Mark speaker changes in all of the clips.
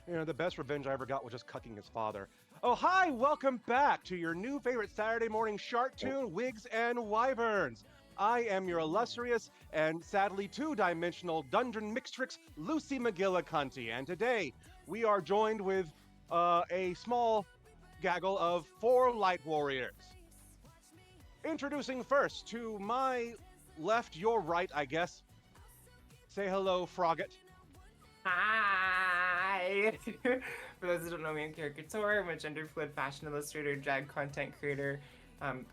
Speaker 1: You know, the best revenge I ever got was just cucking his father. Oh, hi! Welcome back to your new favorite Saturday morning shark tune, Wigs and Wyverns. I am your illustrious and sadly two-dimensional dungeon mixtrix, Lucy McGillicuddy, and today we are joined with a small gaggle of four light warriors. Introducing first to my left, your right, I guess. Say hello, Frogget.
Speaker 2: Hi! For those who don't know me, I'm Caricature. I'm a gender fluid fashion illustrator, drag content creator,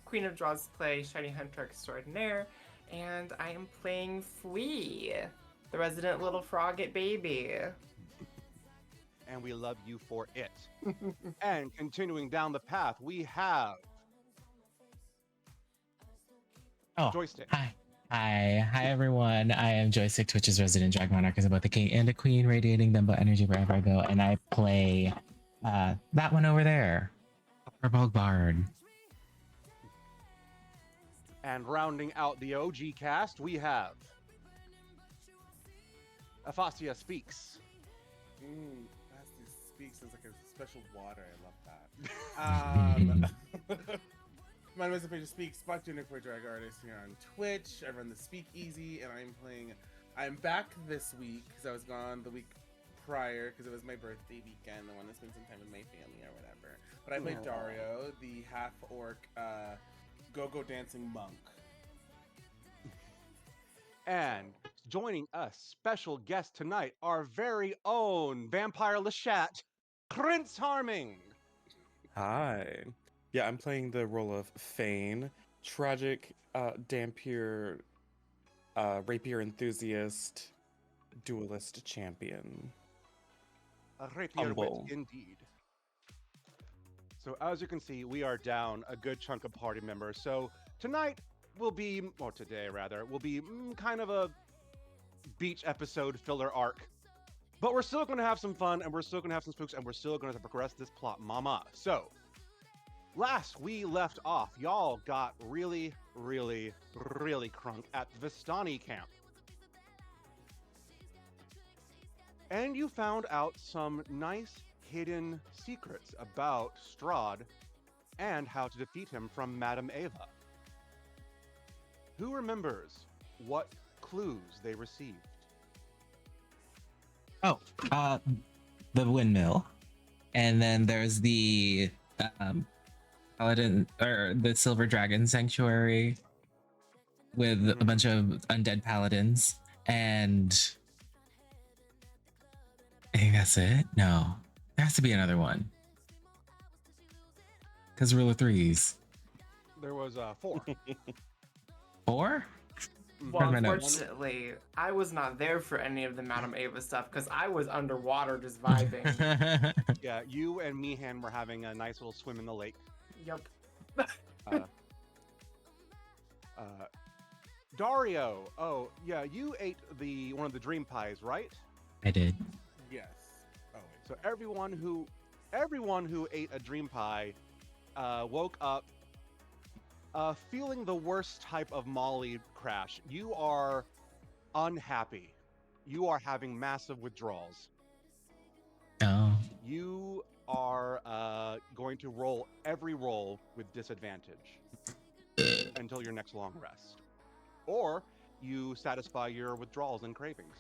Speaker 2: queen of draws play, shiny hunter extraordinaire, and I am playing Flea, the resident little frogget baby.
Speaker 1: And we love you for it. And continuing down the path, we have
Speaker 3: Oh,
Speaker 1: Joystick.
Speaker 3: hi, everyone. I am Joystick, Twitch's resident drag monarch, is both a king and a queen, radiating them but energy wherever I go, and I play that one over there, a purple bard.
Speaker 1: And rounding out the OG cast, we have Aphasia Speaks.
Speaker 4: Nasty speaks sounds like a special water. I love that. My name is Aphasia Speaks, Spot Unicorn Drag Artist here on Twitch. I run the Speakeasy, and I'm back this week because I was gone the week prior because it was my birthday weekend. I want to spend some time with my family or whatever. But I played Dario, the half-orc go-go dancing monk.
Speaker 1: And joining us, special guest tonight, our very own vampire Leshat, Prince Harming.
Speaker 5: Hi. Yeah, I'm playing the role of Fane, tragic, Dampier, rapier enthusiast, duelist champion.
Speaker 1: A rapier wit,
Speaker 5: Humble.
Speaker 1: indeed. So as you can see, we are down a good chunk of party members. So tonight will be, or today rather, will be kind of a beach episode filler arc. But we're still going to have some fun, and we're still going to have some spooks, and we're still going to progress this plot, mama. So, last we left off, y'all got really, really, really crunk at the Vistani camp. And you found out some nice hidden secrets about Strahd and how to defeat him from Madame Ava. Who remembers what clues they received?
Speaker 3: Oh, the windmill, and then there's the paladin or the silver dragon sanctuary with a bunch of undead paladins, and I think that's it. No, there has to be another one because rule of threes.
Speaker 1: There was four.
Speaker 3: 4?
Speaker 2: Well,
Speaker 3: my notes.
Speaker 2: unfortunately, I was not there for any of the Madame Ava stuff because I was underwater just vibing.
Speaker 1: Yeah, you and Meehan were having a nice little swim in the lake.
Speaker 2: Yep.
Speaker 1: Dario, oh yeah, you ate one of the dream pies, right?
Speaker 3: I did.
Speaker 4: Yes. Oh, wait.
Speaker 1: So everyone who ate a dream pie woke up feeling the worst type of Molly crash. You are unhappy. You are having massive withdrawals.
Speaker 3: Oh.
Speaker 1: You are going to roll every roll with disadvantage until your next long rest. Or you satisfy your withdrawals and cravings.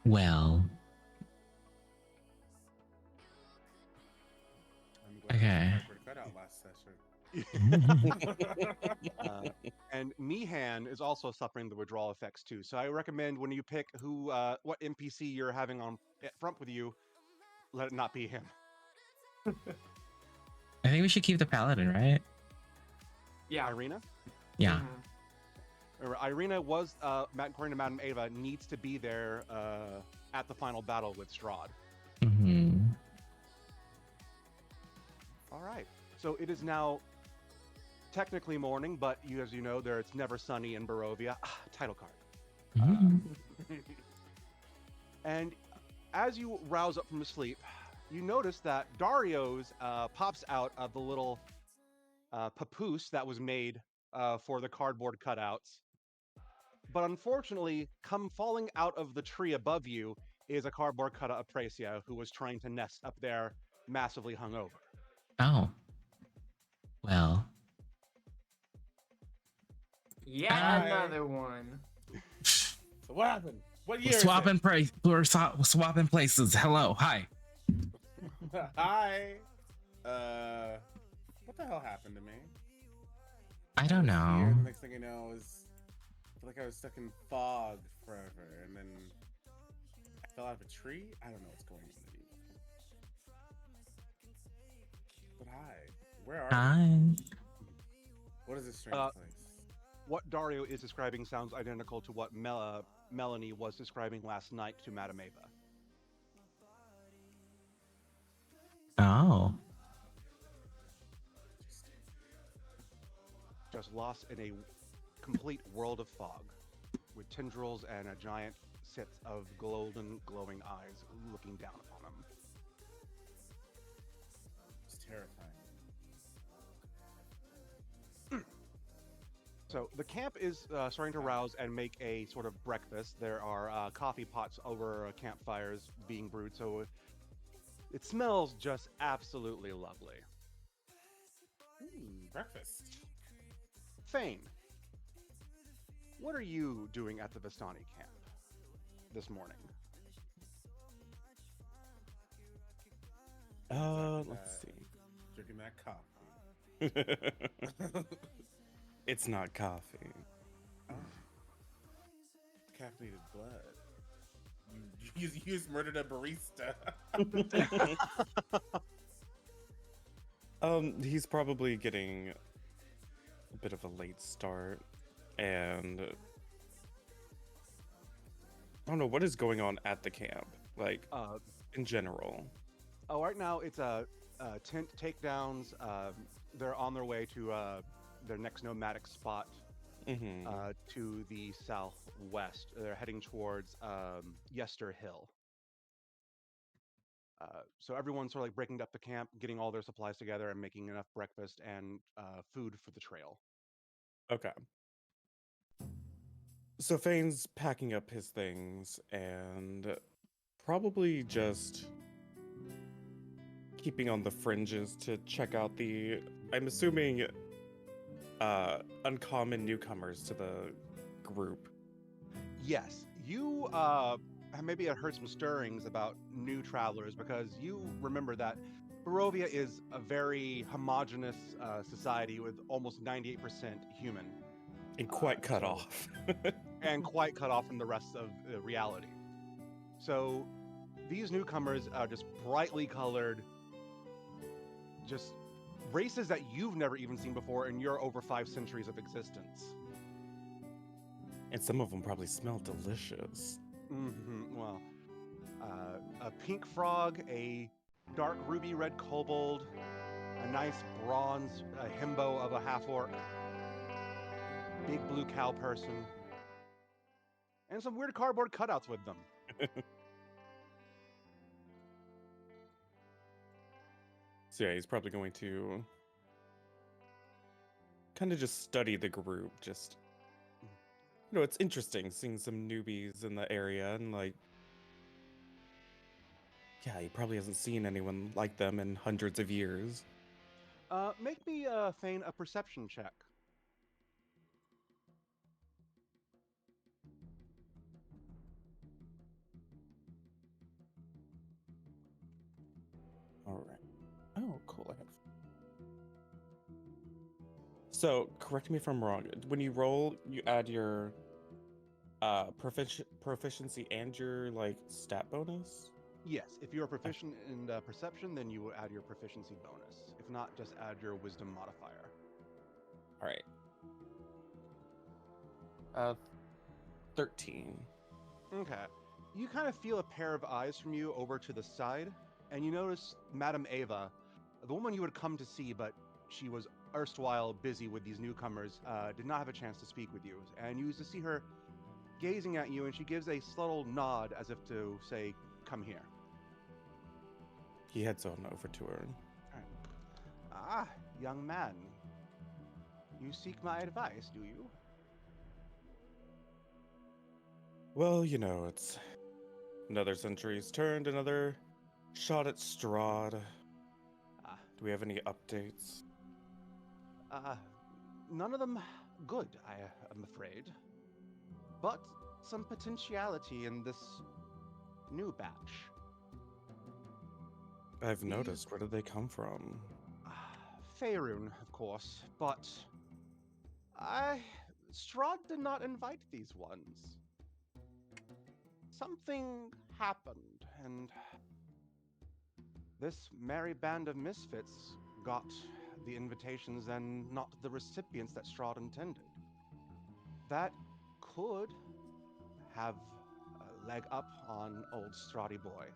Speaker 3: Well.
Speaker 4: I'm glad
Speaker 3: Okay.
Speaker 4: I cut out last session.
Speaker 1: And Meehan is also suffering the withdrawal effects too. So I recommend when you pick what NPC you're having on front with you, let it not be him.
Speaker 3: I think we should keep the paladin, right?
Speaker 2: Yeah.
Speaker 1: Irina?
Speaker 3: Yeah.
Speaker 1: Remember, Irina was, according to Madame Ava, needs to be there at the final battle with Strahd.
Speaker 3: Mm-hmm.
Speaker 1: All right. So it is now technically morning, but as you know, it's never sunny in Barovia. Title card. And as you rouse up from sleep, you notice that Dario's pops out of the little papoose that was made for the cardboard cutouts. But unfortunately, come falling out of the tree above you is a cardboard cutout of Pracia who was trying to nest up there, massively hungover.
Speaker 3: Oh, well.
Speaker 2: Yet
Speaker 3: Ah.
Speaker 2: another one.
Speaker 4: So what happened? What year
Speaker 3: We're
Speaker 4: is
Speaker 3: swapping we're swapping places. Hello, hi.
Speaker 4: it? Hi. What the hell happened to me?
Speaker 3: I don't
Speaker 4: was
Speaker 3: know.
Speaker 4: here, and the next thing I know is, I feel like I was stuck in fog forever, and then I fell out of a tree. I don't know what's going on anymore. But hi, where are you?
Speaker 3: Hi.
Speaker 4: What is this strange
Speaker 1: Uh,
Speaker 4: place?
Speaker 1: What Dario is describing sounds identical to what Melanie was describing last night to Madame Ava.
Speaker 3: Oh.
Speaker 1: Just lost in a complete world of fog, with tendrils and a giant set of golden, glowing eyes looking down upon him.
Speaker 4: It's terrifying.
Speaker 1: So the camp is starting to rouse and make a sort of breakfast. There are coffee pots over campfires being brewed, so it smells just absolutely lovely.
Speaker 4: Breakfast.
Speaker 1: Fane, what are you doing at the Vistani camp this morning?
Speaker 5: Let's see.
Speaker 4: Drinking that coffee.
Speaker 5: It's not coffee.
Speaker 4: Oh. Caffeinated blood. You just murdered a barista.
Speaker 5: He's probably getting a bit of a late start, and I don't know what is going on at the camp, like in general.
Speaker 1: Oh, right now it's tent takedowns. They're on their way to their next nomadic spot to the southwest. They're heading towards Yester Hill. So everyone's sort of like breaking up the camp, getting all their supplies together, and making enough breakfast and food for the trail.
Speaker 5: Okay. So Fane's packing up his things and probably just keeping on the fringes to check out the, I'm assuming, uncommon newcomers to the group.
Speaker 1: Yes, you maybe had heard some stirrings about new travelers because you remember that Barovia is a very homogenous society with almost 98% human.
Speaker 5: And quite cut off.
Speaker 1: And quite cut off from the rest of reality. So these newcomers are just brightly colored, just races that you've never even seen before in your over 5 centuries of existence.
Speaker 5: And some of them probably smell delicious.
Speaker 1: Well, a pink frog, a dark ruby red kobold, a nice bronze himbo of a half-orc, big blue cow person, and some weird cardboard cutouts with them.
Speaker 5: So yeah, he's probably going to kind of just study the group. Just, it's interesting seeing some newbies in the area, and like, yeah, he probably hasn't seen anyone like them in hundreds of years.
Speaker 1: Make me, Thane, a perception check.
Speaker 5: All right. Oh, cool. I have. So, correct me if I'm wrong. When you roll, you add your proficiency and your like stat bonus.
Speaker 1: Yes, if you're proficient in perception, then you will add your proficiency bonus. If not, just add your wisdom modifier.
Speaker 5: All right. 13.
Speaker 1: Okay. You kind of feel a pair of eyes from you over to the side, and you notice Madame Ava, the woman you had come to see, but she was erstwhile busy with these newcomers, did not have a chance to speak with you. And you used to see her gazing at you, and she gives a subtle nod as if to say, "Come here."
Speaker 5: He heads on over to her.
Speaker 1: Ah, young man. You seek my advice, do you?
Speaker 5: Well, you know, it's another century's turned, another shot at Strahd.
Speaker 1: Ah,
Speaker 5: Do we have any updates?
Speaker 1: uh, none of them good, I am afraid. But some potentiality in this new batch.
Speaker 5: I've
Speaker 1: These
Speaker 5: noticed. Where did they come from?
Speaker 1: Faerun, of course, but I Strahd did not invite these ones. Something happened, and this merry band of misfits got the invitations and not the recipients that Strahd intended. That could have a leg up on old Strahdy boy.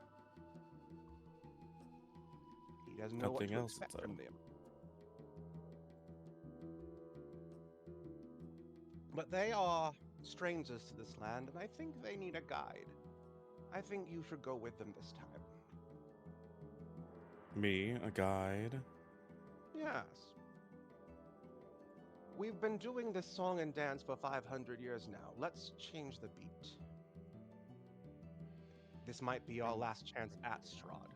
Speaker 1: He doesn't know what
Speaker 5: Nothing
Speaker 1: to
Speaker 5: else,
Speaker 1: expect
Speaker 5: so.
Speaker 1: from them. But they are strangers to this land, and I think they need a guide. I think you should go with them this time.
Speaker 5: Me, a guide?
Speaker 1: Yes. We've been doing this song and dance for 500 years now. Let's change the beat. This might be our last chance at Strahd.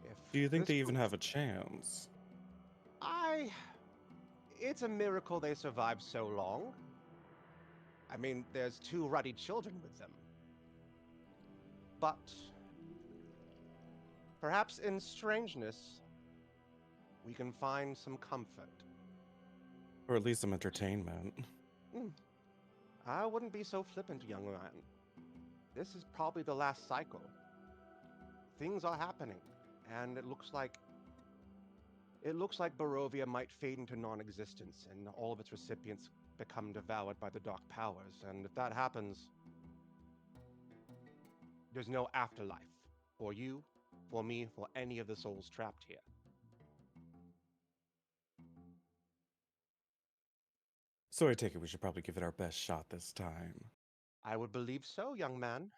Speaker 1: If
Speaker 5: Do you think
Speaker 1: this
Speaker 5: they even
Speaker 1: group-
Speaker 5: have a chance?
Speaker 1: I. It's a miracle they survived so long. I mean, there's two ruddy children with them. But perhaps in strangeness, we can find some comfort.
Speaker 5: Or at least some entertainment?
Speaker 1: I wouldn't be so flippant, young man. This is probably the last cycle. Things are happening, and it looks like Barovia might fade into non-existence, and all of its recipients become devoured by the dark powers. And if that happens, there's no afterlife for you, for me, for any of the souls trapped here.
Speaker 5: So I take it we should probably give it our best shot this time.
Speaker 1: I would believe so, young man.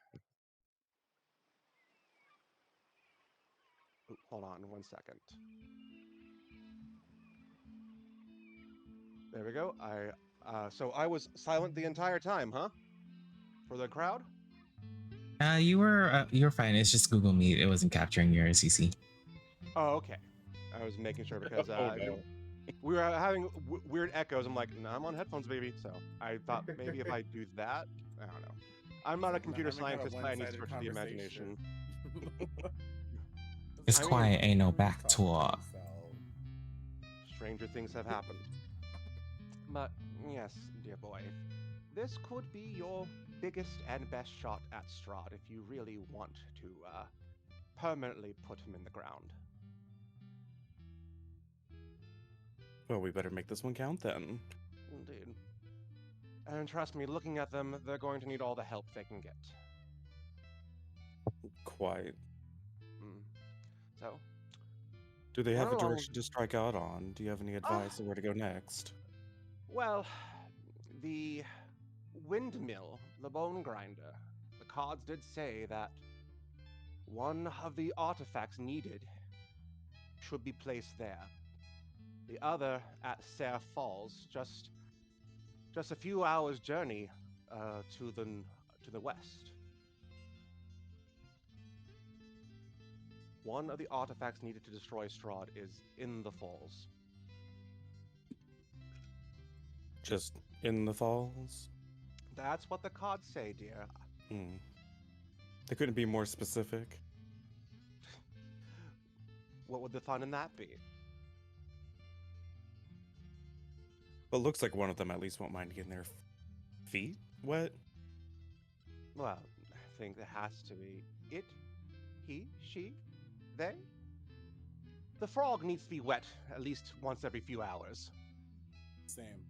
Speaker 1: Ooh, hold on 1 second. There we go. So I was silent the entire time, huh? For the crowd?
Speaker 3: You were fine. It's just Google Meet. It wasn't capturing your CC.
Speaker 1: Oh, okay. I was making sure because
Speaker 5: Oh, no.
Speaker 1: we were having weird echoes. I'm like, no, I'm on headphones, baby. So I thought maybe if I do that, I don't know. I'm not a computer scientist by any stretch of the imagination.
Speaker 3: It's
Speaker 1: I mean-
Speaker 3: quiet. Ain't no back talk.
Speaker 1: Stranger things have happened. But yes, dear boy, this could be your biggest and best shot at Strahd if you really want to permanently put him in the ground.
Speaker 5: Well, we better make this one count then.
Speaker 1: Indeed. And trust me, looking at them, they're going to need all the help they can get.
Speaker 5: Quite.
Speaker 1: So,
Speaker 5: Do they have a
Speaker 1: Well,
Speaker 5: direction to strike out on? Do you have any advice on where to go next?
Speaker 1: well, the windmill, the bone grinder, the cards did say that one of the artifacts needed should be placed there. The other at Serre Falls, just a few hours' journey to the west. One of the artifacts needed to destroy Strahd is in the falls.
Speaker 5: Just in the falls?
Speaker 1: That's what the cards say, dear.
Speaker 5: Hmm. They couldn't be more specific.
Speaker 1: What would the fun in that be?
Speaker 5: But looks like one of them at least won't mind getting their feet wet.
Speaker 1: Well, I think there has to be it, he, she, they. The frog needs to be wet at least once every few hours.
Speaker 4: Same.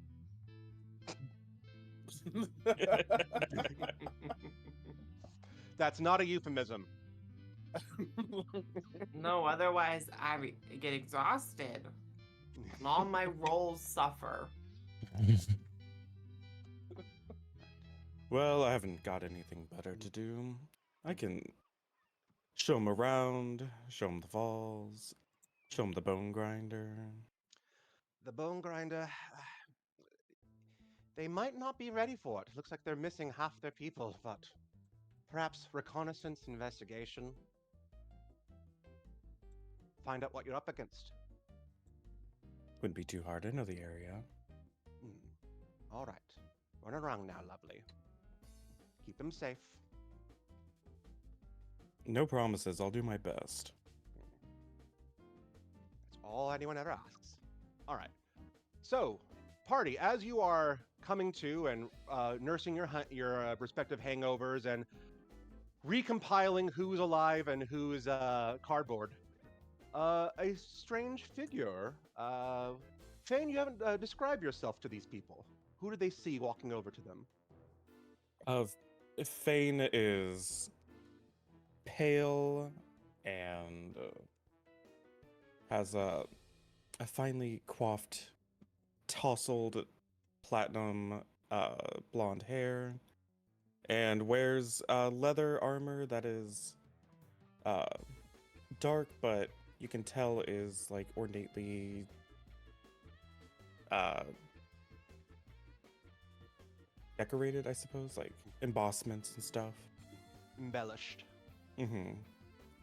Speaker 1: That's not a euphemism.
Speaker 2: No, otherwise get exhausted. And all my roles suffer.
Speaker 5: Well, I haven't got anything better to do. I can show them around, show them the falls, show them the bone grinder.
Speaker 1: The bone grinder. They might not be ready for it. Looks like they're missing half their people, but perhaps reconnaissance investigation. Find out what you're up against.
Speaker 5: Wouldn't be too hard. I know the area.
Speaker 1: All right. Run around now, lovely. Keep them safe.
Speaker 5: No promises. I'll do my best.
Speaker 1: That's all anyone ever asks. All right. So, party, as you are coming to and nursing your respective hangovers and recompiling who's alive and who's cardboard, a strange figure. Fane, you haven't described yourself to these people. Who did they see walking over to them?
Speaker 5: Fane is pale and has a finely coiffed, tousled platinum blonde hair, and wears leather armor that is dark, but you can tell is like ornately decorated, I suppose, like embossments and stuff.
Speaker 1: Embellished.
Speaker 5: Mm-hmm.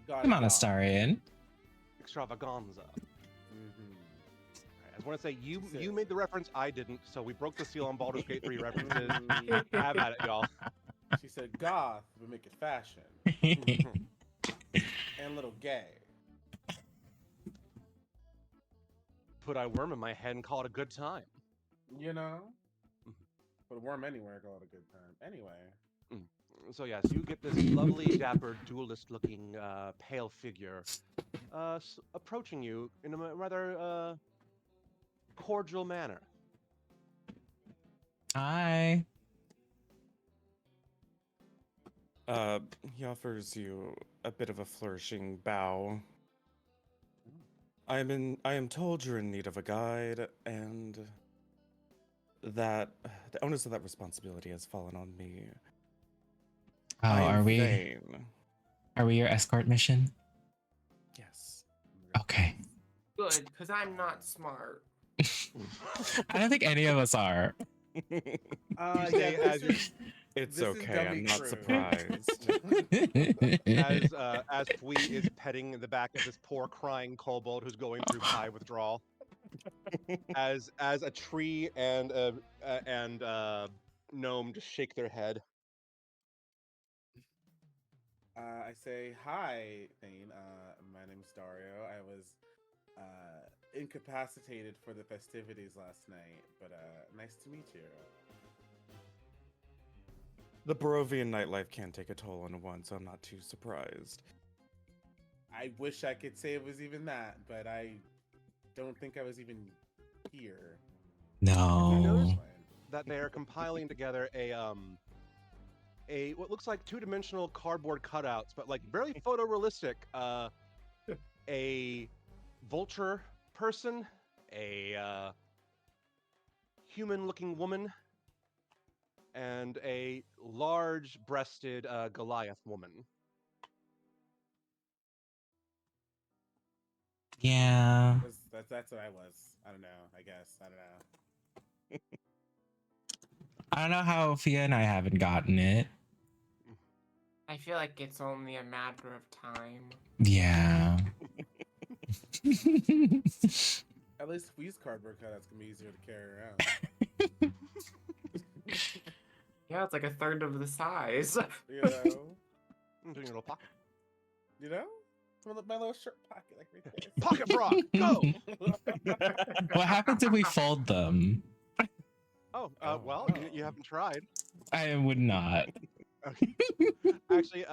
Speaker 3: Come on, Astarian.
Speaker 1: Extravaganza.
Speaker 4: Mm-hmm.
Speaker 1: I just want to say, you made the reference, I didn't, so we broke the seal on Baldur's Gate 3 references. Have at it, y'all.
Speaker 4: She said goth, but make it fashion. And a little gay.
Speaker 1: Put a worm in my head and call it a good time.
Speaker 4: You know? Put a worm anywhere, call it a good time. Anyway.
Speaker 1: So yes, you get this lovely, dapper, duelist-looking, pale figure approaching you in a rather cordial manner.
Speaker 3: Hi.
Speaker 5: He offers you a bit of a flourishing bow. I am told you're in need of a guide, and that the onus of that responsibility has fallen on me.
Speaker 3: Oh,
Speaker 5: I am
Speaker 3: are we?
Speaker 5: Thane.
Speaker 3: Are we your escort mission?
Speaker 5: Yes.
Speaker 3: Okay.
Speaker 2: Good, because I'm not smart.
Speaker 3: I don't think any of us are.
Speaker 4: Yeah,
Speaker 1: say
Speaker 4: this
Speaker 1: as
Speaker 4: is,
Speaker 5: It's
Speaker 4: this is
Speaker 5: okay. I'm
Speaker 4: dummy
Speaker 5: not
Speaker 4: crew.
Speaker 5: surprised.
Speaker 1: As Fui is petting the back of this poor crying kobold who's going through high withdrawal. As a tree and gnome just shake their head.
Speaker 4: I say, hi, Thane. My name's Dario. I was incapacitated for the festivities last night, but nice to meet you.
Speaker 5: The Barovian nightlife can take a toll on one, so I'm not too surprised.
Speaker 4: I wish I could say it was even that, but I don't think I was even here.
Speaker 3: No.
Speaker 1: That they are compiling together a what looks like two-dimensional cardboard cutouts, but like very photorealistic. A vulture person, a human-looking woman, and a large-breasted Goliath woman.
Speaker 3: Yeah.
Speaker 4: That's what I was. I don't know. I guess. I don't know.
Speaker 3: I don't know how Fia and I haven't gotten it.
Speaker 2: I feel like it's only a matter of time.
Speaker 3: Yeah.
Speaker 4: At least Wee's cardboard cutouts can be easier to carry around.
Speaker 2: Yeah, it's like a third of the size.
Speaker 4: You know?
Speaker 1: Doing a little pocket.
Speaker 4: You know? My little shirt pocket, like right there.
Speaker 1: Pocket bra, go!
Speaker 3: What happens if we fold them?
Speaker 1: Well, you haven't tried.
Speaker 3: I would not.
Speaker 1: Okay. Actually,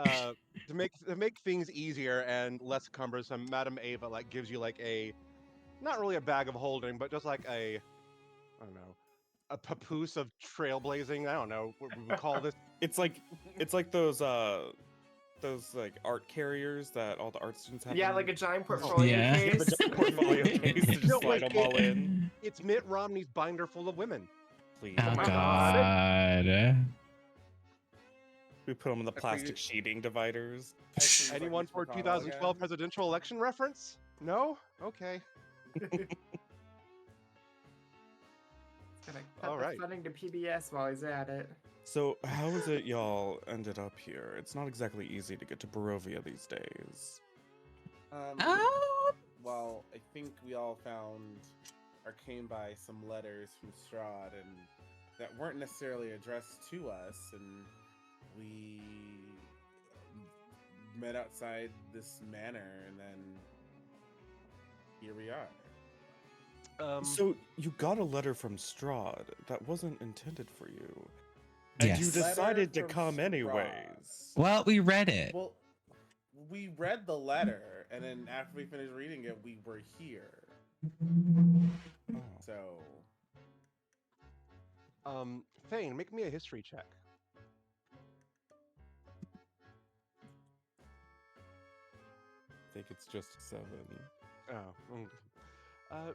Speaker 1: to make things easier and less cumbersome, Madame Ava gives you a, not really a bag of holding, but just like I don't know, a papoose of trailblazing. I don't know what we would call this.
Speaker 5: It's like those like art carriers that all the art students have.
Speaker 2: Yeah,
Speaker 5: in-
Speaker 2: like a giant portfolio
Speaker 3: Yeah.
Speaker 2: case.
Speaker 5: The giant portfolio case to just
Speaker 1: No,
Speaker 5: slide
Speaker 1: wait,
Speaker 5: them all in.
Speaker 1: It's Mitt Romney's binder full of women.
Speaker 5: Please.
Speaker 3: Oh
Speaker 2: my
Speaker 3: God.
Speaker 5: We put them in the
Speaker 4: I figured-
Speaker 5: plastic sheeting dividers.
Speaker 4: I see what
Speaker 1: Anyone
Speaker 4: Mitch
Speaker 1: for
Speaker 4: McConnell
Speaker 1: 2012
Speaker 4: again.
Speaker 1: presidential election reference? No? Okay.
Speaker 2: Gonna cut
Speaker 1: All
Speaker 2: the
Speaker 1: right.
Speaker 2: funding to PBS while he's at it.
Speaker 5: So, how is it y'all ended up here? It's not exactly easy to get to Barovia these days.
Speaker 3: Oh,
Speaker 4: Well, I think we all found or came by some letters from Strahd and that weren't necessarily addressed to us, and we met outside this manor, and then here we are.
Speaker 5: So, you got a letter from Strahd that wasn't intended for you. And you
Speaker 3: Yes.
Speaker 5: decided to
Speaker 4: Letter from
Speaker 5: come
Speaker 4: Strahd.
Speaker 5: anyways.
Speaker 3: well, we read it.
Speaker 4: Well, we read the letter, and then after we finished reading it, we were here.
Speaker 5: Oh.
Speaker 4: So,
Speaker 1: Thane, make me a history check.
Speaker 5: I think it's just 7.
Speaker 1: Oh.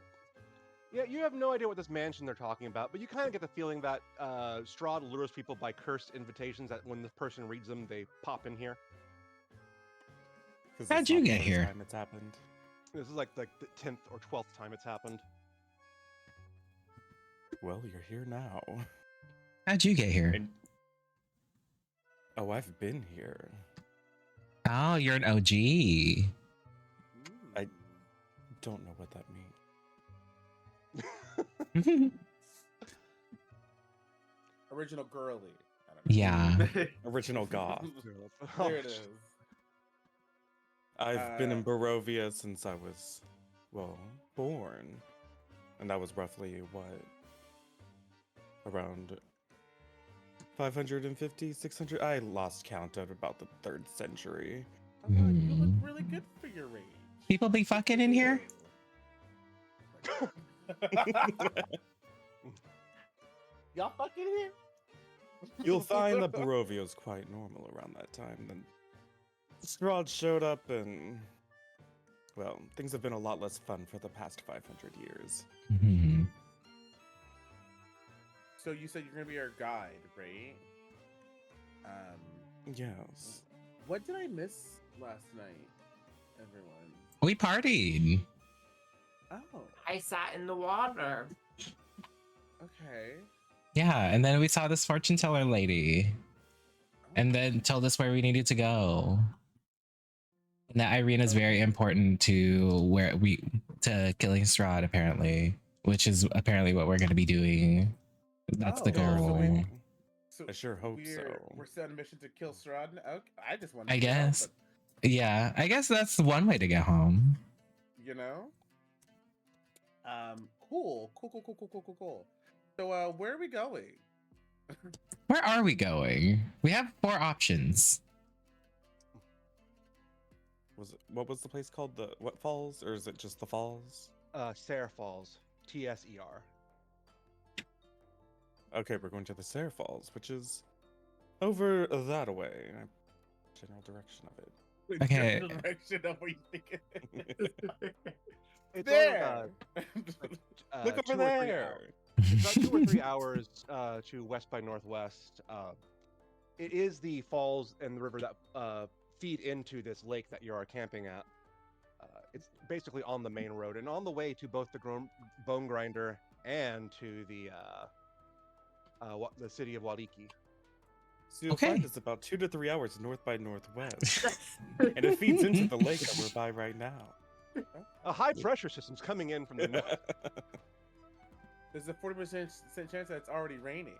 Speaker 1: Yeah, you have no idea what this mansion they're talking about, but you kind of get the feeling that Strahd lures people by cursed invitations that when the person reads them, they pop in here.
Speaker 5: 'Cause
Speaker 3: How'd
Speaker 5: it's
Speaker 3: you
Speaker 5: not the
Speaker 3: get
Speaker 5: first
Speaker 3: here?
Speaker 5: time it's happened.
Speaker 1: This is like the 10th or 12th time it's happened.
Speaker 5: Well, you're here now.
Speaker 3: How'd you get here?
Speaker 5: And oh, I've been here.
Speaker 3: Oh, you're an OG.
Speaker 5: I- Don't know what that means.
Speaker 4: original girly. I don't know.
Speaker 3: Yeah.
Speaker 5: Original goth.
Speaker 4: There it is.
Speaker 5: I've been in Barovia since I was, well, born. And that was roughly, what? Around 550, 600? I lost count at about the 3rd century.
Speaker 4: I thought you look really good for your age.
Speaker 3: People be fucking in here?
Speaker 4: Y'all fucking here?
Speaker 5: You'll find that Barovia is quite normal around that time. Then Strahd showed up and, well, things have been a lot less fun for the past 500 years.
Speaker 3: Mhm.
Speaker 4: So you said you're gonna be our guide, right?
Speaker 5: Yes.
Speaker 4: What did I miss last night, everyone?
Speaker 3: We partied.
Speaker 4: Oh,
Speaker 2: I sat in the water.
Speaker 4: okay.
Speaker 3: Yeah, and then we saw this fortune teller lady, and then told us where we needed to go. And that Irene is very important to killing Strahd, apparently, which is apparently what we're going to be doing. That's the
Speaker 4: Oh, so
Speaker 3: goal.
Speaker 4: we- So
Speaker 5: I sure hope
Speaker 4: we're,
Speaker 5: so.
Speaker 4: We're set on a mission to kill Strahd. Okay, I just want.
Speaker 3: I guess. Yeah, I guess that's one way to get home.
Speaker 4: You know. Cool. So, where are we going?
Speaker 3: Where are we going? We have 4 options.
Speaker 5: What was the place called? The what falls? Or is it just the falls?
Speaker 1: Ser Falls. TSER.
Speaker 5: Okay, we're going to the Sayre Falls, which is over that way. General direction of it.
Speaker 3: Okay.
Speaker 4: The direction of where you think it is.
Speaker 1: It's
Speaker 4: There.
Speaker 5: Look over
Speaker 1: 2 or 3
Speaker 5: there.
Speaker 1: hours. It's about 2 or 3 hours to west by northwest. It is the falls and the river that feed into this lake that you are camping at. It's basically on the main road and on the way to both the Bone Grinder and to the city of Waliki.
Speaker 5: So you'll
Speaker 3: Okay.
Speaker 5: find it's about 2 to 3 hours north by northwest. And it feeds into the lake that we're by right now.
Speaker 1: A high pressure system's coming in from the north.
Speaker 4: There's a 40% chance that it's already raining.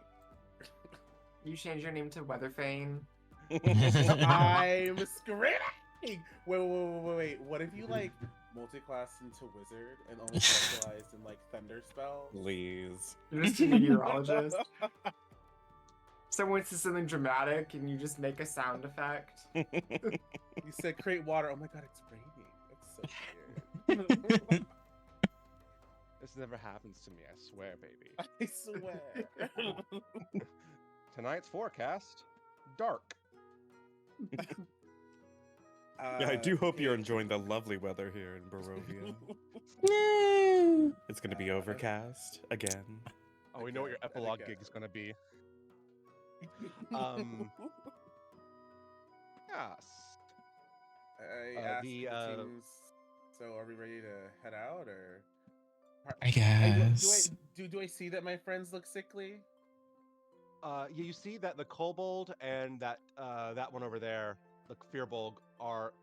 Speaker 2: You change your name to Weatherfane.
Speaker 4: I'm screaming! Wait. What if you like multi-class into wizard and only specialized in like thunder spells?
Speaker 5: Please.
Speaker 2: You're just a meteorologist. Someone says something dramatic and you just make a sound effect.
Speaker 4: You said create water. Oh my god, it's raining. That's so weird.
Speaker 1: This never happens to me, I swear, baby.
Speaker 4: I swear.
Speaker 1: Tonight's forecast, dark.
Speaker 5: Yeah, I do hope you're
Speaker 4: okay.
Speaker 5: enjoying the lovely weather here in Barovia. It's going to be overcast again.
Speaker 1: Oh, we know what your epilogue
Speaker 4: Okay.
Speaker 1: gig's gonna be. Yes.
Speaker 4: I
Speaker 1: Uh,
Speaker 4: asked
Speaker 1: the,
Speaker 4: the teams. So, are we ready to head out, or
Speaker 3: I guess.
Speaker 4: Do I see that my friends look sickly?
Speaker 1: You see that the kobold and that one over there, the Fearbulg, are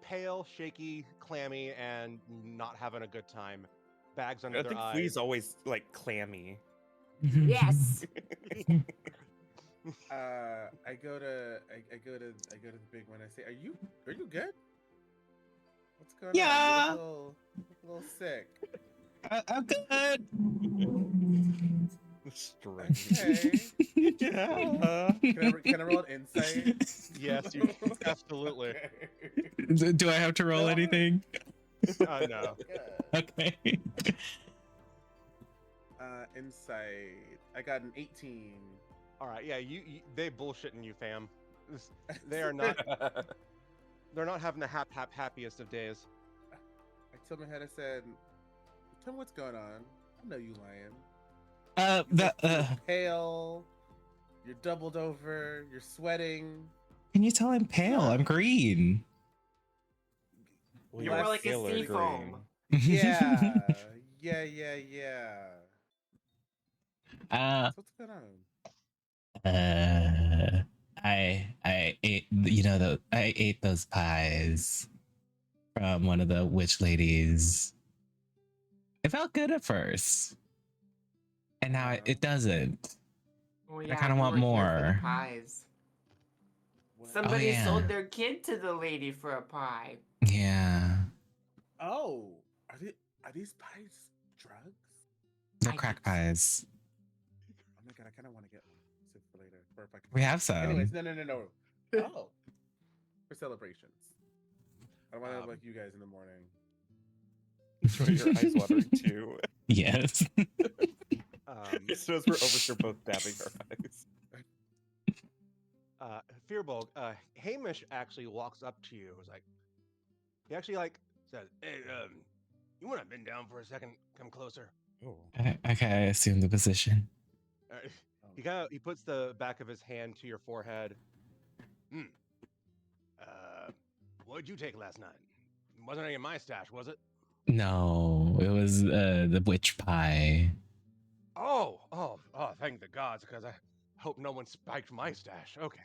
Speaker 1: pale, shaky, clammy, and not having a good time. Bags under
Speaker 5: I
Speaker 1: their
Speaker 5: think
Speaker 1: eyes.
Speaker 5: Flea's always like clammy.
Speaker 2: Yes.
Speaker 4: I go to the big one. I say, "Are you good? What's going
Speaker 3: Yeah.
Speaker 4: on? You look a little sick."
Speaker 3: I'm good.
Speaker 5: Strange.
Speaker 4: Okay.
Speaker 5: Yeah.
Speaker 4: Can I roll an insight?
Speaker 1: Yes, you absolutely.
Speaker 4: Okay.
Speaker 3: Do I have to roll
Speaker 4: No.
Speaker 3: anything?
Speaker 1: No.
Speaker 4: Good.
Speaker 3: Okay.
Speaker 4: Insight. I got an 18.
Speaker 1: All right, yeah, you they bullshitting you, fam. They are not. They're not having the happiest of days.
Speaker 4: I told my head. I said, "Tell me what's going on. I know you lying. You're pale. You're doubled over. You're sweating.
Speaker 3: Can you tell I'm pale? I'm green.
Speaker 5: Well,
Speaker 2: You're more like a
Speaker 5: sailor
Speaker 2: sea foam.
Speaker 4: Yeah, yeah. So what's going on?"
Speaker 3: I ate I ate those pies from one of the witch ladies. It felt good at first, and now it doesn't.
Speaker 2: Well,
Speaker 3: I kinda
Speaker 2: you
Speaker 3: want
Speaker 2: were here for
Speaker 3: more.
Speaker 2: the pies.
Speaker 4: What-
Speaker 2: Somebody
Speaker 3: yeah.
Speaker 2: sold their kid to the lady for a pie.
Speaker 3: Yeah,
Speaker 4: Oh, are these pies drugs?
Speaker 3: they're
Speaker 2: I
Speaker 3: crack
Speaker 2: think so.
Speaker 3: pies.
Speaker 4: Oh my god, I kind of want to get one. Save for later. Or if I can
Speaker 3: We
Speaker 4: find
Speaker 3: have
Speaker 4: it.
Speaker 3: some.
Speaker 4: Anyways, no. Oh, for celebrations. I don't want to look like you guys in the morning.
Speaker 5: Troy, your eyes watering too.
Speaker 3: Yes.
Speaker 5: So as we're over here both dabbing our eyes.
Speaker 1: Fearbulg, Hamish actually walks up to you. Is like, he actually like says, "Hey, you want to bend down for a second? Come closer."
Speaker 5: Oh.
Speaker 3: Okay, I assume the position.
Speaker 1: He puts the back of his hand to your forehead. What did you take last night? Wasn't any of my stash, was it?
Speaker 3: No, it was the witch pie.
Speaker 1: Oh, thank the gods, because I hope no one spiked my stash. Okay.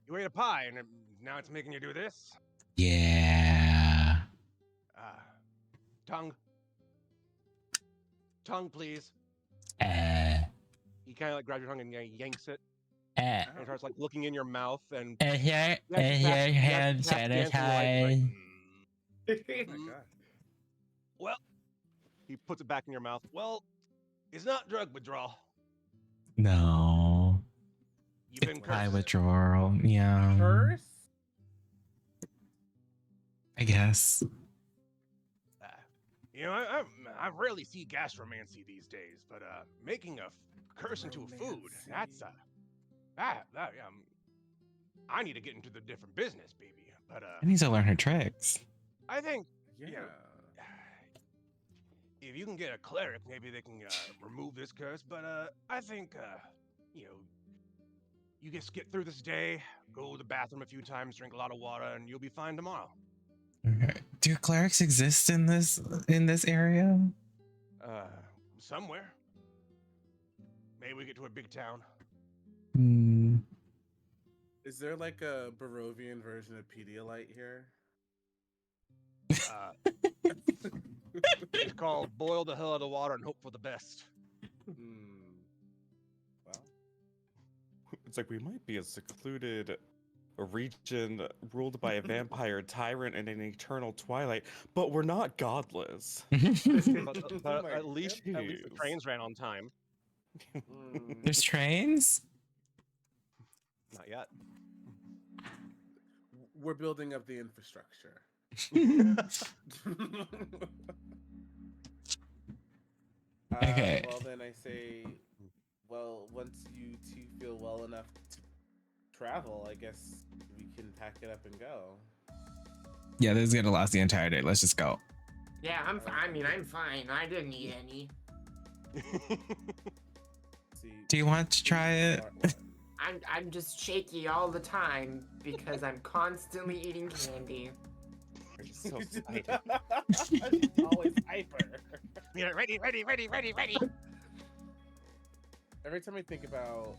Speaker 1: You ate a pie, and now it's making you do this?
Speaker 3: Yeah.
Speaker 1: Tongue. Tongue, please.
Speaker 3: Uh,
Speaker 1: He kind of like grabs your tongue and yanks it,
Speaker 3: uh,
Speaker 1: and starts like looking in your mouth, and
Speaker 3: here,
Speaker 1: hand
Speaker 3: sanitize.
Speaker 4: Oh my god.
Speaker 1: Well, he puts it back in your mouth. Well, it's not drug withdrawal.
Speaker 3: No.
Speaker 1: You've been
Speaker 3: Pie
Speaker 1: cursed.
Speaker 3: withdrawal. Yeah.
Speaker 4: Curse?
Speaker 3: I guess.
Speaker 1: I rarely see gastromancy these days, but making a curse into a food, that's I need to get into the different business, baby. But
Speaker 3: I need to learn her tricks.
Speaker 1: I think
Speaker 4: Yeah.
Speaker 1: if you can get a cleric, maybe they can remove this curse. But I think you just get through this day, go to the bathroom a few times, drink a lot of water, and you'll be fine tomorrow.
Speaker 3: Okay. Do clerics exist in this area?
Speaker 1: Somewhere. Maybe we get to a big town.
Speaker 3: Hmm.
Speaker 4: Is there like a Barovian version of Pedialyte here?
Speaker 1: It's called boil the hell out of the water and hope for the best.
Speaker 4: Well,
Speaker 5: It's like we might be a secluded region ruled by a vampire tyrant in an eternal twilight, but we're not godless.
Speaker 1: But at least the
Speaker 5: Jeez.
Speaker 1: trains ran on time.
Speaker 3: There's trains?
Speaker 1: Not yet.
Speaker 4: we're building up the infrastructure.
Speaker 3: Okay.
Speaker 4: Well, then I say, well, once you two feel well enough to travel, I guess we can pack it up and go.
Speaker 3: Yeah, this is gonna last the entire day. Let's just go.
Speaker 2: Yeah, I'm fine. I didn't eat any.
Speaker 4: See,
Speaker 3: Do you want to try it?
Speaker 4: smart one.
Speaker 2: I'm just shaky all the time because I'm constantly eating candy.
Speaker 5: You're so excited.
Speaker 4: She's always hyper.
Speaker 1: Yeah, ready.
Speaker 4: Every time I think about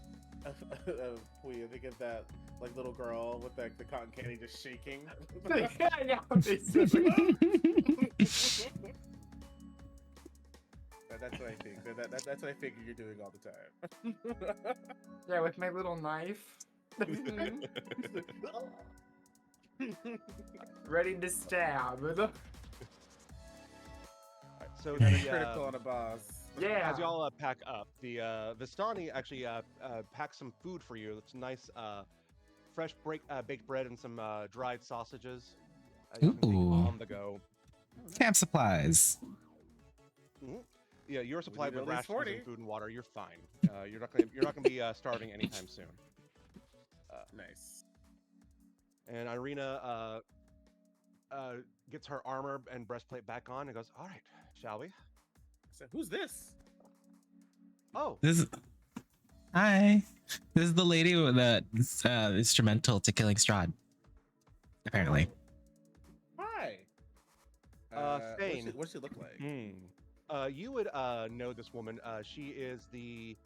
Speaker 4: Pui, I think of that like little girl with the cotton candy just shaking.
Speaker 2: I know. It's so-
Speaker 4: That's what I think. That's what I figure you're doing all the time.
Speaker 2: Yeah, with my little knife. Ready to stab.
Speaker 1: So
Speaker 4: Critical on a boss.
Speaker 2: Yeah.
Speaker 1: as y'all pack up, the Vistani actually packs some food for you. It's nice, fresh baked bread and some dried sausages. You can take
Speaker 3: Ooh.
Speaker 1: on the go.
Speaker 3: Camp supplies.
Speaker 1: Yeah, you're supplied
Speaker 4: need
Speaker 1: with
Speaker 4: at least
Speaker 1: rations
Speaker 4: 40.
Speaker 1: and food and water. You're fine. You're not gonna be starving anytime soon.
Speaker 4: Nice.
Speaker 1: And Irina gets her armor and breastplate back on and goes, "All right, shall we?"
Speaker 4: So who's this?
Speaker 1: Oh,
Speaker 3: This is hi. This is the lady with the instrumental to killing Strahd. Apparently.
Speaker 4: Hi.
Speaker 1: Thane.
Speaker 4: What's she look like?
Speaker 1: you would know this woman. She is the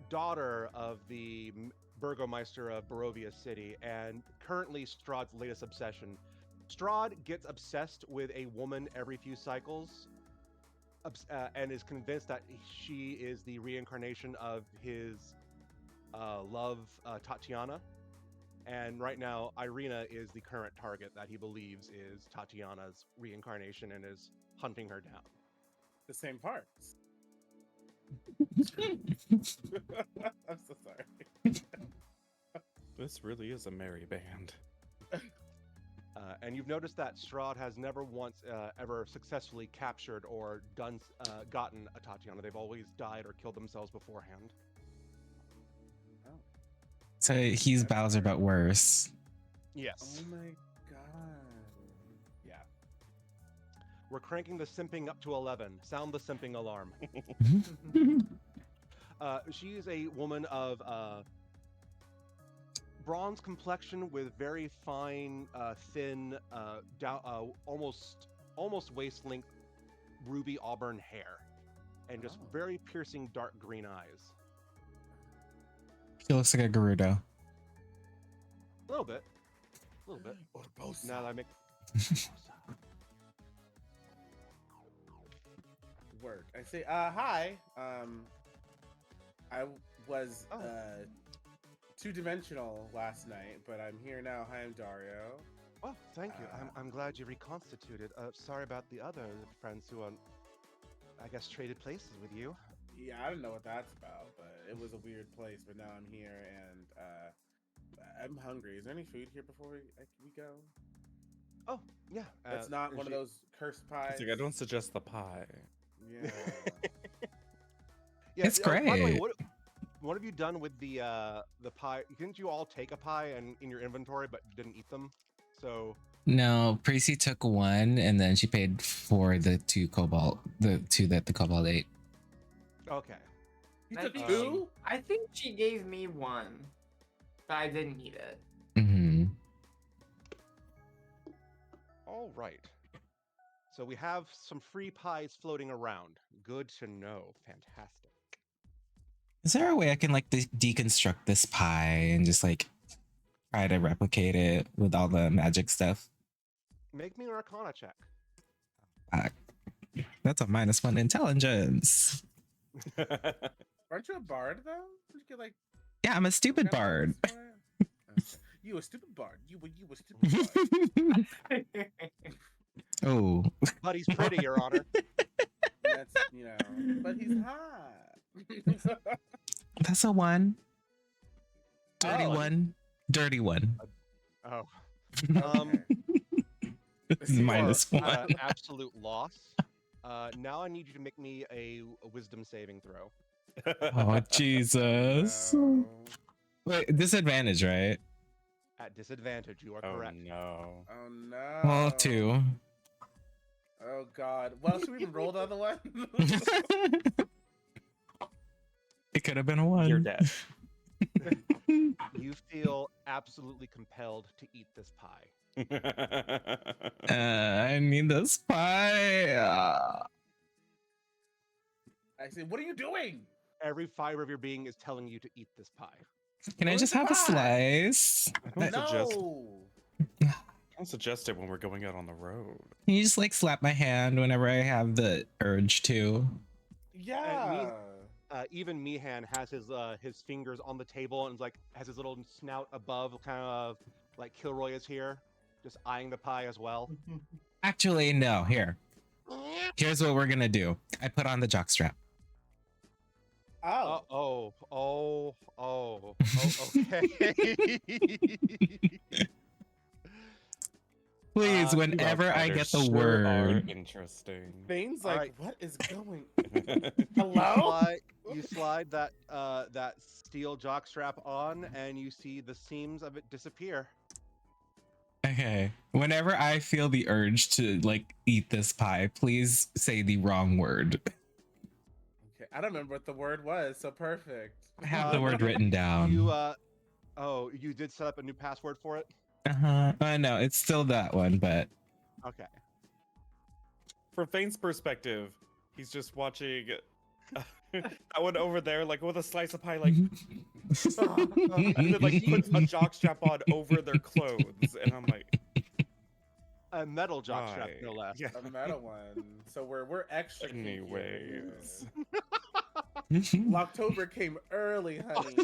Speaker 1: daughter of the Burgomeister of Barovia City, and currently Strahd's latest obsession. Strahd gets obsessed with a woman every few cycles, and is convinced that she is the reincarnation of his love, Tatiana. And right now, Irina is the current target that he believes is Tatiana's reincarnation and is hunting her down.
Speaker 4: The same parts. I'm so sorry.
Speaker 5: This really is a merry band.
Speaker 1: And you've noticed that Strahd has never once ever successfully captured or gotten a Tatiana. They've always died or killed themselves beforehand.
Speaker 3: So he's Bowser, but worse.
Speaker 1: Yes.
Speaker 4: Oh my god. Yeah.
Speaker 1: We're cranking the simping up to 11. Sound the simping alarm. She's a woman of bronze complexion with very fine, thin, almost waist-length ruby auburn hair, and just very piercing dark green eyes.
Speaker 3: He looks like a Gerudo.
Speaker 1: A little bit. Now that I make
Speaker 4: Work. I say, hi. I was two-dimensional last night, but I'm here now. Hi, I'm Dario.
Speaker 1: Oh, thank you. I'm glad you reconstituted. Sorry about the other friends who, I guess, traded places with you.
Speaker 4: Yeah, I don't know what that's about, but it was a weird place. But now I'm here, and I'm hungry. Is there any food here before we go?
Speaker 1: Oh, yeah.
Speaker 4: It's not one of those cursed pies.
Speaker 5: It's like, I don't suggest the pie.
Speaker 4: Yeah.
Speaker 1: Yeah,
Speaker 3: It's
Speaker 1: by the way,
Speaker 3: great.
Speaker 1: what have you done with the pie? Didn't you all take a pie and in your inventory, but didn't eat them? So
Speaker 3: No, Precy took one, and then she paid for the two that the Cobalt ate.
Speaker 1: okay.
Speaker 4: You
Speaker 2: I
Speaker 4: took
Speaker 2: think
Speaker 4: two?
Speaker 2: I think she gave me one, but I didn't eat it.
Speaker 3: Mm-hmm.
Speaker 1: All right. So we have some free pies floating around. Good to know. Fantastic.
Speaker 3: Is there a way I can like deconstruct this pie and just like try to replicate it with all the magic stuff?
Speaker 1: Make me an Arcana check.
Speaker 3: That's a -1 intelligence.
Speaker 4: Aren't you a bard though? Did you get like?
Speaker 3: Yeah, I'm a stupid bard.
Speaker 4: You a stupid bard. You a stupid bard.
Speaker 3: Oh,
Speaker 1: But he's pretty, Your Honor.
Speaker 4: That's but he's hot.
Speaker 3: that's a 1. Dirty
Speaker 4: Oh.
Speaker 3: 1. Dirty 1.
Speaker 1: Oh.
Speaker 3: This is
Speaker 1: You are
Speaker 3: -1.
Speaker 1: at an absolute loss. Now I need you to make me a wisdom saving throw.
Speaker 3: Oh, Jesus. Wait, disadvantage, right?
Speaker 1: At disadvantage, you are correct.
Speaker 5: No.
Speaker 4: Oh no.
Speaker 3: Well, 2.
Speaker 4: Oh god. Well, should we even roll the other one?
Speaker 3: It could have been a 1.
Speaker 5: You're dead.
Speaker 1: You feel absolutely compelled to eat this pie.
Speaker 3: I need this pie.
Speaker 4: I say, what are you doing?
Speaker 1: Every fiber of your being is telling you to eat this pie.
Speaker 3: Can I
Speaker 4: Where's
Speaker 3: just
Speaker 4: the
Speaker 3: have a
Speaker 4: pie?
Speaker 3: slice?
Speaker 5: don't suggest
Speaker 4: No.
Speaker 5: I don't suggest it when we're going out on the road.
Speaker 3: Can you just like slap my hand whenever I have the urge to?
Speaker 4: Yeah.
Speaker 1: Even Mihan has his fingers on the table and is like has his little snout above, kind of like Kilroy is here, just eyeing the pie as well.
Speaker 3: Actually, no. Here's what we're gonna do. I put on the jockstrap.
Speaker 4: Oh.
Speaker 1: Okay.
Speaker 3: Please,
Speaker 1: You
Speaker 3: whenever I get the
Speaker 5: Sure are
Speaker 3: word.
Speaker 5: interesting.
Speaker 4: Things
Speaker 1: All
Speaker 4: like,
Speaker 1: right.
Speaker 4: what is going?
Speaker 1: You
Speaker 4: Hello?
Speaker 1: slide that steel jockstrap on, and you see the seams of it disappear.
Speaker 3: Okay. Whenever I feel the urge to like eat this pie, please say the wrong word.
Speaker 4: Okay, I don't remember what the word was, so perfect.
Speaker 3: I have the word written down.
Speaker 1: You did set up a new password for it?
Speaker 3: No, it's still that one, but
Speaker 1: Okay.
Speaker 5: From Fane's perspective, he's just watching that one over there, like with a slice of pie, like, and then like puts a jockstrap on over their clothes, and I'm like,
Speaker 1: A metal jockstrap, no
Speaker 5: why?
Speaker 1: less.
Speaker 5: Yeah.
Speaker 4: A metal one. So we're extra kinky over
Speaker 5: Anyways,
Speaker 4: here. Locktober came early, honey.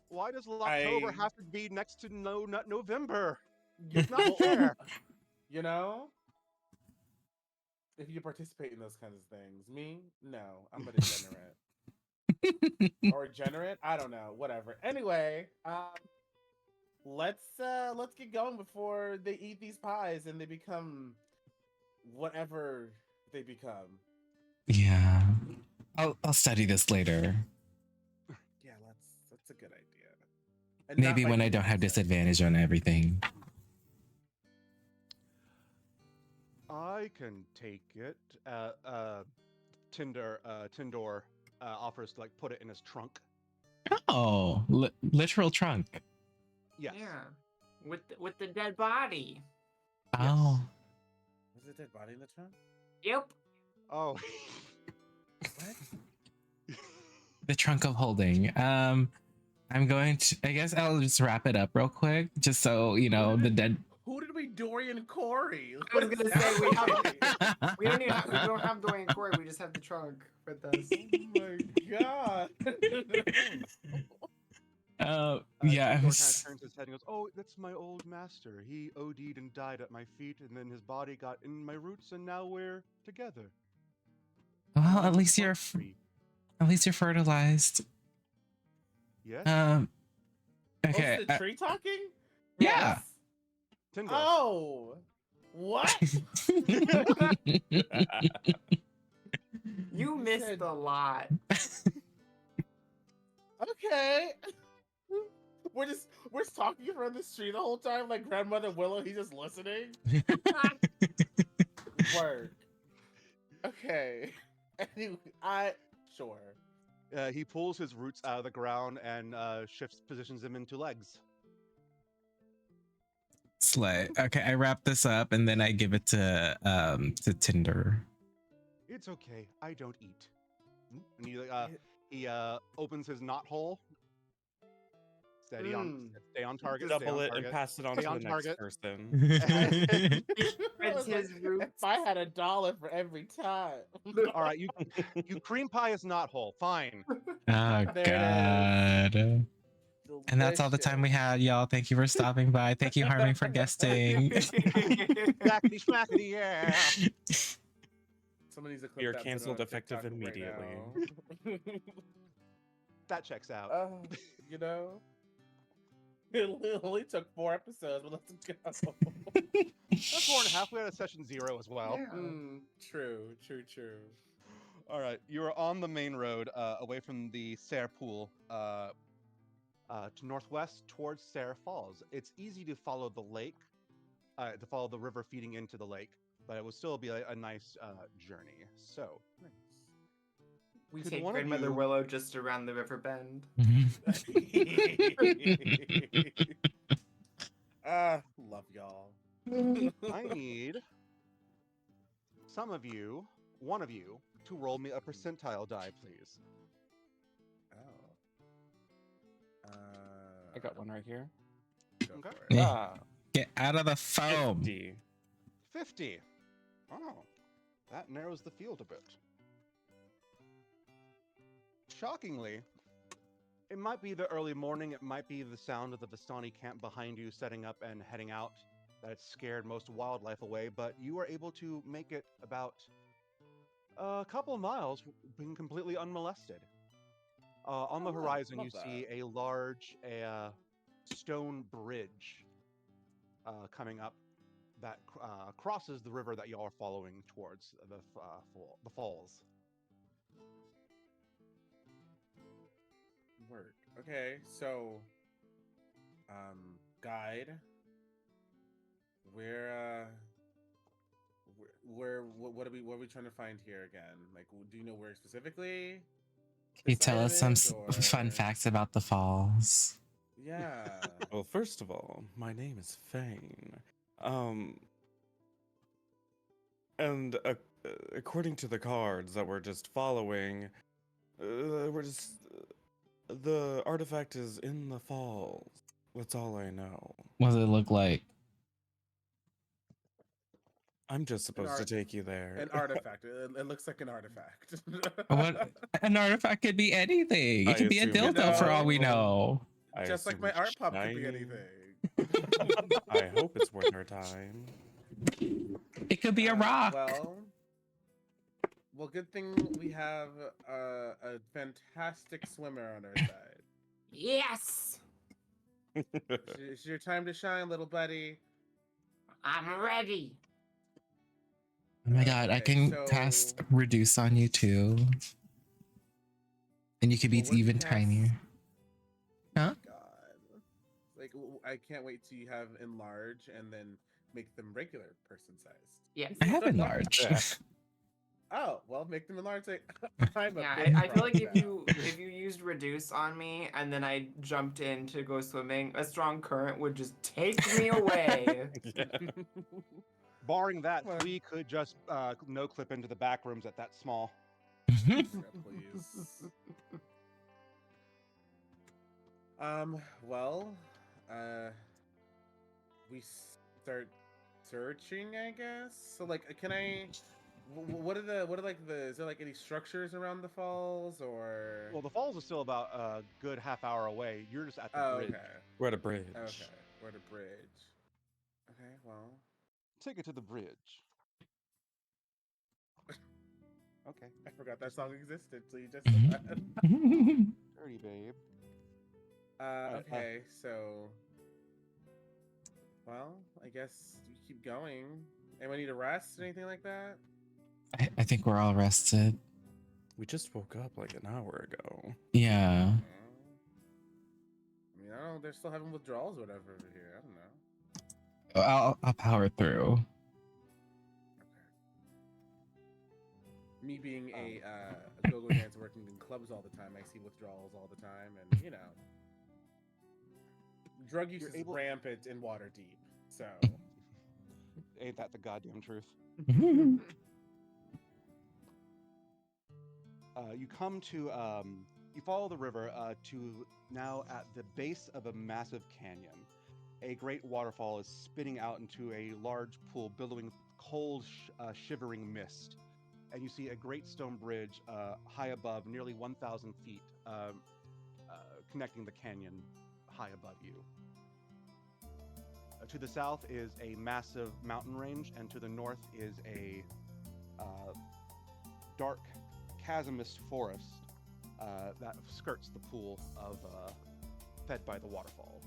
Speaker 1: Why does October have to be next to November?
Speaker 4: It's
Speaker 1: not fair.
Speaker 4: You know? If you participate in those kinds of things. Me? No. I'm a degenerate. Or generate? I don't know. Whatever. Anyway, let's get going before they eat these pies and they become whatever they become.
Speaker 3: Yeah. I'll study this later.
Speaker 4: Yeah, that's a good idea. And not
Speaker 3: Maybe
Speaker 4: like
Speaker 3: when I don't have
Speaker 4: pizza.
Speaker 3: disadvantage on everything.
Speaker 1: I can take it. Tindor offers to like put it in his trunk.
Speaker 3: Oh, literal trunk.
Speaker 1: Yes.
Speaker 2: Yeah. With the dead body.
Speaker 3: Oh.
Speaker 4: Was it dead body in the trunk?
Speaker 2: Yep.
Speaker 1: Oh.
Speaker 4: What?
Speaker 3: The trunk of holding. I'm going to, I guess I'll just wrap it up real quick, just so, you know, the dead.
Speaker 4: Who did we Dorian Corey?
Speaker 2: I was gonna say we don't have Dorian Corey, we just have the trunk with us.
Speaker 4: Oh my god.
Speaker 3: Yeah,
Speaker 1: Tindor
Speaker 3: I
Speaker 1: kind
Speaker 3: was.
Speaker 1: of turns his head and goes, "Oh, that's my old master. He OD'd and died at my feet, and then his body got in my roots, and now we're together."
Speaker 3: Well,
Speaker 1: On
Speaker 3: at
Speaker 1: the
Speaker 3: least
Speaker 1: trunk tree.
Speaker 3: you're fertilized.
Speaker 1: Yes.
Speaker 3: Okay.
Speaker 4: Oh, the tree talking?
Speaker 3: Yeah.
Speaker 1: Tindor.
Speaker 4: Oh. What?
Speaker 2: You missed a lot.
Speaker 4: Okay. We're just talking around the street the whole time like Grandmother Willow. He's just listening. Word. Okay. Anyway, sure.
Speaker 1: He pulls his roots out of the ground and positions them into legs.
Speaker 3: Slay. Okay, I wrap this up and then I give it to Tinder.
Speaker 1: It's okay. I don't eat. And he opens his knot hole. Stay on target.
Speaker 5: double it and pass it on to the next person.
Speaker 2: Spreads his roots.
Speaker 4: If I had $1 for every time.
Speaker 1: All right, you cream pie his knot hole. Fine.
Speaker 3: Oh
Speaker 4: There
Speaker 3: god.
Speaker 4: it
Speaker 3: And that's all the time we had, y'all. Thank you for stopping by. Thank you, Harmony, for guesting.
Speaker 1: Smackety smackety, yeah.
Speaker 4: Someone needs to clip
Speaker 5: You're
Speaker 4: that, put it
Speaker 5: canceled
Speaker 4: on
Speaker 5: effective
Speaker 4: TikTok right
Speaker 5: immediately.
Speaker 4: now.
Speaker 1: That checks out.
Speaker 4: You know, it only took 4 episodes, but let's go.
Speaker 1: That's 4.5. We had a session 0 as well.
Speaker 2: Yeah.
Speaker 4: True.
Speaker 1: All right, you are on the main road, away from the Serre Pool, to northwest towards Serre Falls. It's easy to follow the lake, to follow the river feeding into the lake, but it will still be a nice journey. So,
Speaker 2: We
Speaker 1: Could
Speaker 2: take
Speaker 1: one of
Speaker 2: Grandmother
Speaker 1: you-
Speaker 2: Willow just around the river bend.
Speaker 4: Love y'all.
Speaker 1: I need some of you, one of you, to roll me a percentile die, please.
Speaker 4: Oh.
Speaker 5: I got one right here.
Speaker 4: Go
Speaker 1: Okay.
Speaker 4: for it.
Speaker 5: Ah,
Speaker 3: Get out of the foam.
Speaker 5: 50.
Speaker 1: 50. Oh, that narrows the field a bit. Shockingly, it might be the early morning, it might be the sound of the Vistani camp behind you setting up and heading out that it's scared most wildlife away, but you are able to make it about a couple of miles being completely unmolested. On the
Speaker 4: Oh, wow,
Speaker 1: horizon,
Speaker 4: love
Speaker 1: you see a large stone bridge coming up that crosses the river that you all are following towards the falls.
Speaker 4: Work. Okay, so guide. What are we trying to find here again? Like, do you know where specifically?
Speaker 3: Can you
Speaker 4: This
Speaker 3: tell us some
Speaker 4: island,
Speaker 3: fun
Speaker 4: or-
Speaker 3: facts about the falls?
Speaker 4: Yeah.
Speaker 5: Well, first of all, my name is Fane. And according to the cards that we're just following, the artifact is in the falls. That's all I know.
Speaker 3: What does it look like?
Speaker 5: I'm just supposed to
Speaker 4: art-
Speaker 5: take you there.
Speaker 4: An artifact. It looks like an artifact.
Speaker 3: What an artifact could be anything.
Speaker 5: I
Speaker 3: It could be a
Speaker 5: assume it's
Speaker 3: dildo for all we
Speaker 4: shiny.
Speaker 3: know.
Speaker 5: I
Speaker 4: Just like
Speaker 5: assume
Speaker 4: my
Speaker 5: it's
Speaker 4: art pop could be
Speaker 5: shiny.
Speaker 4: anything.
Speaker 5: I hope it's worth our time.
Speaker 3: It could be a rock.
Speaker 4: Well, good thing we have a fantastic swimmer on our side.
Speaker 2: Yes!
Speaker 4: It's your time to shine, little buddy.
Speaker 2: I'm ready.
Speaker 3: Oh my god, I
Speaker 4: Okay,
Speaker 3: can
Speaker 4: so-
Speaker 3: cast reduce on you too. And you could be
Speaker 4: Well, what if
Speaker 3: even
Speaker 4: you cast-
Speaker 3: tinier. Huh?
Speaker 4: God, like I can't wait till you have enlarge and then make them regular person sized.
Speaker 2: Yes.
Speaker 3: I have enlarged.
Speaker 5: Yeah.
Speaker 4: Oh well, make them enlarge. Like, I'm a
Speaker 2: Yeah,
Speaker 4: big
Speaker 2: I feel like
Speaker 4: frog
Speaker 2: if you used reduce on me and then I jumped in to go swimming, a strong current would just take me away.
Speaker 5: Yeah.
Speaker 1: Barring that,
Speaker 4: Well-
Speaker 1: Flea could just no clip into the back rooms at that small.
Speaker 4: Yeah, please. Well, we start searching, I guess. So, like, can I? What are like the? Is there like any structures around the falls or?
Speaker 1: Well, the falls are still about a good half hour away. You're just at the
Speaker 4: Oh,
Speaker 1: bridge.
Speaker 4: okay.
Speaker 5: We're at a bridge.
Speaker 4: Okay, we're at a bridge. Okay, well,
Speaker 1: Take it to the bridge. Okay.
Speaker 4: I forgot that song existed, so you just said that.
Speaker 1: Dirty babe.
Speaker 4: Okay, so, well, I guess we keep going. Anyone need a rest, anything like that?
Speaker 3: I think we're all rested.
Speaker 5: We just woke up like an hour ago.
Speaker 3: Yeah.
Speaker 4: I mean, I don't know. They're still having withdrawals or whatever over here. I don't know.
Speaker 3: I'll power through.
Speaker 4: Okay. Me being a go-go dancer working in clubs all the time, I see withdrawals all the time, and you know, drug use
Speaker 1: You're
Speaker 4: is
Speaker 1: able-
Speaker 4: rampant in Waterdeep. So,
Speaker 1: Ain't that the goddamn truth? You come to, you follow the river to now at the base of a massive canyon. A great waterfall is spitting out into a large pool, billowing cold, shivering mist. And you see a great stone bridge high above, nearly 1,000 feet, connecting the canyon high above you. To the south is a massive mountain range, and to the north is a dark chasmous forest that skirts the pool of fed by the waterfall.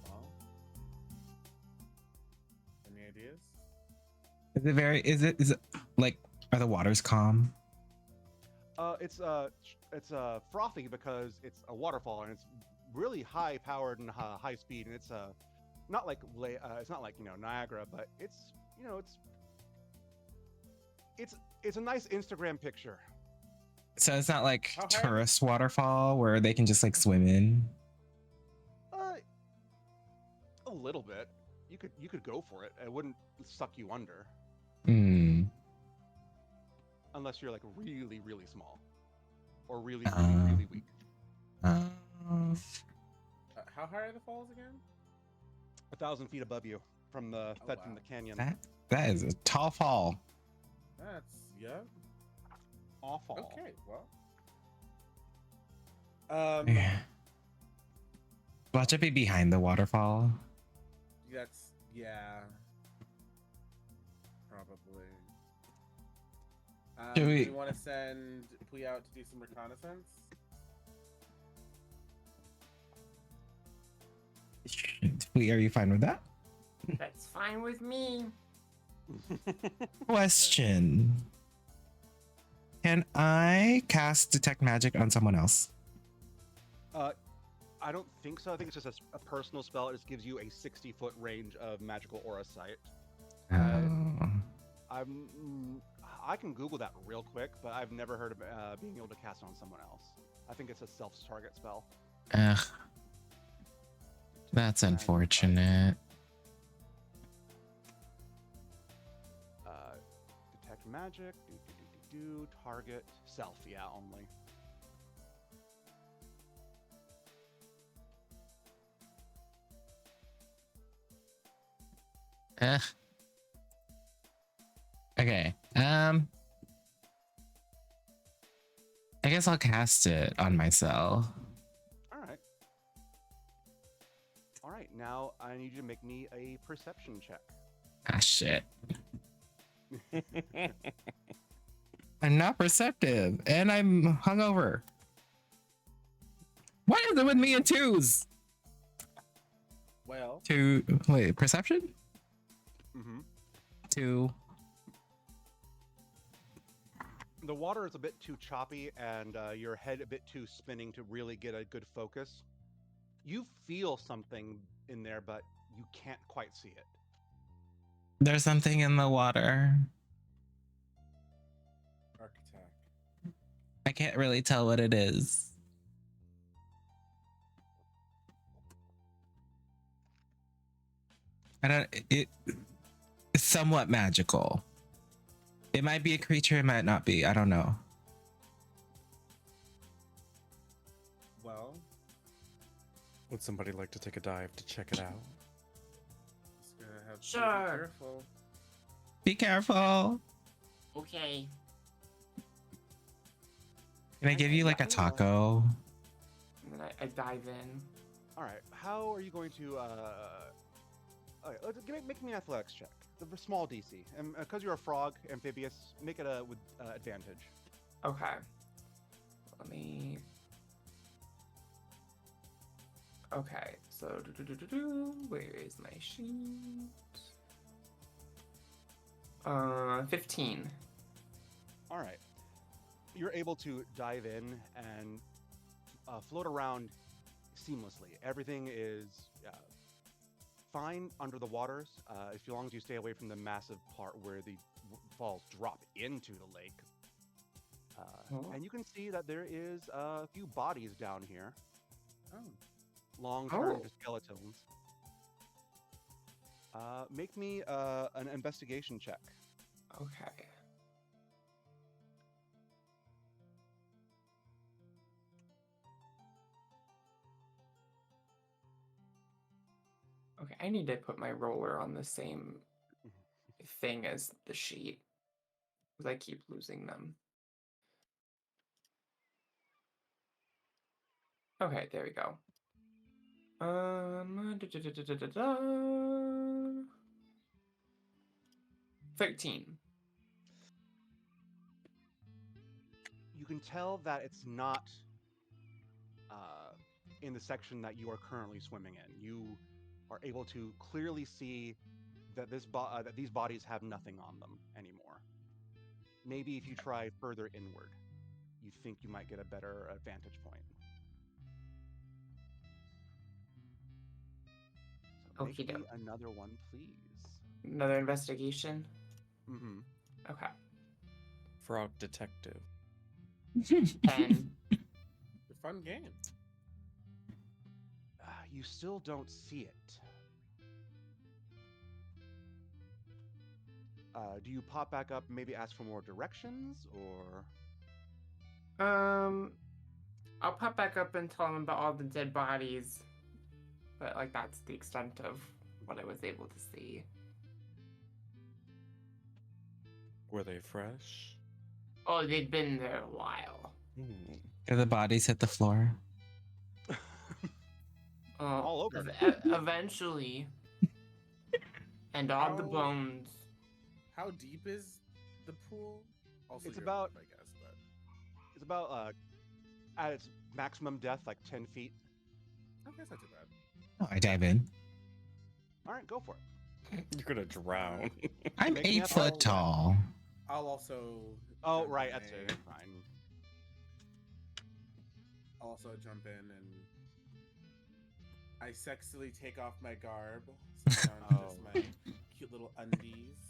Speaker 4: well, any ideas?
Speaker 3: Is it like, are the waters calm?
Speaker 1: It's frothy because it's a waterfall and it's really high powered and high speed, and it's not like it's not like Niagara, but it's It's a nice Instagram picture.
Speaker 3: So it's not like
Speaker 4: How high?
Speaker 3: tourist waterfall where they can just like swim in.
Speaker 1: A little bit. You could go for it. It wouldn't suck you under
Speaker 3: Hmm.
Speaker 1: unless you're like really really small or really
Speaker 3: Uh.
Speaker 1: really weak.
Speaker 3: Uh,
Speaker 4: How high are the falls again?
Speaker 1: 1,000 feet above you from the fed from
Speaker 4: wow.
Speaker 1: the canyon.
Speaker 3: that is a tall fall.
Speaker 4: That's yeah.
Speaker 1: Awful.
Speaker 4: Okay, well.
Speaker 3: Yeah. Watch it be behind the waterfall.
Speaker 4: That's yeah. Probably.
Speaker 3: Should
Speaker 4: Do
Speaker 3: we-
Speaker 4: you want to send Pui out to do some reconnaissance?
Speaker 3: Are you fine with that?
Speaker 2: That's fine with me.
Speaker 3: Question. Can I cast detect magic on someone else?
Speaker 1: I don't think so. I think it's just a personal spell. It just gives you a 60-foot range of magical aura sight.
Speaker 3: Oh.
Speaker 1: I can Google that real quick, but I've never heard of being able to cast it on someone else. I think it's a self-target spell.
Speaker 3: Ugh. That's unfortunate.
Speaker 1: Detect magic. Target self. Yeah, only.
Speaker 3: Ugh. Okay. I guess I'll cast it on myself.
Speaker 1: All right. All right. Now I need you to make me a perception check.
Speaker 3: Ah, shit. I'm not perceptive, and I'm hungover. Why is it with me in twos?
Speaker 4: Well,
Speaker 3: Wait, perception?
Speaker 1: Mm-hmm.
Speaker 3: 2.
Speaker 1: The water is a bit too choppy and your head a bit too spinning to really get a good focus. You feel something in there, but you can't quite see it.
Speaker 3: There's something in the water.
Speaker 4: architect.
Speaker 3: I can't really tell what it is. It's somewhat magical. It might be a creature, it might not be. I don't know.
Speaker 4: Well,
Speaker 5: Would somebody like to take a dive to check it out?
Speaker 4: just gonna have to
Speaker 2: Sure.
Speaker 4: be careful.
Speaker 3: Be careful.
Speaker 2: Okay.
Speaker 3: Can I give you like a taco?
Speaker 2: And then I dive in.
Speaker 1: All right. How are you going to? Okay, make me an athletics check. The small DC, and because you're a frog, amphibious, make it with advantage.
Speaker 2: Okay. Let me. Okay, so where is my sheet? 15.
Speaker 1: All right. You're able to dive in and float around seamlessly. Everything is fine under the waters, as long as you stay away from the massive part where the falls drop into the lake. And you can see that there is a few bodies down here.
Speaker 4: Oh,
Speaker 1: Long-term
Speaker 2: Oh.
Speaker 1: skeletons. Make me an investigation check.
Speaker 2: Okay. Okay, I need to put my roller on the same thing as the sheet. Because I keep losing them. Okay, there we go. 13.
Speaker 1: You can tell that it's not in the section that you are currently swimming in. You are able to clearly see that that these bodies have nothing on them anymore. Maybe if you try further inward, you think you might get a better vantage point. So make
Speaker 2: Okey
Speaker 1: me
Speaker 2: doke.
Speaker 1: another one, please.
Speaker 2: Another investigation.
Speaker 1: Mm-hmm.
Speaker 2: Okay.
Speaker 5: Frog Detective.
Speaker 2: 10.
Speaker 4: A fun game.
Speaker 1: You still don't see it. Do you pop back up and maybe ask for more directions, or?
Speaker 2: I'll pop back up and tell him about all the dead bodies, but like that's the extent of what I was able to see.
Speaker 5: Were they fresh?
Speaker 2: Oh, they'd been there a while.
Speaker 3: Do the bodies hit the floor?
Speaker 1: All over.
Speaker 2: Eventually, and all the
Speaker 4: How-
Speaker 2: bones.
Speaker 4: How deep is the pool? Also,
Speaker 1: It's
Speaker 4: your
Speaker 1: about-
Speaker 4: life, I guess, but
Speaker 1: It's about at its maximum depth, like 10 feet.
Speaker 4: okay, that's not too bad.
Speaker 3: Oh, I dive in.
Speaker 1: All right, go for it.
Speaker 5: You're gonna drown.
Speaker 3: I'm
Speaker 1: Make me
Speaker 3: 8
Speaker 1: a
Speaker 3: foot
Speaker 1: roll.
Speaker 3: tall.
Speaker 4: I'll also.
Speaker 1: Oh,
Speaker 4: jump
Speaker 1: right,
Speaker 4: in
Speaker 1: that's
Speaker 4: a-
Speaker 1: it. Fine.
Speaker 4: I'll also jump in and I sexily take off my garb, so down to just
Speaker 1: Oh.
Speaker 4: my cute little undies.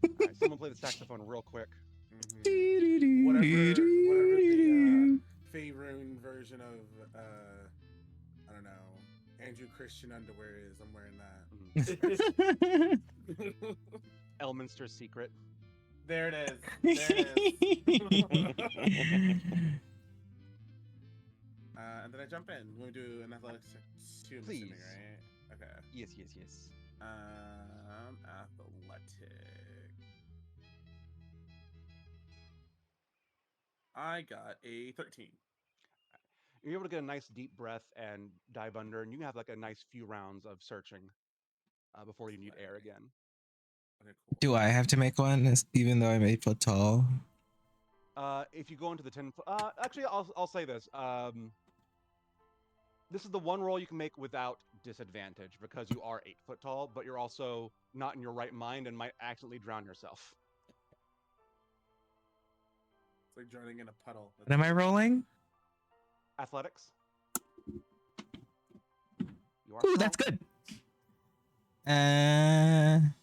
Speaker 1: All right, someone play the saxophone real quick.
Speaker 4: Mhm. Whatever the Faerun version of I don't know, Andrew Christian underwear is, I'm wearing that.
Speaker 1: Elminster's Secret.
Speaker 4: There it is. There it is. And then I jump in. We're gonna do an athletics check too, I'm assuming,
Speaker 1: Please.
Speaker 4: right? Okay.
Speaker 1: Yes, yes, yes.
Speaker 4: Athletic. I got a 13.
Speaker 1: You're able to get a nice deep breath and dive under, and you can have like a nice few rounds of searching before you need air
Speaker 4: Slay.
Speaker 1: again.
Speaker 4: Okay, cool.
Speaker 3: Do I have to make one, even though I'm 8 foot tall?
Speaker 1: If you go into the 10 foot, actually, I'll say this. This is the one roll you can make without disadvantage because you are 8 foot tall, but you're also not in your right mind and might accidentally drown yourself.
Speaker 4: It's like drowning in a puddle.
Speaker 3: What am I rolling?
Speaker 1: Athletics. You are
Speaker 3: Ooh, that's good.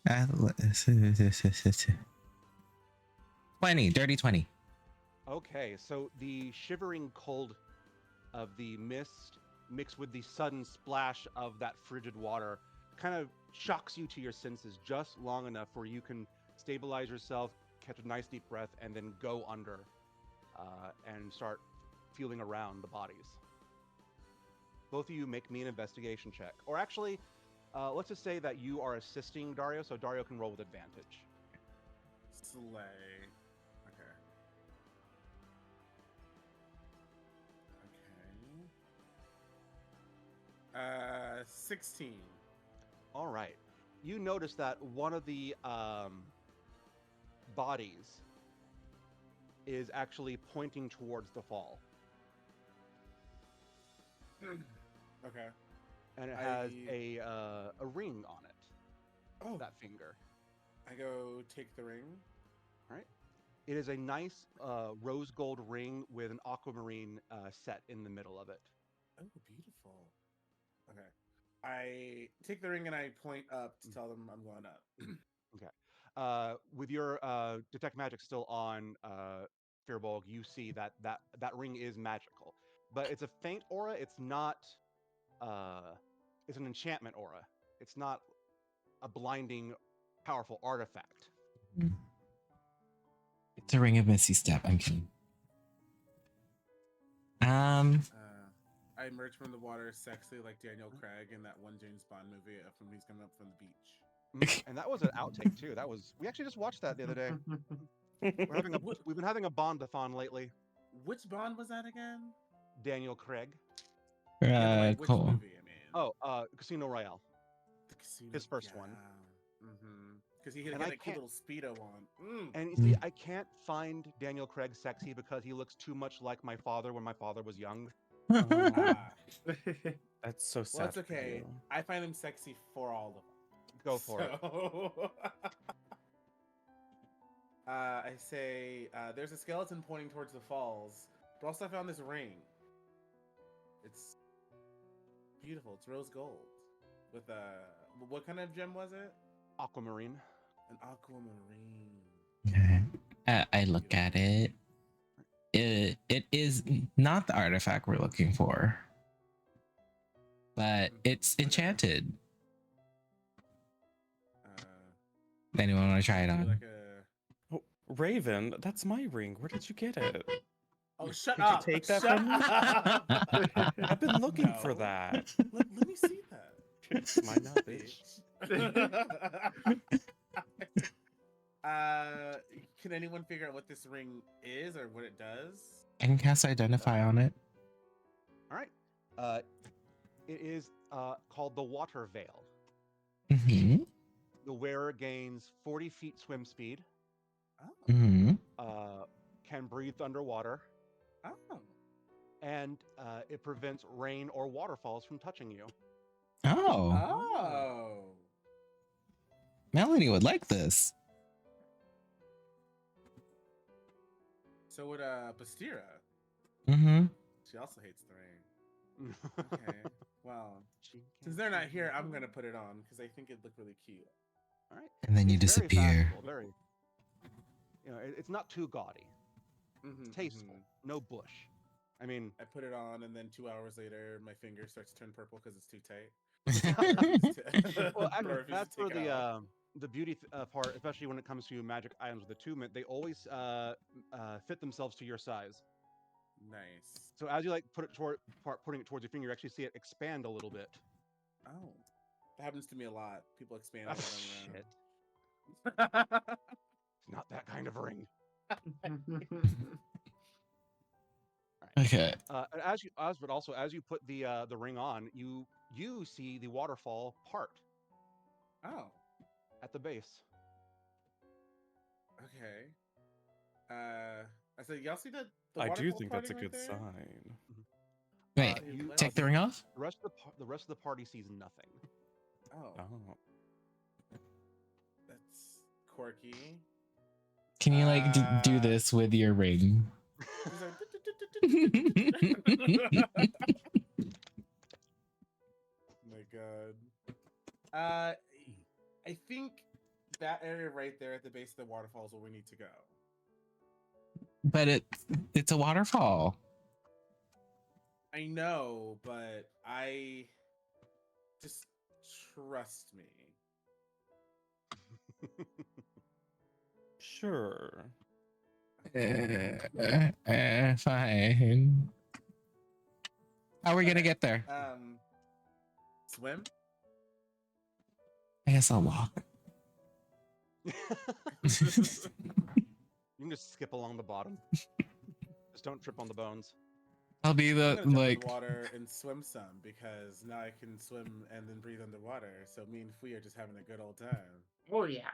Speaker 3: Athletics. 20, dirty 20.
Speaker 1: Okay, so the shivering cold of the mist mixed with the sudden splash of that frigid water kind of shocks you to your senses just long enough where you can stabilize yourself, catch a nice deep breath, and then go under and start feeling around the bodies. Both of you make me an investigation check. Or actually, let's just say that you are assisting Dario, so Dario can roll with advantage.
Speaker 4: Slay. Okay. 16.
Speaker 1: All right. You notice that one of the bodies is actually pointing towards the fall,
Speaker 4: Okay.
Speaker 1: and it has
Speaker 4: I-
Speaker 1: a ring on it.
Speaker 4: Oh,
Speaker 1: That finger.
Speaker 4: I go take the ring.
Speaker 1: It is a nice rose gold ring with an aquamarine set in the middle of it.
Speaker 4: Oh, beautiful. Okay. I take the ring and I point up to tell them I'm going up.
Speaker 1: With your detect magic still on, Firbolg, you see that ring is magical, but it's a faint aura. It's not. It's an enchantment aura. It's not a blinding, powerful artifact.
Speaker 3: It's a ring of Misty Step. I'm kidding.
Speaker 4: I emerge from the water sexily like Daniel Craig in that one James Bond movie from he's coming up from the beach.
Speaker 1: And that was an outtake too. We actually just watched that the other day. We've been having a Bondathon lately.
Speaker 4: Which Bond was that again?
Speaker 1: Daniel Craig.
Speaker 4: Like, which
Speaker 3: Cool.
Speaker 4: movie, I mean?
Speaker 1: Oh, Casino Royale.
Speaker 4: The casino.
Speaker 1: his first one.
Speaker 4: Mm-hmm. Because he had
Speaker 1: And
Speaker 4: a
Speaker 1: I
Speaker 4: cute
Speaker 1: can't-
Speaker 4: little Speedo on.
Speaker 1: And you see, I can't find Daniel Craig sexy because he looks too much like my father when my father was young.
Speaker 4: Ah.
Speaker 5: That's so sad.
Speaker 4: Well, that's
Speaker 5: for
Speaker 4: okay.
Speaker 5: you.
Speaker 4: I find him sexy for all of them.
Speaker 1: Go for it.
Speaker 4: it. I say, there's a skeleton pointing towards the falls, but also I found this ring. It's beautiful. It's rose gold. With what kind of gem was it?
Speaker 1: Aquamarine.
Speaker 4: An aquamarine.
Speaker 3: Okay. I look at it. It is not the artifact we're looking for, but it's enchanted. Anyone want to try it
Speaker 4: do
Speaker 3: on?
Speaker 4: like a...
Speaker 5: Oh, Raven, that's my ring. Where did you get it?
Speaker 4: Oh, shut
Speaker 5: Did you
Speaker 4: up!
Speaker 5: take that
Speaker 4: Shut
Speaker 5: from me?
Speaker 4: up!
Speaker 5: I've been looking for
Speaker 4: No.
Speaker 5: that.
Speaker 4: Let me see that.
Speaker 5: It's mine now, bitch.
Speaker 4: Can anyone figure out what this ring is or what it does?
Speaker 3: I can cast Identify on it.
Speaker 1: All right. It is called the Water Veil.
Speaker 3: Mm-hmm.
Speaker 1: The wearer gains 40 feet swim speed,
Speaker 4: Oh.
Speaker 3: Mm-hmm.
Speaker 1: can breathe underwater,
Speaker 4: Oh.
Speaker 1: and it prevents rain or waterfalls from touching you.
Speaker 3: Oh,
Speaker 4: Oh.
Speaker 3: Melanie would like this.
Speaker 4: So would Bastira.
Speaker 3: Mm-hmm.
Speaker 4: She also hates the rain. Okay. Well, since they're not here, I'm gonna put it on because I think it'd look really cute.
Speaker 1: All right.
Speaker 3: And then you
Speaker 1: It's very
Speaker 3: disappear.
Speaker 1: fashionable, very. It's not too gaudy. It's tasteful. No bush. I mean,
Speaker 4: I put it on, and then 2 hours later, my finger starts to turn purple because it's too tight.
Speaker 1: well,
Speaker 4: But I refuse to
Speaker 1: that's where
Speaker 4: take it off.
Speaker 1: the beauty part, especially when it comes to magic items with attunement, they always fit themselves to your size.
Speaker 4: Nice.
Speaker 1: So as you like putting it towards your finger, you actually see it expand a little bit.
Speaker 4: Oh, that happens to me a lot. People expand.
Speaker 1: Ah,
Speaker 4: when
Speaker 1: shit.
Speaker 4: I'm around.
Speaker 1: It's not that kind of ring.
Speaker 3: Okay.
Speaker 1: And but also as you put the ring on, you see the waterfall part
Speaker 4: Oh,
Speaker 1: at the base.
Speaker 4: okay. I said, y'all see that? The
Speaker 5: I do
Speaker 4: waterfall
Speaker 5: think that's a
Speaker 4: parting right
Speaker 5: good
Speaker 4: there?
Speaker 5: sign.
Speaker 3: Wait,
Speaker 1: You
Speaker 3: take the ring off?
Speaker 1: the rest of the rest of the party sees nothing.
Speaker 4: Oh,
Speaker 5: Oh.
Speaker 4: that's quirky.
Speaker 3: Can you like do this with your ring?
Speaker 4: He's like, my god. I think that area right there at the base of the waterfall is where we need to go.
Speaker 3: But it's a waterfall.
Speaker 4: I know, but I just trust me.
Speaker 5: Sure.
Speaker 3: Fine. How are we gonna get there?
Speaker 4: Swim?
Speaker 3: I guess I'll walk.
Speaker 1: You can just skip along the bottom. Just don't trip on the bones.
Speaker 3: I'll be
Speaker 4: I'm
Speaker 3: the
Speaker 4: gonna jump in
Speaker 3: like.
Speaker 4: the water and swim some because now I can swim and then breathe underwater. So me and Fui are just having a good old time.
Speaker 2: Oh yeah.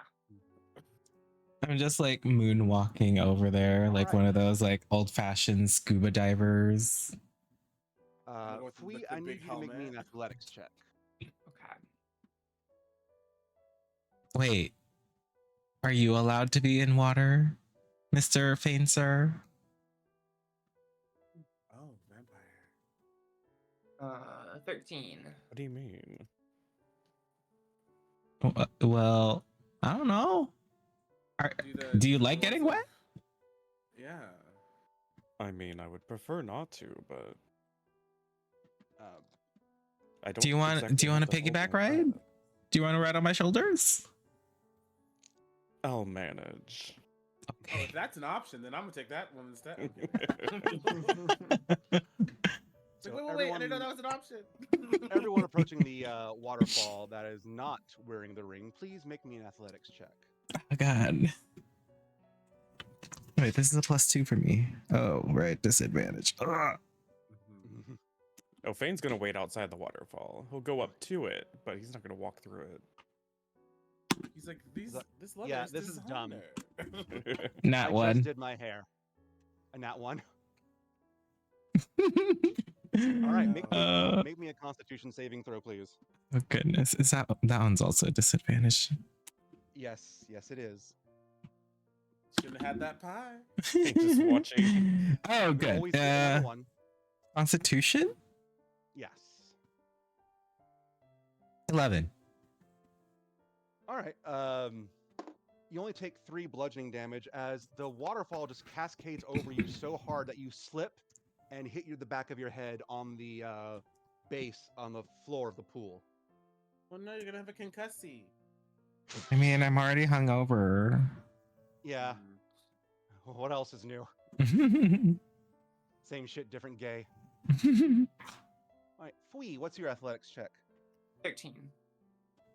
Speaker 3: I'm just like moonwalking over there, like one of those like old-fashioned scuba divers.
Speaker 4: With the
Speaker 1: Fui, I need
Speaker 4: big
Speaker 1: you to make me an
Speaker 4: helmet.
Speaker 1: athletics check.
Speaker 2: Okay.
Speaker 3: Wait, are you allowed to be in water, Mr. Faincer?
Speaker 4: Oh, vampire.
Speaker 2: 13.
Speaker 5: What do you mean?
Speaker 3: Well, I don't know. Do you like getting wet?
Speaker 4: Yeah.
Speaker 5: I mean, I would prefer not to, but I don't.
Speaker 3: Do you want a
Speaker 5: have to hold
Speaker 3: piggyback
Speaker 5: my
Speaker 3: ride?
Speaker 5: breath.
Speaker 3: Do you want to ride on my shoulders?
Speaker 5: I'll manage.
Speaker 4: Oh,
Speaker 3: Okay.
Speaker 4: if that's an option, then I'm gonna take that one instead.
Speaker 1: So
Speaker 4: Wait, I didn't know that was an option.
Speaker 1: Everyone approaching the waterfall that is not wearing the ring, please make me an athletics check.
Speaker 3: Oh God. Wait, this is a +2 for me. Oh, right, disadvantage. Ugh.
Speaker 5: Oh, Fane's gonna wait outside the waterfall. He'll go up to it, but he's not gonna walk through it.
Speaker 4: He's like, this leather
Speaker 1: Yeah,
Speaker 4: is
Speaker 1: this is dumb.
Speaker 4: designer.
Speaker 3: Nat
Speaker 1: I
Speaker 3: one.
Speaker 1: just did my hair. A nat one. All right, make me a Constitution saving throw, please.
Speaker 3: Oh goodness, is that one's also a disadvantage?
Speaker 1: Yes, it is.
Speaker 4: Shouldn't have had that pie.
Speaker 5: Just watching.
Speaker 3: Oh,
Speaker 1: You
Speaker 3: good.
Speaker 1: always get another one.
Speaker 3: Constitution?
Speaker 1: Yes.
Speaker 3: 11.
Speaker 1: All right. You only take 3 bludgeoning damage as the waterfall just cascades over you so hard that you slip and hit the back of your head on the base on the floor of the pool.
Speaker 4: Well, no, you're gonna have a concussy.
Speaker 3: I mean, I'm already hungover.
Speaker 1: Yeah.
Speaker 4: Mm.
Speaker 1: What else is new? Same shit, different gay. All right, Fui, what's your athletics check?
Speaker 2: 13.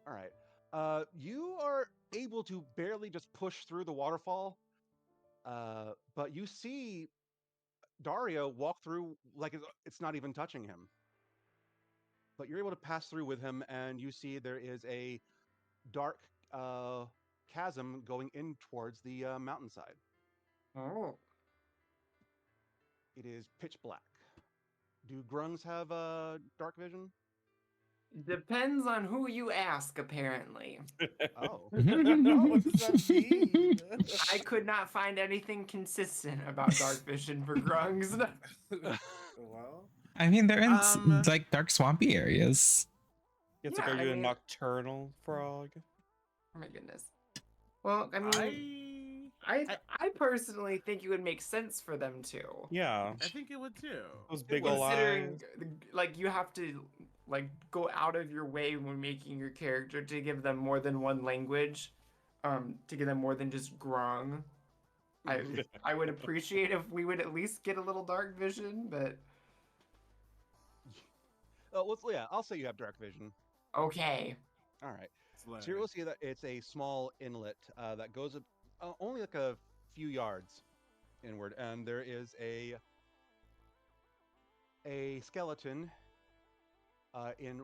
Speaker 1: All right. You are able to barely just push through the waterfall, but you see Dario walk through like it's not even touching him. But you're able to pass through with him, and you see there is a dark chasm going in towards the mountainside.
Speaker 2: Oh.
Speaker 1: It is pitch black. Do grungs have dark vision?
Speaker 2: Depends on who you ask, apparently.
Speaker 1: Oh.
Speaker 4: What does that mean?
Speaker 2: I could not find anything consistent about dark vision for grungs.
Speaker 4: Well,
Speaker 3: I mean, they're in
Speaker 4: Um,
Speaker 3: dark swampy areas.
Speaker 5: It's
Speaker 2: Yeah,
Speaker 5: like, are
Speaker 2: I
Speaker 5: you a
Speaker 2: mean-
Speaker 5: nocturnal frog?
Speaker 2: Oh my goodness. Well, I mean,
Speaker 4: I
Speaker 2: I personally think it would make sense for them to.
Speaker 5: Yeah,
Speaker 4: I think it would too.
Speaker 5: those big ol'
Speaker 2: Considering,
Speaker 5: eyes.
Speaker 2: like, you have to, like, go out of your way when making your character to give them more than one language, to give them more than just grung. I would appreciate if we would at least get a little dark vision, but
Speaker 1: Yeah, I'll say you have dark vision.
Speaker 2: okay.
Speaker 1: All right.
Speaker 4: It's
Speaker 1: So you'll see that it's a small inlet that goes only like a few yards inward, and there is a skeleton in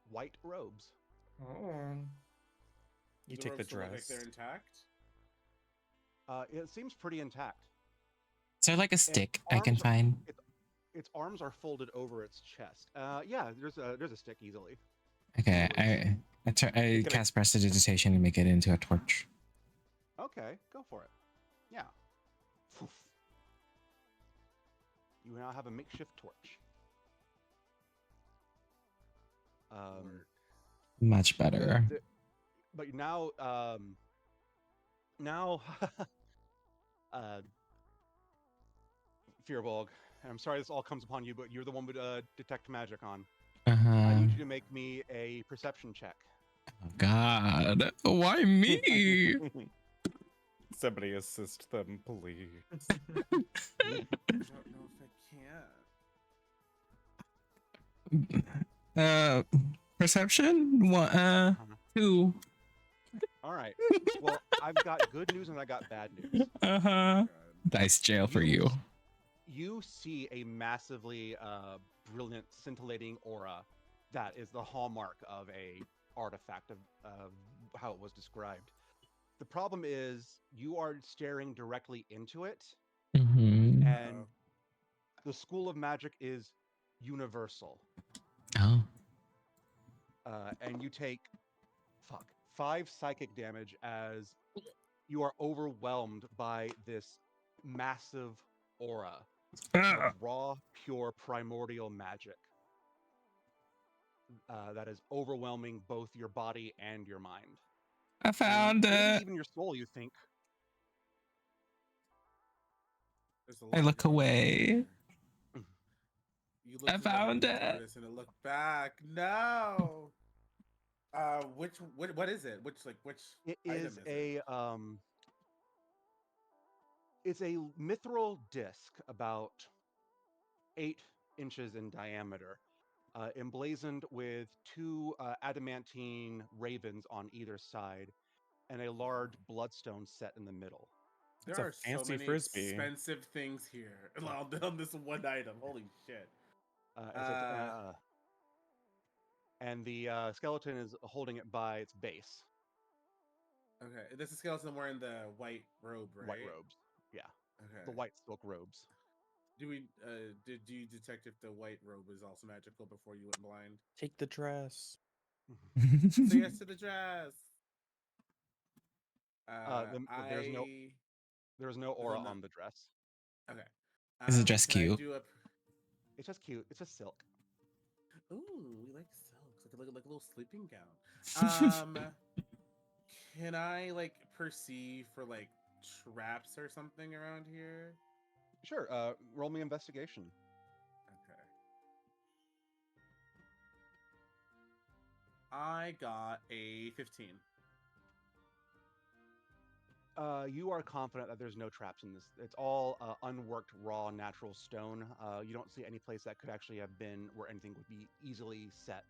Speaker 1: white robes.
Speaker 2: Oh.
Speaker 5: You
Speaker 4: The
Speaker 5: take the
Speaker 4: ropes still look
Speaker 5: dress.
Speaker 4: Like they're intact.
Speaker 1: It seems pretty intact.
Speaker 3: Is there like a
Speaker 1: And
Speaker 3: stick I can
Speaker 1: arms are-
Speaker 3: find?
Speaker 1: Its arms are folded over its chest. Yeah, there's a stick easily.
Speaker 3: Okay, I
Speaker 5: gonna-
Speaker 3: cast prestidigitation and make it into a torch.
Speaker 1: Okay, go for it. Yeah. Poof. You now have a makeshift torch.
Speaker 3: Much better.
Speaker 1: But now, now, Fearbolg, and I'm sorry this all comes upon you, but you're the one with detect magic on. I
Speaker 3: Uh-huh.
Speaker 1: need you to make me a perception check.
Speaker 3: Oh God, why me?
Speaker 5: Somebody assist them, please.
Speaker 4: I don't know if I can.
Speaker 3: Perception? One, 2.
Speaker 1: All right. Well, I've got good news and I got bad news.
Speaker 3: Uh-huh.
Speaker 4: God.
Speaker 3: Dice jail for you.
Speaker 1: You see a massively brilliant, scintillating aura that is the hallmark of a artifact of how it was described. The problem is you are staring directly into it,
Speaker 3: Mm-hmm.
Speaker 1: and the school of magic is universal.
Speaker 3: Oh.
Speaker 1: And you take 5 psychic damage as you are overwhelmed by this massive aura of raw, pure, primordial magic that is overwhelming both your body and your mind.
Speaker 3: I found
Speaker 1: Maybe
Speaker 3: it.
Speaker 1: even your soul, you think.
Speaker 4: There's a
Speaker 3: I
Speaker 4: lot
Speaker 3: look
Speaker 4: going on
Speaker 3: away.
Speaker 4: here. You
Speaker 3: I
Speaker 4: looked away
Speaker 3: found
Speaker 4: from
Speaker 3: it.
Speaker 4: Artist and it looked back. No. What is it? Which
Speaker 1: It
Speaker 4: item
Speaker 1: is
Speaker 4: it?
Speaker 1: it's a mithril disc about 8 inches in diameter, emblazoned with 2 adamantine ravens on either side, and a large bloodstone set in the middle.
Speaker 4: There
Speaker 5: It's a
Speaker 4: are so
Speaker 5: fancy
Speaker 4: many
Speaker 5: frisbee.
Speaker 4: expensive things here on this one item. Holy shit.
Speaker 1: And the skeleton is holding it by its base.
Speaker 4: Okay, this is skeleton wearing the white robe, right?
Speaker 1: White robes. Yeah,
Speaker 4: Okay.
Speaker 1: the white silk robes.
Speaker 4: Did you detect if the white robe is also magical before you went blind?
Speaker 5: Take the dress.
Speaker 4: Say yes to the dress.
Speaker 1: There's no aura
Speaker 4: no-
Speaker 1: on the dress.
Speaker 4: Okay.
Speaker 3: Is the dress
Speaker 4: can I
Speaker 3: cute?
Speaker 4: do a-
Speaker 1: It's just cute. It's just silk.
Speaker 4: Ooh, we like silks. Like a little sleeping gown. Can I like perceive for like traps or something around here?
Speaker 1: Sure. Roll me investigation.
Speaker 4: Okay. I got a 15.
Speaker 1: You are confident that there's no traps in this. It's all unworked, raw, natural stone. You don't see any place that could actually have been where anything would be easily set.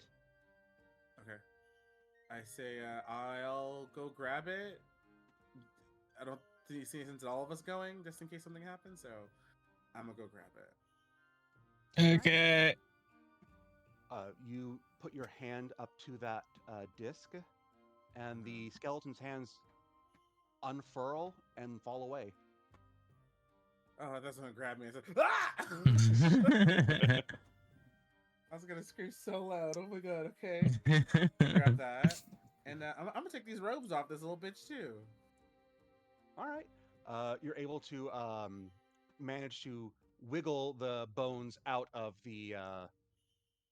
Speaker 4: Okay. I say I'll go grab it. I don't see since all of us going, just in case something happens. So I'm gonna go grab it.
Speaker 3: Okay.
Speaker 1: You put your hand up to that disc, and the skeleton's hands unfurl and fall away.
Speaker 4: Oh, that's gonna grab me. I said, ah! I was gonna scream so loud. Oh my god. Okay. Grab that, and I'm gonna take these robes off this little bitch too.
Speaker 1: All right. You're able to manage to wiggle the bones out of the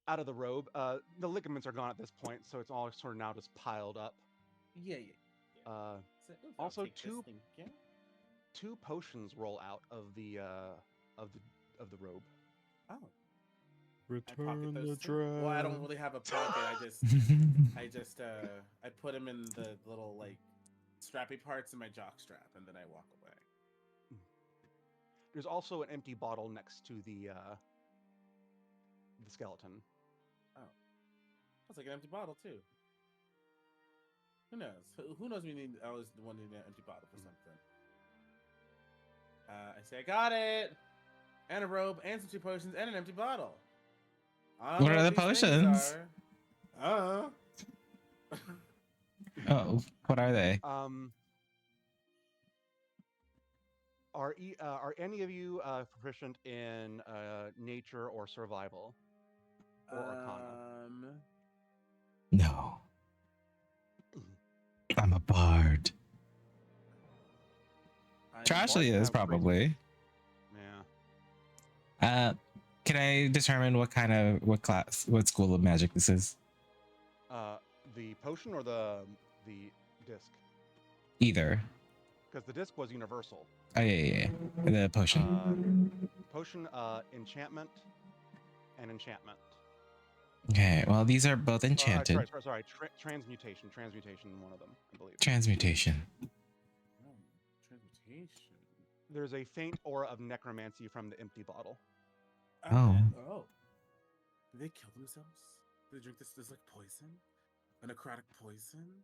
Speaker 1: robe. The ligaments are gone at this point, so it's all sort of now just piled up.
Speaker 4: Yeah. So, I'll
Speaker 1: Also,
Speaker 4: take this thing, yeah?
Speaker 1: two potions roll out of the robe.
Speaker 4: Oh.
Speaker 5: Return the
Speaker 4: things.
Speaker 5: drag.
Speaker 4: Well, I don't really have a pocket. I put them in the little like strappy parts in my jock strap, and then I walk away.
Speaker 1: There's also an empty bottle next to the skeleton.
Speaker 4: Oh, that's like an empty bottle too. Who knows? Who knows? I was the one who needed an empty bottle for something. I say I got it, and a robe, and some 2 potions, and an empty bottle.
Speaker 3: What are the potions?
Speaker 4: Oh,
Speaker 3: what are they?
Speaker 1: Are any of you proficient in nature or survival or arcana?
Speaker 3: No. I'm a bard. Trashly is probably.
Speaker 1: Yeah.
Speaker 3: Can I determine what school of magic this is?
Speaker 1: The potion or the disc?
Speaker 3: Either.
Speaker 1: Because the disc was universal.
Speaker 3: Oh yeah. The potion.
Speaker 1: Potion, enchantment, and enchantment.
Speaker 3: Okay, well these are both enchanted.
Speaker 1: Sorry. Transmutation, one of them, I believe.
Speaker 3: Transmutation.
Speaker 4: Oh, transmutation.
Speaker 1: There's a faint aura of necromancy from the empty bottle.
Speaker 3: Oh.
Speaker 4: Oh. Did they kill themselves? Did they drink this like poison? A necrotic poison?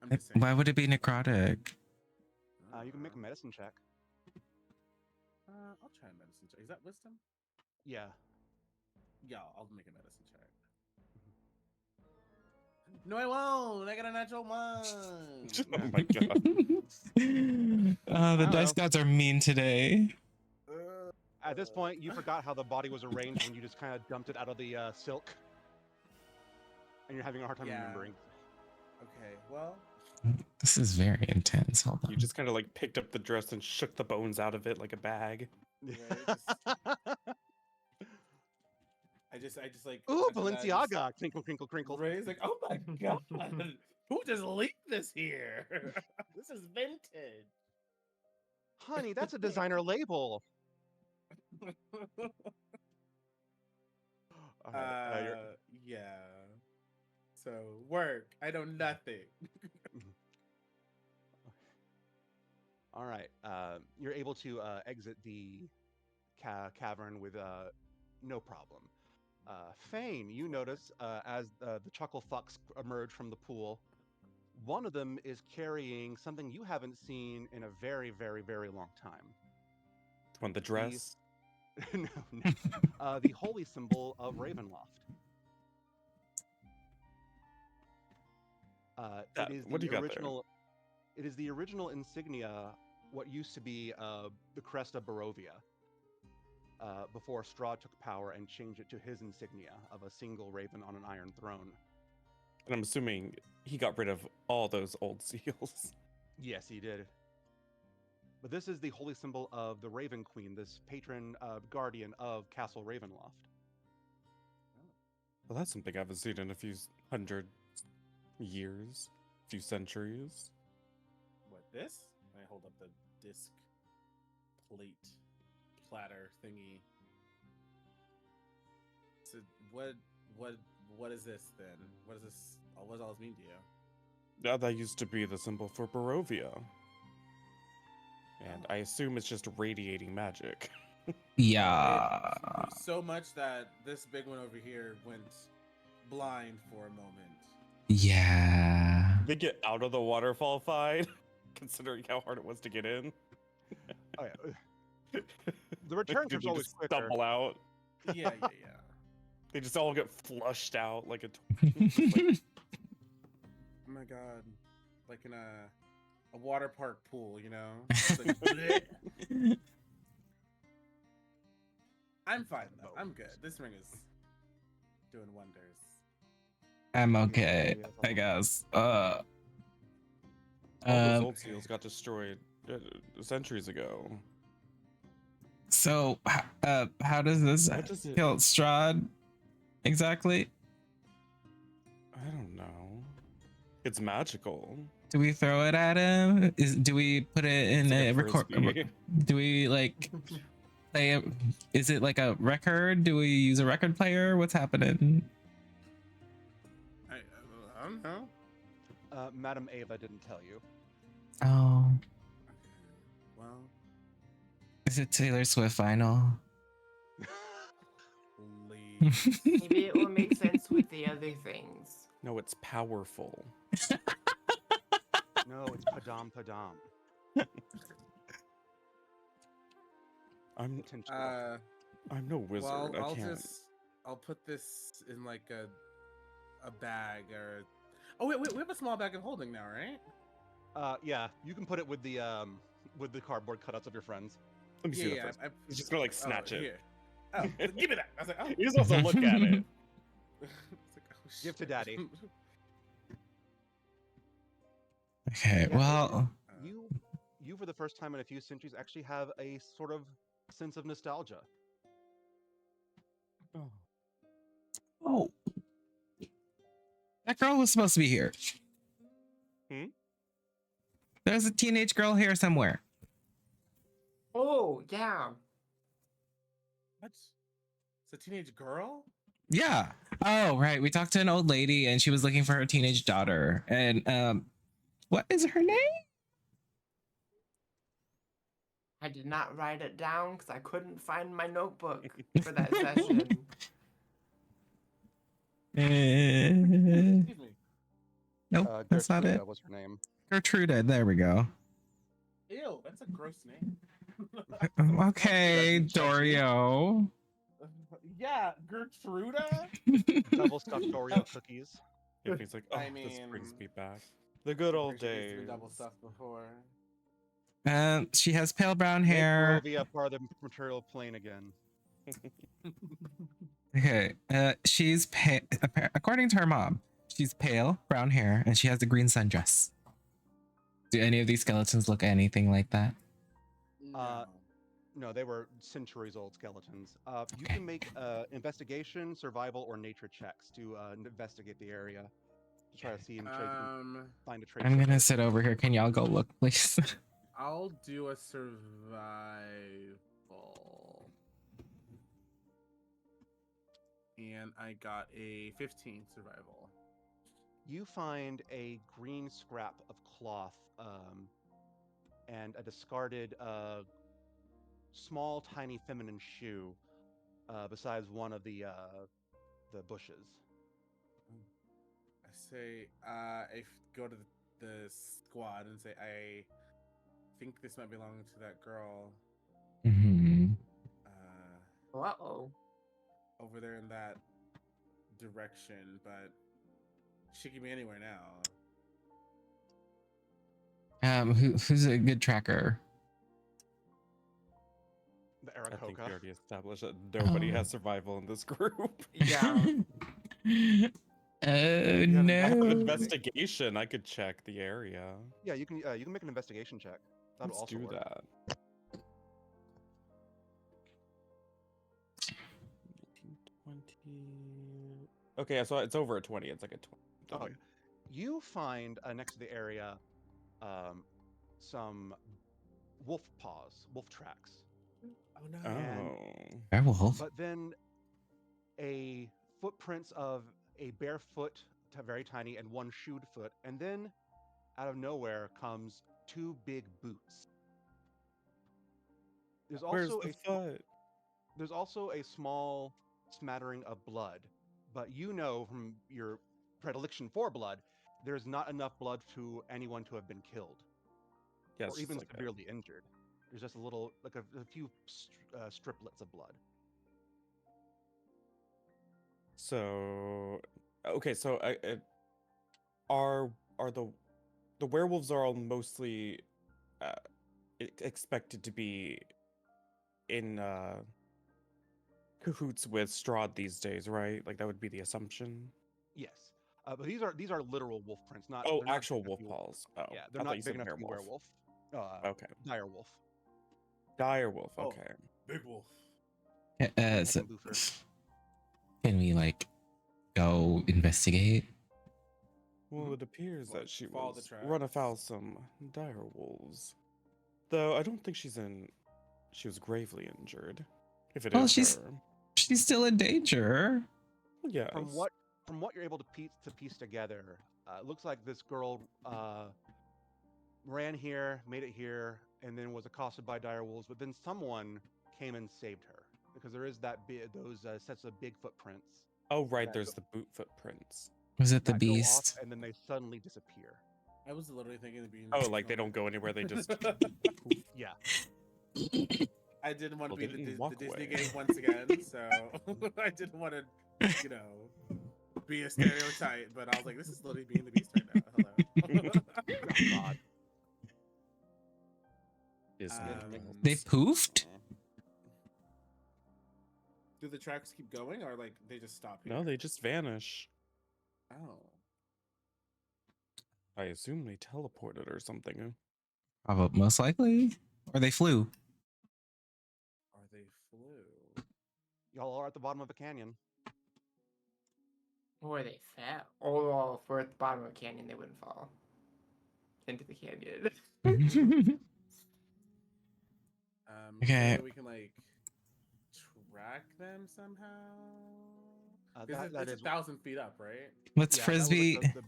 Speaker 4: I'm just saying.
Speaker 3: Why would it be necrotic?
Speaker 1: You can make a medicine check.
Speaker 4: I'll try a medicine check. Is that wisdom?
Speaker 1: Yeah.
Speaker 4: Yeah, I'll make a medicine check. No, I won't. I got a natural 1.
Speaker 5: Oh my god.
Speaker 3: The dice gods are mean today.
Speaker 1: At this point, you forgot how the body was arranged when you just kind of dumped it out of the silk. And you're having a hard time remembering.
Speaker 4: Okay, well.
Speaker 3: This is very intense. Hold on.
Speaker 5: You just kind of like picked up the dress and shook the bones out of it like a bag.
Speaker 4: I just like.
Speaker 1: Ooh, Balenciaga! Crinkle, crinkle, crinkle.
Speaker 4: Ray's like, oh my god, who just leaked this here? This is vintage.
Speaker 1: Honey, that's a designer label.
Speaker 4: Yeah. So work. I know nothing.
Speaker 1: All right. You're able to exit the cavern with no problem. Fane, you notice as the chuckle fucks emerge from the pool, one of them is carrying something you haven't seen in a very, very, very long time.
Speaker 5: On the dress?
Speaker 1: No. The holy symbol of Ravenloft.
Speaker 5: What do you got there?
Speaker 1: It is the original insignia, what used to be the crest of Barovia, before Strahd took power and changed it to his insignia of a single raven on an iron throne.
Speaker 5: And I'm assuming he got rid of all those old seals.
Speaker 1: Yes, he did. But this is the holy symbol of the Raven Queen, this patron guardian of Castle Ravenloft.
Speaker 5: Well, that's something I haven't seen in a few hundred years. few centuries.
Speaker 4: What, this? I hold up the disc plate platter thingy. So what is this then? What does this? What does all this mean to you?
Speaker 5: That used to be the symbol for Barovia. And I assume it's just radiating magic.
Speaker 3: Yeah.
Speaker 4: So much that this big one over here went blind for a moment.
Speaker 3: Yeah.
Speaker 5: They get out of the waterfall fine, considering how hard it was to get in.
Speaker 1: Oh, yeah. The return trip's
Speaker 5: They
Speaker 1: always
Speaker 5: just
Speaker 1: quicker.
Speaker 5: stumble out.
Speaker 4: Yeah.
Speaker 5: They just all get flushed out like a.
Speaker 4: Oh my god, like in a water park pool, you know? It's like, bleh. I'm fine though. I'm good. This ring is doing wonders.
Speaker 3: I'm okay, I guess.
Speaker 5: All those
Speaker 3: Um,
Speaker 5: old seals got destroyed centuries ago.
Speaker 3: So, how does this
Speaker 5: What does it-
Speaker 3: kill Strahd exactly?
Speaker 5: I don't know. It's magical.
Speaker 3: Do we throw it at him? Do we put it in
Speaker 5: It's
Speaker 3: a
Speaker 5: like a
Speaker 3: record?
Speaker 5: frisbee.
Speaker 3: Do we like play it? Is it like a record? Do we use a record player? What's happening?
Speaker 4: I don't know.
Speaker 1: Madam Ava didn't tell you.
Speaker 3: Oh,
Speaker 4: Well,
Speaker 3: is it Taylor Swift vinyl?
Speaker 4: please.
Speaker 2: Maybe it will make sense with the other things.
Speaker 5: No, it's powerful.
Speaker 1: No, it's Padam Padam.
Speaker 5: I'm
Speaker 1: Potentially.
Speaker 5: I'm no wizard.
Speaker 4: Well,
Speaker 5: I can't.
Speaker 4: I'll put this in like a bag or. Oh wait, we have a small bag of holding now, right?
Speaker 1: Yeah, you can put it with the cardboard cutouts of your friends.
Speaker 5: Let me see the
Speaker 4: Yeah.
Speaker 5: first. He's just gonna like snatch it.
Speaker 4: Here. Oh, give me that. I was like, oh.
Speaker 5: He's also look at it.
Speaker 4: It's like, oh,
Speaker 1: Give to
Speaker 4: shit.
Speaker 1: daddy.
Speaker 3: Okay,
Speaker 1: Yeah,
Speaker 3: well,
Speaker 1: You for the first time in a few centuries actually have a sort of sense of nostalgia.
Speaker 3: oh, that girl was supposed to be here.
Speaker 5: Hmm?
Speaker 3: There's a teenage girl here somewhere.
Speaker 2: Oh, yeah.
Speaker 4: What? It's a teenage girl?
Speaker 3: Yeah. Oh, right. We talked to an old lady, and she was looking for her teenage daughter. And what is her name?
Speaker 2: I did not write it down because I couldn't find my notebook for that session.
Speaker 4: Excuse me.
Speaker 3: Nope, that's not it.
Speaker 1: Gertruda was her name.
Speaker 3: Gertruda. There we go.
Speaker 4: Ew, that's a gross name.
Speaker 3: Okay, Dorio.
Speaker 4: Yeah, Gertruda?
Speaker 1: Double stuffed Oreo cookies.
Speaker 5: If he's like, oh,
Speaker 4: I
Speaker 5: this brings
Speaker 4: mean,
Speaker 5: me back. The good old
Speaker 4: Pretty sure these
Speaker 5: days.
Speaker 4: were double stuff before.
Speaker 3: She has pale brown
Speaker 1: Make
Speaker 3: hair.
Speaker 1: Barovia part of the material plane again.
Speaker 3: Okay, she's pale. According to her mom, she's pale, brown hair, and she has a green sundress. Do any of these skeletons look anything like that?
Speaker 4: No.
Speaker 1: No, they were centuries-old skeletons. You
Speaker 3: Okay.
Speaker 1: can make investigation, survival, or nature checks to investigate the area to try to see and find a trace.
Speaker 3: I'm
Speaker 1: of
Speaker 3: gonna
Speaker 1: it.
Speaker 3: sit over here. Can y'all go look, please?
Speaker 4: I'll do a survival. And I got a 15 survival.
Speaker 1: You find a green scrap of cloth and a discarded small, tiny feminine shoe besides one of the bushes.
Speaker 4: I say, I go to the squad and say, I think this might belong to that girl
Speaker 3: Mhm.
Speaker 2: Uh-oh.
Speaker 4: over there in that direction, but she can be anywhere now.
Speaker 3: Who's a good tracker?
Speaker 1: The
Speaker 5: I think we
Speaker 1: Aarakocra.
Speaker 5: already established that nobody
Speaker 3: Oh.
Speaker 5: has survival in this group.
Speaker 2: Yeah.
Speaker 3: Oh
Speaker 5: I have
Speaker 3: no.
Speaker 5: investigation. I could check the area.
Speaker 1: Yeah, you can make an investigation check. That'll
Speaker 5: Let's
Speaker 1: also
Speaker 5: do
Speaker 1: work.
Speaker 5: that. 19, 20. Okay, so it's over a 20. It's like a 20.
Speaker 1: Oh, you find next to the area some wolf paws, wolf tracks,
Speaker 4: Oh no.
Speaker 1: And-
Speaker 5: Oh.
Speaker 3: Werewolf.
Speaker 1: but then a footprints of a barefoot, very tiny, and one shoed foot, and then out of nowhere comes two big boots. There's
Speaker 5: Where's
Speaker 1: also
Speaker 5: the
Speaker 1: a
Speaker 5: foot?
Speaker 1: there's also a small smattering of blood, but you know from your predilection for blood, there's not enough blood to anyone to have been killed
Speaker 5: Yes,
Speaker 1: or even
Speaker 5: like
Speaker 1: severely injured. There's just a little, like a few striplets of blood.
Speaker 5: So, okay, so are the werewolves are all mostly uh, expected to be in cahoots with Strahd these days, right? Like that would be the assumption.
Speaker 1: Yes, but these are literal wolf prints, not
Speaker 5: Oh,
Speaker 1: they're not
Speaker 5: actual
Speaker 1: big enough
Speaker 5: wolf
Speaker 1: to be-
Speaker 5: paws. Oh,
Speaker 1: Yeah,
Speaker 5: I
Speaker 1: they're
Speaker 5: thought you
Speaker 1: not big
Speaker 5: said
Speaker 1: enough to be
Speaker 5: werewolf.
Speaker 1: werewolf.
Speaker 5: Okay,
Speaker 1: Dire wolf.
Speaker 5: dire wolf.
Speaker 4: Oh.
Speaker 5: Okay.
Speaker 4: Big wolf.
Speaker 3: So
Speaker 1: Heckenboofer.
Speaker 3: can we like go investigate?
Speaker 5: Well, it appears
Speaker 4: Well,
Speaker 5: that she
Speaker 4: follow the
Speaker 5: was run
Speaker 4: tracks.
Speaker 5: afoul some dire wolves. Though I don't think she was gravely injured. If it is
Speaker 3: Well,
Speaker 5: her.
Speaker 3: she's still in danger.
Speaker 5: Yes.
Speaker 1: From what you're able to piece together, it looks like this girl ran here, made it here, and then was accosted by dire wolves. But then someone came and saved her because there is those sets of big footprints
Speaker 5: Oh, right,
Speaker 1: that
Speaker 5: there's
Speaker 1: go-
Speaker 5: the boot footprints.
Speaker 3: Was it the
Speaker 1: that go off
Speaker 3: beast?
Speaker 1: and then they suddenly disappear.
Speaker 4: I was literally thinking of being.
Speaker 5: Oh, like they don't go anywhere, they just
Speaker 1: Yeah,
Speaker 4: I didn't want to
Speaker 5: Well,
Speaker 4: be
Speaker 5: they didn't
Speaker 4: the
Speaker 5: walk
Speaker 4: Disney
Speaker 5: away.
Speaker 4: game once again, so I didn't want to, be a stereotype. But I was like, this is literally being the beast right now. Hello.
Speaker 1: oh God.
Speaker 5: Disney.
Speaker 3: They poofed?
Speaker 4: Do the tracks keep going, or like they just stop here?
Speaker 5: No, they just vanish.
Speaker 4: Oh.
Speaker 5: I assume they teleported or something.
Speaker 3: Probably, most likely. Or they flew.
Speaker 4: Or they flew.
Speaker 1: Y'all are at the bottom of a canyon.
Speaker 2: Or they fell. Oh, well, if we're at the bottom of a canyon, they wouldn't fall into the canyon.
Speaker 3: Okay.
Speaker 4: Maybe we can like track them somehow.
Speaker 1: That
Speaker 4: It's
Speaker 1: is
Speaker 4: 1,000 feet up, right?
Speaker 3: Let's
Speaker 1: yeah, that was, like,
Speaker 3: frisbee.
Speaker 1: the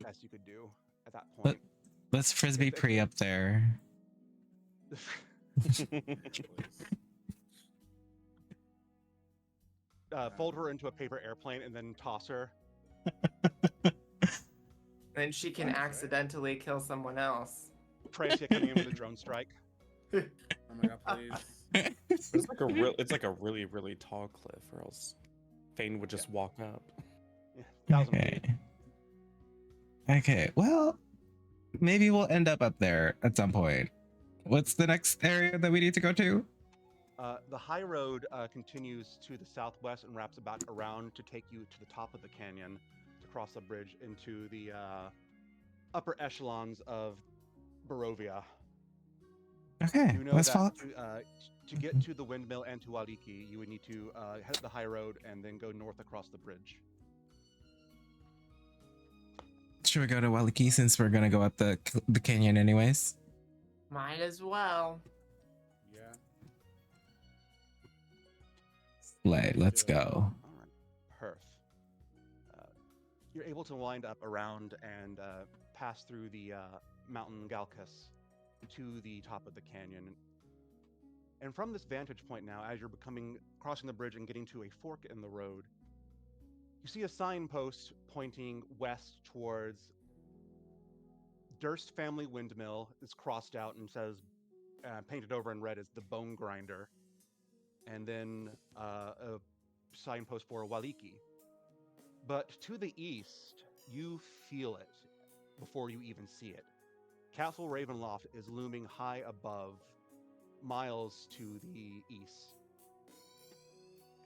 Speaker 1: best you could do at that point.
Speaker 3: Let's frisbee
Speaker 1: If-
Speaker 3: pre up there.
Speaker 1: Fold her into a paper airplane and then toss her.
Speaker 2: Then she can
Speaker 4: Nice, right?
Speaker 2: accidentally kill someone else.
Speaker 1: Precia coming in with a drone strike.
Speaker 4: Oh my god, please.
Speaker 5: It's like a really, really tall cliff, or else Fane would just walk up.
Speaker 1: Yeah, 1,000
Speaker 3: Okay.
Speaker 1: feet.
Speaker 3: Okay. Well, maybe we'll end up there at some point. What's the next area that we need to go to?
Speaker 1: The high road continues to the southwest and wraps back around to take you to the top of the canyon to cross the bridge into the upper echelons of Barovia.
Speaker 3: Okay.
Speaker 1: You know
Speaker 3: Let's
Speaker 1: that
Speaker 3: follow.
Speaker 1: to get to the windmill and to Waliki, you would need to head up the high road and then go north across the bridge.
Speaker 3: Should we go to Waliki since we're gonna go up the canyon anyways?
Speaker 2: Might as well.
Speaker 4: Yeah.
Speaker 3: Slay. Let's go.
Speaker 1: All right, Perth. You're able to wind up around and pass through the mountain Galcus to the top of the canyon. And from this vantage point now, as you're crossing the bridge and getting to a fork in the road, you see a signpost pointing west towards Durst Family Windmill. It's crossed out and says, painted over in red, is the Bone Grinder. And then a signpost for Waliki. But to the east, you feel it before you even see it. Castle Ravenloft is looming high above, miles to the east.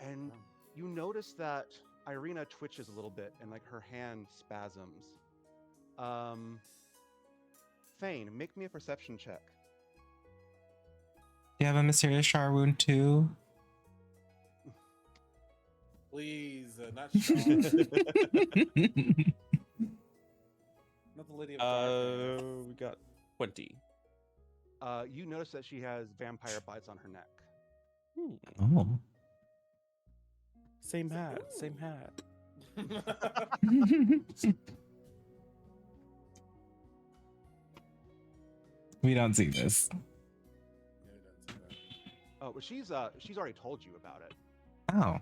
Speaker 1: And you notice that Irina twitches a little bit and like her hand spasms. Fane, make me a perception check.
Speaker 3: Do you have a mysterious char wound too?
Speaker 4: Please, not sure. Lady of Darkness?
Speaker 5: We got 20.
Speaker 1: You notice that she has vampire bites on her neck.
Speaker 3: Oh.
Speaker 5: Same hat. Same hat.
Speaker 3: We don't see this.
Speaker 1: Oh, but she's already told you about it.
Speaker 3: Oh.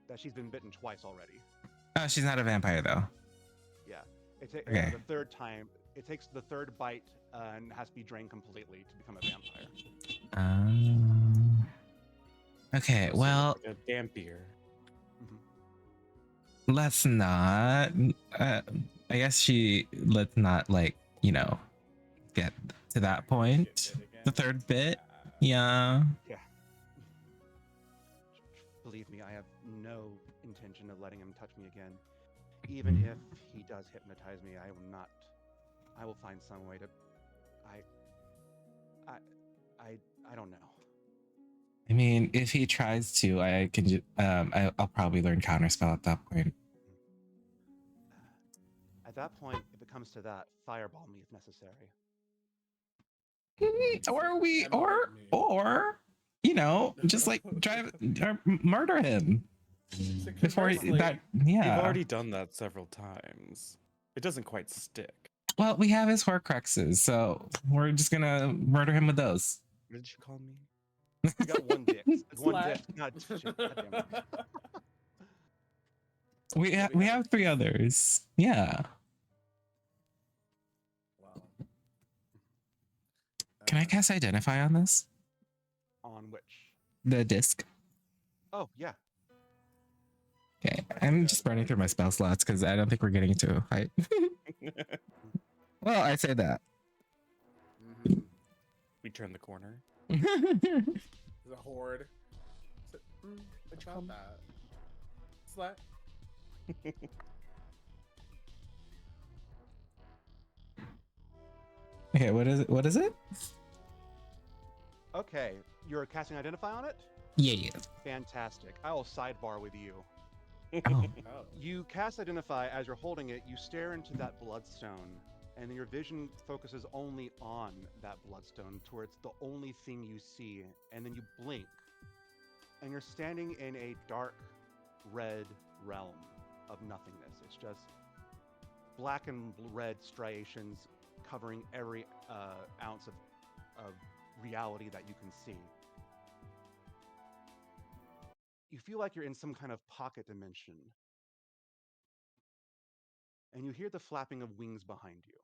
Speaker 1: That she's been bitten twice already.
Speaker 3: Oh, she's not a vampire though.
Speaker 1: Yeah.
Speaker 3: Okay.
Speaker 1: The third time, it takes the third bite and has to be drained completely to become a vampire.
Speaker 3: Okay,
Speaker 5: So
Speaker 3: well,
Speaker 5: like a dampier.
Speaker 3: let's not. I guess let's not, like, get to that point. The third bit. Yeah.
Speaker 1: Believe me, I have no intention of letting him touch me again. Even if he does hypnotize me, I will not. I will find some way to. I don't know.
Speaker 3: I mean, if he tries to, I can. I'll probably learn counterspell at that point.
Speaker 1: At that point, if it comes to that, fireball me if necessary.
Speaker 3: Or just like drive or murder him before that. Yeah.
Speaker 5: We've already done that several times. It doesn't quite stick.
Speaker 3: Well, we have his Horcruxes, so we're just gonna murder him with those.
Speaker 5: What did you call me?
Speaker 1: You got one dick. One dick. God, shit, goddamn it.
Speaker 3: We have 3 others. Yeah.
Speaker 4: Wow.
Speaker 3: Can I cast Identify on this?
Speaker 1: On which?
Speaker 3: The disc.
Speaker 1: Oh, yeah.
Speaker 3: Okay, I'm just burning through my spell slots because I don't think we're getting into a fight. Well, I say that.
Speaker 5: We turn the corner.
Speaker 4: The horde. What you about that? Slut.
Speaker 3: Okay, what is it? What is it?
Speaker 1: Okay, you're casting Identify on it?
Speaker 3: Yeah.
Speaker 1: Fantastic. I will sidebar with you.
Speaker 3: Oh.
Speaker 4: Oh.
Speaker 1: You cast Identify as you're holding it, you stare into that bloodstone, and your vision focuses only on that bloodstone to where it's the only thing you see, and then you blink, and you're standing in a dark red realm of nothingness. It's just black and red striations covering every ounce of reality that you can see. You feel like you're in some kind of pocket dimension. And you hear the flapping of wings behind you.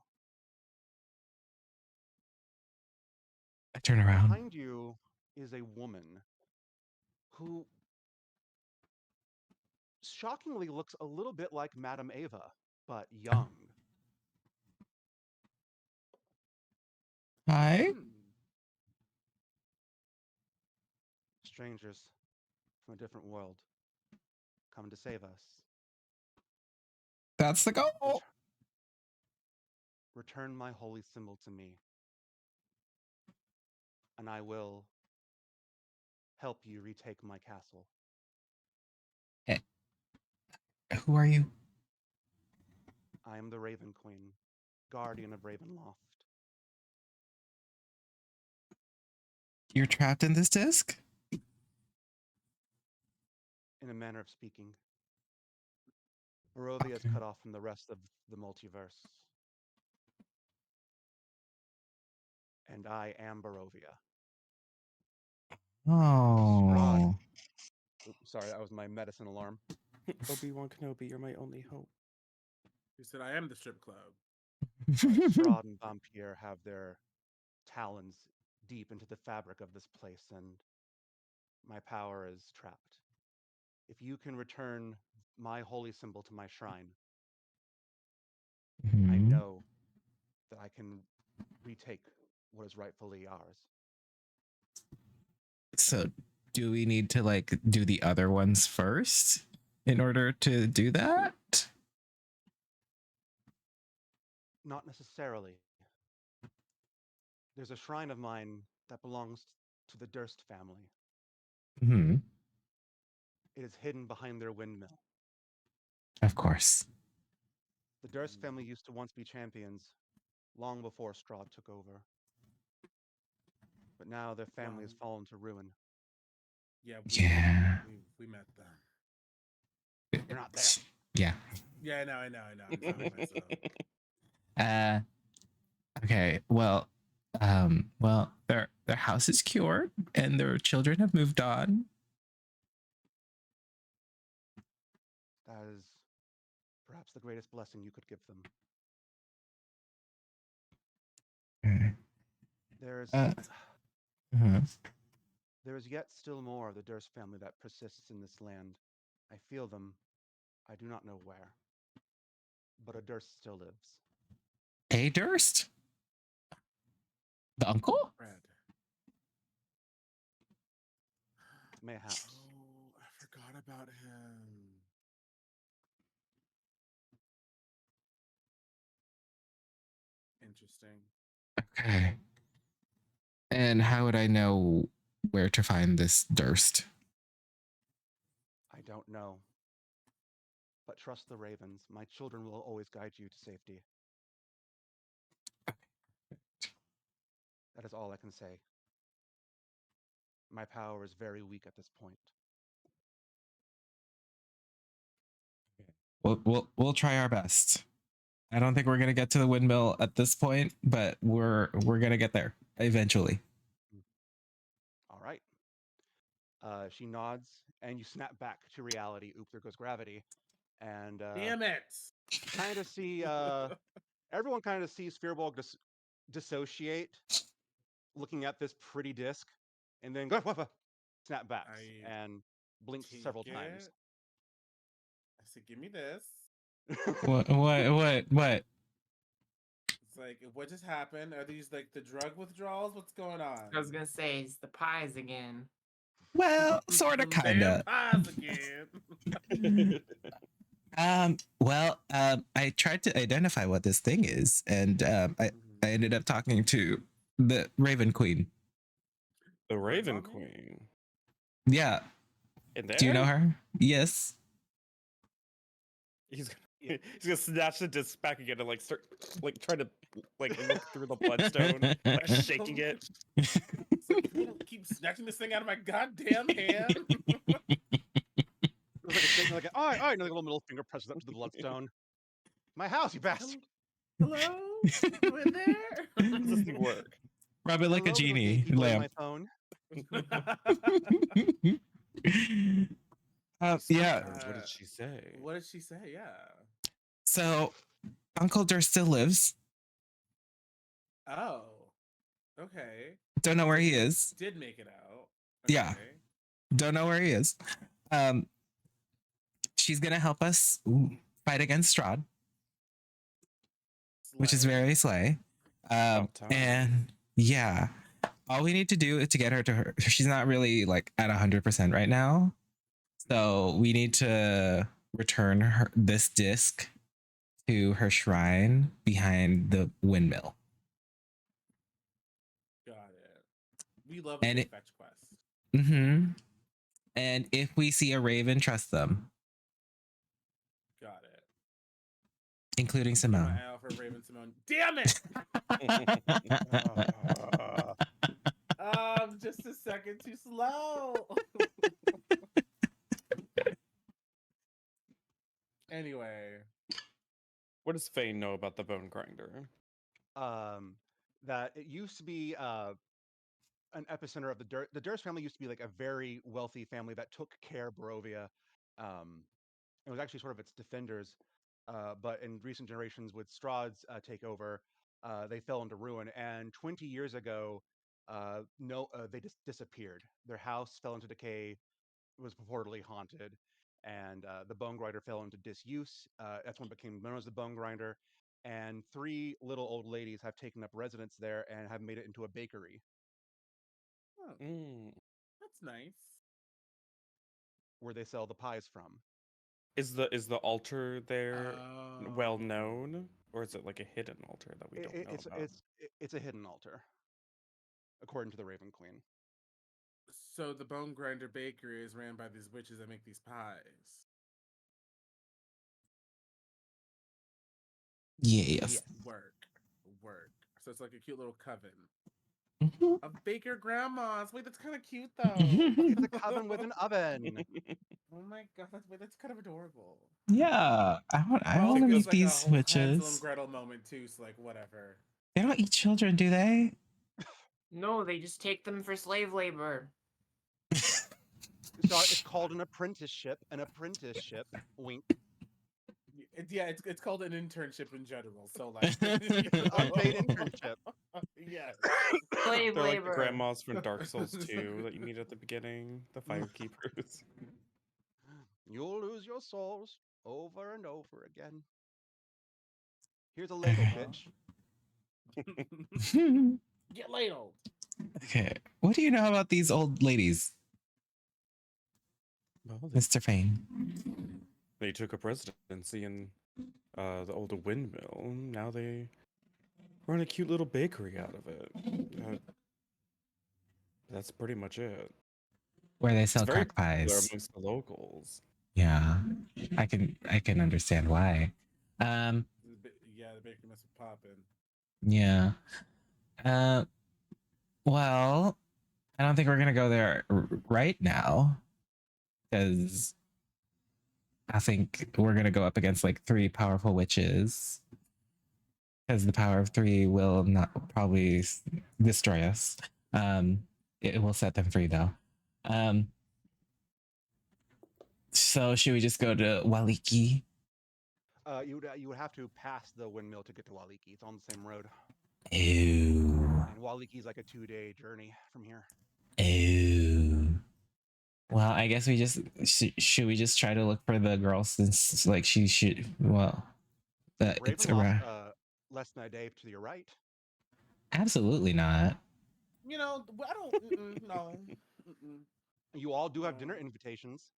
Speaker 3: I turn around.
Speaker 1: Behind you is a woman who shockingly looks a little bit like Madame Ava, but young.
Speaker 3: Hi.
Speaker 1: Strangers from a different world come to save us.
Speaker 3: That's the goal.
Speaker 1: Return my holy symbol to me, and I will help you retake my castle.
Speaker 3: Who are you?
Speaker 1: I am the Raven Queen, guardian of Ravenloft.
Speaker 3: You're trapped in this disc?
Speaker 1: In a manner of speaking. Barovia is cut off from the rest of the multiverse. And I am Barovia.
Speaker 3: Oh.
Speaker 1: Oops, sorry, that was my medicine alarm.
Speaker 5: Obi-Wan Kenobi, you're my only hope.
Speaker 4: You said I am the strip club.
Speaker 1: Strahd and Vampire have their talons deep into the fabric of this place, and my power is trapped. If you can return my holy symbol to my shrine, I know that I can retake what is rightfully ours.
Speaker 3: So, do we need to like do the other ones first in order to do that?
Speaker 1: Not necessarily. There's a shrine of mine that belongs to the Durst family.
Speaker 3: Hmm.
Speaker 1: It is hidden behind their windmill.
Speaker 3: Of course.
Speaker 1: The Durst family used to once be champions, long before Strahd took over. But now their family has
Speaker 4: Wow.
Speaker 1: fallen to ruin.
Speaker 4: Yeah,
Speaker 3: Yeah.
Speaker 4: we met them.
Speaker 1: You're not there.
Speaker 3: Yeah.
Speaker 4: Yeah, I know. I'm talking to myself.
Speaker 3: Uh okay. Well, their house is cured and their children have moved on.
Speaker 1: That is perhaps the greatest blessing you could give them.
Speaker 3: Okay.
Speaker 1: There's
Speaker 3: Uh-huh.
Speaker 1: there is yet still more of the Durst family that persists in this land. I feel them. I do not know where. But a Durst still lives.
Speaker 3: A Durst? The uncle?
Speaker 4: Brad.
Speaker 1: Mayhaps.
Speaker 4: Oh, I forgot about him. Interesting.
Speaker 3: Okay. And how would I know where to find this Durst?
Speaker 1: I don't know. But trust the ravens. My children will always guide you to safety. That is all I can say. My power is very weak at this point.
Speaker 3: We'll try our best. I don't think we're gonna get to the windmill at this point, but we're gonna get there eventually.
Speaker 1: All right. She nods, and you snap back to reality. Oop, there goes gravity. And
Speaker 4: Damn it!
Speaker 1: kind of see everyone kind of sees Fearbog dissociate, looking at this pretty disc, and then go snap back
Speaker 4: I
Speaker 1: and blinks
Speaker 4: take
Speaker 1: several
Speaker 4: it.
Speaker 1: times.
Speaker 4: I said, "Give me this."
Speaker 3: What?
Speaker 4: It's like, what just happened? Are these like the drug withdrawals? What's going on?
Speaker 2: I was gonna say it's the pies again.
Speaker 3: Well, sorta, kinda.
Speaker 4: Vampires again.
Speaker 3: I tried to identify what this thing is, and I ended up talking to the Raven Queen.
Speaker 5: The Raven
Speaker 4: Mommy?
Speaker 5: Queen.
Speaker 3: Yeah.
Speaker 5: In there?
Speaker 3: Do you know her? Yes.
Speaker 5: He's gonna snatch the disc back again and like start like trying to like look through the bloodstone, like shaking it.
Speaker 4: It's like, you don't keep snatching this thing out of my goddamn hand.
Speaker 1: It was like a statement, like, all right, and like a little middle finger presses up to the bloodstone. My house, you bastard!
Speaker 4: Hello? You in there?
Speaker 5: How does this thing work?
Speaker 3: Rub it like a
Speaker 1: Hello, little
Speaker 3: genie
Speaker 1: gatekeeper on
Speaker 3: lamp.
Speaker 1: my phone.
Speaker 3: Yeah.
Speaker 5: What did she say?
Speaker 4: What did she say? Yeah.
Speaker 3: So Uncle Durst still lives.
Speaker 4: Oh. Okay.
Speaker 3: Don't know where he is.
Speaker 4: Did make it out.
Speaker 3: Yeah.
Speaker 4: Okay.
Speaker 3: Don't know where he is. She's gonna help us fight against Strahd, which is
Speaker 4: Slay.
Speaker 3: very slay.
Speaker 5: About time.
Speaker 3: And yeah, all we need to do is to get her to her. She's not really like at 100% right now, so we need to return her this disc to her shrine behind the windmill.
Speaker 4: Got it. We love a
Speaker 3: And
Speaker 4: good
Speaker 3: it-
Speaker 4: fetch quest.
Speaker 3: Mm-hmm. And if we see a raven, trust them,
Speaker 4: Got it.
Speaker 3: including
Speaker 4: My
Speaker 3: Simone.
Speaker 4: eye out for Raven Simone. Damn it! Just a second too slow. Anyway.
Speaker 5: What does Fane know about the bone grinder?
Speaker 1: That it used to be an epicenter of the Durst family used to be like a very wealthy family that took care of Barovia. It was actually sort of its defenders. But in recent generations, with Strahd's takeover, they fell into ruin. And 20 years ago, they just disappeared. Their house fell into decay, was purportedly haunted, and the bone grinder fell into disuse. That's when it became known as the bone grinder. And three little old ladies have taken up residence there and have made it into a bakery
Speaker 4: Oh, that's nice.
Speaker 1: where they sell the pies from.
Speaker 5: Is the altar there well
Speaker 4: Oh.
Speaker 5: known, or is it like a hidden altar that we don't know about?
Speaker 1: It's a hidden altar, according to the Raven Queen.
Speaker 4: So the Bone Grinder Bakery is ran by these witches that make these pies.
Speaker 3: Yes.
Speaker 4: Work. So it's like a cute little coven
Speaker 3: Mhm.
Speaker 4: of baker grandmas. Wait, that's kind of cute though.
Speaker 1: It's a coven with an oven.
Speaker 4: Oh my god, that's kind of adorable.
Speaker 3: Yeah, I want
Speaker 4: But also
Speaker 3: to
Speaker 4: feels
Speaker 3: meet
Speaker 4: like a
Speaker 3: these
Speaker 4: whole Hansel and
Speaker 3: witches.
Speaker 4: Gretel moment too. So like whatever.
Speaker 3: They don't eat children, do they?
Speaker 2: No, they just take them for slave labor.
Speaker 1: So it's called an apprenticeship. An apprenticeship. Wink.
Speaker 4: It's called an internship in general. So like
Speaker 1: Unpaid internship.
Speaker 4: Yes.
Speaker 2: Slave
Speaker 5: They're like the
Speaker 2: labor.
Speaker 5: grandmas from Dark Souls 2 that you meet at the beginning, the fire keepers.
Speaker 1: You'll lose your souls over and over again. Here's a ladle, bitch.
Speaker 4: Get ladled.
Speaker 3: Okay, what do you know about these old ladies,
Speaker 5: Well,
Speaker 3: Mr. Fane?
Speaker 5: they took a presidency in the old windmill. Now they run a cute little bakery out of it. That's pretty much it.
Speaker 3: Where they
Speaker 5: It's
Speaker 3: sell
Speaker 5: very
Speaker 3: crack
Speaker 5: popular
Speaker 3: pies.
Speaker 5: amongst the locals.
Speaker 3: Yeah, I can understand why.
Speaker 4: Yeah, the bakery must be popping.
Speaker 3: Yeah. Well, I don't think we're gonna go there right now because I think we're gonna go up against like 3 powerful witches. Because the power of 3 will not probably destroy us. It will set them free though. So should we just go to Waliki?
Speaker 1: You would have to pass the windmill to get to Waliki. It's on the same road.
Speaker 3: Ooh.
Speaker 1: And Waliki's like a 2-day journey from here.
Speaker 3: Ooh. Well, I guess we just should we just try to look for the girl since like she should it's around.
Speaker 1: Ravenloft, less than a day to your right.
Speaker 3: Absolutely not.
Speaker 4: You know, I don't. No.
Speaker 1: You all do have
Speaker 4: No.
Speaker 1: dinner invitations.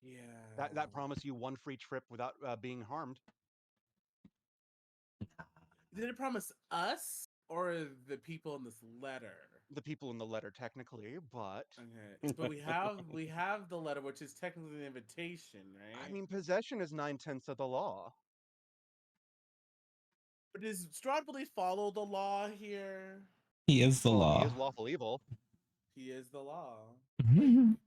Speaker 4: Yeah.
Speaker 1: That promise you 1 free trip without being harmed.
Speaker 4: Did it promise us or the people in this letter?
Speaker 1: The people in the letter, technically, but
Speaker 4: Okay, but we have the letter, which is technically an invitation, right?
Speaker 1: I mean, possession is 9/10 of the law.
Speaker 4: but does Strahd really follow the law here?
Speaker 3: He is the
Speaker 1: Well,
Speaker 3: law.
Speaker 1: he is lawful evil.
Speaker 4: He is the law.
Speaker 3: Mhm.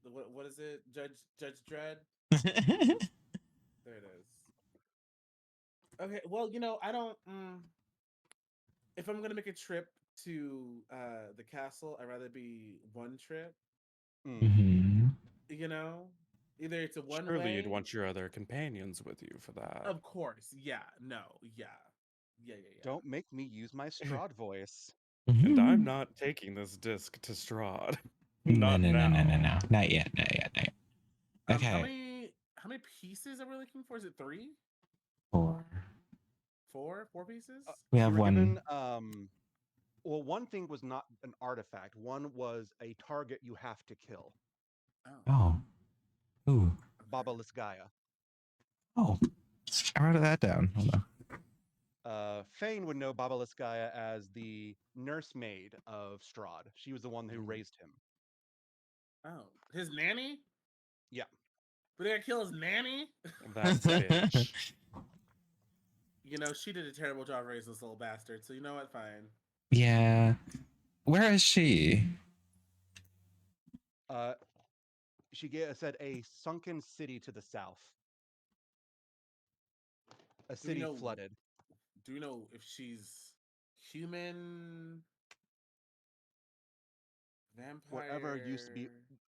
Speaker 4: What is it, Judge Dredd? There it is. Okay, well, you know, I don't. If I'm gonna make a trip to the castle, I'd rather be one trip.
Speaker 3: Mhm.
Speaker 4: You know, either it's a one
Speaker 5: Surely
Speaker 4: way.
Speaker 5: you'd want your other companions with you for that.
Speaker 4: Of course, yeah, no, yeah.
Speaker 1: Don't make me use my Strahd voice.
Speaker 5: And I'm
Speaker 3: Mhm.
Speaker 5: not taking this disc to Strahd.
Speaker 3: No,
Speaker 5: Not
Speaker 3: no, no, no, no,
Speaker 5: now.
Speaker 3: no. Not yet. Not yet. Not yet.
Speaker 4: How
Speaker 3: Okay.
Speaker 4: many pieces are we looking for? Is it 3?
Speaker 3: 4.
Speaker 4: 4 pieces?
Speaker 3: We
Speaker 1: You
Speaker 3: have
Speaker 1: were
Speaker 3: one.
Speaker 1: given well, one thing was not an artifact. One was a target you have to kill.
Speaker 3: Oh. Ooh.
Speaker 1: Baba Lisgaya.
Speaker 3: Oh. I wrote that down. Hold on.
Speaker 1: Fane would know Baba Lisgaya as the nursemaid of Strahd. She was the one who raised him.
Speaker 4: Oh, his nanny?
Speaker 1: Yeah.
Speaker 4: But they gotta kill his nanny?
Speaker 5: That bitch.
Speaker 4: You know, she did a terrible job raising this little bastard, so you know what? Fine.
Speaker 3: Yeah. Where is she?
Speaker 1: Said a sunken city to the south. A
Speaker 4: Do we
Speaker 1: city
Speaker 4: know?
Speaker 1: flooded.
Speaker 4: Do we know if she's human, vampire?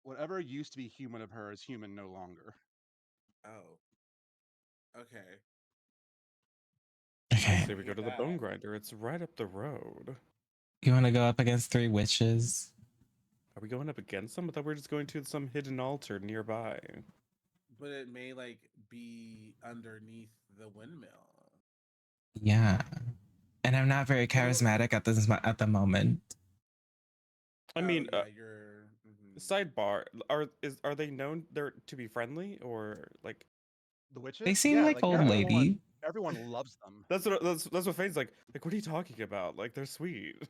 Speaker 1: Whatever used to be human of her is human no longer.
Speaker 4: Oh. Okay.
Speaker 5: I
Speaker 3: Okay.
Speaker 5: say we go to the Bone Grinder. It's right up the road.
Speaker 3: You want to go up against 3 witches?
Speaker 5: Are we going up against them? I thought we were just going to some hidden altar nearby.
Speaker 4: But it may like be underneath the windmill.
Speaker 3: Yeah. And I'm not very charismatic at the moment.
Speaker 5: I mean,
Speaker 4: yeah, you're.
Speaker 5: sidebar: are they known there to be friendly or like?
Speaker 1: The witches?
Speaker 3: They seem like old lady.
Speaker 1: Everyone loves them.
Speaker 5: That's what Fane's like. Like, what are you talking about? Like, they're sweet.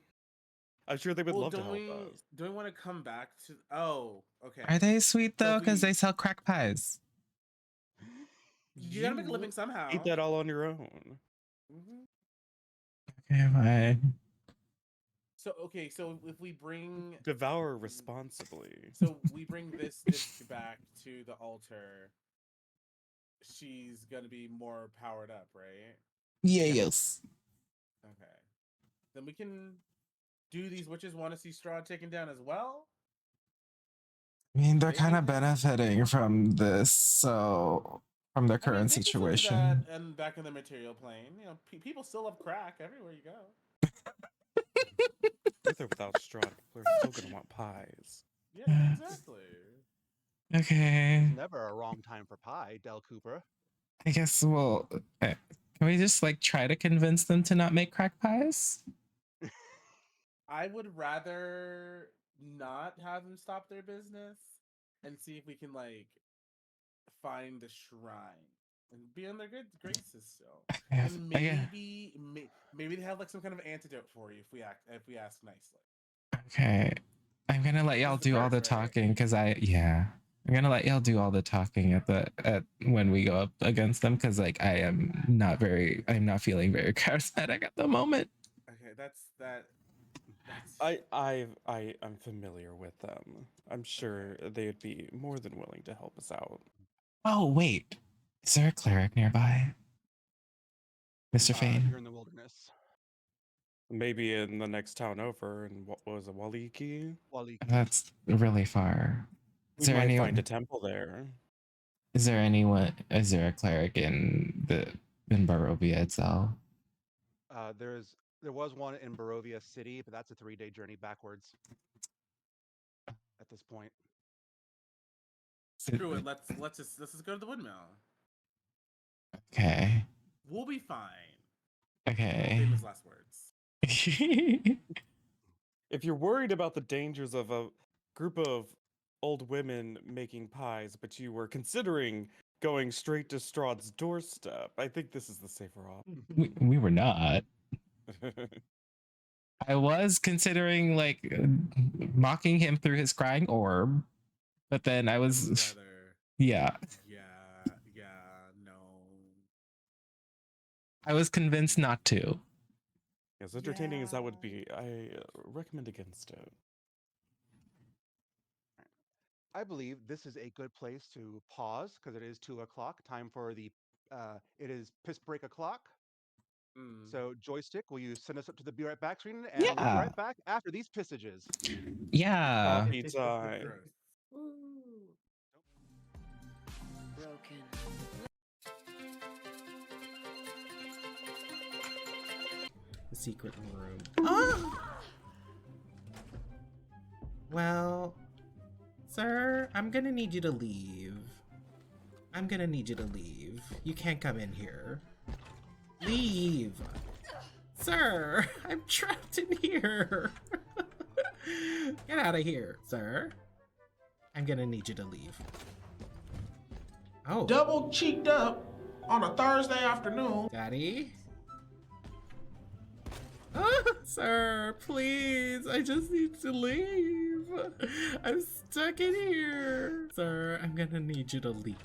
Speaker 5: I'm sure they would love to help us.
Speaker 4: Don't we want to come back to? Oh, okay.
Speaker 3: Are they sweet
Speaker 4: So
Speaker 3: though?
Speaker 4: if
Speaker 3: Because
Speaker 4: we-
Speaker 3: they sell crack pies.
Speaker 4: You gotta make a living somehow.
Speaker 5: Eat that all on your own.
Speaker 4: Mhm.
Speaker 3: Okay, fine.
Speaker 4: So okay, so if we bring
Speaker 5: Devour responsibly.
Speaker 4: so we bring this disc back to the altar, she's gonna be more powered up, right?
Speaker 3: Yes.
Speaker 4: Okay. Then we can do these witches want to see Straw taken down as well?
Speaker 3: I mean, they're
Speaker 4: They
Speaker 3: kind
Speaker 4: can
Speaker 3: of
Speaker 4: do-
Speaker 3: benefiting from this, so from the
Speaker 4: I mean,
Speaker 3: current
Speaker 4: they can still do
Speaker 3: situation.
Speaker 4: that and back in the material plane. You know, people still love crack everywhere you go.
Speaker 5: With or without straw, we're still gonna want pies.
Speaker 4: Yeah, exactly.
Speaker 3: Okay.
Speaker 1: There's never a wrong time for pie, Del Cooper.
Speaker 3: I guess we'll. Can we just like try to convince them to not make crack pies?
Speaker 4: I would rather not have them stop their business and see if we can like find the shrine and be on their good graces still.
Speaker 3: Yes,
Speaker 4: And
Speaker 3: yeah.
Speaker 4: maybe they have like some kind of antidote for you if we ask nicely.
Speaker 3: Okay. I'm gonna let y'all
Speaker 4: This is
Speaker 3: do all the
Speaker 4: first, right?
Speaker 3: talking because I'm gonna let y'all do all the talking at when we go up against them because like I'm not feeling very charismatic at the moment.
Speaker 4: Okay, that's
Speaker 5: I'm familiar with them. I'm sure they would be more than willing to help us out.
Speaker 3: Oh wait, is there a cleric nearby, Mr. Fane?
Speaker 1: You're in the wilderness.
Speaker 5: Maybe in the next town over, and what was it, Waliki?
Speaker 1: Waliki.
Speaker 3: That's really far.
Speaker 5: We might find a temple there.
Speaker 3: Is there a cleric in Barovia itself?
Speaker 1: There was one in Barovia City, but that's a 3-day journey backwards at this point.
Speaker 4: screw it. Let's just go to the windmill.
Speaker 3: Okay.
Speaker 4: We'll be fine.
Speaker 3: Okay.
Speaker 4: Famous last words.
Speaker 5: If you're worried about the dangers of a group of old women making pies, but you were considering going straight to Strahd's doorstep, I think this is the safer option.
Speaker 3: we were not. I was considering like mocking him through his crying orb, but then I was
Speaker 4: Brother.
Speaker 3: yeah.
Speaker 4: Yeah, no.
Speaker 3: I was convinced not to.
Speaker 5: As entertaining as that would be, I recommend against it.
Speaker 1: I believe this is a good place to pause because it is 2 o'clock. Time for it is piss break o'clock. So joystick, will you send us up to the be right back screen? And we'll be
Speaker 3: Yeah.
Speaker 1: right back after these pissages.
Speaker 3: Yeah.
Speaker 5: Coffee time.
Speaker 6: Broken.
Speaker 7: The secret room. Well, sir, I'm gonna need you to leave. You can't come in here. Leave! Sir, I'm trapped in here. Get out of here, sir. I'm gonna need you to leave. Oh.
Speaker 8: Double cheeked up on a Thursday afternoon.
Speaker 7: Daddy? Ah, sir, please. I just need to leave. I'm stuck in here. Sir, I'm gonna need you to leave.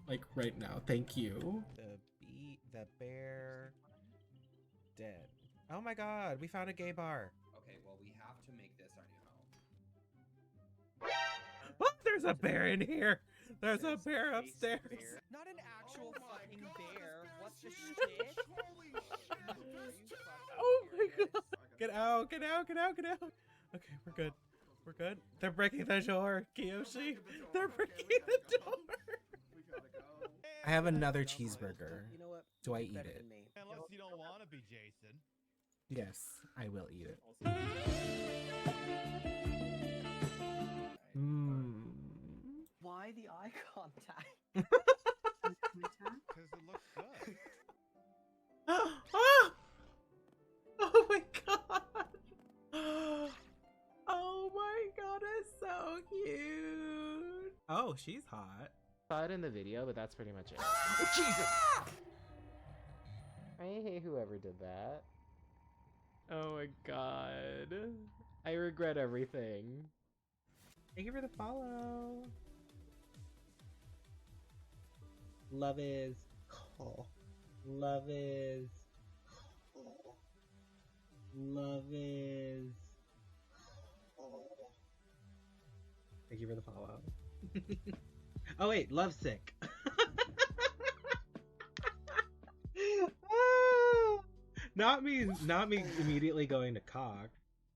Speaker 7: Like right now. Thank you. The bear dead. Oh my god, we found a gay bar.
Speaker 9: Okay, well, we have to make this our new home.
Speaker 7: Oh, there's a bear in here. There's a bear upstairs.
Speaker 6: Not an actual fucking bear. What the shit?
Speaker 7: Oh my god. Get out. Okay, we're good. They're breaking the door, Kiyoshi. They're breaking the door. I have another cheeseburger.
Speaker 6: You know what?
Speaker 7: Do I eat it?
Speaker 10: Unless you don't want to be Jason.
Speaker 7: Yes, I will eat it. Mmm.
Speaker 6: Why the eye contact?
Speaker 10: Because it looks good.
Speaker 7: Oh my god! Oh my god, it's so cute! Oh, she's hot.
Speaker 11: Saw it in the video, but that's pretty much it.
Speaker 1: Oh, Jesus!
Speaker 11: I hate whoever did that. Oh my god. I regret everything.
Speaker 7: Thank you for the follow.
Speaker 11: Love is cool. Love is cool. Love is cool. Thank you for the follow. Oh wait, lovesick. Not me immediately going to cock.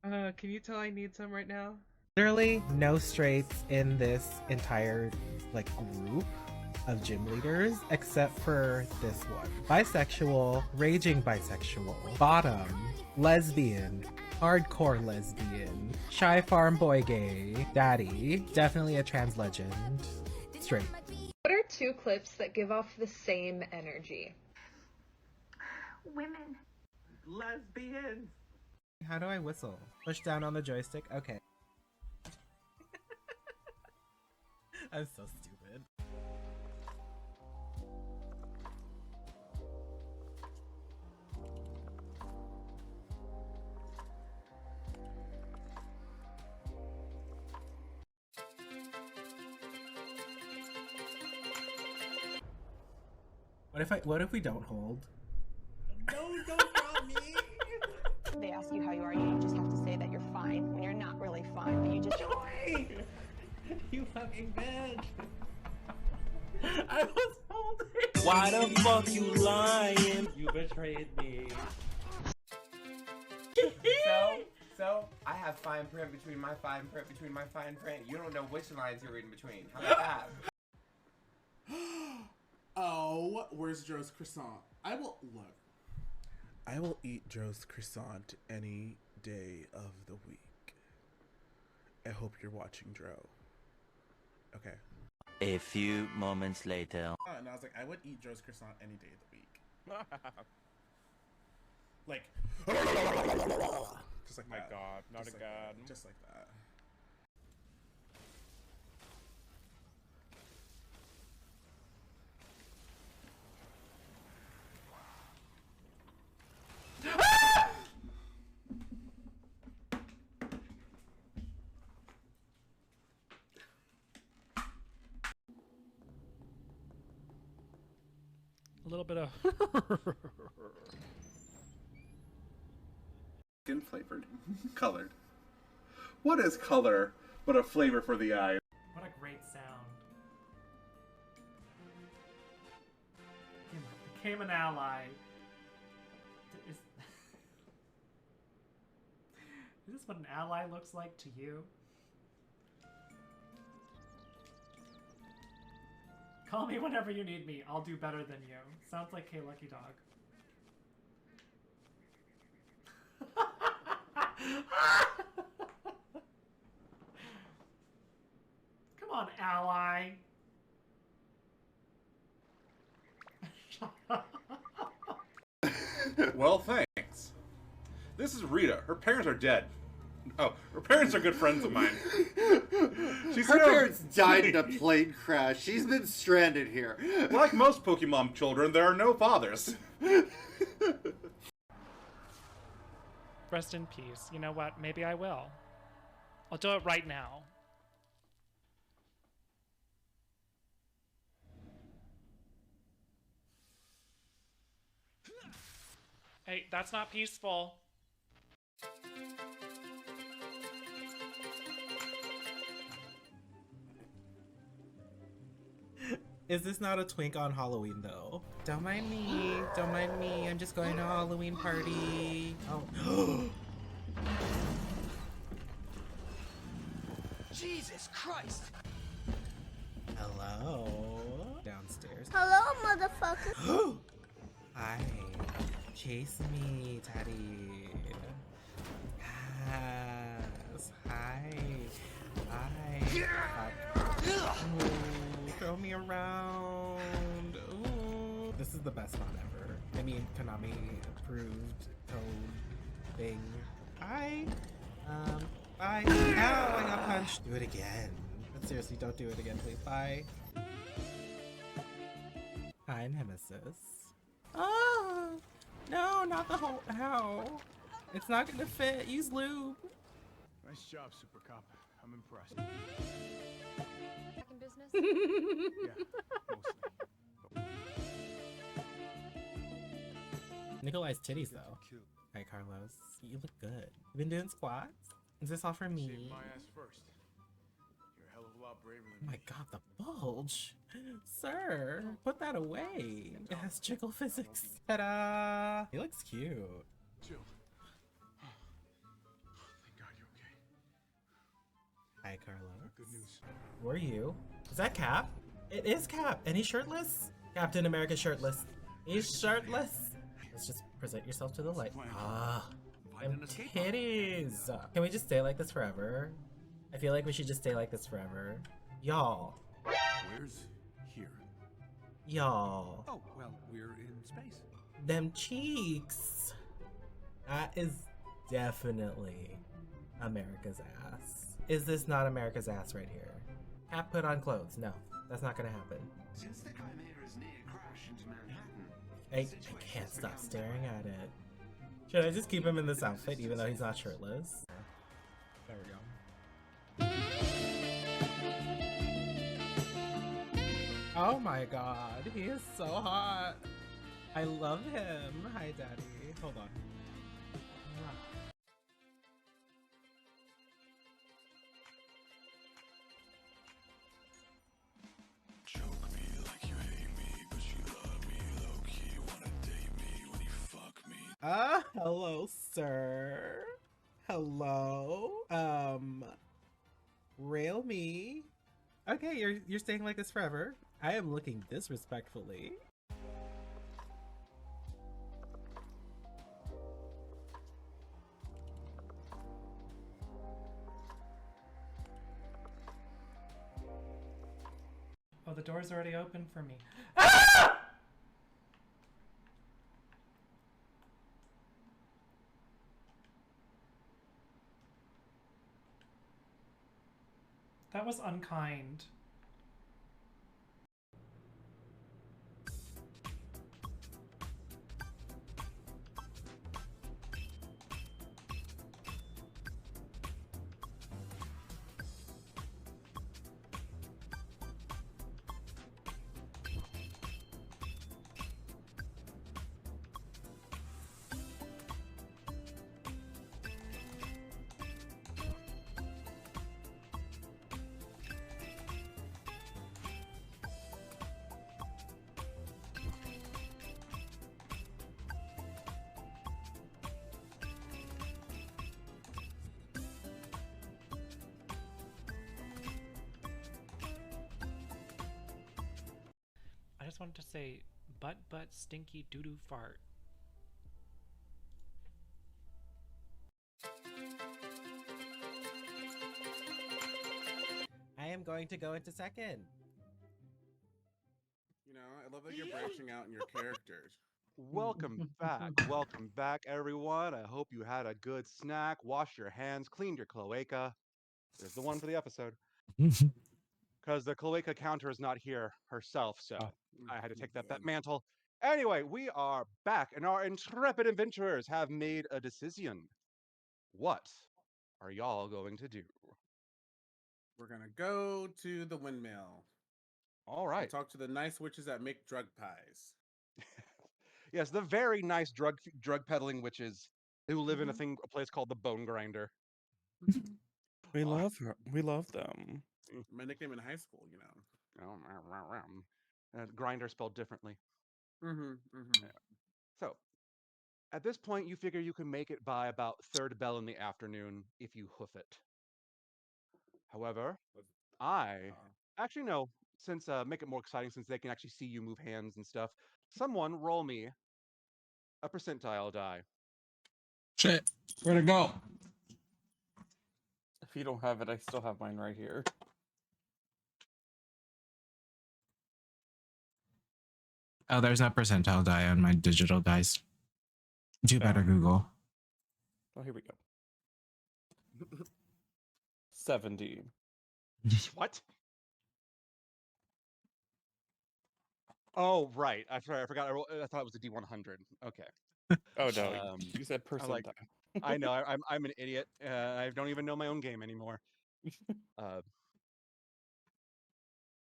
Speaker 11: Can you tell I need some right now? Literally no straights in this entire like group of gym leaders except for this one. Bisexual, raging bisexual, bottom, lesbian, hardcore lesbian, shy farm boy gay, daddy, definitely a trans legend, straight.
Speaker 12: What are two clips that give off the same energy?
Speaker 13: Women.
Speaker 11: Lesbians. How do I whistle? Push down on the joystick? Okay. I'm so stupid. What if we don't hold?
Speaker 6: No, don't drop me!
Speaker 13: They ask you how you are, you just have to say that you're fine when you're not really fine, but you just
Speaker 6: Joy! You fucking bitch!
Speaker 11: I was holding.
Speaker 6: Why the fuck you lying? You betrayed me.
Speaker 2: So I have fine print between my fine print between my fine print. You don't know which lines you're reading between. How about that?
Speaker 4: Oh, where's Joe's croissant? I will eat Joe's croissant any day of the week. I hope you're watching, Dro. Okay.
Speaker 14: A few moments later.
Speaker 4: And I was like, I would eat Joe's croissant any day of the week. Like, just like
Speaker 5: My
Speaker 4: that.
Speaker 5: God, not
Speaker 4: Just like
Speaker 5: again.
Speaker 4: that. Just like that.
Speaker 15: A little bit of
Speaker 16: Skin flavored, colored. What is color but a flavor for the eye?
Speaker 15: what a great sound. Became an ally. Is this what an ally looks like to you? Call me whenever you need me. I'll do better than you. Sounds like K Lucky Dog. Come on, ally.
Speaker 16: Well, thanks. This is Rita. Her parents are dead. Oh, her parents are good friends of mine.
Speaker 17: Her parents died in a plane crash. She's been stranded here.
Speaker 16: Like most Pokemon children, there are no fathers.
Speaker 15: Rest in peace. You know what? Maybe I will. I'll do it right now. Hey, that's not peaceful.
Speaker 11: Is this not a twink on Halloween though? Don't mind me. Don't mind me. I'm just going to a Halloween party. Oh.
Speaker 6: Jesus Christ!
Speaker 11: Hello. Downstairs.
Speaker 18: Hello, motherfucker.
Speaker 11: Hi. Chase me, Teddy. Yes. Hi. Hi. Ooh, throw me around. Ooh. This is the best mod ever. I mean, Konami approved code thing. Hi. Bye. Ow, I got punched. Do it again. But seriously, don't do it again, please. Bye. Hi, Nemesis. Oh, no, not the whole. Ow. It's not gonna fit. Use lube.
Speaker 10: Nice job, Super Cop. I'm impressed.
Speaker 18: Back in business?
Speaker 10: Yeah, mostly.
Speaker 7: Nikolai's titties though. Hi Carlos, you look good. You been doing squats? Is this all for me?
Speaker 10: Saved my ass first. You're a hell of a lot braver
Speaker 7: Oh
Speaker 10: than
Speaker 7: my
Speaker 10: me.
Speaker 7: god, the bulge! Sir, put that away. It has jiggle physics. Ta-da! He looks cute.
Speaker 10: Jill. Thank God you're okay.
Speaker 7: Hi Carlos.
Speaker 10: Good news.
Speaker 7: Who are you? Is that Cap? It is Cap, and he's shirtless? Captain America shirtless. He's shirtless. Let's just present yourself to the light. Ah, them titties. Can we just stay like this forever? I feel like we should just stay like this forever. Y'all.
Speaker 19: Where's here?
Speaker 7: Y'all.
Speaker 19: Oh, well, we're in space.
Speaker 7: Them cheeks. That is definitely America's ass. Is this not America's ass right here? Cap put on clothes. No, that's not gonna happen.
Speaker 19: Since the Chimera's near crash into Manhattan,
Speaker 7: I can't stop staring at it. Should I just keep him in this outfit even though he's not shirtless? There we go. Oh my god, he is so hot. I love him. Hi, daddy. Hold on.
Speaker 19: choke me like you hate me, but you love me low-key, wanna date me when you fuck me.
Speaker 7: Hello, sir. Hello. Rail me. Okay, you're staying like this forever. I am looking disrespectfully.
Speaker 15: Oh, the door's already open for me. That was unkind. I just wanted to say butt stinky doo-doo fart.
Speaker 7: I am going to go into second.
Speaker 4: You know, I love that you're branching out in your characters.
Speaker 1: Welcome back. Welcome back, everyone. I hope you had a good snack, washed your hands, cleaned your cloaca. There's the one for the episode. Because the cloaca counter is not here herself, so I had to take that mantle. Anyway, we are back, and our intrepid adventurers have made a decision. What are y'all going to do?
Speaker 4: We're gonna go to the windmill.
Speaker 1: All right.
Speaker 4: Talk to the nice witches that make drug pies.
Speaker 1: Yes, the very nice drug peddling witches who live in a place called the Bone Grinder.
Speaker 5: We love her. We love them.
Speaker 4: My nickname in high school, you know.
Speaker 1: Grinder spelled differently.
Speaker 4: Mm-hmm.
Speaker 1: So, at this point, you figure you can make it by about third bell in the afternoon if you hoof it. However, actually no, since make it more exciting since they can actually see you move hands and stuff. Someone roll me a percentile die.
Speaker 3: Shit, where'd it go?
Speaker 5: If you don't have it, I still have mine right here.
Speaker 3: Oh, there's a percentile die on my digital dice. Do better, Google.
Speaker 5: Oh, here we go. 70.
Speaker 1: What? Oh, right. I forgot. I thought it was a D100. Okay.
Speaker 5: Oh no, you said percentile.
Speaker 1: I know. I'm an idiot. I don't even know my own game anymore.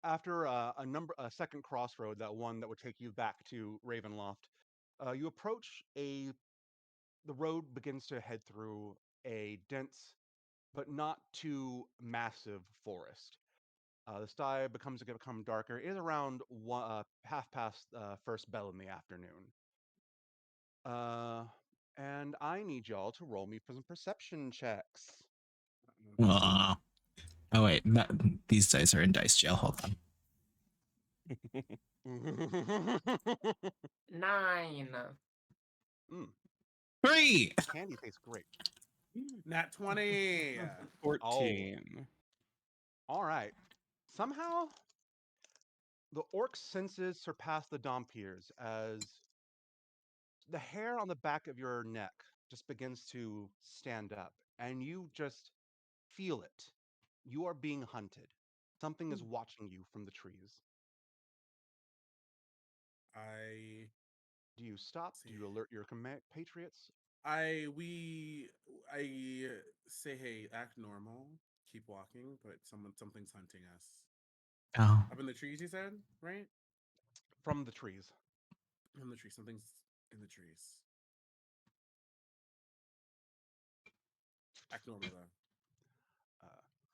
Speaker 1: After a second crossroad, that one that would take you back to Ravenloft, You approach the road begins to head through a dense but not too massive forest. The sky become darker. It is around half past first bell in the afternoon. Uh, and I need y'all to roll me for some perception checks.
Speaker 3: Aw. Oh wait, these dice are in dice jail. Hold on.
Speaker 2: 9.
Speaker 3: 3.
Speaker 1: Candy tastes great.
Speaker 4: Nat 20.
Speaker 5: 14.
Speaker 1: All right. Somehow, the orc's senses surpass the Dompiers as the hair on the back of your neck just begins to stand up, and you just feel it. You are being hunted. Something is watching you from the trees. Do you stop? Do you alert your compatriots?
Speaker 4: I say, hey, act normal, keep walking, but something's hunting us.
Speaker 3: Oh.
Speaker 4: Up in the trees, you said, right?
Speaker 1: From the trees.
Speaker 4: From the trees. Something's in the trees. Act normal though.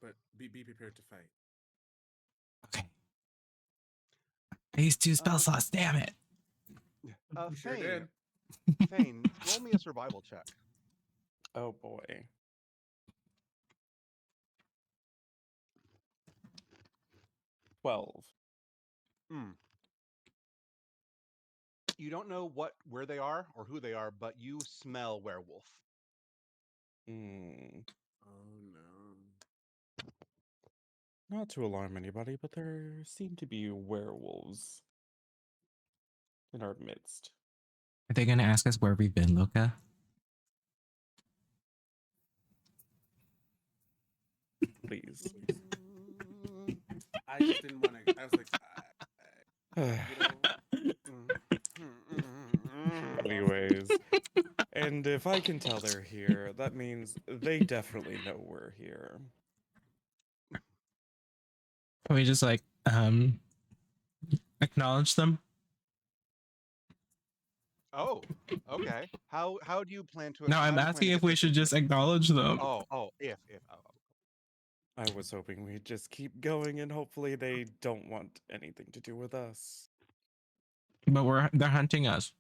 Speaker 4: But be prepared to fight.
Speaker 3: Okay. I used 2 spell slots, damn it.
Speaker 4: Sure
Speaker 1: Thane,
Speaker 4: did.
Speaker 1: Thane, roll me a survival check.
Speaker 5: Oh boy. $12.
Speaker 1: You don't know where they are or who they are, but you smell werewolf.
Speaker 4: Oh no.
Speaker 5: Not to alarm anybody, but there seem to be werewolves in our midst.
Speaker 3: Are they gonna ask us where we've been, Luca?
Speaker 5: Please.
Speaker 4: I just didn't want to. I was like,
Speaker 5: Anyways, and if I can tell they're here, that means they definitely know we're here.
Speaker 3: Can we just like acknowledge them?
Speaker 1: Oh, okay. How do you plan to?
Speaker 3: No,
Speaker 1: how
Speaker 3: I'm
Speaker 1: do you plan to
Speaker 3: asking
Speaker 1: get
Speaker 3: if we
Speaker 1: this
Speaker 3: should just acknowledge them.
Speaker 1: if.
Speaker 5: I was hoping we'd just keep going and hopefully they don't want anything to do with us.
Speaker 3: But they're hunting us.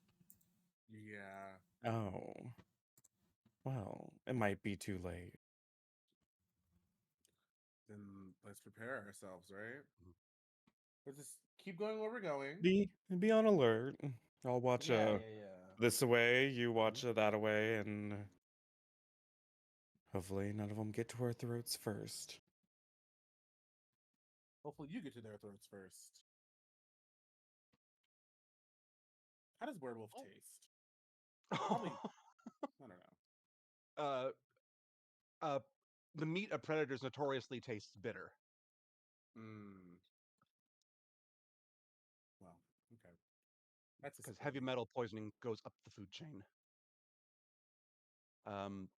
Speaker 4: Yeah.
Speaker 5: Oh. Well, it might be too late.
Speaker 4: Then let's prepare ourselves, right? Let's just keep going where we're going.
Speaker 5: Be on alert. I'll watch
Speaker 4: Yeah.
Speaker 5: this away, you watch that away, and hopefully none of them get to our throats first.
Speaker 4: Hopefully you get to their throats first. How does werewolf taste? Probably, I don't know.
Speaker 1: The meat of predators notoriously tastes bitter.
Speaker 4: Well, okay. That's
Speaker 1: because heavy metal poisoning goes up the food chain. All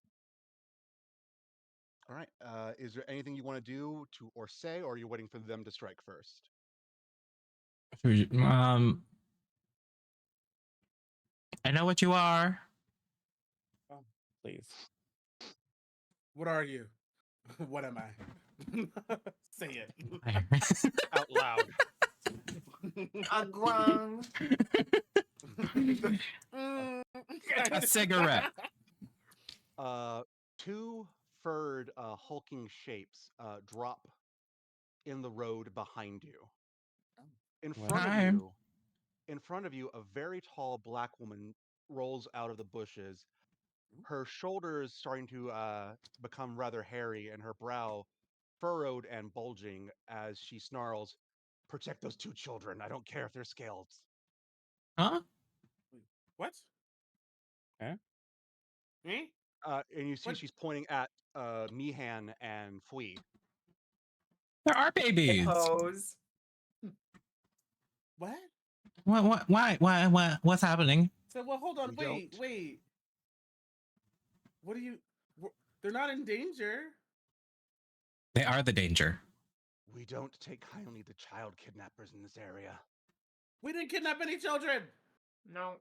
Speaker 1: right. Is there anything you want to do or say, or are you waiting for them to strike first?
Speaker 3: I know what you are.
Speaker 5: Oh, please.
Speaker 4: What are you? What am I? Say it.
Speaker 1: Out loud.
Speaker 2: Agwan.
Speaker 3: A cigarette.
Speaker 1: Two furred hulking shapes drop in the road behind you. In front of you, a very tall black woman rolls out of the bushes. Her shoulders starting to become rather hairy, and her brow furrowed and bulging as she snarls, "Protect those 2 children. I don't care if they're scaled."
Speaker 3: Huh?
Speaker 4: What?
Speaker 5: Huh?
Speaker 4: Me?
Speaker 1: And you see she's pointing at Mihan and Fui.
Speaker 3: There are babies.
Speaker 2: Pose.
Speaker 4: What?
Speaker 3: What? Why? What's happening?
Speaker 4: So, well, hold on. Wait. What are you? They're not in danger.
Speaker 3: They are the danger.
Speaker 1: We don't take kindly to child kidnappers in this area.
Speaker 4: We didn't kidnap any children.
Speaker 2: No.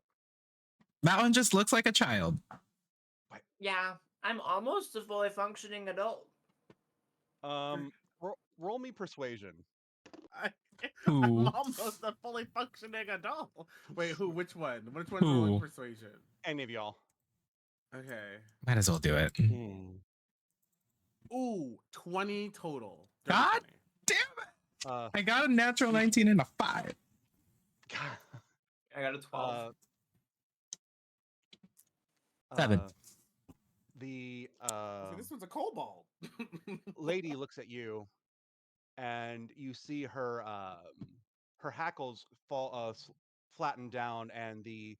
Speaker 3: That one just looks like a child.
Speaker 2: Yeah, I'm almost a fully functioning adult.
Speaker 1: Roll me persuasion.
Speaker 3: Who?
Speaker 4: I'm almost a fully functioning adult. Wait, who? Which one? Which one's
Speaker 3: Who?
Speaker 4: rolling persuasion?
Speaker 1: Any of y'all.
Speaker 4: Okay.
Speaker 3: Might as well do it.
Speaker 4: Ooh, 20 total. Dirty
Speaker 3: God
Speaker 4: 20.
Speaker 3: damn it! I got a natural 19 and a 5.
Speaker 2: I got a 12.
Speaker 3: 7.
Speaker 1: The
Speaker 4: See, this one's a cobalt.
Speaker 1: lady looks at you, and you see her her hackles fall flatten down, and the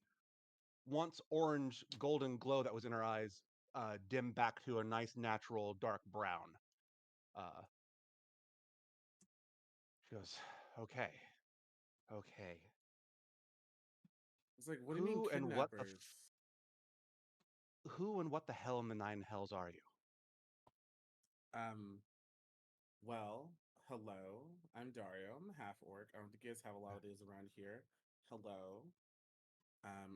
Speaker 1: once orange golden glow that was in her eyes dim back to a nice natural dark brown. She goes, okay.
Speaker 4: It's like, what do you mean kidnappers?
Speaker 1: Who and what the hell in the nine hells are you?
Speaker 4: Well, hello. I'm Dario. I'm a half orc. I don't think you guys have a lot of these around here. Hello.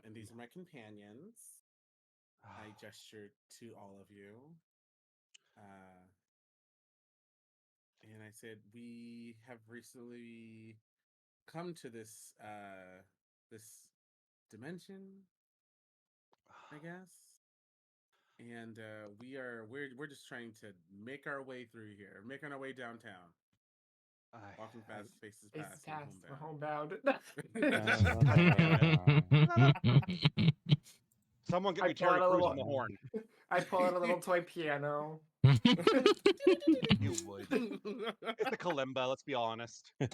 Speaker 4: And these are my companions. I gestured to all of you. And I said, we have recently come to this this dimension, I guess. And we're just trying to make our way through here, making our way downtown. Walking fast, faces past,
Speaker 2: we're homebound.
Speaker 1: Someone get me Terry Crews on the horn.
Speaker 2: I pull out a little toy piano.
Speaker 1: You would. It's a kalimba, let's be honest. More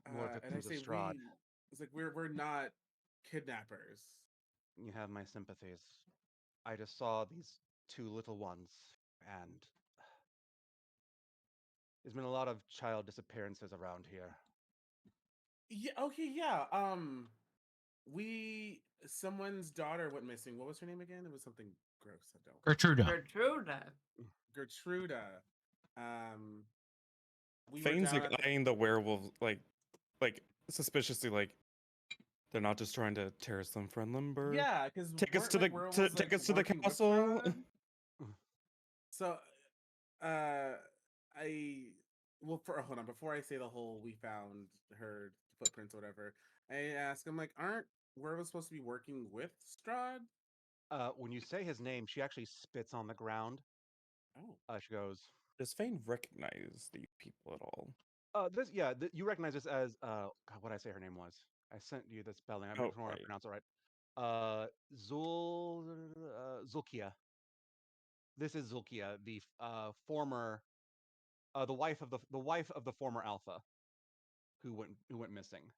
Speaker 4: and I
Speaker 1: victims of
Speaker 4: say
Speaker 1: Strahd.
Speaker 4: it's like we're not kidnappers.
Speaker 1: You have my sympathies. I just saw these two little ones, and there's been a lot of child disappearances around here.
Speaker 4: Yeah. Okay. Yeah. Someone's daughter went missing. What was her name again? It was something gross. I don't.
Speaker 2: Gertruda.
Speaker 5: Fane's like eyeing the werewolf like suspiciously, like they're not just trying to tear us limb from limber.
Speaker 4: Yeah, because
Speaker 5: take us to the castle.
Speaker 4: So, hold on. Before I say the whole we found her footprints or whatever, I ask him like, aren't werewolves supposed to be working with Strahd?
Speaker 1: When you say his name, she actually spits on the ground.
Speaker 4: Oh.
Speaker 1: She goes,
Speaker 5: does Fane recognize these people at all?
Speaker 1: You recognize this as God, what did I say her name was? I sent you the spelling. I don't want to pronounce it right. Zulkia. This is Zulkia, the former, the wife of the former Alpha, who went missing.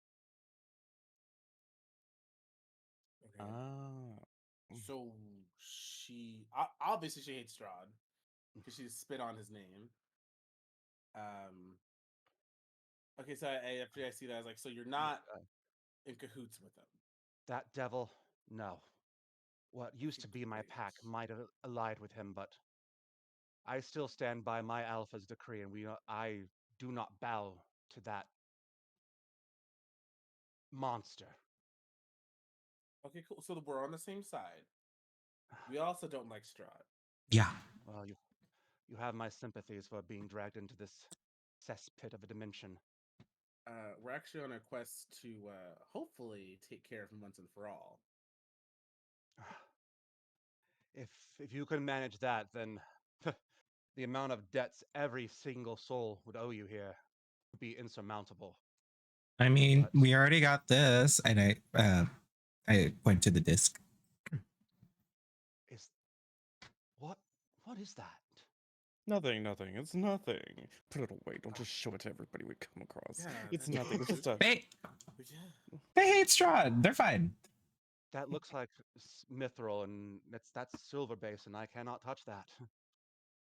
Speaker 4: Okay. So obviously she hates Strahd because she spit on his name. Okay, so after I see that, I was like, so you're not in cahoots with them.
Speaker 1: That devil, no. What used to be my pack might have allied with him, but I still stand by my Alpha's decree, and I do not bow to that monster.
Speaker 4: Okay, cool. So we're on the same side. We also don't like Strahd.
Speaker 3: Yeah.
Speaker 1: Well, you have my sympathies for being dragged into this cesspit of a dimension.
Speaker 4: We're actually on a quest to hopefully take care of him once and for all.
Speaker 1: If you can manage that, then the amount of debts every single soul would owe you here would be insurmountable.
Speaker 3: I mean, we already got this, and I went to the disc.
Speaker 1: What is that?
Speaker 5: Nothing. It's nothing. Put it away. Don't just show it to everybody we come across.
Speaker 4: Yeah,
Speaker 5: it's nothing. It's just a.
Speaker 3: They hate Strahd. They're fine.
Speaker 1: That looks like mithril, and that's silver base, and I cannot touch that.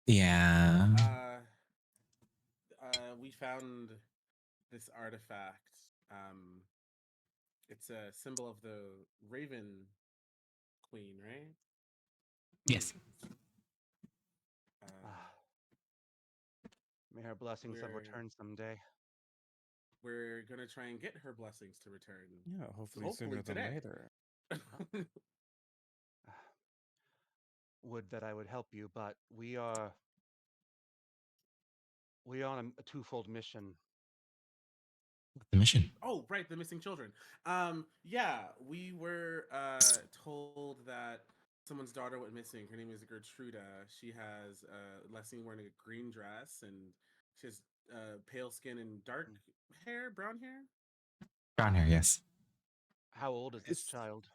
Speaker 3: Yeah.
Speaker 4: We found this artifact. It's a symbol of the Raven Queen, right?
Speaker 3: Yes.
Speaker 1: May her blessings have returned someday.
Speaker 4: we're gonna try and get her blessings to return.
Speaker 5: Yeah, hopefully sooner than
Speaker 4: today.
Speaker 5: later.
Speaker 1: Would that I would help you, but we are on a twofold mission.
Speaker 3: The mission.
Speaker 4: Oh, right, the missing children. Yeah, we were told that someone's daughter went missing. Her name is Gertruda. She has Leslie wearing a green dress, and she has pale skin and dark hair, brown hair.
Speaker 3: Brown hair, yes.
Speaker 1: How old is this child?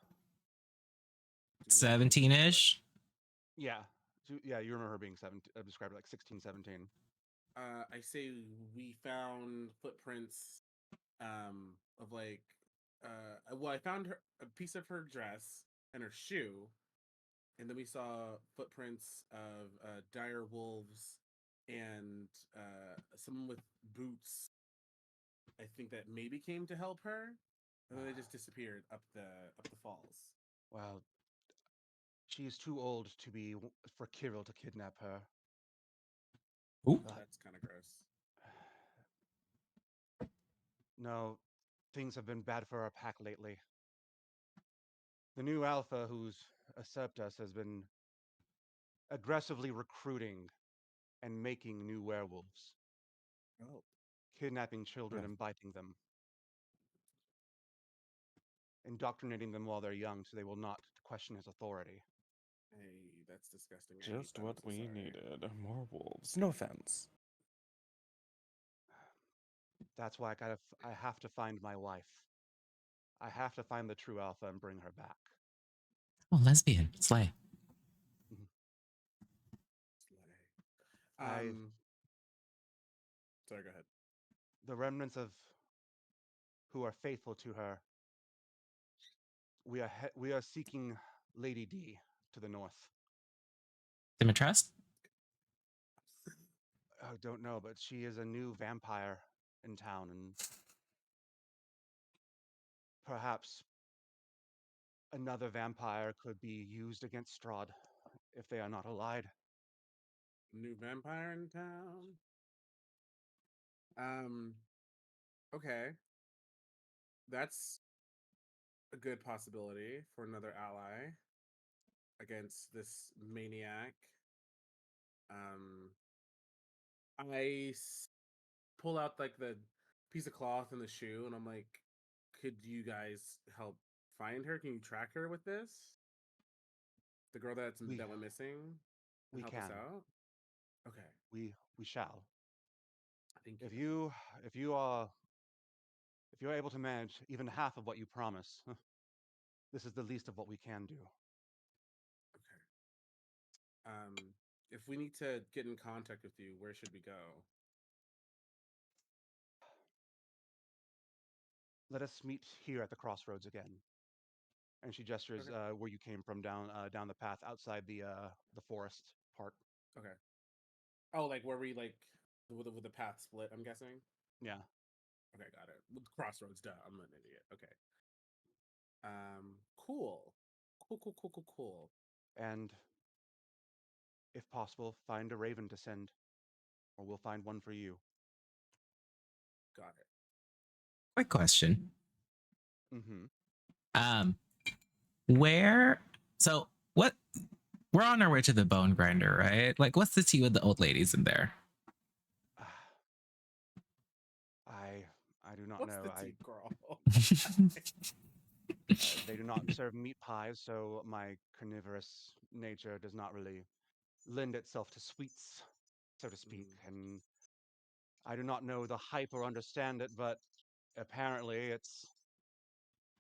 Speaker 3: 17-ish.
Speaker 1: Yeah. Yeah, you remember her being 17, described like 16, 17.
Speaker 4: I say we found footprints of like well, I found a piece of her dress and her shoe, and then we saw footprints of dire wolves and someone with boots. I think that maybe came to help her, and then they just disappeared up the falls.
Speaker 1: Well, she is too old to be for Kirill to kidnap her.
Speaker 3: Ooh.
Speaker 4: That's kind of gross.
Speaker 1: No, things have been bad for our pack lately. The new alpha who's usurped us has been aggressively recruiting and making new werewolves.
Speaker 4: Oh.
Speaker 1: Kidnapping children and biting them. Indoctrinating them while they're young so they will not question his authority.
Speaker 4: Hey, that's disgusting.
Speaker 5: Just what we needed. More wolves. No offense.
Speaker 1: That's why I have to find my wife. I have to find the true alpha and bring her back.
Speaker 3: Oh, lesbian. Slay.
Speaker 4: Sorry, go ahead.
Speaker 1: The remnants of who are faithful to her. We are seeking Lady D to the north.
Speaker 3: Dimitrescu?
Speaker 1: I don't know, but she is a new vampire in town, and perhaps another vampire could be used against Strahd if they are not allied.
Speaker 4: New vampire in town. Okay. That's a good possibility for another ally against this maniac. I pull out like the piece of cloth and the shoe, and I'm like, could you guys help find her? Can you track her with this? The girl that went missing?
Speaker 1: We
Speaker 4: help
Speaker 1: can.
Speaker 4: us out? Okay.
Speaker 1: We shall.
Speaker 4: Thank
Speaker 1: you. If you're able to manage even half of what you promise, this is the least of what we can do.
Speaker 4: Okay. If we need to get in contact with you, where should we go?
Speaker 1: Let us meet here at the crossroads again. And she gestures where you came from, down the path outside the forest part.
Speaker 4: Okay. Oh, like where we like with the path split, I'm guessing?
Speaker 1: Yeah.
Speaker 4: Okay, got it. With crossroads, duh. I'm an idiot. Okay. Cool. Cool.
Speaker 1: And if possible, find a raven to send, or we'll find one for you.
Speaker 4: Got it.
Speaker 3: Quick question.
Speaker 1: Mm-hmm.
Speaker 3: Where? So what? We're on our way to the bone grinder, right? Like, what's the tea with the old ladies in there?
Speaker 1: I do not
Speaker 4: What's
Speaker 1: know.
Speaker 4: the tea, girl?
Speaker 1: They do not serve meat pies, so my carnivorous nature does not really lend itself to sweets, so to speak. And I do not know the hype or understand it, but apparently it's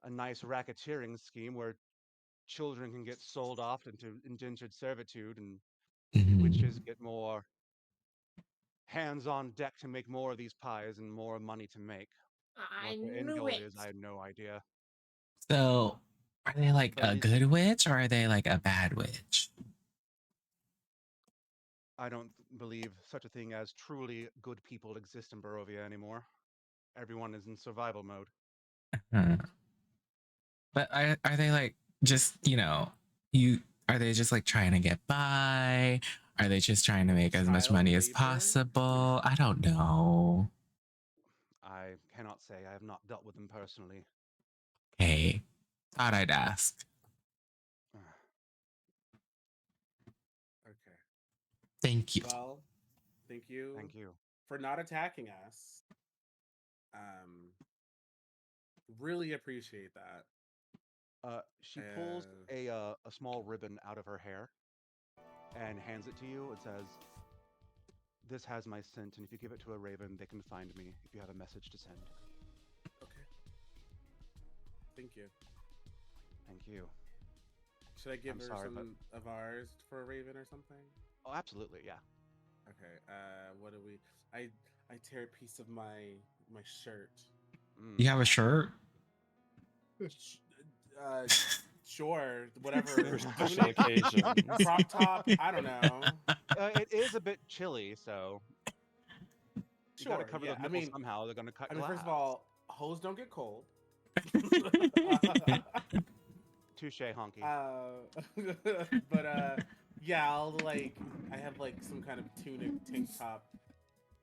Speaker 1: a nice racketeering scheme where children can get sold off into indentured servitude, and witches get more hands on deck to make more of these pies and more money to make. What the end goal is, I have no idea.
Speaker 3: So, are they like a good witch or are they like a bad witch?
Speaker 1: I don't believe such a thing as truly good people exist in Barovia anymore. Everyone is in survival mode.
Speaker 3: But are they like just, are they just like trying to get by? Are they just trying to make as much money as possible? I don't know.
Speaker 1: I cannot say. I have not dealt with them personally.
Speaker 3: Hey, thought I'd ask.
Speaker 4: Okay.
Speaker 3: Thank you.
Speaker 4: Well, thank you.
Speaker 1: Thank you
Speaker 4: for not attacking us. Really appreciate that.
Speaker 1: She pulls a small ribbon out of her hair and hands it to you and says, "This has my scent, and if you give it to a raven, they can find me if you have a message to send."
Speaker 4: Okay. Thank you.
Speaker 1: Thank you.
Speaker 4: Should I give
Speaker 1: I'm
Speaker 4: her
Speaker 1: sorry,
Speaker 4: some of ours for a raven or something?
Speaker 1: Oh, absolutely, yeah.
Speaker 4: Okay. What do we? I tear a piece of my shirt.
Speaker 3: You have a shirt?
Speaker 4: Sure, whatever.
Speaker 5: Special occasion.
Speaker 4: Crop top. I don't know.
Speaker 1: It is a bit chilly, so you gotta
Speaker 4: Sure.
Speaker 1: cover
Speaker 4: Yeah.
Speaker 1: those nipples somehow. They're gonna cut glass.
Speaker 4: First of all, hoes don't get cold.
Speaker 1: Touche, honky.
Speaker 4: But yeah, I have like some kind of tunic tank top,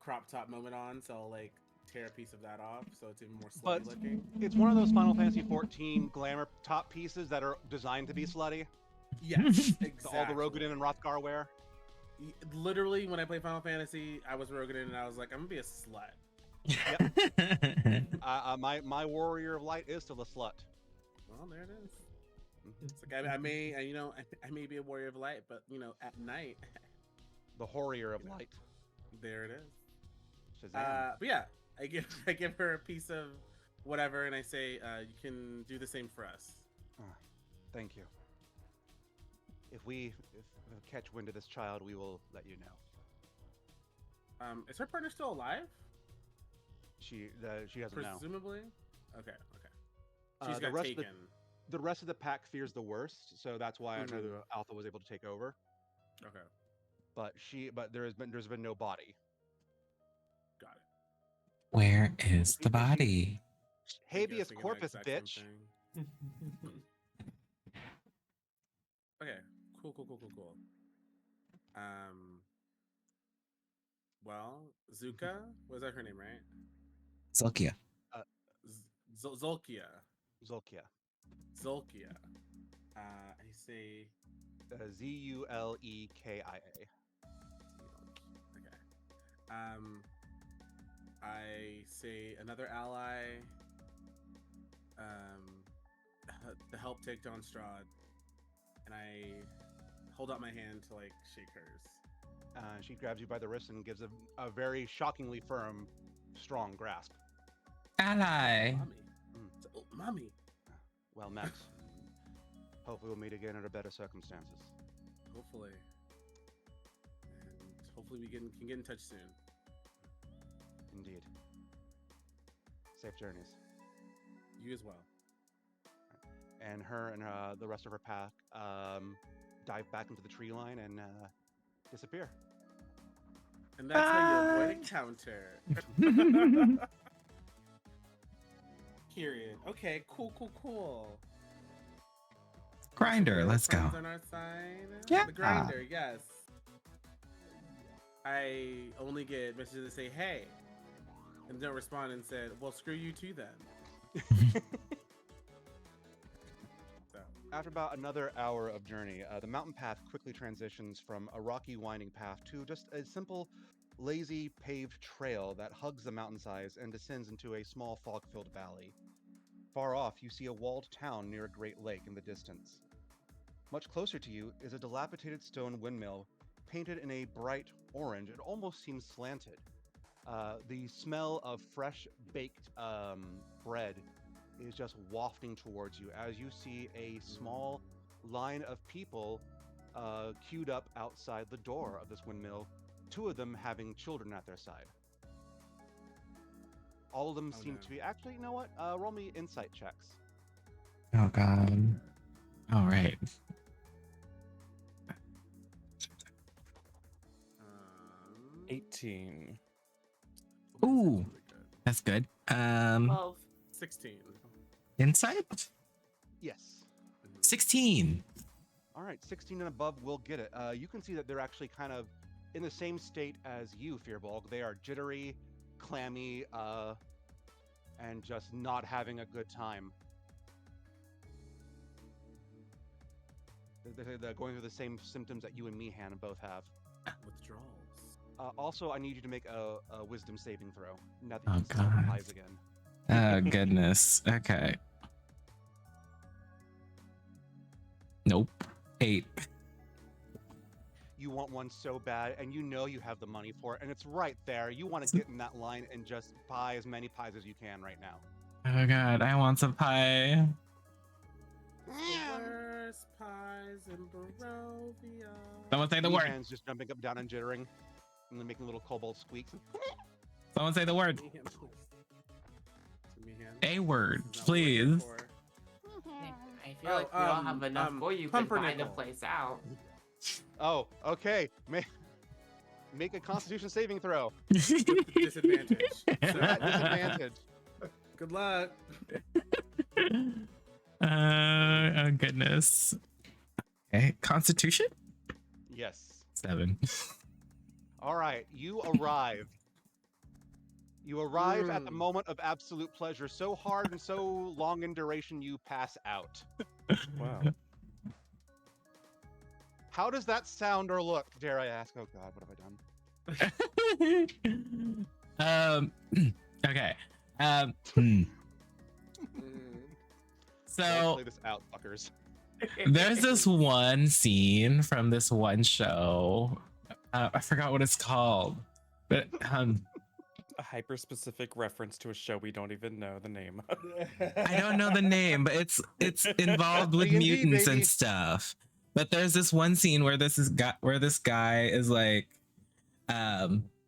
Speaker 4: crop top moment on, so I'll like tear a piece of that off, so it's even more slutty looking.
Speaker 1: It's one of those Final Fantasy XIV glamour top pieces that are designed to be slutty.
Speaker 4: Yes, exactly.
Speaker 1: All the Rogadin and Rothgar wear.
Speaker 4: Literally, when I play Final Fantasy, I was Rogadin, and I was like, I'm gonna be a slut.
Speaker 1: Yep. My warrior of light is still a slut.
Speaker 4: Well, there it is. It's like I may be a warrior of light, but at night,
Speaker 1: the horrior of light.
Speaker 4: There it is.
Speaker 1: Shazam.
Speaker 4: But yeah, I give her a piece of whatever, and I say, you can do the same for us.
Speaker 1: Thank you. If we catch wind of this child, we will let you know.
Speaker 4: Is her partner still alive?
Speaker 1: She doesn't know.
Speaker 4: Presumably. Okay. She's got taken.
Speaker 1: The rest of the pack fears the worst, so that's why I know the Alpha was able to take over.
Speaker 4: Okay.
Speaker 1: But there's been no body.
Speaker 4: Got it.
Speaker 3: Where is the body?
Speaker 1: Habeas corpus, bitch.
Speaker 4: Okay. Cool. Well, Zuka, was that her name, right?
Speaker 3: Zulkia.
Speaker 4: Zulkia.
Speaker 1: Zulkia.
Speaker 4: I say
Speaker 1: Zulekia.
Speaker 4: Okay. I say another ally. To help take down Strahd, and I hold out my hand to like shake hers.
Speaker 1: She grabs you by the wrist and gives a very shockingly firm, strong grasp.
Speaker 3: Ally.
Speaker 4: Mommy.
Speaker 1: Well met. Hopefully we'll meet again under better circumstances.
Speaker 4: Hopefully. And hopefully we can get in touch soon.
Speaker 1: Indeed. Safe journeys.
Speaker 4: You as well.
Speaker 1: And her and the rest of her pack dive back into the tree line and disappear.
Speaker 4: And that's how you avoid encounter. Period. Okay, cool.
Speaker 3: Grindr, let's go.
Speaker 4: On our side.
Speaker 3: Yeah.
Speaker 4: The Grindr, yes. I only get messages that say, hey, and don't respond and said, well, screw you too then.
Speaker 1: After about another hour of journey, the mountain path quickly transitions from a rocky winding path to just a simple, lazy paved trail that hugs the mountainsides and descends into a small fog-filled valley. Far off, you see a walled town near a great lake in the distance. Much closer to you is a dilapidated stone windmill painted in a bright orange. It almost seems slanted. The smell of fresh baked bread is just wafting towards you as you see a small line of people queued up outside the door of this windmill, two of them having children at their side. All of them seem to be... Actually, you know what? Roll me insight checks.
Speaker 3: Oh, God. All right.
Speaker 5: 18.
Speaker 3: Ooh, that's good.
Speaker 2: 12.
Speaker 4: 16.
Speaker 3: Insight?
Speaker 1: Yes.
Speaker 3: 16.
Speaker 1: All right, 16 and above will get it. You can see that they're actually kind of in the same state as you, Fearbolg. They are jittery, clammy, and just not having a good time. They're going through the same symptoms that you and Meehan both have.
Speaker 4: Withdrawals.
Speaker 1: Also, I need you to make a wisdom saving throw. Now that
Speaker 3: Oh,
Speaker 1: you can smell the
Speaker 3: God.
Speaker 1: pies again.
Speaker 3: Oh, goodness. Okay. Nope. 8.
Speaker 1: You want one so bad, and you know you have the money for it, and it's right there. You want to get in that line and just buy as many pies as you can right now.
Speaker 3: Oh, God. I want some pie.
Speaker 4: Worst pies in Barovia.
Speaker 3: Someone say the word.
Speaker 1: Meehan's just jumping up, down, and jittering, and then making little kobold squeaks.
Speaker 3: Someone say the word.
Speaker 4: Meehan, please.
Speaker 3: A word, please.
Speaker 2: I feel like we all have enough for you to buy the place out.
Speaker 1: Oh, okay. Make a Constitution saving throw.
Speaker 4: Disadvantage.
Speaker 1: Disadvantage.
Speaker 4: Good luck.
Speaker 3: Oh, goodness. Okay, Constitution?
Speaker 1: Yes.
Speaker 3: 7.
Speaker 1: All right, you arrive. You arrive at the moment of absolute pleasure, so hard and so long in duration you pass out.
Speaker 5: Wow.
Speaker 1: How does that sound or look, dare I ask? Oh God, what have I done?
Speaker 3: Okay.
Speaker 1: Let's
Speaker 3: So
Speaker 1: play this out, fuckers.
Speaker 3: there's this one scene from this one show. I forgot what it's called, but
Speaker 5: A hyper-specific reference to a show we don't even know the name of.
Speaker 3: I don't know the name, but it's involved with
Speaker 1: D&D,
Speaker 3: mutants
Speaker 1: baby.
Speaker 3: and stuff. But there's this one scene where this guy is like,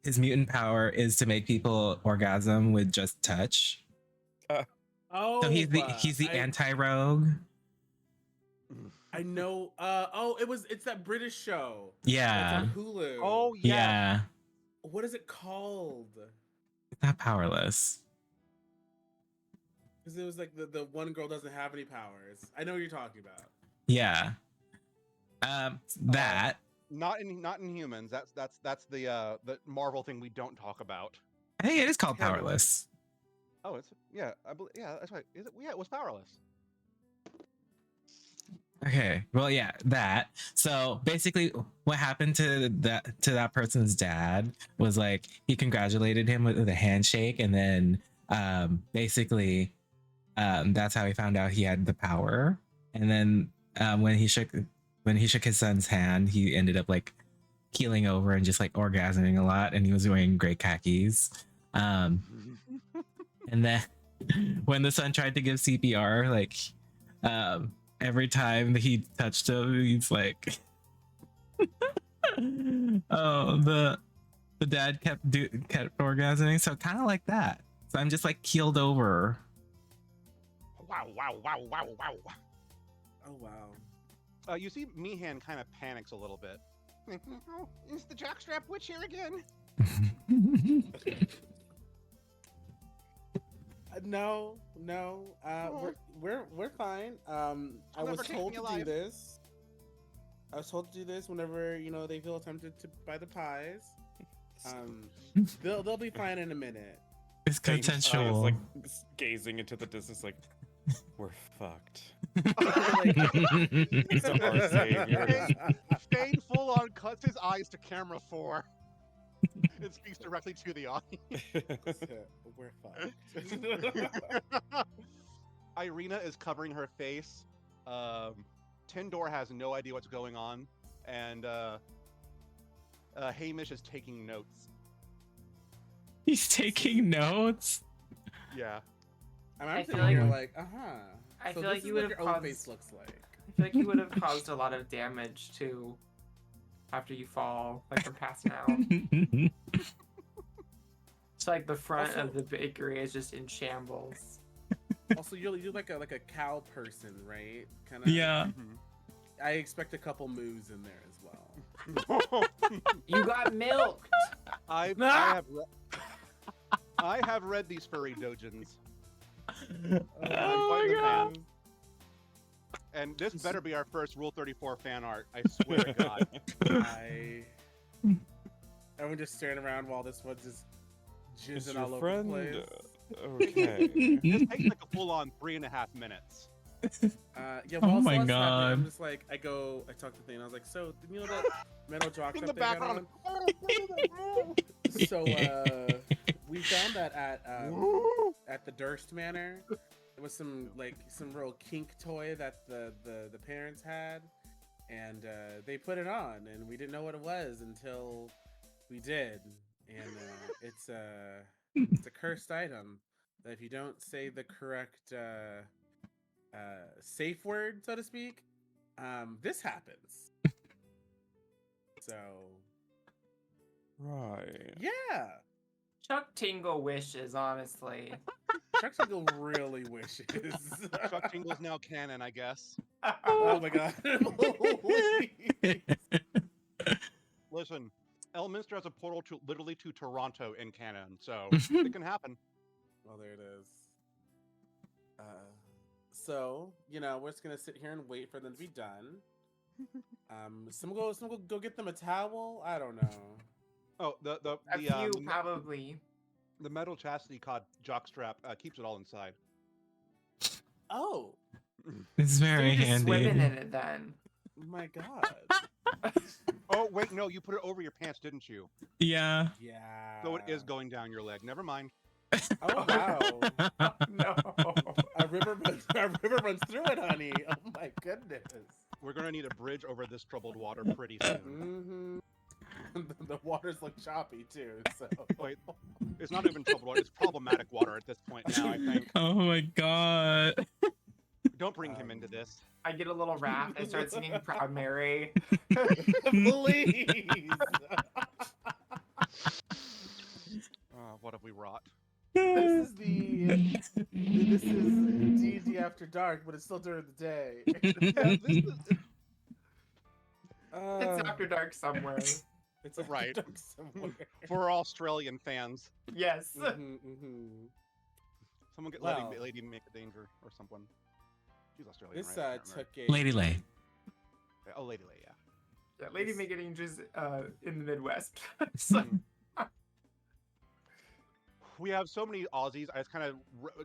Speaker 3: his mutant power is to make people orgasm with just touch.
Speaker 4: Oh,
Speaker 3: So he's the anti-rogue.
Speaker 4: I know. It's that British show.
Speaker 3: Yeah.
Speaker 4: It's on Hulu.
Speaker 1: Oh yeah.
Speaker 3: Yeah.
Speaker 4: What is it called?
Speaker 3: It's not powerless.
Speaker 4: Because it was like the one girl doesn't have any powers. I know what you're talking about.
Speaker 3: Yeah. That.
Speaker 1: Not in humans. That's the Marvel thing we don't talk about.
Speaker 3: I think it is called powerless.
Speaker 1: Oh, it's yeah. I believe that's right. Is it? Yeah, it was powerless.
Speaker 3: Okay. Well, yeah, that. So basically, what happened to that person's dad was like he congratulated him with a handshake, and then basically that's how he found out he had the power. And then when he shook his son's hand, he ended up like keeling over and just like orgasming a lot, and he was wearing gray khakis. And then when the son tried to give CPR, like every time that he touched him, he's like, oh, the dad kept orgasming, so kind of like that. So I'm just like keeled over.
Speaker 1: Wow!
Speaker 4: Oh wow.
Speaker 1: You see, Meehan kind of panics a little bit. Oh, is the jockstrap witch here again?
Speaker 4: No. We're fine. I was told to do this. I was told to do this whenever they feel tempted to buy the pies. They'll be fine in a minute.
Speaker 3: It's consensual.
Speaker 5: Like gazing into the distance, like we're fucked.
Speaker 1: These are our saviors. Fane full on cuts his eyes to camera 4. It speaks directly to the audience.
Speaker 4: We're fucked.
Speaker 1: Irina is covering her face. Tindor has no idea what's going on, and Hamish is taking notes.
Speaker 3: He's taking notes.
Speaker 1: Yeah.
Speaker 4: I'm
Speaker 2: feel
Speaker 4: sitting
Speaker 2: like-
Speaker 4: here
Speaker 2: I
Speaker 4: so
Speaker 2: feel like
Speaker 4: this
Speaker 2: you
Speaker 4: is
Speaker 2: would
Speaker 4: what
Speaker 2: have
Speaker 4: your own
Speaker 2: caused.
Speaker 4: face looks like.
Speaker 2: I feel like you would have caused a lot of damage too. After you fall, like from passing out. So like the front of the bakery is just in shambles.
Speaker 4: Also, you're like a cow person, right? Kind of.
Speaker 3: Yeah.
Speaker 4: I expect a couple moves in there as well.
Speaker 2: You got milked.
Speaker 1: I have read these furry dojins.
Speaker 3: Oh my God.
Speaker 1: And this better be our first Rule 34 fan art. I swear to God.
Speaker 4: Everyone just staring around while this one's just
Speaker 5: Is
Speaker 4: jizzing
Speaker 5: your
Speaker 4: all over
Speaker 5: friend
Speaker 4: the place.
Speaker 5: Okay.
Speaker 1: This takes like a full-on 3.5 minutes.
Speaker 4: Yeah,
Speaker 3: Oh
Speaker 4: while
Speaker 3: my
Speaker 4: Celeste's happening,
Speaker 3: God.
Speaker 4: I'm just like, I talk to Thane, I was like, so, you know that metal jock
Speaker 1: In
Speaker 4: that
Speaker 1: the
Speaker 4: they got
Speaker 1: background.
Speaker 4: on? So, we found that at the Durst Manor. It was some real kink toy that the parents had, and they put it on, and we didn't know what it was until we did, and it's a cursed item that if you don't say the correct safe word, so to speak, this happens. So,
Speaker 5: Right.
Speaker 4: yeah.
Speaker 2: Chuck Tingle wishes, honestly.
Speaker 4: Chuck Tingle really wishes.
Speaker 1: Chuck Tingle's now canon, I guess.
Speaker 4: Oh my god.
Speaker 1: Listen, Elminster has a portal to literally to Toronto in canon, so it can happen.
Speaker 4: Well, there it is. So, we're just gonna sit here and wait for them to be done. Someone go get them a towel. I don't know.
Speaker 1: Oh, the
Speaker 2: few probably.
Speaker 1: The metal chastity cod jockstrap keeps it all inside.
Speaker 4: Oh,
Speaker 3: It's very
Speaker 2: You're just
Speaker 3: handy.
Speaker 2: swimming in it then.
Speaker 4: My god.
Speaker 1: Oh wait, no, you put it over your pants, didn't you?
Speaker 3: Yeah.
Speaker 4: Yeah.
Speaker 1: So it is going down your leg. Never mind.
Speaker 4: Oh wow.
Speaker 2: No.
Speaker 4: A river runs through it, honey. Oh my goodness.
Speaker 1: We're gonna need a bridge over this troubled water pretty soon.
Speaker 4: The waters look choppy too. So
Speaker 1: wait, it's not even troubled water. It's problematic water at this point now, I think.
Speaker 3: Oh my god.
Speaker 1: Don't bring him into this.
Speaker 2: I get a little raft. I start singing Proud Mary.
Speaker 4: Please.
Speaker 1: What have we wrought?
Speaker 4: This is D&D After Dark, but it's still during the day.
Speaker 2: It's After Dark somewhere.
Speaker 4: It's
Speaker 1: right.
Speaker 4: After Dark somewhere.
Speaker 1: For Australian fans.
Speaker 2: Yes.
Speaker 1: Someone get
Speaker 4: Well,
Speaker 1: Lady Make a Danger or someone. She's Australian,
Speaker 4: This
Speaker 1: right?
Speaker 4: took a
Speaker 3: Lady Lay.
Speaker 1: Oh, Lady Lay, yeah.
Speaker 2: Yeah, Lady Make It Angels in the Midwest. So,
Speaker 1: we have so many Aussies. I just kind of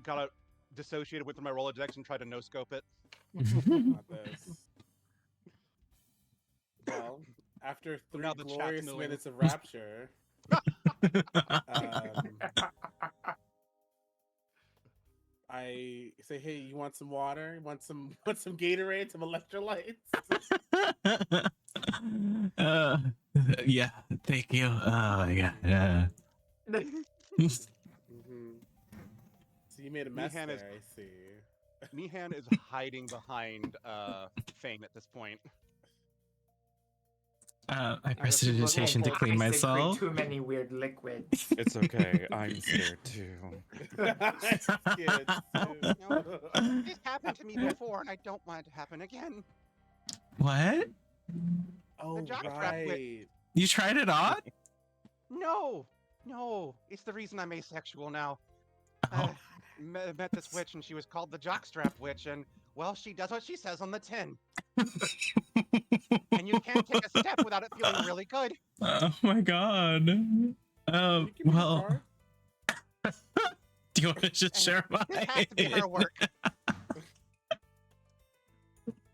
Speaker 1: got dissociated with my Rolodex and tried to no-scope it.
Speaker 4: Not this. Well, after 3
Speaker 1: Now the chat's
Speaker 4: glorious
Speaker 1: milling.
Speaker 4: minutes of rapture, I say, "Hey, you want some water? You want some Gatorade, some electrolytes?"
Speaker 3: Yeah, thank you. Oh my god.
Speaker 4: So you made a mess
Speaker 1: Meehan
Speaker 4: there,
Speaker 1: is-
Speaker 4: I see.
Speaker 1: Meehan is hiding behind Fane at this point.
Speaker 3: I prestidigitation to clean myself.
Speaker 2: Too many weird liquids.
Speaker 5: It's okay. I'm scared too.
Speaker 1: This happened to me before, and I don't want it to happen again.
Speaker 3: What?
Speaker 4: Oh,
Speaker 1: The jockstrap
Speaker 4: right.
Speaker 3: You tried it on?
Speaker 1: No, it's the reason I'm asexual now. Met this witch, and she was called the Jockstrap Witch, and well, she does what she says on the tin. And you can't take a step without it feeling really good.
Speaker 3: Oh my god. Well. Do you want to just share mine?
Speaker 1: This has to be her work.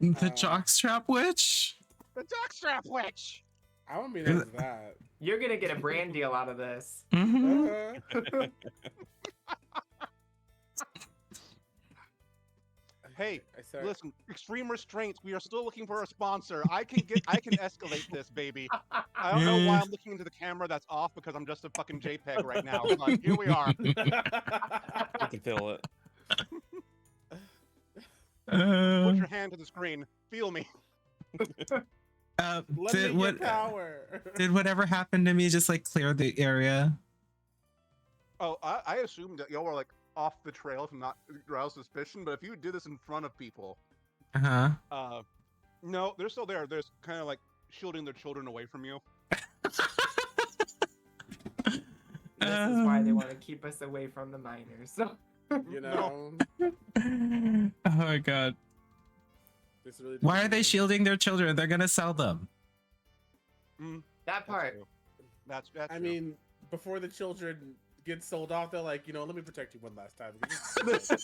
Speaker 3: The Jockstrap Witch?
Speaker 1: The Jockstrap Witch!
Speaker 4: I want to be known as that.
Speaker 2: You're gonna get a brand deal out of this.
Speaker 1: Hey, listen, extreme restraints. We are still looking for a sponsor. I can escalate this, baby. I don't know why I'm looking into the camera that's off because I'm just a fucking JPEG right now. But here we are.
Speaker 5: I can feel it.
Speaker 1: Put your hand to the screen. Feel me.
Speaker 3: Did whatever happened to me just like clear the area?
Speaker 1: Oh, I assumed that y'all were like off the trail from not arouse suspicion, but if you did this in front of people, no, they're still there. They're kind of like shielding their children away from you.
Speaker 2: This is why they want to keep us away from the miners. So.
Speaker 4: You know.
Speaker 3: Oh my god.
Speaker 4: This really
Speaker 3: Why are they shielding their children? They're gonna sell them.
Speaker 2: That part.
Speaker 1: That's
Speaker 4: I mean, before the children get sold off. They're like, let me protect you one last time. This is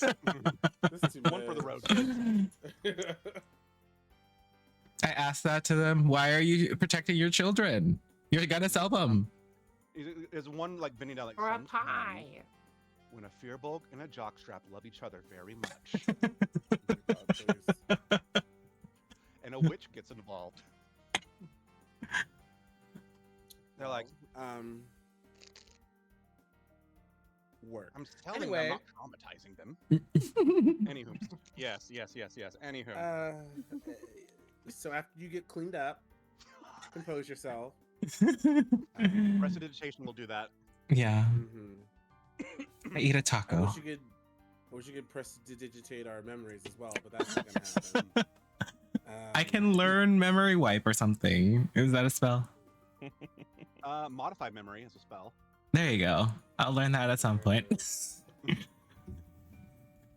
Speaker 4: too
Speaker 1: One for the road.
Speaker 3: I asked that to them. Why are you protecting your children? You're gonna sell them.
Speaker 1: There's one like bending down like
Speaker 2: Or a
Speaker 1: "Sometimes
Speaker 2: pie.
Speaker 1: when a fearbulk and a jockstrap love each other very much, and a witch gets involved. They're like,
Speaker 4: work.
Speaker 1: I'm telling
Speaker 4: Anyway.
Speaker 1: them, I'm not traumatizing them. Anywho, yes. Anywho,
Speaker 4: So after you get cleaned up, compose yourself.
Speaker 1: prestidigitation will do that.
Speaker 3: Yeah.
Speaker 4: Mm-hmm.
Speaker 3: I eat a
Speaker 4: I
Speaker 3: taco.
Speaker 4: wish you could prestidigitate our memories as well, but that's not gonna happen.
Speaker 3: I can learn memory wipe or something. Is that a spell?
Speaker 1: Modified memory is a spell.
Speaker 3: There you go. I'll learn that at some point.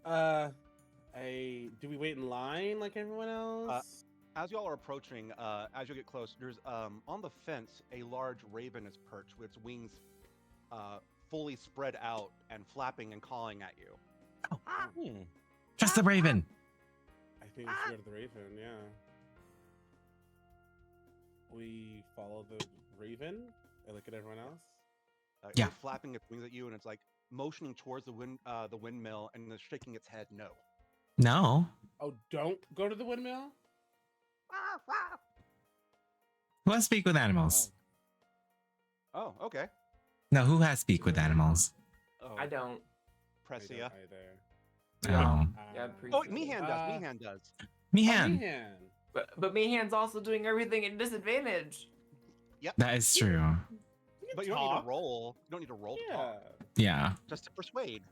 Speaker 4: Do we wait in line like everyone else?
Speaker 1: As y'all are approaching, as you get close, there's on the fence a large raven is perched with its wings fully spread out and flapping and calling at you.
Speaker 3: Trust the raven.
Speaker 4: I think we should go to the raven, yeah. We follow the raven and look at everyone else.
Speaker 3: Yeah.
Speaker 1: It's flapping its wings at you, and it's like motioning towards the windmill, and it's shaking its head no.
Speaker 3: No.
Speaker 4: Oh, don't go to the windmill?
Speaker 3: Who has speak with animals?
Speaker 1: Oh, okay.
Speaker 3: No, who has speak with animals?
Speaker 1: Oh,
Speaker 2: I don't.
Speaker 1: Pressia.
Speaker 3: Oh.
Speaker 2: Yeah,
Speaker 1: Oh, Meehan does. Meehan does.
Speaker 3: Meehan.
Speaker 2: But Meehan's also doing everything at disadvantage.
Speaker 1: Yep.
Speaker 3: That is true.
Speaker 1: But you don't need to roll. You don't need to roll to talk.
Speaker 3: Yeah.
Speaker 1: Just to persuade.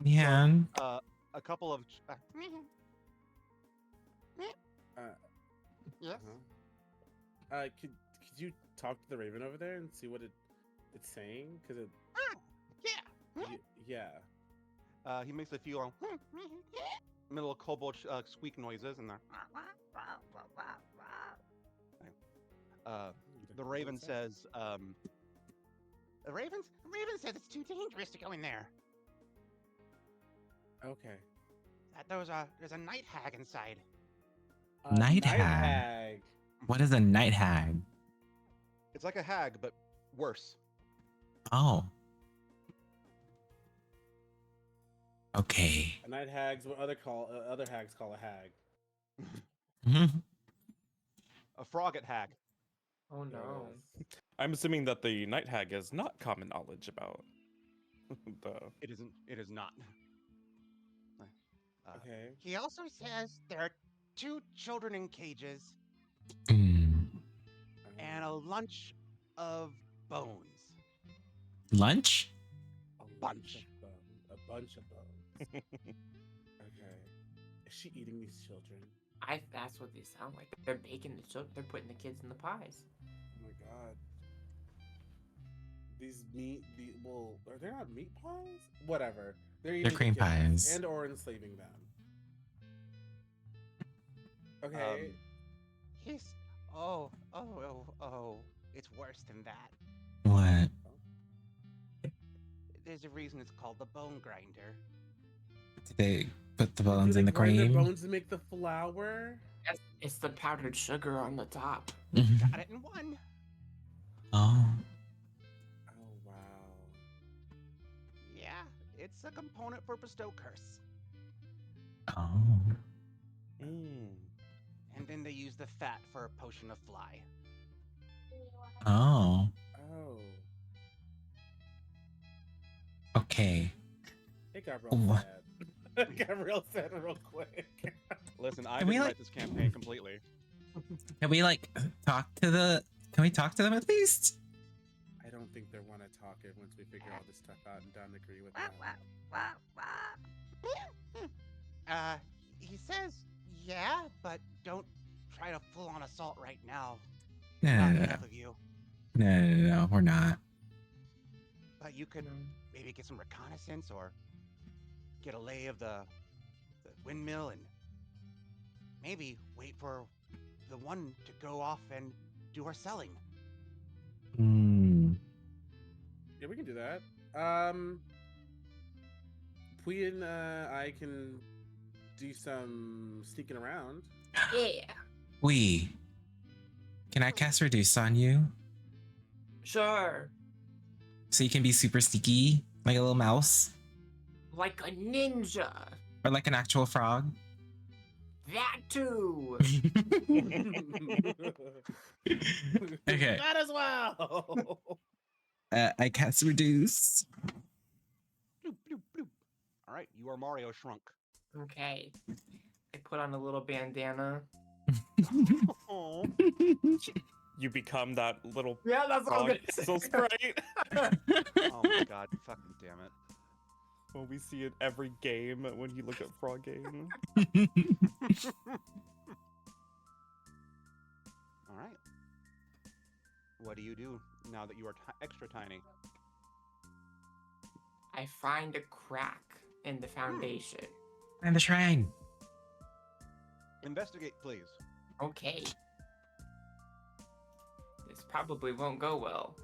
Speaker 3: Meehan.
Speaker 1: A couple of.
Speaker 4: Yes. Could you talk to the raven over there and see what it's saying? Because it. Yeah.
Speaker 1: He makes a few middle kobold squeak noises in there. The raven says, "The raven says it's too dangerous to go in there.
Speaker 4: Okay.
Speaker 1: That there's a night hag inside."
Speaker 3: Night hag. What is a night hag?
Speaker 1: It's like a hag, but worse.
Speaker 3: Oh. Okay.
Speaker 4: A night hag's what other hags call a hag.
Speaker 1: A frogget hag.
Speaker 2: Oh no.
Speaker 5: I'm assuming that the night hag is not common knowledge about the.
Speaker 1: It isn't. It is not.
Speaker 4: Okay.
Speaker 1: He also says there are 2 children in cages
Speaker 3: Mm.
Speaker 1: and a lunch of bones.
Speaker 3: Lunch?
Speaker 4: A bunch of bones. Okay. Is she eating these children?
Speaker 2: That's what they sound like. They're baking the children. They're putting the kids in the pies.
Speaker 4: Oh my god. Well, are they not meat pies? Whatever. They're eating
Speaker 3: cream
Speaker 4: the kids
Speaker 3: pies.
Speaker 4: and or enslaving them. Okay.
Speaker 1: He's oh, it's worse than that.
Speaker 3: What?
Speaker 1: There's a reason it's called the bone grinder.
Speaker 3: Did they put the bones
Speaker 4: Do
Speaker 3: in
Speaker 4: they
Speaker 3: the
Speaker 4: grind their
Speaker 3: cream?
Speaker 4: bones to make the flour?
Speaker 2: It's the powdered sugar on the top.
Speaker 1: Got it in one.
Speaker 3: Oh.
Speaker 4: Oh wow.
Speaker 1: Yeah, it's a component for bestow curse.
Speaker 3: Oh.
Speaker 1: And then they use the fat for a potion of fly.
Speaker 3: Oh.
Speaker 4: Oh.
Speaker 3: Okay.
Speaker 4: It got real
Speaker 3: What?
Speaker 4: sad. It got real sad real quick.
Speaker 1: Listen, I
Speaker 3: Can we,
Speaker 1: didn't
Speaker 3: like-
Speaker 1: write this campaign completely.
Speaker 3: Can we talk to the? Can we talk to them at least?
Speaker 4: I don't think they want to talk it once we figure all this stuff out and don't agree with that.
Speaker 1: He says, yeah, but don't try to full-on assault right now.
Speaker 3: No,
Speaker 1: Not
Speaker 3: no, no,
Speaker 1: enough of you.
Speaker 3: no, we're not.
Speaker 1: But you could maybe get some reconnaissance or get a lay of the windmill and maybe wait for the one to go off and do our selling.
Speaker 3: Hmm.
Speaker 4: Yeah, we can do that. Pui and I can do some sneaking around.
Speaker 2: Yeah.
Speaker 3: Can I cast Reduce on you?
Speaker 2: Sure.
Speaker 3: So you can be super sneaky, like a little mouse?
Speaker 2: Like a ninja.
Speaker 3: Or like an actual frog?
Speaker 2: That too.
Speaker 3: Okay.
Speaker 4: That as well.
Speaker 3: I cast Reduce.
Speaker 1: Bloop, bloop, bloop. All right, you are Mario Shrunk.
Speaker 2: Okay. I put on a little bandana.
Speaker 1: Oh.
Speaker 5: You become that little
Speaker 2: Yeah, that's what I'm
Speaker 5: frog
Speaker 2: gonna say.
Speaker 5: Pixel sprite.
Speaker 1: Oh my god, fucking damn it.
Speaker 5: Well, we see it every game when you look at Frog Game.
Speaker 1: All right. What do you do now that you are extra tiny?
Speaker 2: I find a crack in the foundation.
Speaker 3: And the shrine.
Speaker 1: Investigate, please.
Speaker 2: Okay. This probably won't go well.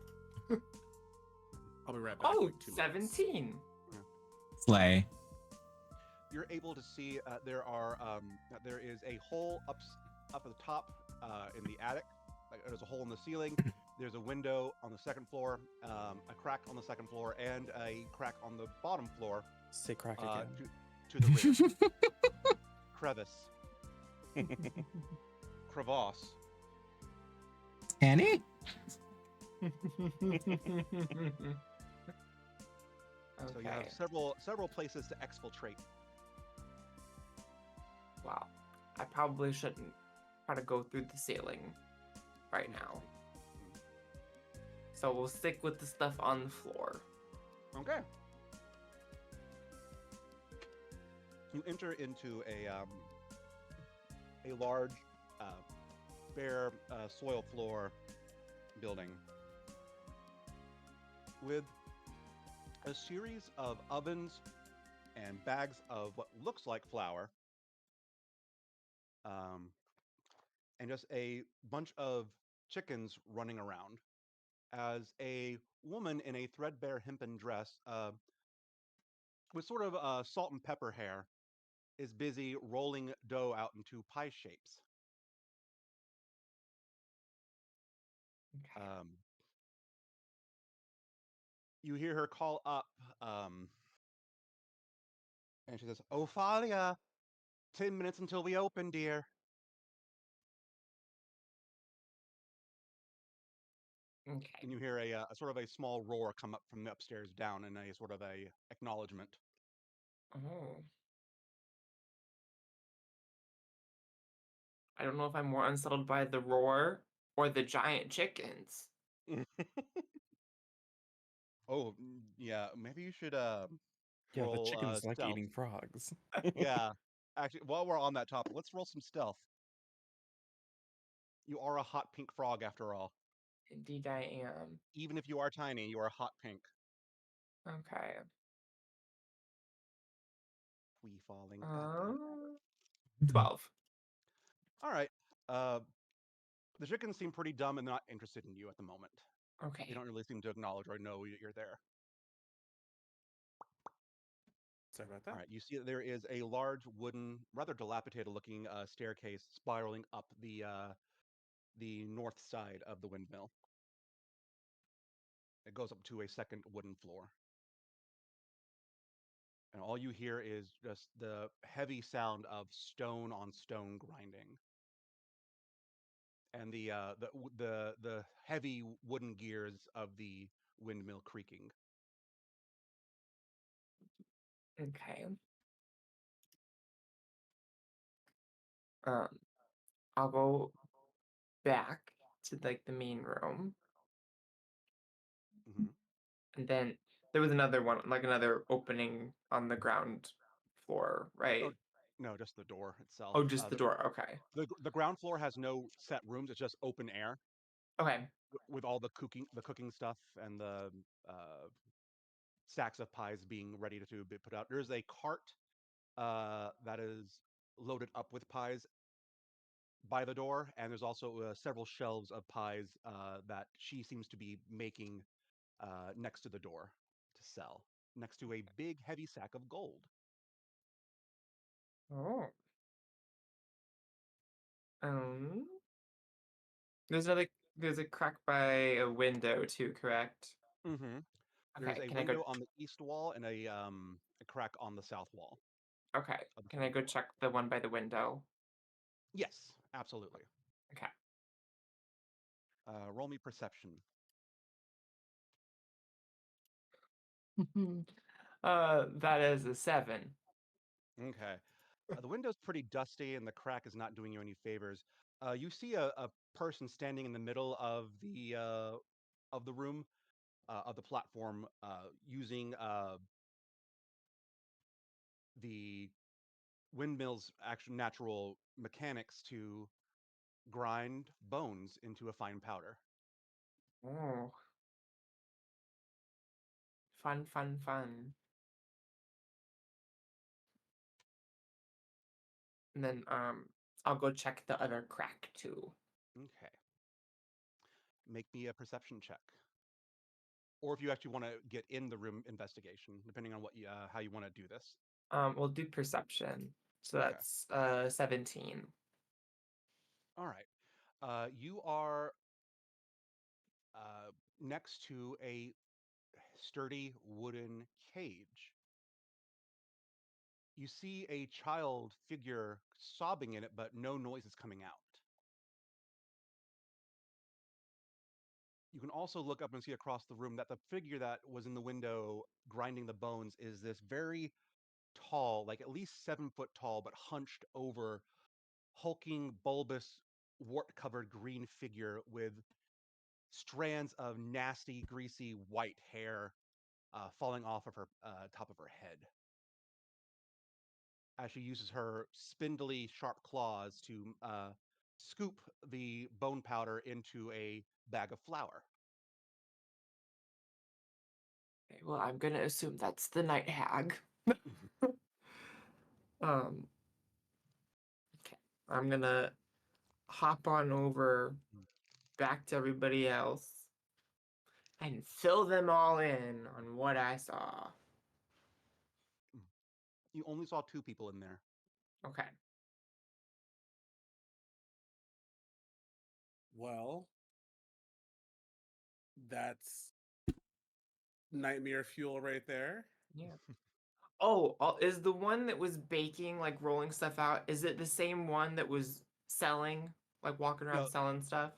Speaker 4: I'll be right back.
Speaker 2: Oh,
Speaker 4: like 2 minutes.
Speaker 2: 17.
Speaker 3: Slay.
Speaker 1: You're able to see there is a hole up at the top in the attic. Like, there's a hole in the ceiling. There's a window on the second floor, a crack on the second floor, and a crack on the bottom floor.
Speaker 5: Say crack again.
Speaker 1: To the rear. Crevice. Crevasse.
Speaker 3: Annie?
Speaker 1: So you have several places to exfiltrate.
Speaker 2: Wow. I probably shouldn't try to go through the ceiling right now. So we'll stick with the stuff on the floor.
Speaker 1: Okay. You enter into a large, bare soil floor building with a series of ovens and bags of what looks like flour, and just a bunch of chickens running around as a woman in a threadbare hempen dress with sort of salt and pepper hair is busy rolling dough out into pie shapes. You hear her call up, and she says, "Ophalia, 10 minutes until we open, dear."
Speaker 2: Okay.
Speaker 1: And you hear a sort of a small roar come up from the upstairs down in a sort of a acknowledgement.
Speaker 2: Oh. I don't know if I'm more unsettled by the roar or the giant chickens.
Speaker 1: Oh, yeah, maybe you should
Speaker 5: Yeah, the
Speaker 1: roll
Speaker 5: chickens like
Speaker 1: stealth.
Speaker 5: eating frogs.
Speaker 1: Yeah. Actually, while we're on that topic, let's roll some stealth. You are a hot pink frog after all.
Speaker 2: Indeed I am.
Speaker 1: Even if you are tiny, you are hot pink.
Speaker 2: Okay.
Speaker 1: We falling.
Speaker 2: 12.
Speaker 1: All right. The chickens seem pretty dumb and not interested in you at the moment.
Speaker 2: Okay.
Speaker 1: They don't really seem to acknowledge or know you're there.
Speaker 4: Sorry about that.
Speaker 1: All right. You see that there is a large wooden, rather dilapidated-looking staircase spiraling up the north side of the windmill. It goes up to a second wooden floor. And all you hear is just the heavy sound of stone on stone grinding, and the heavy wooden gears of the windmill creaking.
Speaker 2: Okay. I'll go back to like the main room.
Speaker 1: Mm-hmm.
Speaker 2: And then there was another one, like another opening on the ground floor, right?
Speaker 1: No, just the door itself.
Speaker 2: Oh, just the door. Okay.
Speaker 1: The ground floor has no set rooms. It's just open air.
Speaker 2: Okay.
Speaker 1: With all the cooking stuff and the stacks of pies being ready to be put out. There's a cart that is loaded up with pies by the door, and there's also several shelves of pies that she seems to be making next to the door to sell, next to a big, heavy sack of gold.
Speaker 2: Oh. There's another. There's a crack by a window too, correct?
Speaker 1: Mm-hmm. There's
Speaker 2: Okay.
Speaker 1: a
Speaker 2: Can I go?
Speaker 1: window on the east wall and a crack on the south wall.
Speaker 2: Okay.
Speaker 1: of the
Speaker 2: Can I
Speaker 1: second
Speaker 2: go
Speaker 1: floor.
Speaker 2: check the one by the window?
Speaker 1: Yes, absolutely.
Speaker 2: Okay.
Speaker 1: Roll me perception.
Speaker 2: That is a 7.
Speaker 1: Okay. The window's pretty dusty, and the crack is not doing you any favors. You see a person standing in the middle of the room, of the platform, using the windmill's actual natural mechanics to grind bones into a fine powder.
Speaker 2: Oh. Fun, fun, fun. And then I'll go check the other crack too.
Speaker 1: Okay. Make me a perception check. Or if you actually want to get in the room, investigation, depending on what how you want to do this.
Speaker 2: We'll do perception. So
Speaker 1: Okay.
Speaker 2: that's 17.
Speaker 1: All right. You are next to a sturdy wooden cage. You see a child figure sobbing in it, but no noise is coming out. You can also look up and see across the room that the figure that was in the window grinding the bones is this very tall, like at least 7 foot tall, but hunched over, hulking, bulbous, wart-covered green figure with strands of nasty, greasy white hair falling off of her top of her head, as she uses her spindly, sharp claws to scoop the bone powder into a bag of flour.
Speaker 2: Okay, well, I'm gonna assume that's the night hag. Okay. I'm gonna hop on over back to everybody else and fill them all in on what I saw.
Speaker 1: You only saw 2 people in there.
Speaker 2: Okay.
Speaker 4: Well, that's nightmare fuel right there.
Speaker 2: Yeah. Oh, is the one that was baking, like rolling stuff out, is it the same one that was selling, like walking around
Speaker 1: No,
Speaker 2: selling stuff?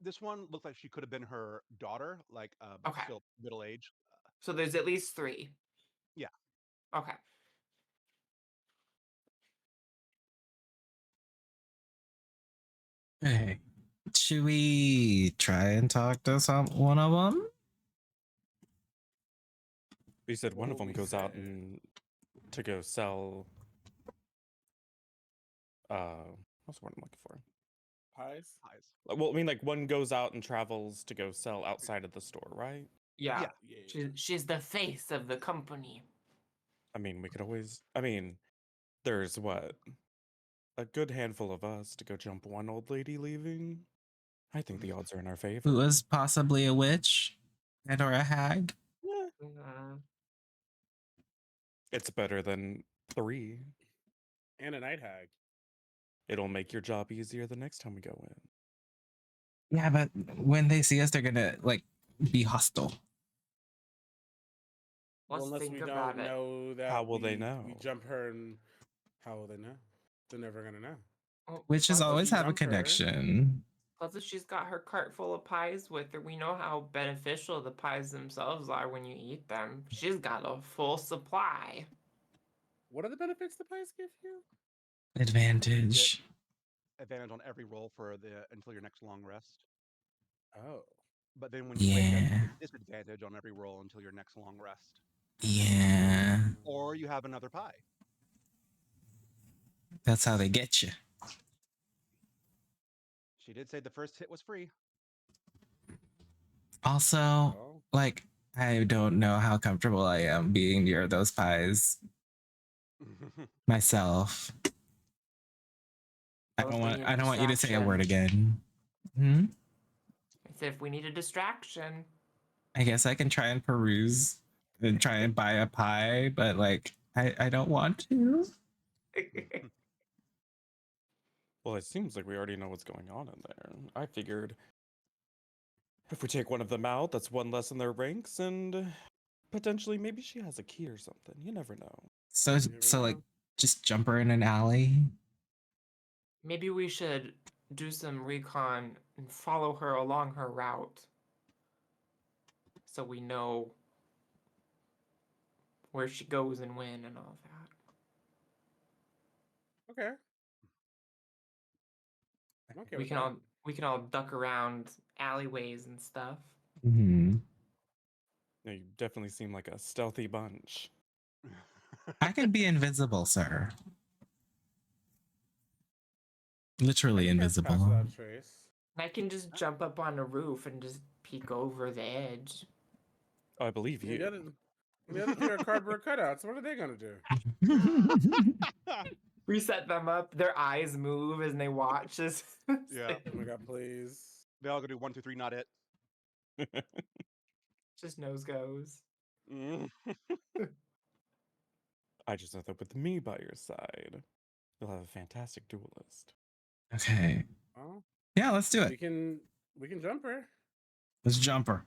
Speaker 1: this one looked like she could have been her daughter, like but
Speaker 2: Okay.
Speaker 1: still middle age.
Speaker 2: So there's at least 3.
Speaker 1: Yeah.
Speaker 2: Okay.
Speaker 3: Hey, should we try and talk to one of them?
Speaker 5: You said one
Speaker 4: What
Speaker 5: of
Speaker 4: will
Speaker 5: them
Speaker 4: we
Speaker 5: goes out
Speaker 4: say?
Speaker 5: and to go sell. What's the word I'm looking for?
Speaker 4: Pies?
Speaker 1: Pies.
Speaker 5: Well, I mean, like one goes out and travels to go sell outside of the store, right?
Speaker 2: Yeah.
Speaker 1: Yeah.
Speaker 2: She's the face of the company.
Speaker 5: I mean, we could always. I mean, there's what? A good handful of us to go jump one old lady leaving. I think the odds are in our favor.
Speaker 3: Who was possibly a witch and or a hag?
Speaker 2: Yeah.
Speaker 5: It's better than 3.
Speaker 4: And a night hag.
Speaker 5: It'll make your job easier the next time we go in.
Speaker 3: Yeah, but when they see us, they're gonna like be hostile.
Speaker 2: Let's
Speaker 4: Unless
Speaker 2: think
Speaker 4: we
Speaker 2: about
Speaker 4: don't
Speaker 2: it.
Speaker 4: know that
Speaker 5: How will they
Speaker 4: we
Speaker 5: know?
Speaker 4: jump her, and how will they know? They're never gonna know.
Speaker 2: Oh,
Speaker 3: Witches
Speaker 2: plus
Speaker 3: always
Speaker 4: we
Speaker 3: have a
Speaker 4: jump her.
Speaker 3: connection.
Speaker 2: Plus, if she's got her cart full of pies with her, we know how beneficial the pies themselves are when you eat them. She's got a full supply.
Speaker 4: What are the benefits the pies give you?
Speaker 3: Advantage.
Speaker 1: Advantage on every roll for the until your next long rest.
Speaker 4: Oh.
Speaker 1: But then when you wake up, you
Speaker 3: Yeah.
Speaker 1: get disadvantage on every roll until your next long rest.
Speaker 3: Yeah.
Speaker 1: Or you have another pie.
Speaker 3: That's how they get you.
Speaker 1: She did say the first hit was free.
Speaker 3: Also,
Speaker 4: Oh.
Speaker 3: like, I don't know how comfortable I am being near those pies myself. I
Speaker 2: Well,
Speaker 3: don't
Speaker 2: if we
Speaker 3: want
Speaker 2: need
Speaker 3: I don't want you to say a word
Speaker 2: distraction.
Speaker 3: again. Hmm?
Speaker 2: I said if we need a distraction.
Speaker 3: I guess I can try and peruse and try and buy a pie, but like I don't want to.
Speaker 5: Well, it seems like we already know what's going on in there. I figured if we take one of them out, that's one less in their ranks, and potentially maybe she has a key or something. You never know.
Speaker 3: So like just jump her in an alley.
Speaker 2: Maybe we should do some recon and follow her along her route so we know where she goes and when and all that.
Speaker 4: Okay. I'm okay
Speaker 2: we
Speaker 4: with
Speaker 2: can
Speaker 4: that.
Speaker 2: all we can all duck around alleyways and stuff.
Speaker 3: Mm-hmm.
Speaker 5: Yeah, you definitely seem like a stealthy bunch.
Speaker 3: I can be invisible, sir. Literally
Speaker 4: Pass
Speaker 3: invisible.
Speaker 4: without trace.
Speaker 2: I can just jump up on a roof and just peek over the edge.
Speaker 5: I believe you.
Speaker 4: The other three are cardboard cutouts. What are they gonna do?
Speaker 2: We set them up. Their eyes move as they watch us.
Speaker 1: Yeah.
Speaker 4: Oh my god, please.
Speaker 1: They all gonna do 1, 2, 3, not it.
Speaker 2: Just nose goes.
Speaker 5: I just know that with me by your side, you'll have a fantastic duelist.
Speaker 3: Okay.
Speaker 4: Oh,
Speaker 3: Yeah, let's do it.
Speaker 4: we can jump her.
Speaker 3: Let's jump her.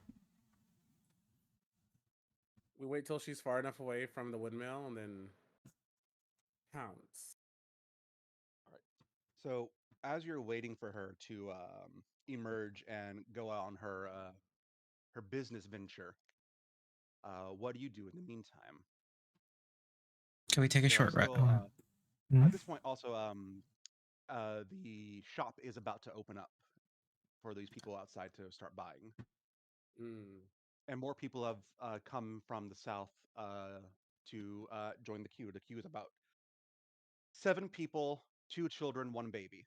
Speaker 4: We wait till she's far enough away from the windmill and then pounce.
Speaker 1: All right. So as you're waiting for her to emerge and go on her her business venture, what do you do in the meantime?
Speaker 3: Can we take a
Speaker 1: There are
Speaker 3: short rest?
Speaker 1: still, at this point, also, the shop is about to open up for these people outside to start buying. And more people have come from the south to join the queue. The queue is about 7 people, 2 children, 1 baby.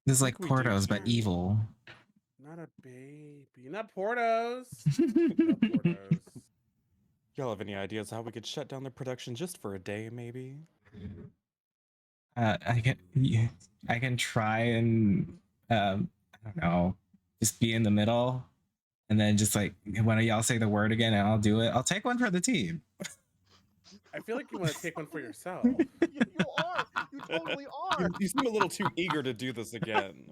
Speaker 3: This is like Portos, but evil.
Speaker 4: Not a baby. Not Portos. Not Portos.
Speaker 5: Y'all have any ideas how we could shut down the production just for a day, maybe?
Speaker 3: I can try and I don't know, just be in the middle, and then just like one of y'all say the word again, and I'll do it. I'll take one for the team.
Speaker 4: I feel like you want to take one for yourself.
Speaker 1: You are. You totally are.
Speaker 5: You seem a little too eager to do this again.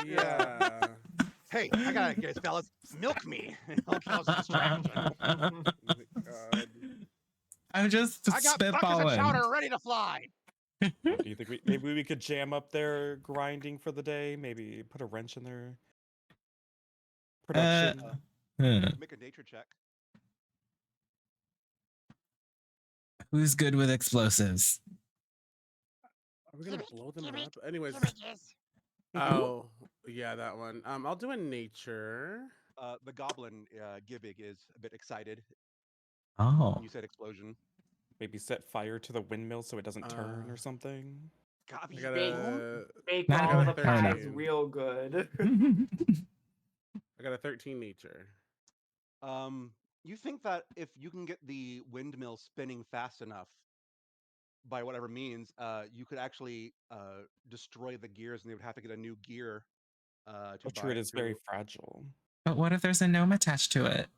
Speaker 4: Yeah.
Speaker 1: Hey, I got it, guys, fellas. Milk me. Okay, I'll distraction.
Speaker 3: I'm just
Speaker 1: I got buckets of
Speaker 3: spitballing.
Speaker 1: chowder ready to fly.
Speaker 5: Do you think maybe we could jam up their grinding for the day? Maybe put a wrench in their production?
Speaker 1: Make a nature check.
Speaker 3: Who's good with explosives?
Speaker 4: Are we gonna blow them up? Anyways. Oh, yeah, that one. I'll do a nature.
Speaker 1: The goblin Gibbig is a bit excited.
Speaker 3: Oh.
Speaker 1: You said explosion.
Speaker 5: Maybe set fire to the windmill so it doesn't turn or something.
Speaker 4: I gotta
Speaker 2: Make all the pies real good.
Speaker 4: I got a 13 nature.
Speaker 1: You think that if you can get the windmill spinning fast enough, by whatever means, you could actually destroy the gears, and they would have to get a new gear. To
Speaker 5: True, it is very fragile.
Speaker 3: But what if there's a gnome attached to it?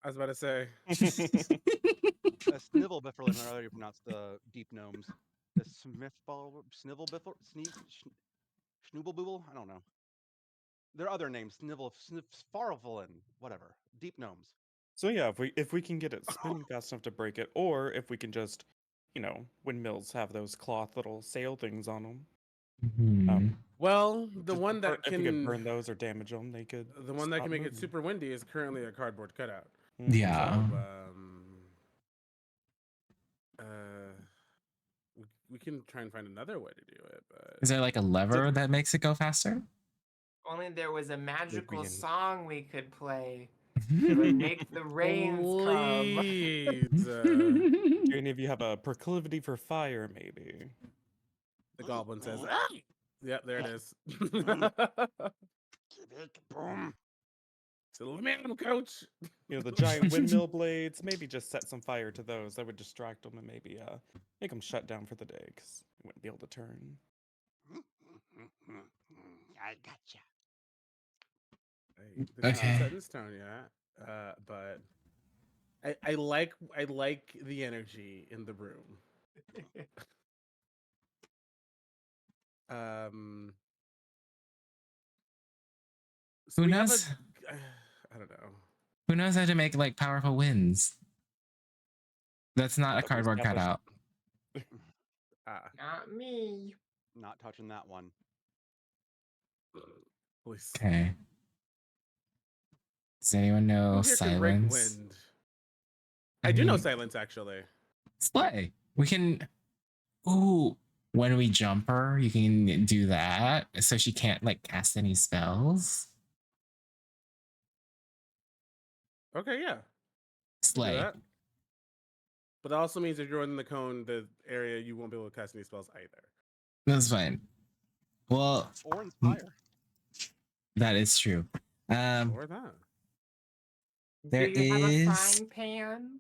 Speaker 4: I was about to say.
Speaker 1: A snivel biffle, and I already pronounced the deep gnomes. The snivel biffle, schnoobelbooble? I don't know. There are other names. Farvelin, whatever. Deep gnomes.
Speaker 5: So yeah, if we can get it spinning fast enough to break it, or if we can just, windmills have those cloth little sail things on them.
Speaker 4: Well, the one that
Speaker 5: if we could burn those or damage them, they could.
Speaker 4: The one that can make
Speaker 5: moving.
Speaker 4: it super windy is currently a cardboard cutout.
Speaker 3: Yeah.
Speaker 4: So, we can try and find another way to do it. But
Speaker 3: Is there like a lever that makes it go faster?
Speaker 2: Only there was a magical song we could play. It would make the rains come.
Speaker 5: Do any of you have a proclivity for fire, maybe?
Speaker 4: The goblin says, "Ah!" Yep, there it is.
Speaker 1: Boom.
Speaker 4: So man, coach.
Speaker 5: The giant windmill blades. Maybe just set some fire to those. That would distract them and maybe make them shut down for the day because they wouldn't be able to turn.
Speaker 1: I gotcha.
Speaker 4: It's
Speaker 3: Okay.
Speaker 4: not set in stone yet, but I like the energy in the room. So
Speaker 3: Who
Speaker 4: we have
Speaker 3: knows?
Speaker 4: I don't know.
Speaker 3: Who knows how to make like powerful winds? That's not a
Speaker 1: But we
Speaker 3: cardboard
Speaker 1: established-
Speaker 3: cutout.
Speaker 2: Not me.
Speaker 1: Not touching that one.
Speaker 4: Please.
Speaker 3: Okay. Does anyone know
Speaker 4: Who here can break
Speaker 3: silence?
Speaker 4: wind? I do know
Speaker 3: mean,
Speaker 4: silence actually.
Speaker 3: Slay. We can. Ooh, when we jump her, you can do that, so she can't like cast any spells.
Speaker 4: Okay, yeah.
Speaker 3: Slay.
Speaker 4: Do that. But that also means if you're in the cone, the area, you won't be able to cast any spells either.
Speaker 3: That's fine. Well,
Speaker 1: Or inspire.
Speaker 3: that is true.
Speaker 4: Or that.
Speaker 3: There
Speaker 2: Do you have a
Speaker 3: is.
Speaker 2: frying pan?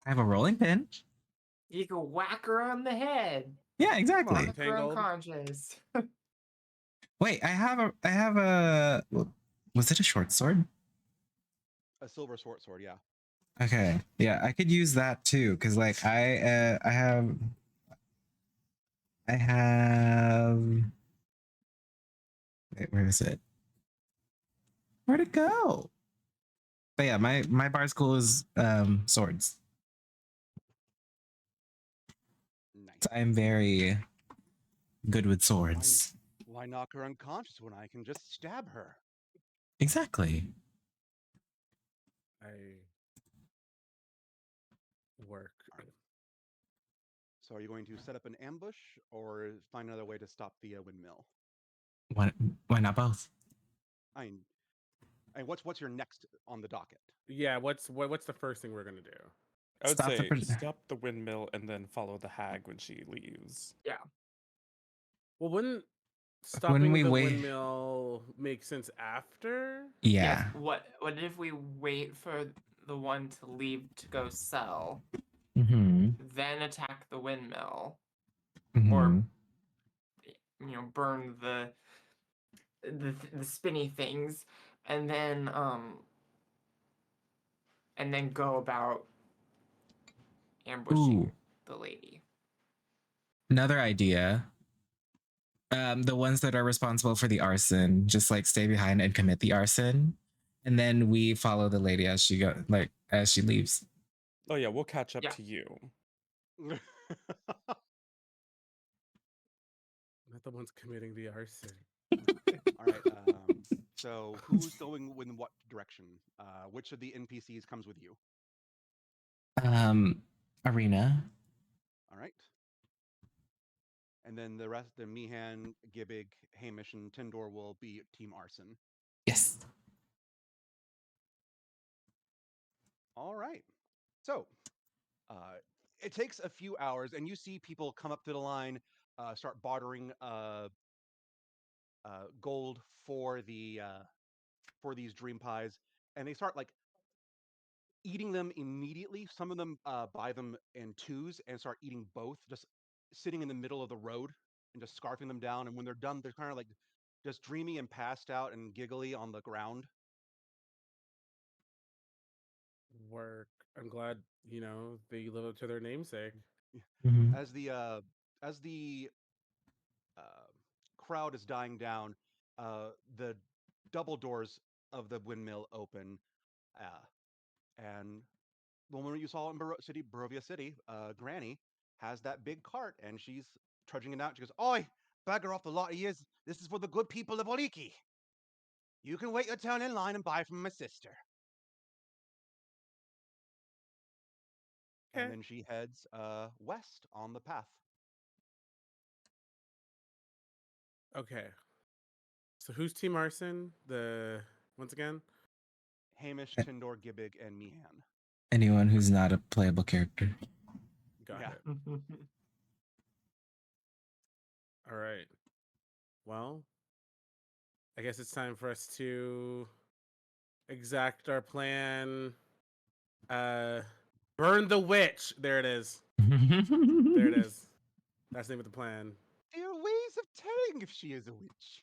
Speaker 3: I have a rolling pin.
Speaker 2: You can whack her on the head.
Speaker 3: Yeah, exactly.
Speaker 2: Knock her unconscious.
Speaker 3: Wait, I have a. Was it a short sword?
Speaker 1: A silver short sword, yeah.
Speaker 3: Okay, yeah, I could use that too, cause like I have. Wait, where is it? Where'd it go? But yeah, my bar school is swords.
Speaker 1: Nice.
Speaker 3: So I'm very good with swords.
Speaker 1: Why knock her unconscious when I can just stab her?
Speaker 3: Exactly.
Speaker 4: I work.
Speaker 1: So are you going to set up an ambush or find another way to stop the windmill?
Speaker 3: Why not both?
Speaker 1: I mean, what's your next on the docket?
Speaker 4: Yeah, what's the first thing we're gonna do?
Speaker 5: I would
Speaker 3: Stop
Speaker 5: say
Speaker 3: the
Speaker 5: stop the windmill and then follow the hag when she leaves.
Speaker 2: Yeah.
Speaker 4: Well, wouldn't stopping
Speaker 3: When we
Speaker 4: the
Speaker 3: wait-
Speaker 4: windmill make sense after?
Speaker 3: Yeah.
Speaker 2: Yes. What if we wait for the one to leave to go sell,
Speaker 3: Mm-hmm.
Speaker 2: then attack the windmill,
Speaker 3: Mm-hmm.
Speaker 2: or burn the spinny things, and then go about ambushing
Speaker 3: Ooh.
Speaker 2: the lady.
Speaker 3: Another idea. The ones that are responsible for the arson just like stay behind and commit the arson, and then we follow the lady as she as she leaves.
Speaker 5: Oh yeah, we'll catch up to you.
Speaker 4: Not the ones committing the arson.
Speaker 1: All right. So who's going in what direction? Which of the NPCs comes with you?
Speaker 3: Arena.
Speaker 1: All right. And then the rest, the Mihan, Gibbig, Hamish, and Tindor will be Team Arson.
Speaker 3: Yes.
Speaker 1: All right. So it takes a few hours, and you see people come up to the line, start bartering gold for these dream pies, and they start like eating them immediately. Some of them buy them in twos and start eating both, just sitting in the middle of the road and just scarfing them down. And when they're done, they're kind of like just dreamy and passed out and giggly on the ground.
Speaker 4: Work. I'm glad they live up to their namesake.
Speaker 3: Mm-hmm.
Speaker 1: As the crowd is dying down, the double doors of the windmill open, and the woman you saw in Barovia City, Granny, has that big cart, and she's trudging it out. She goes, "Oi, bagger off the lot of years. This is for the good people of Oliki. You can wait your turn in line and buy from my sister." And then she heads west on the path.
Speaker 4: Okay. So who's Team Arson? Once again?
Speaker 1: Hamish, Tindor, Gibbig, and Mihan.
Speaker 3: Anyone who's not a playable character.
Speaker 4: Got it. All right. Well, I guess it's time for us to exact our plan. Burn the witch. There it is. There it is. That's the name of the plan.
Speaker 1: There are ways of telling if she is a witch.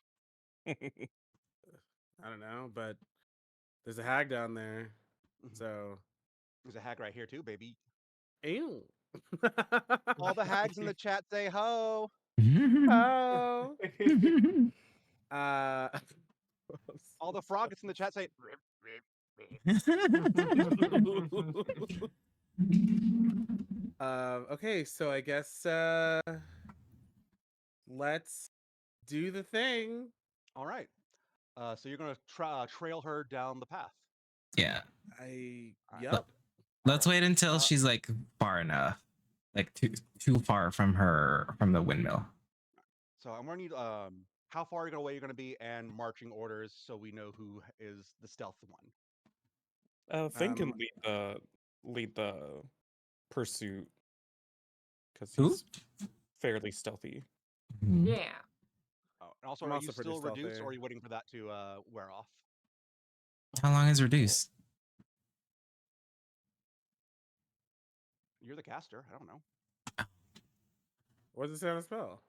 Speaker 4: I don't know, but there's a hag down there. So
Speaker 1: There's a hag right here too, baby.
Speaker 4: ew.
Speaker 1: All the hags in the chat say ho.
Speaker 4: Oh.
Speaker 1: All the frogs in the chat say
Speaker 4: okay, so I guess let's do the thing.
Speaker 1: All right. So you're gonna trail her down the path.
Speaker 3: Yeah.
Speaker 4: Yep.
Speaker 3: Let's wait until she's like far enough, like too far from the windmill.
Speaker 1: So I'm gonna need how far away you're gonna be and marching orders so we know who is the stealth one.
Speaker 5: Finn can lead the pursuit because
Speaker 3: Who?
Speaker 5: he's fairly stealthy.
Speaker 2: Yeah.
Speaker 1: Oh, and also,
Speaker 4: I'm
Speaker 1: are
Speaker 4: also
Speaker 1: you
Speaker 4: pretty
Speaker 1: still reduced,
Speaker 4: stealthy.
Speaker 1: or are you waiting for that to wear off?
Speaker 3: How long is reduced?
Speaker 1: You're the caster. I don't know.
Speaker 4: What does it say on the spell?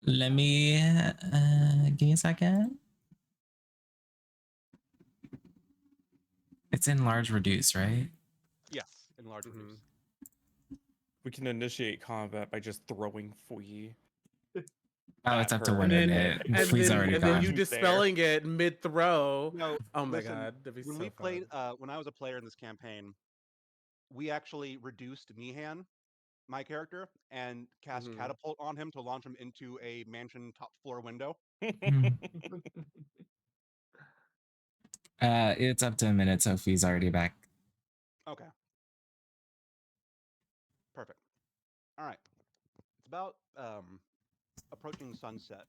Speaker 3: Let me give me a second. It's in large reduce, right?
Speaker 1: Yes, in large reduce.
Speaker 5: We can initiate combat by just throwing Fui.
Speaker 3: Oh, it's up to 1
Speaker 4: And
Speaker 3: minute.
Speaker 4: then,
Speaker 3: Flea's already
Speaker 4: and
Speaker 3: gone.
Speaker 4: then you dispelling it mid throw.
Speaker 1: No,
Speaker 4: Oh my
Speaker 1: listen,
Speaker 4: god, that'd be
Speaker 1: when
Speaker 4: so
Speaker 1: we
Speaker 4: fun.
Speaker 1: played, when I was a player in this campaign, we actually reduced Mihan, my character, and cast catapult on him to launch him into a mansion top floor window.
Speaker 3: It's up to a minute, so Flea's already back.
Speaker 1: Okay. Perfect. All right. It's about approaching sunset.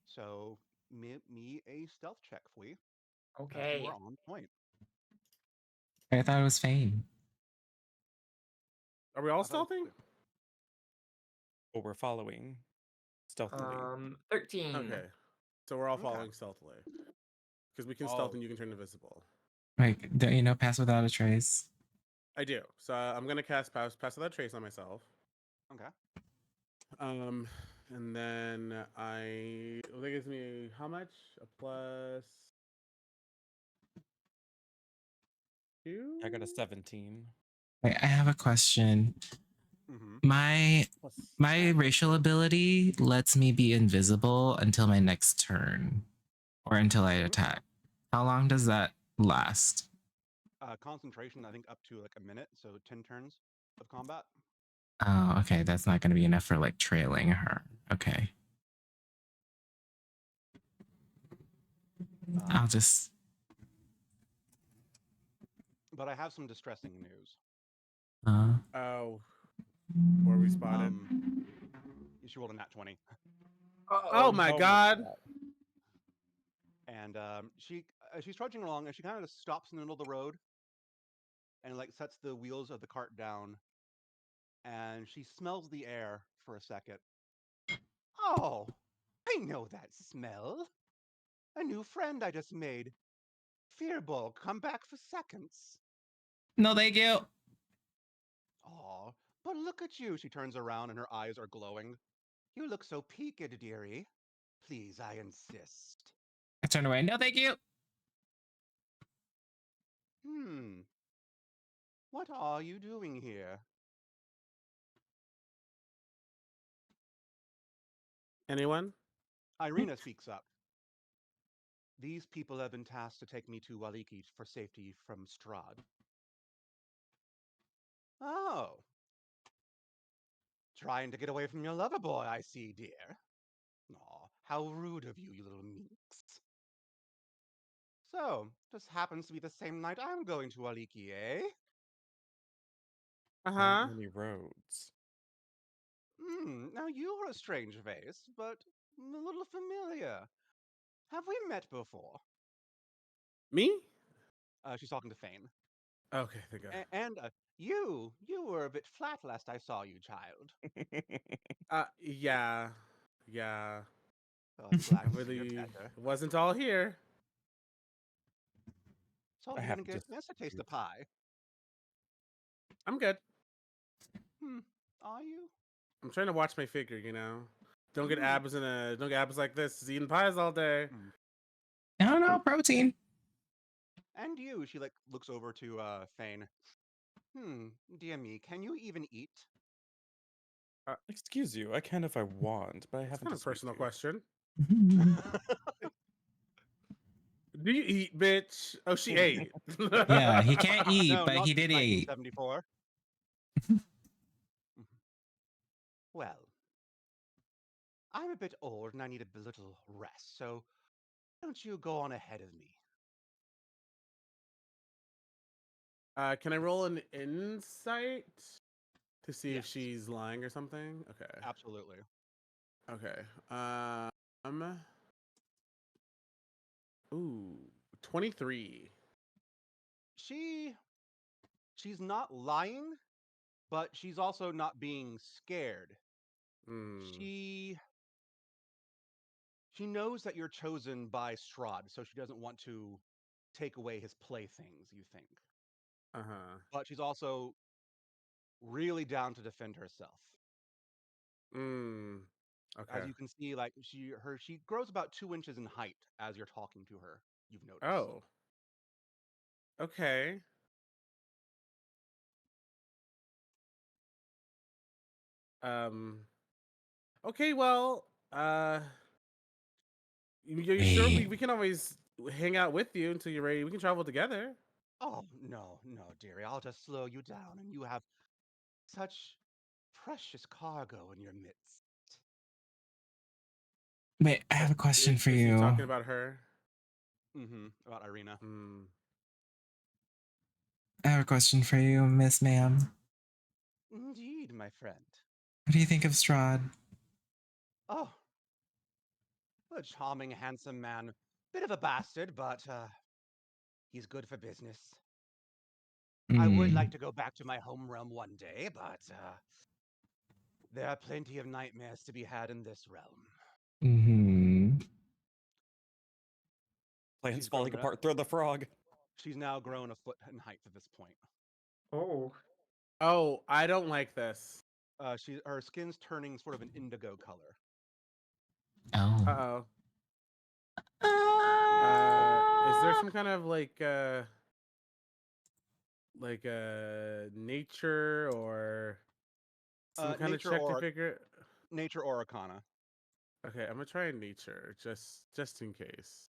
Speaker 1: So me a stealth check, Fui.
Speaker 2: Okay.
Speaker 1: You are on point.
Speaker 3: I thought it was Fane.
Speaker 4: Are we all stealthing?
Speaker 5: But we're following stealthily.
Speaker 2: 13.
Speaker 4: Okay. So we're all
Speaker 1: Okay.
Speaker 4: following stealthily. Because we can stealth and you can turn invisible.
Speaker 3: Like, don't you know pass without a trace?
Speaker 4: I do. So I'm gonna cast pass without trace on myself.
Speaker 1: Okay.
Speaker 4: And then that gives me how much? A plus 2?
Speaker 5: I got a 17.
Speaker 3: Wait, I have a question. My racial ability lets me be invisible until my next turn, or until I attack. How long does that last?
Speaker 1: Concentration, I think up to like a minute, so 10 turns of combat.
Speaker 3: Oh, okay. That's not going to be enough for like trailing her. Okay. I'll just.
Speaker 1: But I have some distressing news.
Speaker 4: Oh. Where we spotted?
Speaker 1: She rolled a nat 20.
Speaker 4: Oh my god.
Speaker 1: And she's trudging along, and she kind of stops in the middle of the road, and like sets the wheels of the cart down, and she smells the air for a second. Oh, I know that smell. A new friend I just made. Fearball, come back for seconds.
Speaker 3: No, thank you.
Speaker 1: Aw, but look at you. She turns around and her eyes are glowing. You look so peaked, dearie. Please, I insist.
Speaker 3: I turn away. No, thank you.
Speaker 1: What are you doing here?
Speaker 4: Anyone?
Speaker 1: Irina speaks up. These people have been tasked to take me to Waliki for safety from Strahd. Oh. Trying to get away from your lover boy, I see, dear. Aw, how rude of you, you little minx. So, just happens to be the same night I'm going to Waliki, eh?
Speaker 5: Aren't many roads.
Speaker 1: Now you're a strange face, but a little familiar. Have we met before?
Speaker 4: Me?
Speaker 1: She's talking to Fane.
Speaker 4: Okay, thank God.
Speaker 1: And you were a bit flat last I saw you, child.
Speaker 4: Yeah.
Speaker 1: Oh, I'm glad
Speaker 4: I
Speaker 1: to see you're
Speaker 4: really
Speaker 1: better.
Speaker 4: wasn't all here.
Speaker 1: So
Speaker 5: I
Speaker 1: you
Speaker 5: have
Speaker 1: gonna get a chance to taste the pie.
Speaker 4: I'm good.
Speaker 1: Are you?
Speaker 4: I'm trying to watch my figure, Don't get abs like this. Eating pies all day.
Speaker 3: I don't know. Well, protein.
Speaker 1: And you, she like looks over to Fane. Dear me, can you even eat?
Speaker 5: Excuse you, I can if I want, but I
Speaker 4: It's
Speaker 5: haven't.
Speaker 4: kind of a personal question.
Speaker 3: Mm-hmm.
Speaker 4: Do you eat, bitch? Oh, she ate.
Speaker 3: Yeah, he can't eat,
Speaker 1: No,
Speaker 3: but
Speaker 1: not
Speaker 3: he
Speaker 1: since
Speaker 3: did eat.
Speaker 1: 1974. Well, I'm a bit old and I need a little rest, so why don't you go on ahead of me?
Speaker 4: Can I roll an insight to see if
Speaker 1: Yes.
Speaker 4: she's lying or something? Okay.
Speaker 1: Absolutely.
Speaker 4: Okay. Ooh, 23.
Speaker 1: She's not lying, but she's also not being scared. She knows that you're chosen by Strahd, so she doesn't want to take away his playthings, you think.
Speaker 4: Uh-huh.
Speaker 1: But she's also really down to defend herself.
Speaker 4: Okay.
Speaker 1: As you can see, like she grows about 2 inches in height as you're talking to her. You've noticed.
Speaker 4: Oh. Okay. Okay, well, you sure we can always hang out with you until you're ready. We can travel together.
Speaker 1: Oh, no, dearie. I'll just slow you down, and you have such precious cargo in your midst.
Speaker 3: Wait, I have a question for
Speaker 4: Is he
Speaker 3: you.
Speaker 4: talking about her?
Speaker 1: About Irina.
Speaker 3: I have a question for you, Miss Ma'am.
Speaker 1: Indeed, my friend.
Speaker 3: What do you think of Strahd?
Speaker 1: Oh, a charming, handsome man. Bit of a bastard, but he's good for business. I would like to go back to my home realm one day, but there are plenty of nightmares to be had in this realm.
Speaker 5: Plants falling apart. Throw the frog.
Speaker 1: She's now grown a foot in height at this point.
Speaker 4: Oh, I don't like this.
Speaker 1: Her skin's turning sort of an indigo color.
Speaker 3: Oh.
Speaker 4: Is there some kind of nature or some kind of check to figure?
Speaker 1: Nature or Arcana.
Speaker 4: Okay, I'm gonna try nature just in case.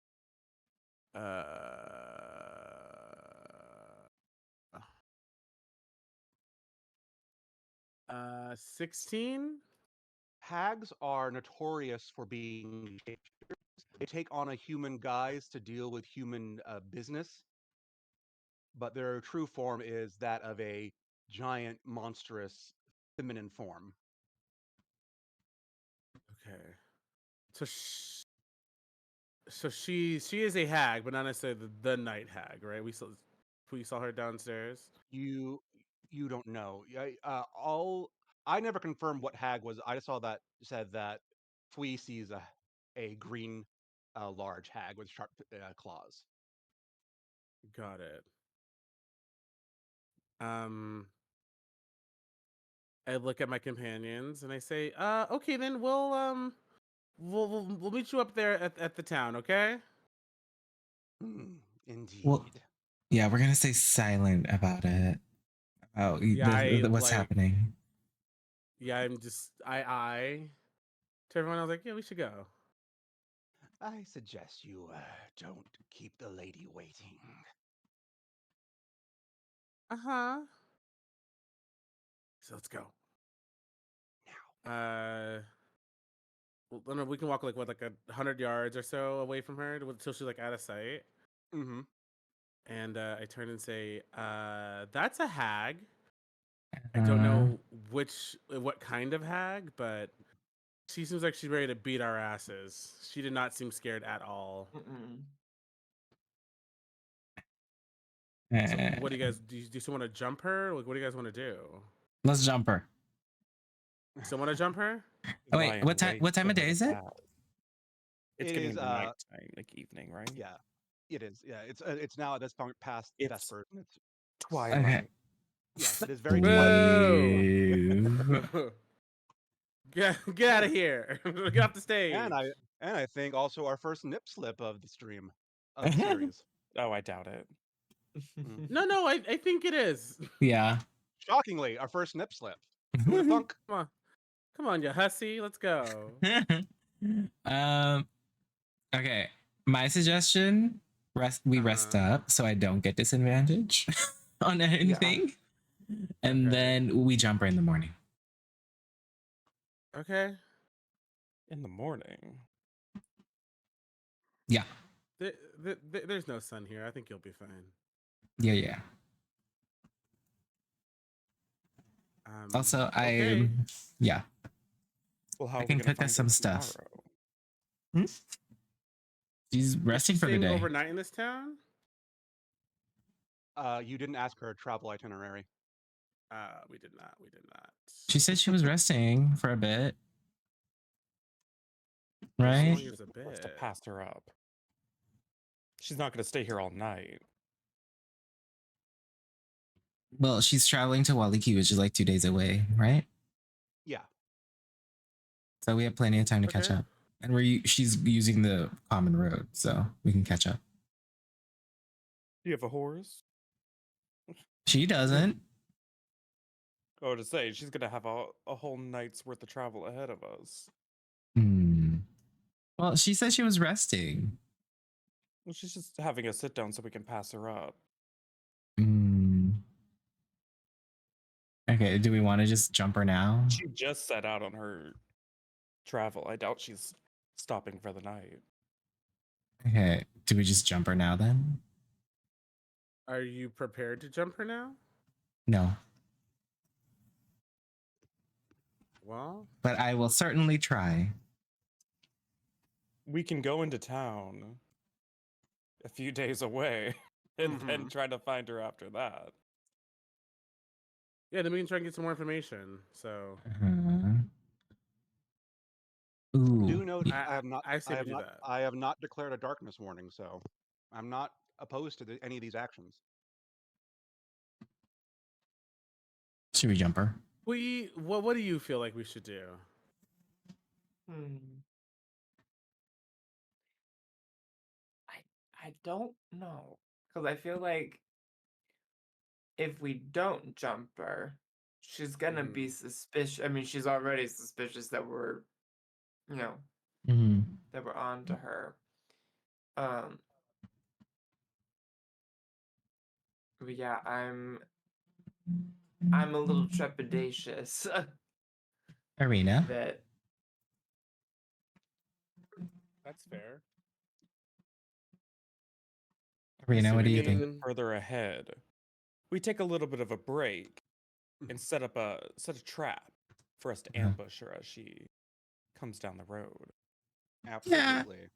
Speaker 4: 16.
Speaker 1: Hags are notorious for being shapeshifters. They take on a human guise to deal with human business, but their true form is that of a giant, monstrous, feminine form.
Speaker 4: Okay, so she is a hag, but not necessarily the night hag, right? We saw her downstairs.
Speaker 1: You don't know. I never confirmed what hag was. I just saw that said that Fui sees a green, large hag with sharp claws.
Speaker 4: Got it. I look at my companions and I say, okay, then we'll meet you up there at the town, okay?
Speaker 1: Indeed.
Speaker 3: Well, yeah, we're gonna stay silent about it. Oh, what's happening?
Speaker 4: Yeah, I'm just I to everyone. I was like, yeah, we should go.
Speaker 1: I suggest you don't keep the lady waiting.
Speaker 4: Uh-huh. So let's go. Now. Well, we can walk like 100 yards or so away from her until she's like out of sight. And I turn and say, that's a hag. I don't know what kind of hag, but she seems like she's ready to beat our asses. She did not seem scared at all. So what do you guys do? You still want to jump her? Like, what do you guys want to do?
Speaker 3: Let's jump her.
Speaker 4: Still want to jump her?
Speaker 3: Oh, wait, what time of day is it?
Speaker 5: It's
Speaker 1: It
Speaker 5: getting
Speaker 1: is,
Speaker 5: nighttime, like evening, right?
Speaker 1: Yeah, it is. Yeah, it's now at this point past Vespers. And it's
Speaker 5: twilight.
Speaker 3: Okay.
Speaker 1: Yes, it is very
Speaker 4: twilight. Get out of here! Get off the stage.
Speaker 1: And I think also our first nip slip of the stream. of the series.
Speaker 5: Oh, I doubt it.
Speaker 4: No, I think it is.
Speaker 3: Yeah.
Speaker 1: Shockingly, our first nip slip. Who would have thunk?
Speaker 4: Come on, you hussy. Let's go.
Speaker 3: Okay. My suggestion: we rest up so I don't get disadvantage on anything, and then we jump her in the morning.
Speaker 4: Okay.
Speaker 5: In the morning.
Speaker 3: Yeah.
Speaker 4: There's no sun here. I think you'll be fine.
Speaker 3: Yeah. Also, yeah.
Speaker 5: Well, how
Speaker 3: I
Speaker 5: are we
Speaker 3: can
Speaker 5: gonna
Speaker 3: cook
Speaker 5: find
Speaker 3: us some
Speaker 5: her
Speaker 3: stuff.
Speaker 5: tomorrow?
Speaker 3: She's resting for the
Speaker 4: Staying
Speaker 3: day.
Speaker 4: overnight in this town?
Speaker 1: You didn't ask her travel itinerary.
Speaker 4: We did not.
Speaker 3: She said she was resting for a bit. Right?
Speaker 5: She's supposed to pass her up. She's not gonna stay here all night.
Speaker 3: Well, she's traveling to Waliki, which is like 2 days away, right?
Speaker 1: Yeah.
Speaker 3: So we have plenty of time to catch up. And she's using the common road, so we can catch up.
Speaker 5: Do you have a horse?
Speaker 3: She doesn't.
Speaker 5: Oh, to say she's gonna have a whole night's worth of travel ahead of us.
Speaker 3: Well, she said she was resting.
Speaker 5: Well, she's just having a sit down so we can pass her up.
Speaker 3: Okay, do we want to just jump her now?
Speaker 5: She just set out on her travel. I doubt she's stopping for the night.
Speaker 3: Okay, do we just jump her now then?
Speaker 4: Are you prepared to jump her now?
Speaker 3: No.
Speaker 4: Well,
Speaker 3: but I will certainly try.
Speaker 5: We can go into town a few days away and then try to find her after that.
Speaker 4: Yeah, then we can try and get some more information. So,
Speaker 3: Ooh.
Speaker 1: Do note
Speaker 4: I say we do that.
Speaker 1: I have not declared a darkness warning, so I'm not opposed to any of these actions.
Speaker 3: Should we jump her?
Speaker 4: What do you feel like we should do?
Speaker 2: I don't know, because I feel like if we don't jump her, she's gonna be suspicious. I mean, she's already suspicious that we're, that we're on to her. But yeah, I'm a little trepidatious.
Speaker 3: Arena.
Speaker 4: That's fair.
Speaker 3: Arena, what do you think?
Speaker 5: Further ahead, we take a little bit of a break and set a trap for us to ambush her as she comes down the road.
Speaker 1: Absolutely.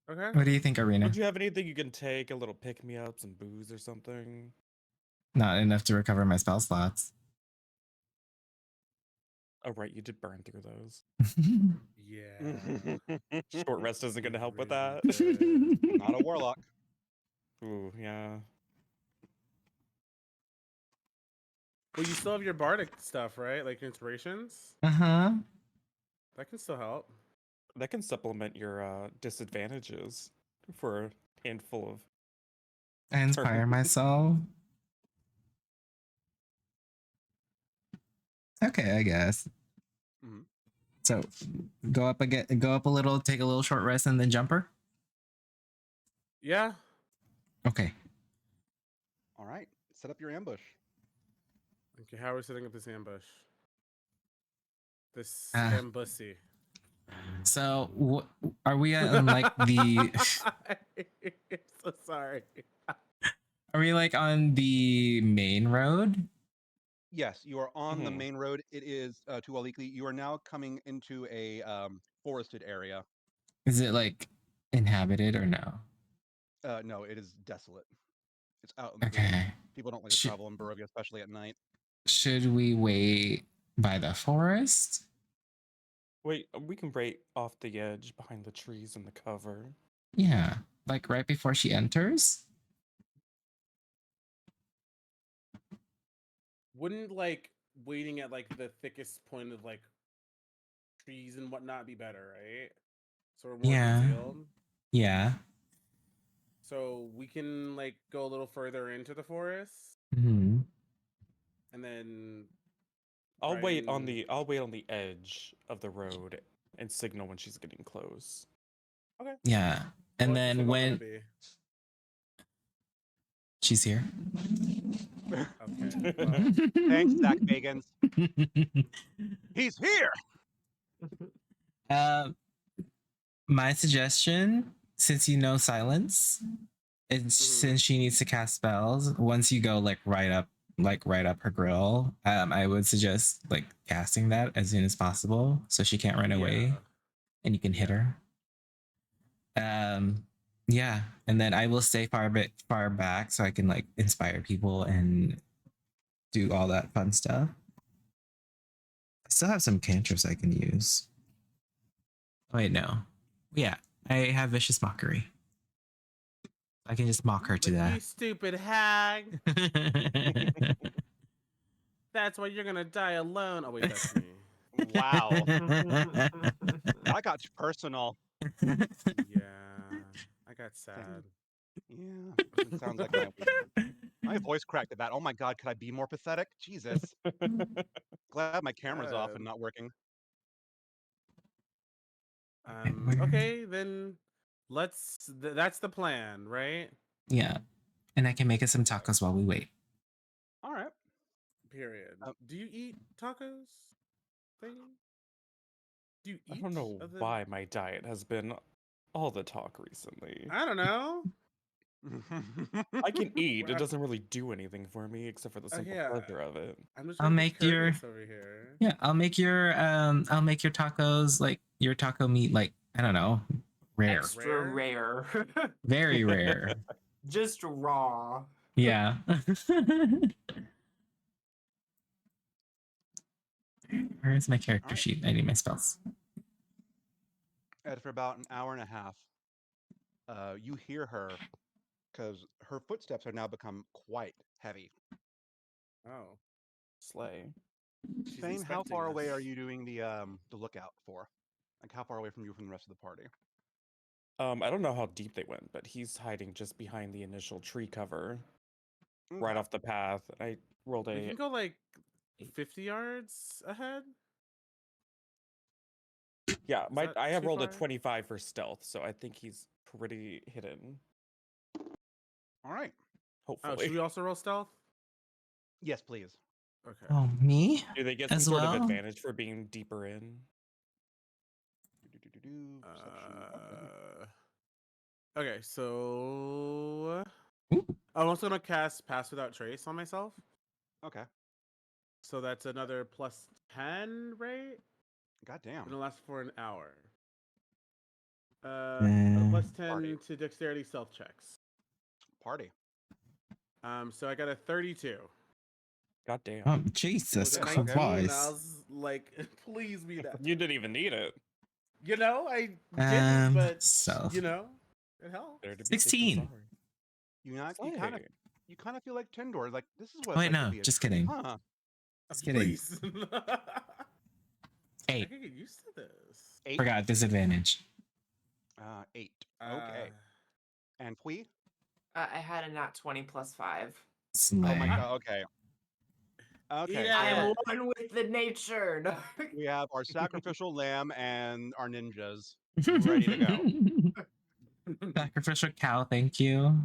Speaker 4: Okay.
Speaker 3: What do you think, Arena?
Speaker 5: Would you have anything you can take? A little pick me up, some booze or something?
Speaker 3: Not enough to recover my spell slots.
Speaker 5: Oh, right, you did burn through those.
Speaker 4: Yeah.
Speaker 5: Short rest isn't going to help with that.
Speaker 1: Not a warlock.
Speaker 5: Ooh, yeah.
Speaker 4: Well, you still have your bardic stuff, right? Like inspirations?
Speaker 3: Uh-huh.
Speaker 4: That can still help.
Speaker 5: That can supplement your disadvantages for a handful of...
Speaker 3: I inspire myself. Okay, I guess. So go up a little, take a little short rest, and then jump her?
Speaker 4: Yeah.
Speaker 3: Okay.
Speaker 1: All right. Set up your ambush.
Speaker 4: Okay, how are we setting up this ambush? This ambussy.
Speaker 3: So are we on like the...
Speaker 4: I'm so sorry.
Speaker 3: Are we like on the main road?
Speaker 1: Yes, you are on the main road. It is to Walikli. You are now coming into a forested area.
Speaker 3: Is it like inhabited or no?
Speaker 1: No, it is desolate. It's out in the bleak. People don't like to travel in Barovia, especially at night.
Speaker 3: Should we wait by the forest?
Speaker 5: Wait, we can wait off the edge behind the trees and the cover.
Speaker 3: Yeah, like right before she enters?
Speaker 4: Wouldn't like waiting at like the thickest point of like trees and whatnot be better, right? So we're more concealed.
Speaker 3: Yeah.
Speaker 4: So we can like go a little further into the forest,
Speaker 3: Hmm.
Speaker 4: and then
Speaker 5: I'll
Speaker 4: try
Speaker 5: wait on
Speaker 4: and-
Speaker 5: the edge of the road and signal when she's getting close.
Speaker 4: Okay.
Speaker 3: Yeah. And
Speaker 4: What's the
Speaker 3: then
Speaker 4: signal gonna
Speaker 3: when
Speaker 4: be?
Speaker 3: she's here.
Speaker 4: Okay. Well,
Speaker 1: Thanks, Zach Bagans. He's here.
Speaker 3: My suggestion, since you know silence, and since she needs to cast spells, once you go like right up her grill, I would suggest like casting that as soon as possible so she can't run away and you can hit her. Yeah, and then I will stay far back so I can like inspire people and do all that fun stuff. I still have some cantrips I can use. Wait, no. Yeah, I have vicious mockery. I can just mock her to
Speaker 4: you
Speaker 3: that.
Speaker 4: stupid hag. That's why you're gonna die alone. Oh wait, that's me.
Speaker 1: Wow. That got personal.
Speaker 4: Yeah, I got sad.
Speaker 1: Yeah, it sounds like my voice cracked at that. Oh my god, could I be more pathetic? Jesus. Glad my camera's off and not working.
Speaker 4: Okay, then that's the plan, right?
Speaker 3: Yeah, and I can make us some tacos while we wait.
Speaker 1: All right.
Speaker 4: Period. Do you eat tacos? Thing? Do you eat?
Speaker 5: I don't know why my diet has been all the talk recently.
Speaker 4: I don't know.
Speaker 5: I can eat. It doesn't really do anything for me except for the simple
Speaker 4: yeah.
Speaker 5: pleasure of it.
Speaker 4: I'm just
Speaker 3: I'll make your
Speaker 4: over here.
Speaker 3: yeah. I'll make your tacos like your taco meat like I don't know, rare,
Speaker 2: Extra rare.
Speaker 3: very rare.
Speaker 2: Just raw.
Speaker 3: Yeah. Where's my character sheet? I need my spells.
Speaker 1: And for about an hour and a half, you hear her because her footsteps are now become quite heavy.
Speaker 4: Oh,
Speaker 5: slay.
Speaker 1: Thane, how far away are you doing the lookout for? Like how far away from you from the rest of the party?
Speaker 5: I don't know how deep they went, but he's hiding just behind the initial tree cover, right off the path. I rolled
Speaker 4: We
Speaker 5: a.
Speaker 4: can go like 50 yards ahead.
Speaker 5: Yeah, I have
Speaker 4: too
Speaker 5: rolled a
Speaker 4: far?
Speaker 5: 25 for stealth, so I think he's pretty hidden.
Speaker 1: All right.
Speaker 5: Hopefully.
Speaker 4: Oh, should we also roll stealth?
Speaker 1: Yes, please.
Speaker 4: Okay.
Speaker 3: Oh, me?
Speaker 5: Do they get some
Speaker 3: as
Speaker 5: sort
Speaker 3: well?
Speaker 5: of advantage for being deeper in?
Speaker 4: Okay, so I'm also gonna cast Pass Without Trace on myself.
Speaker 1: Okay.
Speaker 4: So that's another +10, right?
Speaker 1: God damn.
Speaker 4: It'll last for an hour.
Speaker 3: Mm.
Speaker 4: +10 to dexterity stealth checks.
Speaker 1: Party.
Speaker 4: So I got a 32.
Speaker 5: God damn.
Speaker 3: Oh, Jesus
Speaker 4: With a 19,
Speaker 3: Christ.
Speaker 4: I was like, please be that.
Speaker 5: You didn't even need it.
Speaker 4: You know, I didn't, but
Speaker 3: so
Speaker 4: you know, it helped.
Speaker 3: 16.
Speaker 1: You kind of feel like Tindor. Like this is what.
Speaker 3: Wait,
Speaker 1: it's like
Speaker 3: no,
Speaker 1: to be a
Speaker 3: just
Speaker 1: tree,
Speaker 3: kidding.
Speaker 1: Huh?
Speaker 3: Just kidding.
Speaker 4: Please. I
Speaker 3: 8.
Speaker 4: can get used to this.
Speaker 1: 8.
Speaker 3: Forgot disadvantage.
Speaker 1: 8. Okay. And Pui?
Speaker 2: I had a nat 20 +5.
Speaker 3: Slay.
Speaker 1: Oh my god. Okay. Okay.
Speaker 2: I am
Speaker 1: so
Speaker 2: one with the nature. No.
Speaker 1: we have our sacrificial lamb and our ninjas ready to go.
Speaker 3: Sacrificial cow, thank you.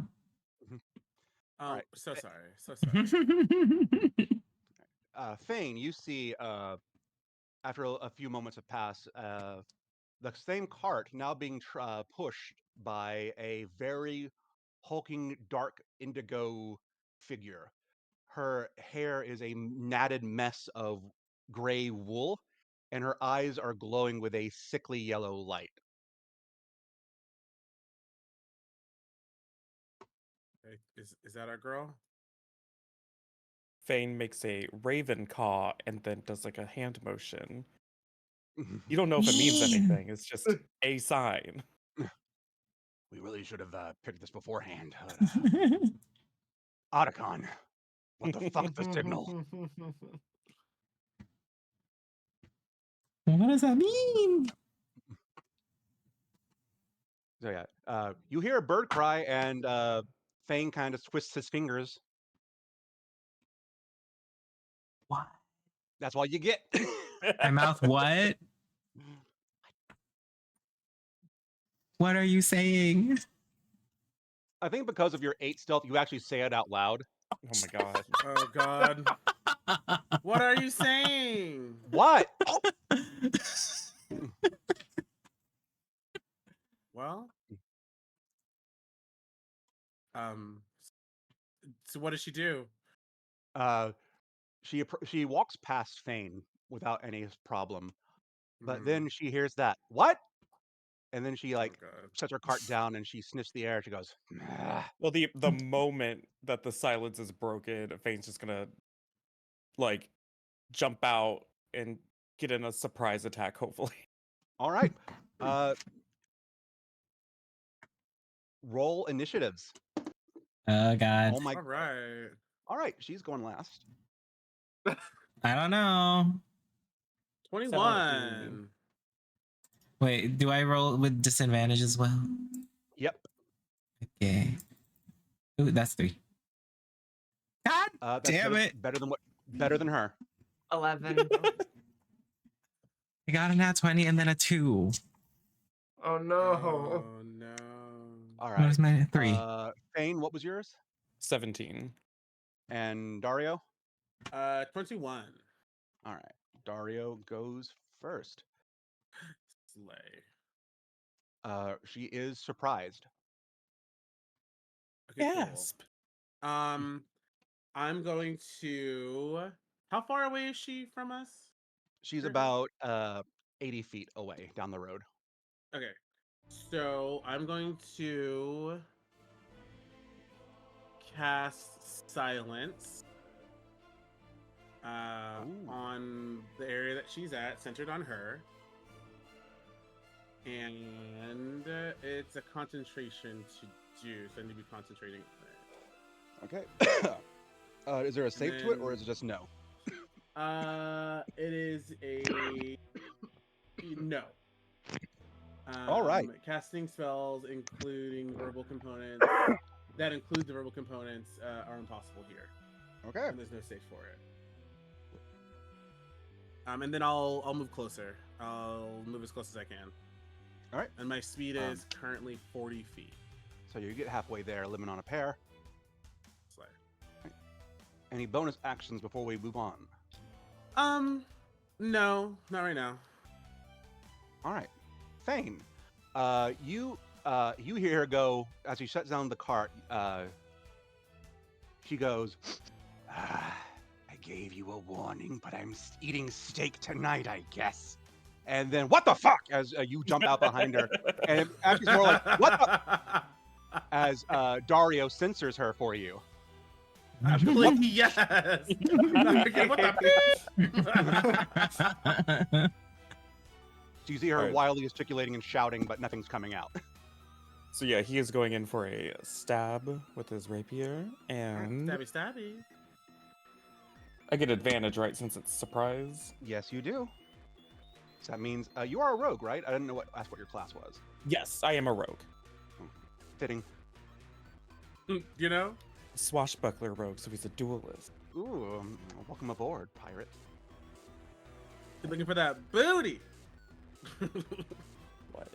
Speaker 4: Oh,
Speaker 1: right.
Speaker 4: so sorry. So sorry.
Speaker 1: Thane, you see, after a few moments have passed, the same cart now being pushed by a very hulking, dark indigo figure. Her hair is a matted mess of gray wool, and her eyes are glowing with a sickly yellow light.
Speaker 4: Hey, is that our girl?
Speaker 5: Fane makes a raven caw and then does like a hand motion. You don't know if it means anything. It's just a sign.
Speaker 1: We really should have picked this beforehand. Otacon, what the fuck's the signal?
Speaker 3: What does that mean?
Speaker 1: So yeah, You hear a bird cry, and Fane kind of twists his fingers.
Speaker 3: What?
Speaker 1: That's all you get.
Speaker 3: My mouth, what? What are you saying?
Speaker 1: I think because of your 8 stealth, you actually say it out loud.
Speaker 5: Oh my god.
Speaker 4: Oh god. What are you saying?
Speaker 1: What?
Speaker 4: Well, so what does she do?
Speaker 1: She walks past Fane without any problem, but
Speaker 4: Mhm.
Speaker 1: then she hears that what, and then she
Speaker 4: Oh
Speaker 1: like
Speaker 4: god.
Speaker 1: sets her cart down and she sniffs the air. She goes, "Ah."
Speaker 5: Well, the moment that the silence is broken, Fane's just gonna like jump out and get in a surprise attack, hopefully.
Speaker 1: All right. Roll initiatives.
Speaker 3: Oh god.
Speaker 1: Oh my.
Speaker 4: All right.
Speaker 1: All right, she's going last.
Speaker 3: I don't know.
Speaker 4: 21.
Speaker 3: Wait, do I roll with disadvantage as well?
Speaker 1: Yep.
Speaker 3: Okay. Ooh, that's 3. God
Speaker 1: That's
Speaker 3: damn
Speaker 1: better,
Speaker 3: it.
Speaker 1: better than her.
Speaker 2: 11.
Speaker 3: I got a nat 20 and then a 2.
Speaker 2: Oh no.
Speaker 4: Oh no.
Speaker 1: All
Speaker 3: What
Speaker 1: right.
Speaker 3: was my 3?
Speaker 1: Fane, what was yours?
Speaker 5: 17.
Speaker 1: And Dario?
Speaker 4: 21.
Speaker 1: All right. Dario goes first.
Speaker 4: Slay.
Speaker 1: She is surprised.
Speaker 4: Okay,
Speaker 3: Gasp.
Speaker 4: cool. I'm going to. How far away is she from us?
Speaker 1: She's
Speaker 4: Sure.
Speaker 1: about 80 feet away down the road.
Speaker 4: Okay. So I'm going to cast silence on the area that she's at, centered on her. And it's a concentration to do, so I need to be concentrating on it.
Speaker 1: Okay. Is there a save to it, or is it just no?
Speaker 4: It is a no.
Speaker 1: All right.
Speaker 4: Casting spells, including verbal components, that include the verbal components, are impossible here.
Speaker 1: Okay.
Speaker 4: And there's no save for it. And then I'll move closer. I'll move as close as I can.
Speaker 1: All right.
Speaker 4: And my speed is currently 40 feet.
Speaker 1: So you get halfway there, living on a pair.
Speaker 4: Slay.
Speaker 1: Any bonus actions before we move on?
Speaker 4: No, not right now.
Speaker 1: All right. Fane, you hear her go as she shuts down the cart. She goes, I gave you a warning, but I'm eating steak tonight, I guess. And then, what the fuck? As you jump out behind her, and actually, it's more like, what the? As Dario censors her for you.
Speaker 4: Please, yes. What the
Speaker 1: So you see her
Speaker 5: All right.
Speaker 1: wildly gesticulating and shouting, but nothing's coming out.
Speaker 5: So yeah, he is going in for a stab with his rapier, and
Speaker 4: Stabby.
Speaker 5: I get advantage, right, since it's surprise?
Speaker 1: Yes, you do. So that means you are a rogue, right? I didn't know ask what your class was.
Speaker 5: Yes, I am a rogue.
Speaker 1: Fitting.
Speaker 4: You know?
Speaker 5: Swashbuckler rogue, so he's a duelist.
Speaker 1: Ooh, welcome aboard, pirate.
Speaker 4: You're looking for that booty.
Speaker 5: What?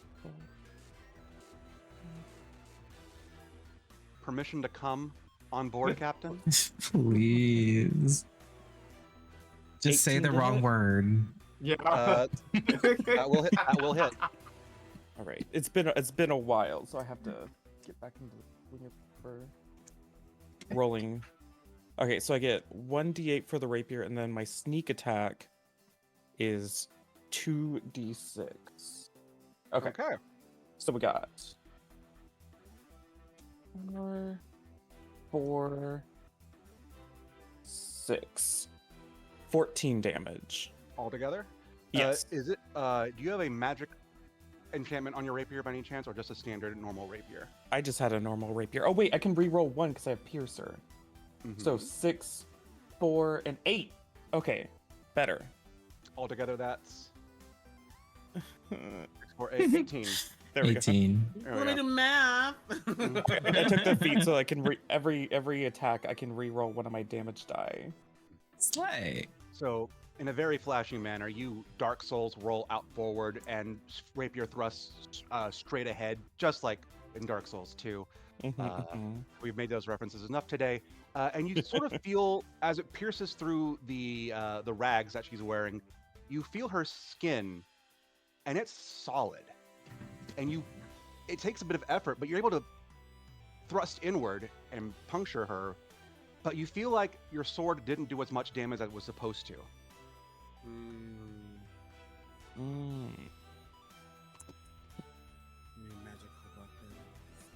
Speaker 1: Permission to come on board, Captain?
Speaker 3: Please. Just say
Speaker 5: 18
Speaker 3: the
Speaker 5: to
Speaker 3: wrong
Speaker 5: hit?
Speaker 3: word.
Speaker 2: Yeah.
Speaker 1: That will hit. That will hit.
Speaker 5: All right, it's been a while, so I have to get back into the swing of for rolling. Okay, so I get 1d8 for the rapier, and then my sneak attack is 2d6. Okay.
Speaker 1: Okay.
Speaker 5: So we got 4, 6, 14 damage.
Speaker 1: Altogether?
Speaker 5: Yes.
Speaker 1: Is it? Do you have a magic enchantment on your rapier by any chance, or just a standard normal rapier?
Speaker 5: I just had a normal rapier. Oh wait, I can re-roll 1 because I have piercer.
Speaker 1: Mm-hmm.
Speaker 5: So 6, 4, and 8. Okay, better.
Speaker 1: Altogether, that's 6, 4, 8, 18.
Speaker 5: There we go.
Speaker 3: 18.
Speaker 1: There we
Speaker 4: Let me
Speaker 1: go.
Speaker 4: do math.
Speaker 5: I took the feat so I can every attack I can re-roll one of my damage die.
Speaker 3: Slay.
Speaker 1: So, in a very flashing manner, you Dark Souls roll out forward and rapier thrusts straight ahead, just like in Dark Souls 2. We've made those references enough today, and you sort of feel as it pierces through the rags that she's wearing, you feel her skin, and it's solid. And it takes a bit of effort, but you're able to thrust inward and puncture her. But you feel like your sword didn't do as much damage as it was supposed to.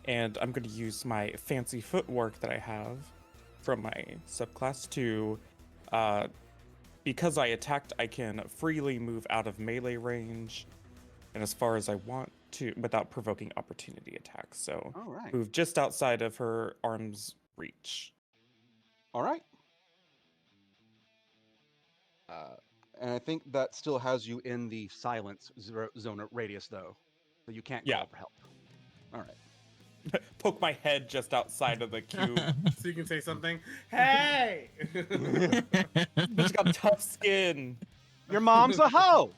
Speaker 5: And I'm going to use my fancy footwork that I have from my subclass to, because I attacked, I can freely move out of melee range and as far as I want to without provoking opportunity attacks. So move just outside of her arm's reach.
Speaker 1: All right. And I think that still has you in the silence zone radius, though. So you can't call for help. All right.
Speaker 5: Poke my head just outside of the cube.
Speaker 4: So you can say something. Hey!
Speaker 5: She's got tough skin.
Speaker 1: Your mom's a hoe!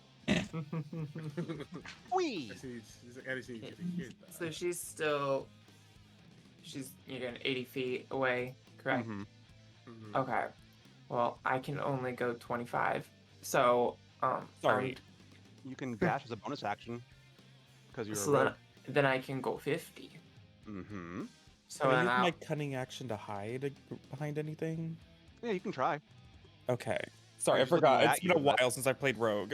Speaker 1: Wee!
Speaker 2: So you're getting 80 feet away, correct? Okay. Well, I can only go 25. So,
Speaker 1: Sorry. You can dash as a bonus action because you're.
Speaker 2: So then I can go 50. So
Speaker 5: Can I
Speaker 2: then
Speaker 5: use
Speaker 2: I'll,
Speaker 5: my cunning action to hide behind anything?
Speaker 1: Yeah, you can try.
Speaker 5: Okay. Sorry, I
Speaker 1: just looking
Speaker 5: forgot.
Speaker 1: at
Speaker 5: It's been
Speaker 1: you,
Speaker 5: a while since I played Rogue.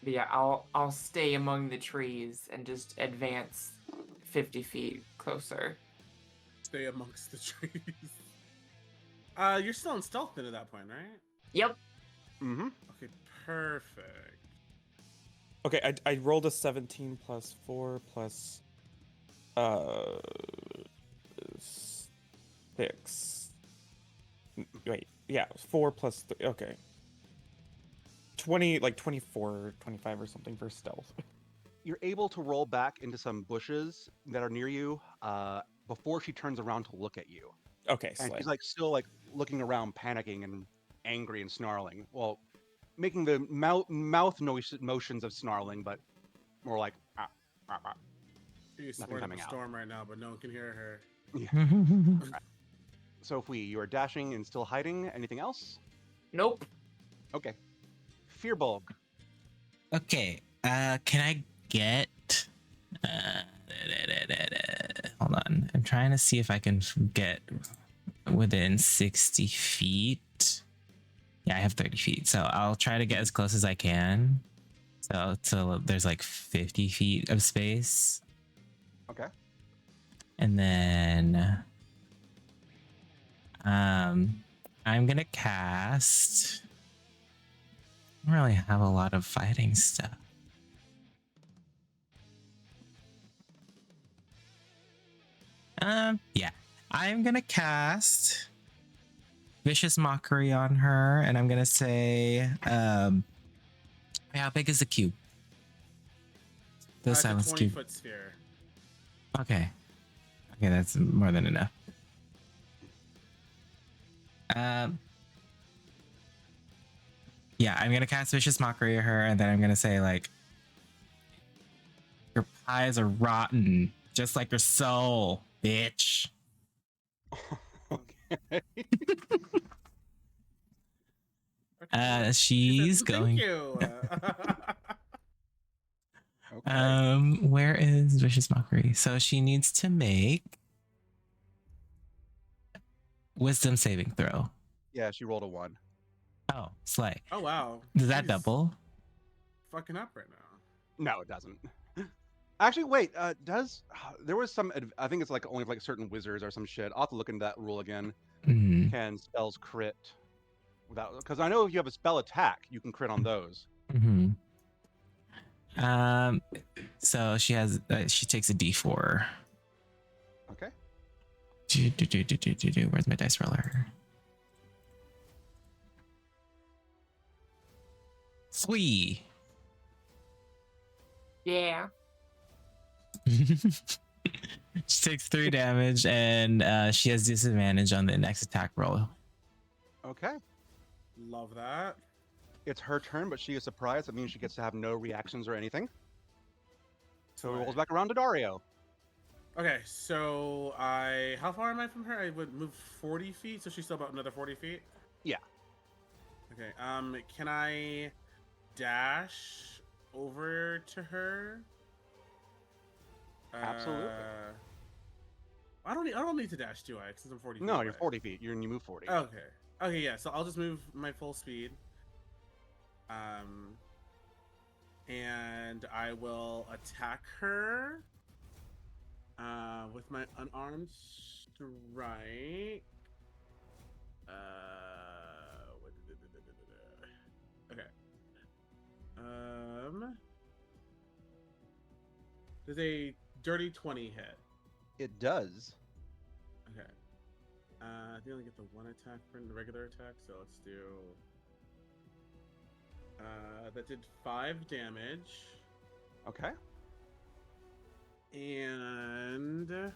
Speaker 2: but yeah, I'll stay among the trees and just advance 50 feet closer.
Speaker 4: Stay amongst the trees. You're still in stealth then at that point, right?
Speaker 2: Yep.
Speaker 4: Okay, perfect.
Speaker 5: Okay, I rolled a 17 plus 4 plus 6. Wait, yeah, 4 plus 3. Okay. 20, like 24, 25 or something for stealth.
Speaker 1: You're able to roll back into some bushes that are near you before she turns around to look at you.
Speaker 5: Okay,
Speaker 1: And
Speaker 5: slay.
Speaker 1: she's like still like looking around, panicking and angry and snarling. Well, making the mouth motions of snarling, but more like
Speaker 4: She's
Speaker 1: nothing
Speaker 4: swearing up
Speaker 1: coming
Speaker 4: a
Speaker 1: out.
Speaker 4: storm right now, but no one can hear her.
Speaker 1: Right. So if you are dashing and still hiding, anything else?
Speaker 2: Nope.
Speaker 1: Okay. Fearbulb.
Speaker 3: Okay, can I get... hold on. I'm trying to see if I can get within 60 feet. Yeah, I have 30 feet, so I'll try to get as close as I can. So there's like 50 feet of space.
Speaker 1: Okay.
Speaker 3: And then... I'm gonna cast... I don't really have a lot of fighting stuff. Yeah. I'm gonna cast Vicious Mockery on her, and I'm gonna say, how big is the cube? The silence cube.
Speaker 4: 20-foot sphere.
Speaker 3: Okay. Okay, that's more than enough. Yeah, I'm gonna cast Vicious Mockery at her, and then I'm gonna say, like, your pies are rotten, just like your soul, bitch.
Speaker 1: Okay.
Speaker 3: She's going.
Speaker 4: Thank you.
Speaker 3: Where is Vicious Mockery? So she needs to make Wisdom saving throw.
Speaker 1: Yeah, she rolled a 1.
Speaker 3: Oh, slay.
Speaker 4: Oh wow.
Speaker 3: Does that
Speaker 4: She's
Speaker 3: double?
Speaker 4: Fucking up right now.
Speaker 1: No, it doesn't. Actually, wait. There was some? I think it's like only like certain wizards or some shit. I'll have to look into that rule again.
Speaker 3: Mhm.
Speaker 1: Can spells crit without? Because I know if you have a spell attack, you can crit on those.
Speaker 3: Mm-hmm. So she has. She takes a D4.
Speaker 1: Okay.
Speaker 3: Where's my dice roller? Sweet.
Speaker 2: Yeah.
Speaker 3: She takes 3 damage, and she has disadvantage on the next attack roll.
Speaker 1: Okay.
Speaker 4: Love that.
Speaker 1: It's her turn, but she is surprised. That means she gets to have no reactions or anything. So it rolls back around to Dario.
Speaker 4: Okay, so how far am I from her? I would move 40 feet, so she's still about another 40 feet?
Speaker 1: Yeah.
Speaker 4: Okay, can I dash over to her?
Speaker 1: Absolutely.
Speaker 4: I don't need to dash, do I? Since I'm 40 feet
Speaker 1: No,
Speaker 4: away.
Speaker 1: you're 40 feet. You move 40.
Speaker 4: Okay. Okay, yeah, so I'll just move my full speed. And I will attack her with my unarmed strike. Okay. Does a dirty 20 hit?
Speaker 1: It does.
Speaker 4: Okay. I think I only get the 1 attack for the regular attack, so let's do. That did 5 damage.
Speaker 1: Okay.
Speaker 4: And I'm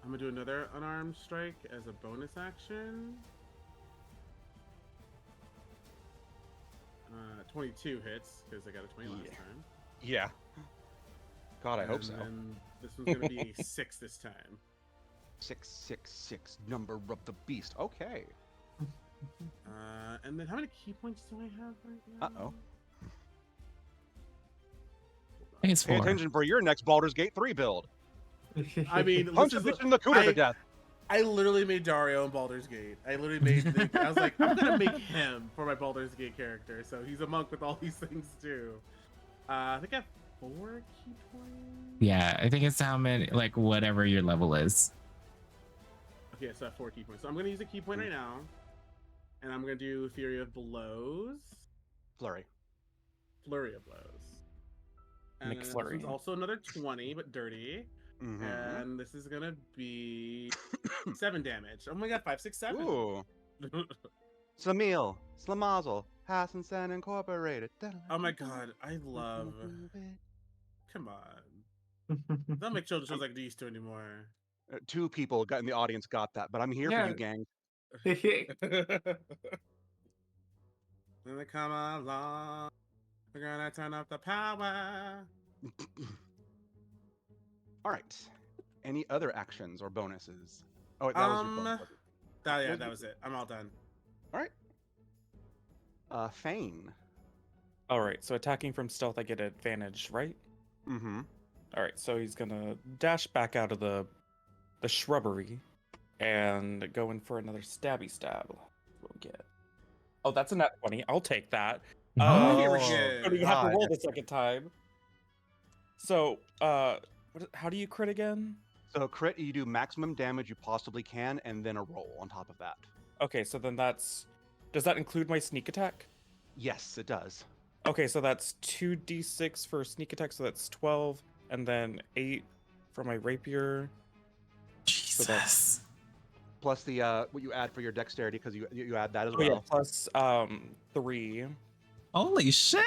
Speaker 4: gonna do another unarmed strike as a bonus action. 22 hits because I got a 20 last time.
Speaker 1: Yeah. God, I hope so.
Speaker 4: And this one's gonna be a 6 this time.
Speaker 1: 666, number of the beast. Okay.
Speaker 4: And then how many key points do I have right now?
Speaker 1: Uh-oh.
Speaker 3: I think it's 4.
Speaker 1: Pay attention for your next Baldur's Gate 3 build.
Speaker 4: I mean,
Speaker 1: Punch a bitch in the cooter to death.
Speaker 4: I literally made Dario in Baldur's Gate. I literally made. I was like, I'm gonna make him for my Baldur's Gate character. So he's a monk with all these things too. I think I have 4 key points.
Speaker 3: Yeah, I think it's how many, like whatever your level is.
Speaker 4: Okay, so I have 4 key points. So I'm gonna use a key point right now, and I'm gonna do Fury of Blows.
Speaker 1: Flurry.
Speaker 4: Flurry of Blows. And this
Speaker 5: McFlurry.
Speaker 4: one's also another 20, but dirty.
Speaker 1: Mm-hmm.
Speaker 4: And this is gonna be 7 damage. Oh my god, 5, 6, 7.
Speaker 1: Ooh. Slamil, Slamazel, Hassan Incorporated.
Speaker 4: Oh my god, I love. Come on. Don't make children shows like these two anymore.
Speaker 1: 2 people in the audience got that, but I'm here for you, gang.
Speaker 4: When they come along, we're gonna turn up the power.
Speaker 1: All right. Any other actions or bonuses? Oh, wait, that was your bonus.
Speaker 4: That was it. I'm all done.
Speaker 1: All right. Fane.
Speaker 5: All right, so attacking from stealth, I get advantage, right?
Speaker 1: Mm-hmm.
Speaker 5: All right, so he's gonna dash back out of the shrubbery and go in for another stabby stab. We'll get. Oh, that's a nat 20. I'll take that.
Speaker 1: Oh,
Speaker 5: but you have to roll the second time. So, how do you crit again?
Speaker 1: So crit, you do maximum damage you possibly can, and then a roll on top of that.
Speaker 5: Okay, so then does that include my sneak attack?
Speaker 1: Yes, it does.
Speaker 5: Okay, so that's 2d6 for sneak attack, so that's 12, and then 8 for my rapier.
Speaker 3: Jesus.
Speaker 5: So that's...
Speaker 1: Plus the what you add for your dexterity, because you add that as well.
Speaker 5: Yeah, plus 3.
Speaker 3: Holy shit!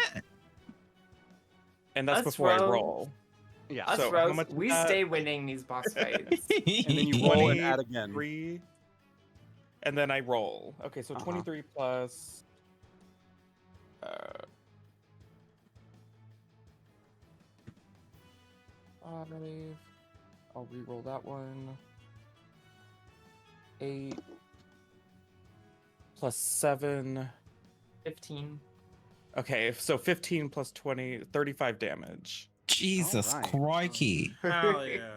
Speaker 5: And that's before I roll.
Speaker 1: Yeah.
Speaker 2: Us
Speaker 5: so
Speaker 2: Rose, we stay winning these boss fights.
Speaker 1: And then you roll and add again.
Speaker 5: 3, and then I roll. Okay, so 23 plus... 5. I'll re-roll that one. 8 plus 7.
Speaker 2: 15.
Speaker 5: Okay, so 15 plus 20, 35 damage.
Speaker 3: Jesus crikey.
Speaker 4: Hell yeah.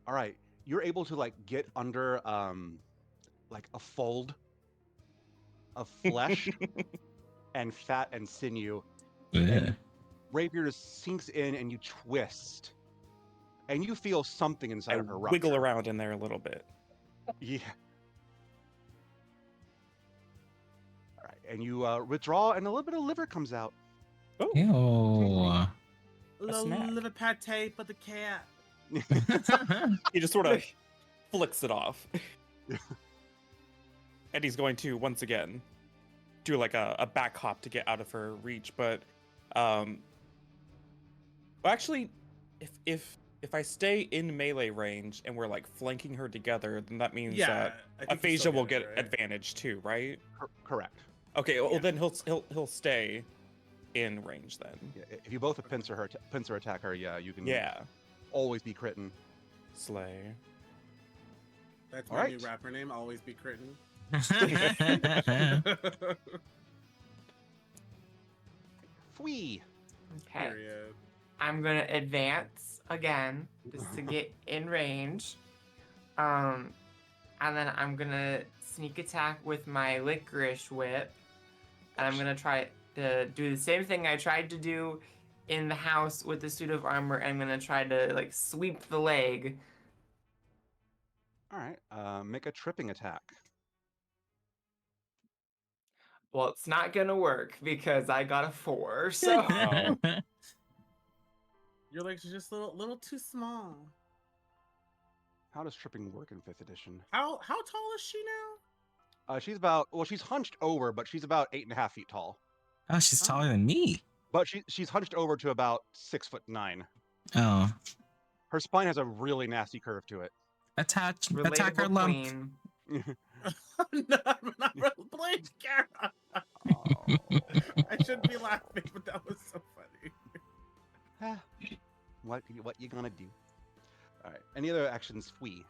Speaker 1: All right. You're able to like get under like a fold of flesh and fat and sinew. And rapier just sinks in and you twist. And you feel something inside of her rupture.
Speaker 5: Wiggle around in there a little bit.
Speaker 1: Yeah. All right, and you withdraw, and a little bit of liver comes out.
Speaker 5: Oh.
Speaker 3: Ew.
Speaker 4: Liver pate for the cat.
Speaker 5: He just sort of flicks it off. And he's going to, once again, do like a back hop to get out of her reach. But, actually, if I stay in melee range and we're like flanking her together, then that means
Speaker 4: Yeah,
Speaker 5: that
Speaker 4: I think you
Speaker 5: Aphasia
Speaker 4: still
Speaker 5: will
Speaker 4: get
Speaker 5: get
Speaker 4: it, right?
Speaker 5: advantage too, right?
Speaker 1: Correct.
Speaker 5: Okay, well then he'll stay in range then.
Speaker 1: Yeah, if you both have pincer attack her, yeah, you can.
Speaker 5: Yeah.
Speaker 1: Always be critting.
Speaker 5: Slay.
Speaker 4: That's
Speaker 1: All
Speaker 4: my
Speaker 1: right.
Speaker 4: new rapper name. Always be critting.
Speaker 1: Fwee.
Speaker 2: Okay.
Speaker 4: Period.
Speaker 2: I'm gonna advance again just to get in range. And then I'm gonna sneak attack with my licorice whip. And I'm gonna try to do the same thing I tried to do in the house with the suit of armor. And I'm gonna try to like sweep the leg.
Speaker 1: All right. Make a tripping attack.
Speaker 2: Well, it's not gonna work because I got a 4. So
Speaker 4: Your legs are just a little too small.
Speaker 1: How does tripping work in 5th edition?
Speaker 4: How tall is she now?
Speaker 1: She's about, well, she's hunched over, but she's about 8.5 feet tall.
Speaker 3: Oh, she's taller than me.
Speaker 1: But she's hunched over to about 6'9".
Speaker 3: Oh.
Speaker 1: Her spine has a really nasty curve to it.
Speaker 3: Attack her
Speaker 2: relatable
Speaker 3: lump.
Speaker 2: queen.
Speaker 4: I'm not playing Kara. I shouldn't be laughing, but that was so funny.
Speaker 1: What you gonna do? All right. Any other actions? Fwee.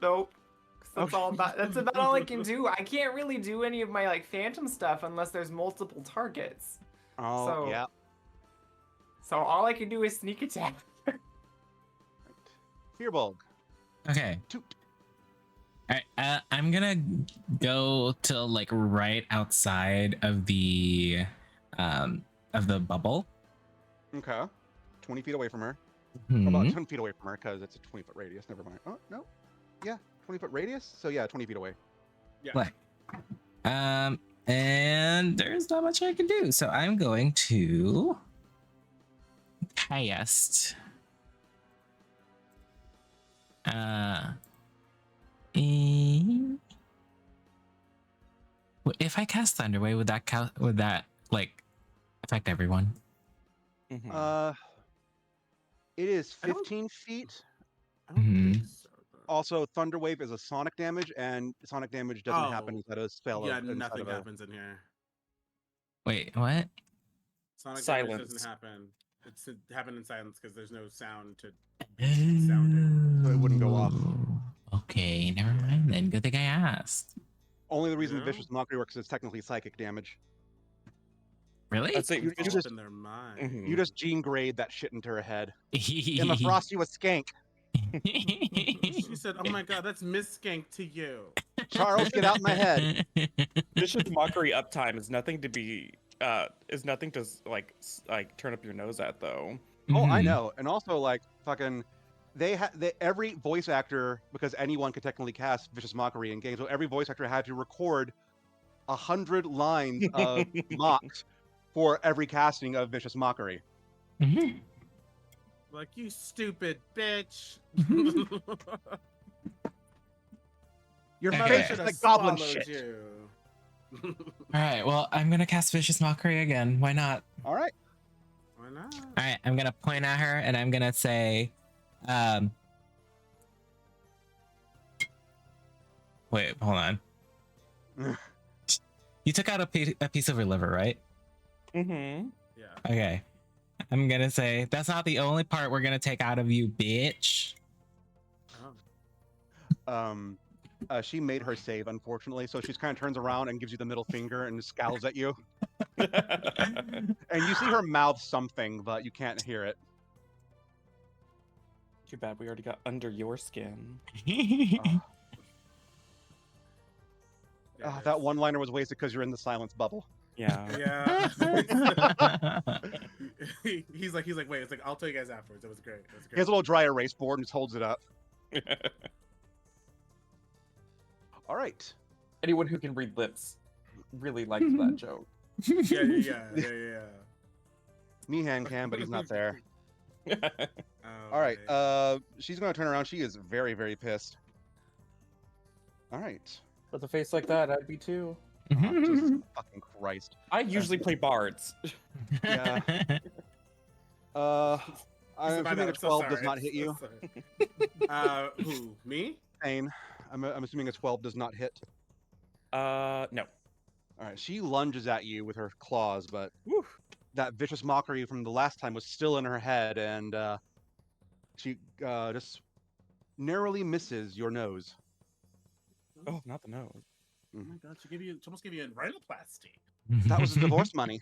Speaker 2: Nope. That's about all I can do. I can't really do any of my like phantom stuff unless there's multiple targets.
Speaker 1: Oh,
Speaker 2: So-
Speaker 1: yeah.
Speaker 2: So all I can do is sneak attack.
Speaker 1: Fearbulg.
Speaker 3: Okay. Alright, I'm gonna go to like right outside of the bubble.
Speaker 1: Okay. 20 feet away from her.
Speaker 3: Mhm.
Speaker 1: About 10 feet away from her because it's a 20-foot radius. Never mind. Oh, no. Yeah, 20-foot radius? So yeah, 20 feet away.
Speaker 4: Yeah.
Speaker 3: Like, and there's not much I can do. So I'm going to cast if I cast Thunderwave, would that like affect everyone?
Speaker 1: It is 15 feet.
Speaker 3: Mhm.
Speaker 1: Also, Thunderwave is a sonic damage, and sonic damage doesn't happen inside a spell.
Speaker 4: Yeah,
Speaker 1: inside
Speaker 4: nothing
Speaker 1: of a...
Speaker 4: happens in here.
Speaker 3: Wait, what?
Speaker 4: Sonic
Speaker 5: Silence.
Speaker 4: damage doesn't happen. It's happen in silence because there's no sound to sound it.
Speaker 1: So it wouldn't go off.
Speaker 3: Okay, never mind then. Good thing I asked.
Speaker 1: Only the reason
Speaker 4: Yeah.
Speaker 1: Vicious Mockery works is technically psychic damage.
Speaker 3: Really?
Speaker 5: I'd say
Speaker 1: You
Speaker 4: It's
Speaker 1: just,
Speaker 4: in their mind.
Speaker 1: you just gene grade that shit into her head. In the frost, you a skank.
Speaker 4: She said, "Oh my god, that's Miss Skank to you."
Speaker 1: Charles, get out my head.
Speaker 5: Vicious Mockery uptime is nothing to be like turn up your nose at though.
Speaker 1: Oh, I
Speaker 3: Mhm.
Speaker 1: know. And also, like, fucking, every voice actor, because anyone could technically cast Vicious Mockery in games, so every voice actor had to record 100 lines of mocks for every casting of Vicious Mockery.
Speaker 3: Mhm.
Speaker 4: Like, you stupid bitch.
Speaker 1: Your
Speaker 3: Okay.
Speaker 1: face is
Speaker 4: Should've
Speaker 1: like goblin
Speaker 4: swallowed
Speaker 1: shit.
Speaker 4: you.
Speaker 3: All right, well, I'm gonna cast Vicious Mockery again. Why not?
Speaker 1: All right.
Speaker 4: Why not?
Speaker 3: All right, I'm gonna point at her and I'm gonna say, wait, hold on. You took out a piece of her liver, right?
Speaker 5: Mm-hmm.
Speaker 4: Yeah.
Speaker 3: Okay. I'm gonna say, that's not the only part we're gonna take out of you, bitch.
Speaker 1: She made her save, unfortunately, so she just kind of turns around and gives you the middle finger and scowls at you. And you see her mouth something, but you can't hear it.
Speaker 5: Too bad we already got under your skin.
Speaker 1: That one-liner was wasted because you're in the silence bubble.
Speaker 5: Yeah.
Speaker 4: Yeah. he's like, wait, it's like, I'll tell you guys afterwards. It was great. It was
Speaker 1: He has a little dry erase board and just holds it up. All right.
Speaker 5: Anyone who can read lips really liked that joke.
Speaker 4: Yeah.
Speaker 1: Meehan can, but he's not there.
Speaker 4: Oh,
Speaker 1: All right. She's gonna turn around. She is very, very pissed. All right.
Speaker 5: With a face like that, I'd be too.
Speaker 1: Oh, Jesus fucking Christ.
Speaker 5: I usually play bards.
Speaker 1: Yeah. I'm
Speaker 4: My
Speaker 1: assuming
Speaker 4: bad,
Speaker 1: a
Speaker 4: I'm so
Speaker 1: 12 does
Speaker 4: sorry.
Speaker 1: not hit you.
Speaker 4: Who? Me?
Speaker 1: Pain. I'm assuming a 12 does not hit.
Speaker 5: No.
Speaker 1: All right. She lunges at you with her claws, but that vicious mockery from the last time was still in her head, and she just narrowly misses your nose.
Speaker 5: Oh, not the nose.
Speaker 4: Oh my god, she almost gave you a rhinoplasty.
Speaker 1: That was the divorce money.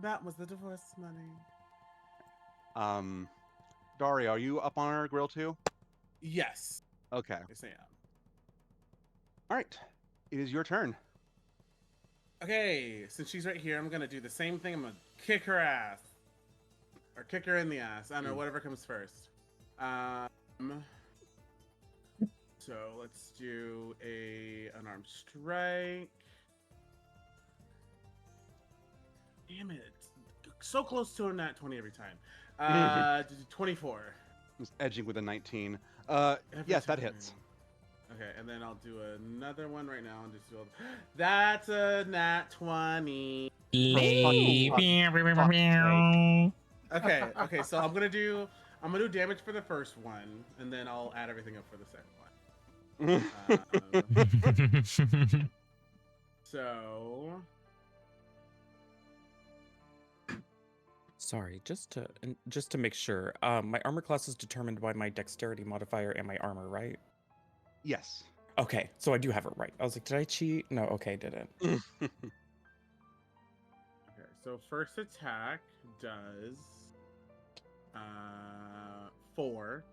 Speaker 4: That was the divorce money.
Speaker 1: Daria, are you up on our grill too?
Speaker 4: Yes.
Speaker 1: Okay.
Speaker 4: Yes, I am.
Speaker 1: All right. It is your turn.
Speaker 4: Okay, since she's right here, I'm gonna do the same thing. I'm gonna kick her ass. Or kick her in the ass. I don't know, whatever comes first. So let's do a unarmed strike. Damn it. So close to a nat 20 every time. 24.
Speaker 1: Just edging with a 19. Yes, that hits.
Speaker 4: Okay, and then I'll do another one right now. And just do that's a nat 20. Okay, so I'm gonna do damage for the first one, and then I'll add everything up for the second one. So
Speaker 5: Sorry, just to make sure, my armor class is determined by my dexterity modifier and my armor, right?
Speaker 1: Yes.
Speaker 5: Okay, so I do have it right. I was like, did I cheat? No, okay, didn't.
Speaker 4: okay, so first attack does 4.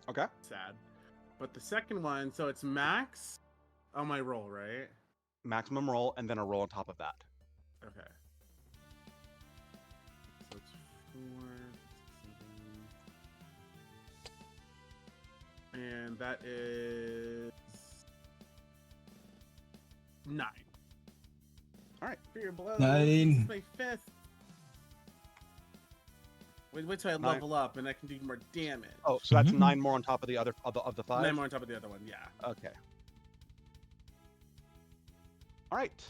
Speaker 1: Okay.
Speaker 4: Sad. But the second one, so it's max on my roll, right?
Speaker 1: Maximum roll, and then a roll on top of that.
Speaker 4: Okay. So it's 4, 7. And that is 9.
Speaker 1: All right.
Speaker 4: For your blow.
Speaker 3: 9.
Speaker 4: My fist. Wait till I
Speaker 1: 9.
Speaker 4: level up and I can do more damage.
Speaker 1: Oh, so that's 9 more on top of the other of the 5.
Speaker 4: 9 more on top of the other one, yeah.
Speaker 1: Okay. All right.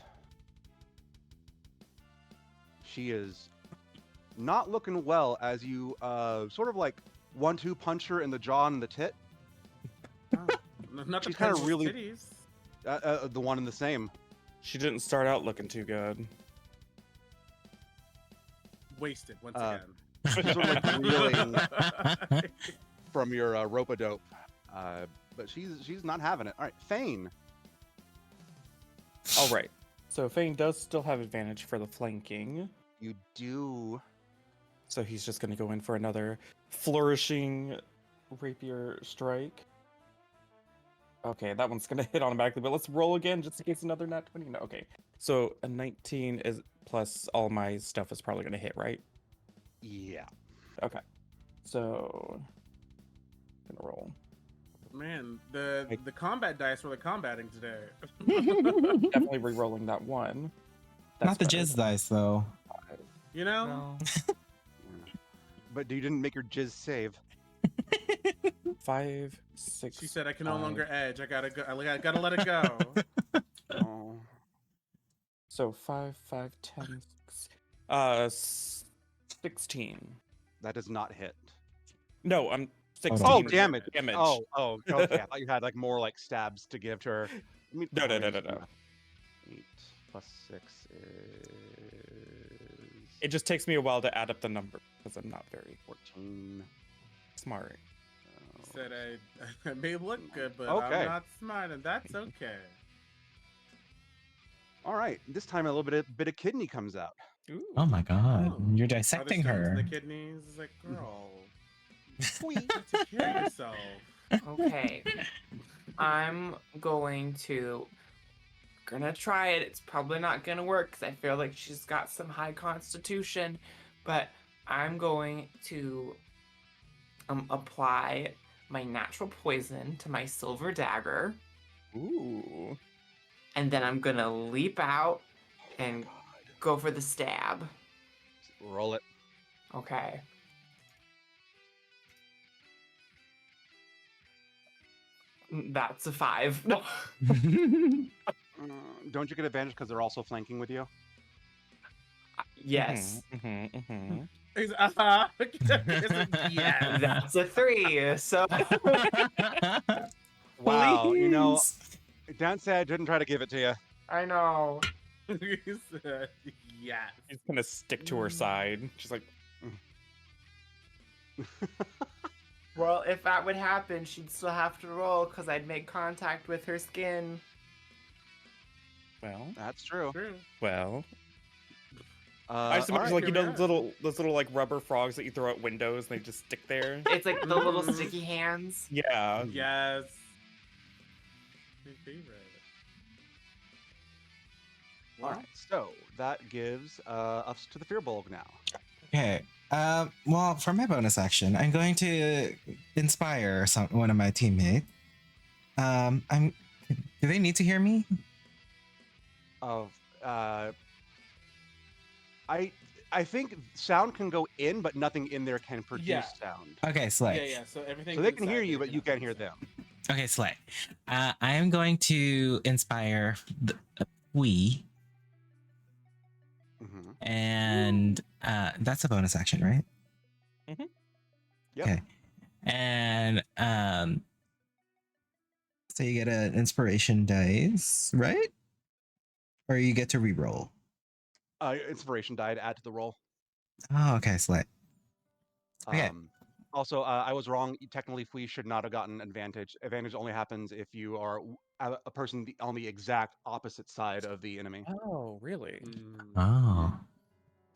Speaker 1: She is not looking well as you sort of like 1-2 punch her in the jaw and the tit.
Speaker 4: Not
Speaker 1: She's
Speaker 4: the
Speaker 1: kind of
Speaker 4: pencil
Speaker 1: really
Speaker 4: titties.
Speaker 1: the one in the same.
Speaker 5: She didn't start out looking too good.
Speaker 4: Wasted once again.
Speaker 1: She's sort of like reeling from your rope-a-dope, but she's not having it. All right, Thane.
Speaker 5: All right. So Fane does still have advantage for the flanking.
Speaker 1: You do.
Speaker 5: So he's just going to go in for another flourishing rapier strike. Okay, that one's going to hit automatically, but let's roll again just in case another nat 20. No, okay. So a 19 is plus all my stuff is probably going to hit, right?
Speaker 1: Yeah.
Speaker 5: Okay. So I'm gonna roll.
Speaker 4: Man, the combat dice were the combating today.
Speaker 5: Definitely re-rolling that one.
Speaker 3: Not the jizz dice though.
Speaker 4: You know?
Speaker 1: But you didn't make your jizz save.
Speaker 5: 5, 6.
Speaker 4: She said I can no longer edge. I gotta go. I gotta let it go.
Speaker 1: Oh.
Speaker 5: So 5, 10, 16.
Speaker 1: That does not hit.
Speaker 5: No, I'm 16.
Speaker 1: Oh, damage.
Speaker 5: Damage.
Speaker 1: Oh, okay. I thought you had like more like stabs to give to her.
Speaker 5: No.
Speaker 1: 8 plus 6 is...
Speaker 5: It just takes me a while to add up the number because I'm not very
Speaker 1: 14.
Speaker 5: Smart.
Speaker 4: Said I may look good, but
Speaker 1: Okay.
Speaker 4: I'm not smart, and that's okay.
Speaker 1: All right. This time a little bit of kidney comes out.
Speaker 5: Ooh.
Speaker 3: Oh my god, you're
Speaker 4: Are there
Speaker 3: dissecting
Speaker 4: stones in
Speaker 3: her.
Speaker 4: the kidneys? It's like, girl, take care of yourself.
Speaker 2: Okay. I'm gonna try it. It's probably not gonna work because I feel like she's got some high constitution, but I'm going to apply my natural poison to my silver dagger.
Speaker 5: Ooh.
Speaker 2: And then I'm gonna leap out and go for the stab.
Speaker 1: Roll it.
Speaker 2: Okay. That's a 5.
Speaker 1: Don't you get advantage because they're also flanking with you?
Speaker 2: Yes.
Speaker 4: Yes.
Speaker 2: That's a 3. So
Speaker 1: Wow, you know,
Speaker 3: Please.
Speaker 1: Dan said didn't try to give it to you.
Speaker 2: I know.
Speaker 4: He said yes.
Speaker 5: He's gonna stick to her side. She's like,
Speaker 2: Well, if that would happen, she'd still have to roll because I'd make contact with her skin.
Speaker 5: well,
Speaker 1: That's true.
Speaker 5: well. I just
Speaker 1: all
Speaker 5: imagine
Speaker 1: right,
Speaker 5: like
Speaker 1: here
Speaker 5: you
Speaker 1: we
Speaker 5: know
Speaker 1: are.
Speaker 5: those little like rubber frogs that you throw at windows and they just stick there.
Speaker 2: It's like the little sticky hands.
Speaker 5: Yeah.
Speaker 4: Yes. My favorite.
Speaker 1: All right, so that gives us to the Fearbolg now.
Speaker 3: Okay. Well, for my bonus action, I'm going to inspire one of my teammates. Do they need to hear me?
Speaker 1: I think sound can go in, but nothing in there can produce sound.
Speaker 3: Okay, slay.
Speaker 4: Yeah. So everything.
Speaker 1: So they can hear
Speaker 4: inside
Speaker 1: you,
Speaker 4: there
Speaker 1: but you
Speaker 4: cannot
Speaker 1: can't hear them.
Speaker 3: Okay, slay. I am going to inspire the we, and that's a bonus action, right?
Speaker 1: Mm-hmm. Yep.
Speaker 3: Okay. And so you get an inspiration dice, right? Or you get to re-roll.
Speaker 1: Inspiration die to add to the roll.
Speaker 3: Oh, okay, slay. Okay.
Speaker 1: Also, I was wrong. Technically, Fui should not have gotten advantage. Advantage only happens if you are a person on the exact opposite side of the enemy.
Speaker 5: Oh, really?
Speaker 3: Oh.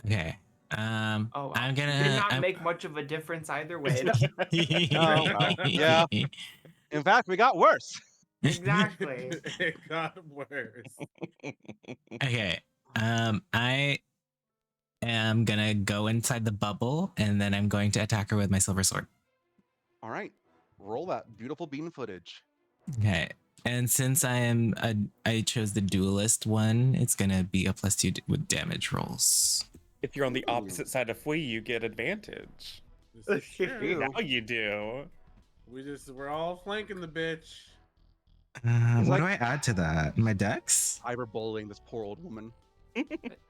Speaker 3: Okay.
Speaker 2: Oh, wow.
Speaker 3: I'm
Speaker 2: Did
Speaker 3: gonna.
Speaker 2: not make much of a difference either way.
Speaker 1: Oh, well, yeah. In fact, we got worse.
Speaker 2: Exactly.
Speaker 4: It got worse.
Speaker 3: Okay. I am gonna go inside the bubble, and then I'm going to attack her with my silver sword.
Speaker 1: All right, roll that beautiful beam footage.
Speaker 3: Okay. And since I chose the duelist one, it's gonna be a +2 with damage rolls.
Speaker 5: If you're on the opposite side of Fui, you get advantage. Now you do.
Speaker 4: We're all flanking the bitch.
Speaker 3: What do I add to that? My dex?
Speaker 1: Cyberbullying this poor old woman.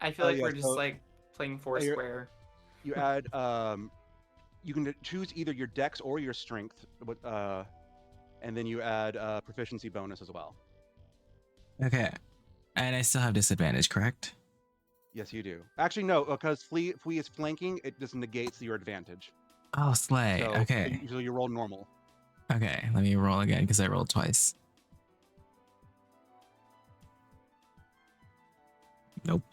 Speaker 2: I feel like we're just like playing Foursquare.
Speaker 1: You add you can choose either your dex or your strength, and then you add proficiency bonus as well.
Speaker 3: Okay. And I still have disadvantage, correct?
Speaker 1: Yes, you do. Actually, no, because Fui is flanking, it just negates your advantage.
Speaker 3: Oh, slay.
Speaker 1: So,
Speaker 3: Okay.
Speaker 1: So you roll normal.
Speaker 3: Okay, let me roll again because I rolled twice. Nope.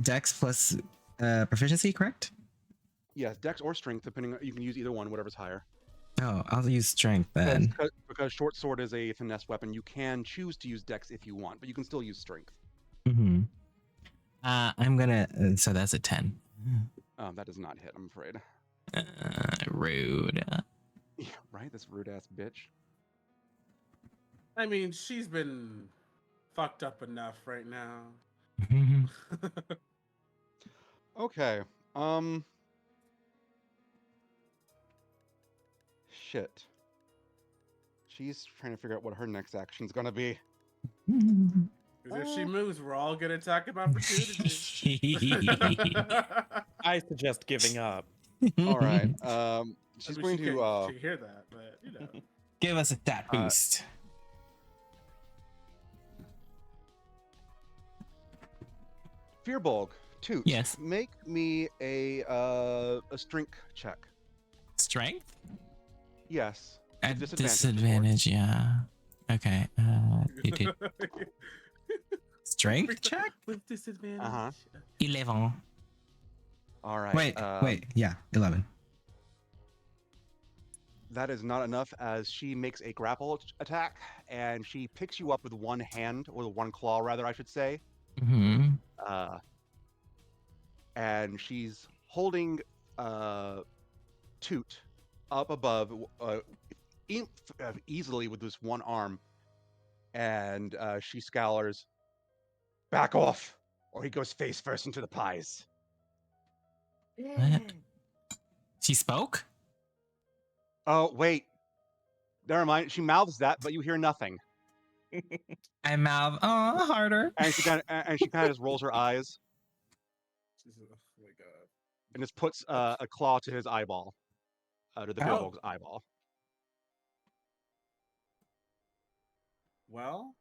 Speaker 3: Dex plus proficiency, correct?
Speaker 1: Yes, dex or strength, depending on, you can use either one, whatever's higher.
Speaker 3: Oh, I'll use strength then.
Speaker 1: Because short sword is a finesse weapon, you can choose to use dex if you want, but you can still use strength.
Speaker 3: Mm-hmm. I'm gonna. So that's a 10.
Speaker 1: That does not hit, I'm afraid.
Speaker 3: Rude.
Speaker 1: Yeah, right. This rude ass bitch.
Speaker 4: I mean, she's been fucked up enough right now.
Speaker 1: Okay. Shit. She's trying to figure out what her next action's gonna be.
Speaker 4: Because if she moves, we're all gonna attack of opportunity.
Speaker 5: I suggest giving up.
Speaker 1: All right. She's going
Speaker 4: she
Speaker 1: to.
Speaker 4: can hear that, but you know.
Speaker 3: Give us a stat boost.
Speaker 1: Fearbolg, Toot.
Speaker 3: Yes.
Speaker 1: Make me a strength check.
Speaker 3: Strength?
Speaker 1: Yes.
Speaker 3: At
Speaker 1: Disadvantage,
Speaker 3: disadvantage, yeah. Okay. Strength check?
Speaker 4: With disadvantage.
Speaker 3: 11.
Speaker 1: All right.
Speaker 3: Wait. Yeah, 11.
Speaker 1: That is not enough, as she makes a grapple attack, and she picks you up with one hand, or one claw, rather, I should say.
Speaker 3: Mm-hmm.
Speaker 1: And she's holding Toot up above easily with this one arm, and she scowls, "Back off, or he goes face first into the pies."
Speaker 3: What? She spoke?
Speaker 1: Oh, wait. Never mind. She mouths that, but you hear nothing.
Speaker 3: I mouth, harder.
Speaker 1: And she kind of just rolls her eyes.
Speaker 4: Oh my god.
Speaker 1: and just puts a claw to his eyeball, to the Firbolg's eyeball.
Speaker 4: Well,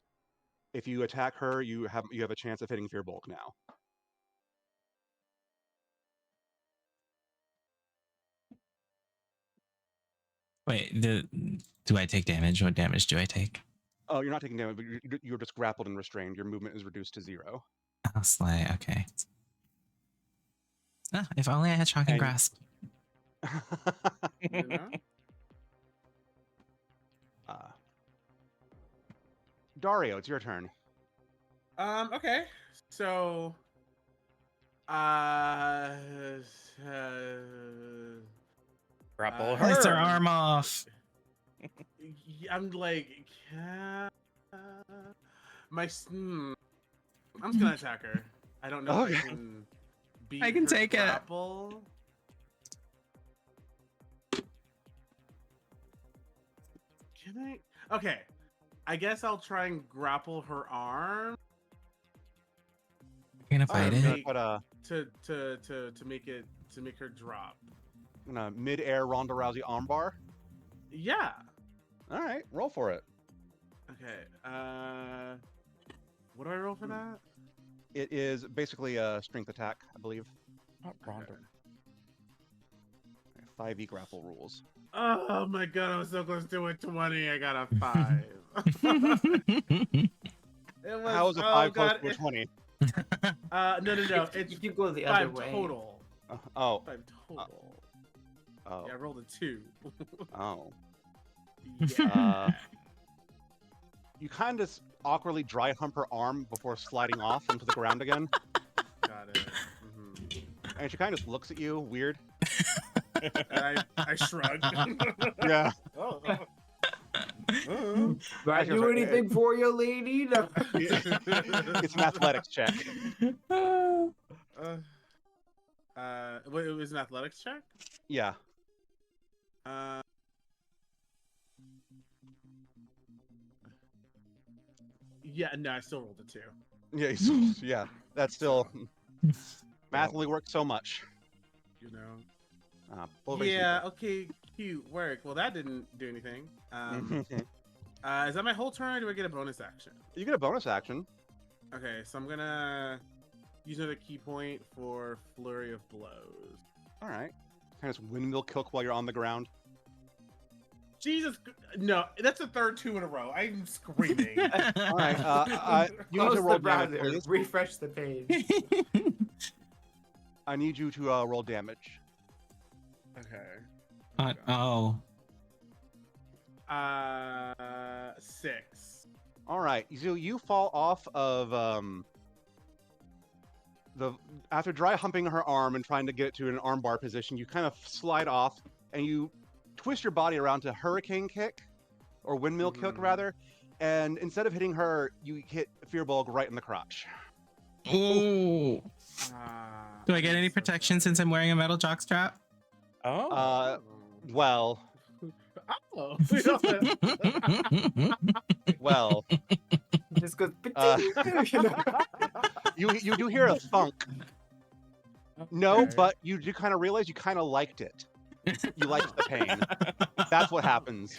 Speaker 1: If you attack her, you have a chance of hitting Firbolg now.
Speaker 3: Wait, do I take damage? What damage do I take?
Speaker 1: Oh, you're not taking damage, but you're just grappled and restrained. Your movement is reduced to 0.
Speaker 3: Oh, slay. Okay. Ah, if only I had shocking grasp.
Speaker 4: you know?
Speaker 1: Dario, it's your turn.
Speaker 4: Okay. So
Speaker 5: grapple
Speaker 3: her. Slice her arm off.
Speaker 4: I'm like, I'm just gonna attack her. I don't know if I can beat
Speaker 3: I can
Speaker 4: her
Speaker 3: take
Speaker 4: grapple. Can I? Okay. I guess I'll try and grapple her arm.
Speaker 3: You're gonna fight it?
Speaker 4: To make her drop.
Speaker 1: Mid-air Ronda Rousey armbar.
Speaker 4: Yeah.
Speaker 1: All right, roll for it.
Speaker 4: Okay. What do I roll for that?
Speaker 1: It is basically a strength attack, I believe.
Speaker 5: Not Ronda.
Speaker 1: 5e grapple rules.
Speaker 4: Oh my god, I was so close to a 20. I got a 5.
Speaker 1: How is a 5 close to a 20?
Speaker 4: No. It's
Speaker 2: you can go the other
Speaker 4: 5
Speaker 2: way.
Speaker 4: total.
Speaker 1: 5
Speaker 4: total.
Speaker 1: Oh.
Speaker 4: Yeah, I rolled a 2.
Speaker 1: Oh.
Speaker 4: Yeah.
Speaker 1: You kind of awkwardly dry hump her arm before sliding off into the ground again.
Speaker 4: Got it.
Speaker 1: And she kind of just looks at you weird.
Speaker 4: And I shrug.
Speaker 1: Yeah.
Speaker 2: Do I do anything for you, lady? No.
Speaker 1: It's an athletics check.
Speaker 4: It was an athletics check?
Speaker 1: Yeah.
Speaker 4: Yeah, no, I still rolled a 2.
Speaker 1: Yeah, yeah. That's still math only works so much.
Speaker 4: You know.
Speaker 1: Yeah.
Speaker 4: Okay. Cute work. Well, that didn't do anything. Is that my whole turn, or do I get a bonus action?
Speaker 1: You get a bonus action.
Speaker 4: Okay, so I'm gonna use another key point for Flurry of Blows.
Speaker 1: All right. Kind of windmill kick while you're on the ground.
Speaker 4: Jesus, no, that's the third 2 in a row. I'm screaming.
Speaker 1: All right. You need to roll damage, please.
Speaker 2: Refresh the page.
Speaker 1: I need you to roll damage.
Speaker 4: Okay. 6.
Speaker 1: All right. So you fall off of after dry humping her arm and trying to get it to an armbar position, you kind of slide off and you twist your body around to hurricane kick, or windmill kick rather, and instead of hitting her, you hit Firbolg right in the crotch.
Speaker 3: Ooh. Do I get any protection since I'm wearing a metal jockstrap?
Speaker 5: Oh.
Speaker 1: Well.
Speaker 4: Oh.
Speaker 1: Well.
Speaker 2: Just goes.
Speaker 1: You do hear a thunk. No, but you do kind of realize you kind of liked it. You liked the pain. That's what happens.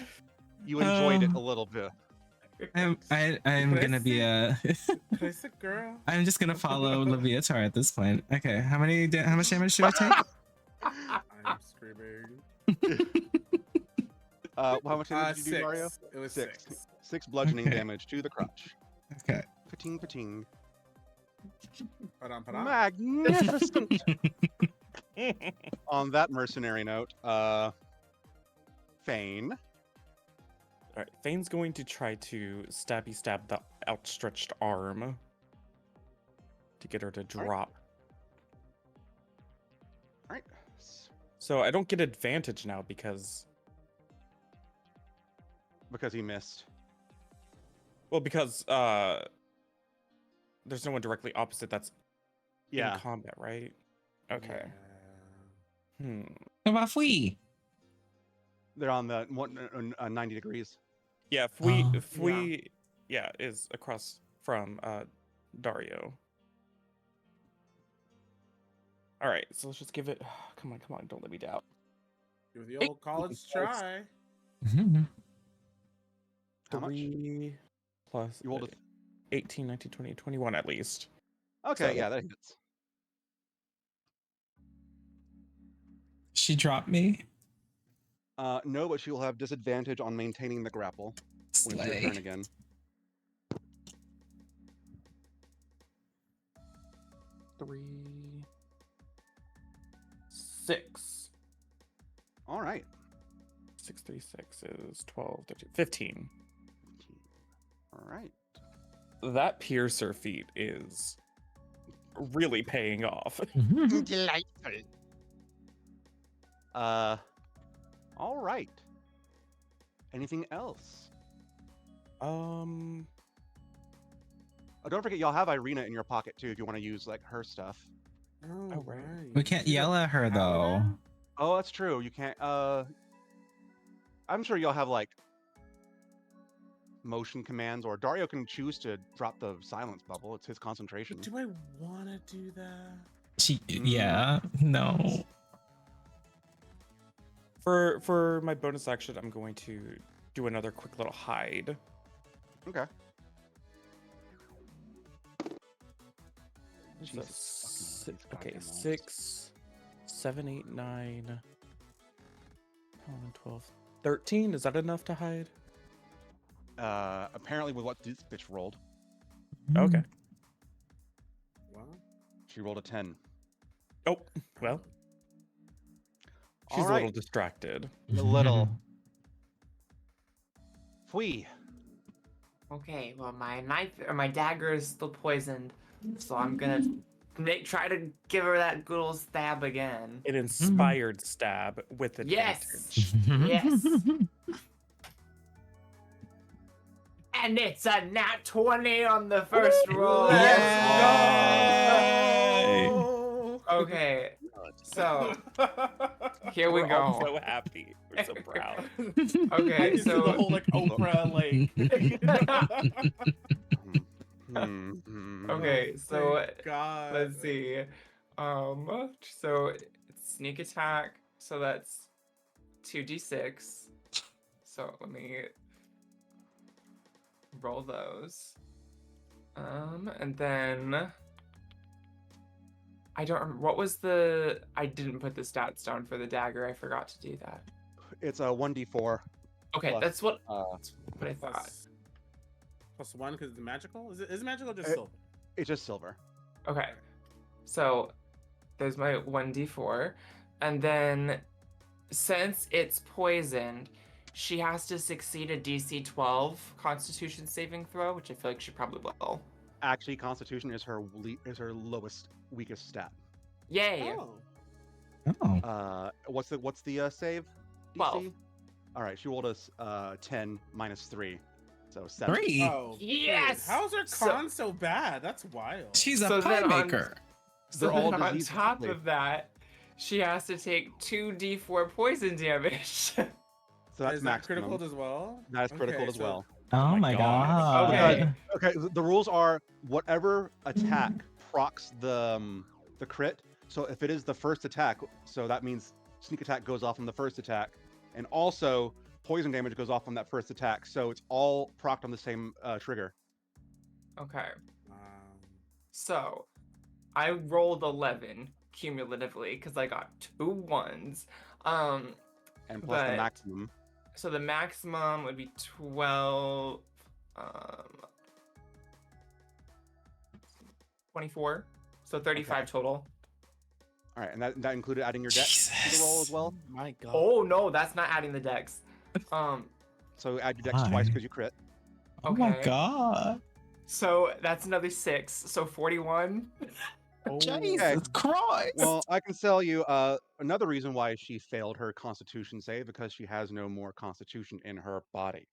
Speaker 1: You enjoyed it a little bit.
Speaker 3: I'm gonna be a.
Speaker 4: Girl.
Speaker 3: I'm just gonna follow Leviatar at this point. Okay, how much damage do I take?
Speaker 4: I'm screaming.
Speaker 1: How much damage did you do,
Speaker 4: 6.
Speaker 1: Dario?
Speaker 4: It was
Speaker 1: 6. 6 bludgeoning
Speaker 3: Okay.
Speaker 1: damage to the crotch.
Speaker 3: Okay.
Speaker 1: Pating, pating.
Speaker 4: Pa-dum.
Speaker 1: Magnificent. On that mercenary note, Fane.
Speaker 5: All right, Fane's going to try to stab the outstretched arm to get her to drop.
Speaker 1: All right.
Speaker 5: So I don't get advantage now because
Speaker 1: he missed.
Speaker 5: Well, because there's no one directly opposite that's in combat, right? Okay.
Speaker 3: What about Fui?
Speaker 1: They're on the 90 degrees.
Speaker 5: Yeah, Fui is across from Dario. All right, so let's just give it. Come on, don't let me down.
Speaker 4: Give it the old college try.
Speaker 1: How much?
Speaker 5: 3 plus
Speaker 1: You rolled a
Speaker 5: 18, 19, 20, 21 at least.
Speaker 1: Okay,
Speaker 5: So-
Speaker 1: yeah, that hits.
Speaker 3: She dropped me.
Speaker 1: No, but she will have disadvantage on maintaining the grapple when it's your
Speaker 3: Slay.
Speaker 1: turn again.
Speaker 5: Three, 6.
Speaker 1: All right.
Speaker 5: 6, 3, 6 is 12, 13, 15.
Speaker 1: All right.
Speaker 5: That piercer feat is really paying off.
Speaker 1: Delightful. All right. Anything else? Oh, don't forget, y'all have Irina in your pocket too if you want to use like her stuff.
Speaker 4: Oh, right.
Speaker 3: We can't yell at her though.
Speaker 1: Oh, that's true. You can't. I'm sure y'all have like motion commands, or Dario can choose to drop the silence bubble. It's his concentration.
Speaker 4: Do I want to do that?
Speaker 3: Yeah, no.
Speaker 5: For my bonus action, I'm going to do another quick little hide.
Speaker 1: Okay.
Speaker 5: So okay, 6, 7, 8, 9, 11, 12, 13. Is that enough to hide?
Speaker 1: Apparently with what this bitch rolled.
Speaker 5: Okay.
Speaker 4: Wow.
Speaker 1: She rolled a 10.
Speaker 5: Oh, well. She's
Speaker 1: All
Speaker 5: a little
Speaker 1: right.
Speaker 5: distracted.
Speaker 1: A little. Fui.
Speaker 2: Okay, well my knife or my dagger is still poisoned, so I'm gonna try to give her that good old stab again.
Speaker 5: An inspired stab with
Speaker 2: Yes.
Speaker 5: advantage.
Speaker 2: Yes. And it's a nat 20 on the first roll. Okay, so here we
Speaker 5: We're
Speaker 2: go.
Speaker 5: all so happy. We're so proud.
Speaker 2: Okay,
Speaker 4: I so the whole like Oprah like.
Speaker 2: Okay, so
Speaker 4: Thank God.
Speaker 2: let's see. So it's sneak attack. So that's 2d6. So let me roll those. And then I don't remember what was the. I didn't put the stats down for the dagger. I forgot to do that.
Speaker 1: It's a 1d4.
Speaker 2: Okay,
Speaker 1: plus,
Speaker 2: that's what
Speaker 1: uh,
Speaker 2: I thought.
Speaker 4: +1 because it's magical. Is it magical or just
Speaker 1: Uh,
Speaker 4: silver?
Speaker 1: It's just silver.
Speaker 2: Okay, so there's my 1d4, and then since it's poisoned, she has to succeed a DC 12 Constitution saving throw, which I feel like she probably will.
Speaker 1: Actually, Constitution is her lowest, weakest stat.
Speaker 2: Yay!
Speaker 3: Oh.
Speaker 1: What's the save? DC?
Speaker 2: 12.
Speaker 1: All right, she rolled a 10 minus 3, so 7.
Speaker 3: 3.
Speaker 4: Oh,
Speaker 2: Yes!
Speaker 4: How's her con so bad? That's wild.
Speaker 3: She's a
Speaker 2: So
Speaker 3: pie
Speaker 2: then on-
Speaker 3: maker.
Speaker 2: So
Speaker 1: They're all
Speaker 2: then on
Speaker 1: diseases
Speaker 2: top
Speaker 1: to
Speaker 2: of that, she has to take 2d4 poison damage.
Speaker 1: So that's
Speaker 4: Is that
Speaker 1: maximum.
Speaker 4: critical as well?
Speaker 1: That is critical
Speaker 4: Okay,
Speaker 1: as
Speaker 4: so-
Speaker 1: well.
Speaker 3: Oh my god.
Speaker 2: Okay.
Speaker 1: Okay. The rules are whatever attack procs the crit. So if it is the first attack, so that means sneak attack goes off on the first attack, and also poison damage goes off on that first attack. So it's all procced on the same trigger.
Speaker 2: Okay. So I rolled 11 cumulatively because I got 2 1s.
Speaker 1: And plus the
Speaker 2: but-
Speaker 1: maximum.
Speaker 2: So the maximum would be 12. 24. So 35 total.
Speaker 1: All right, and that included adding your dex to the roll as well.
Speaker 5: My God.
Speaker 2: Oh no, that's not adding the dex.
Speaker 1: So add your dex
Speaker 3: Why?
Speaker 1: twice because you crit.
Speaker 3: Oh my
Speaker 2: Okay.
Speaker 3: god.
Speaker 2: So that's another 6. So 41.
Speaker 3: Jesus Christ.
Speaker 1: Well, I can tell you another reason why she failed her Constitution save, because she has no more Constitution in her body.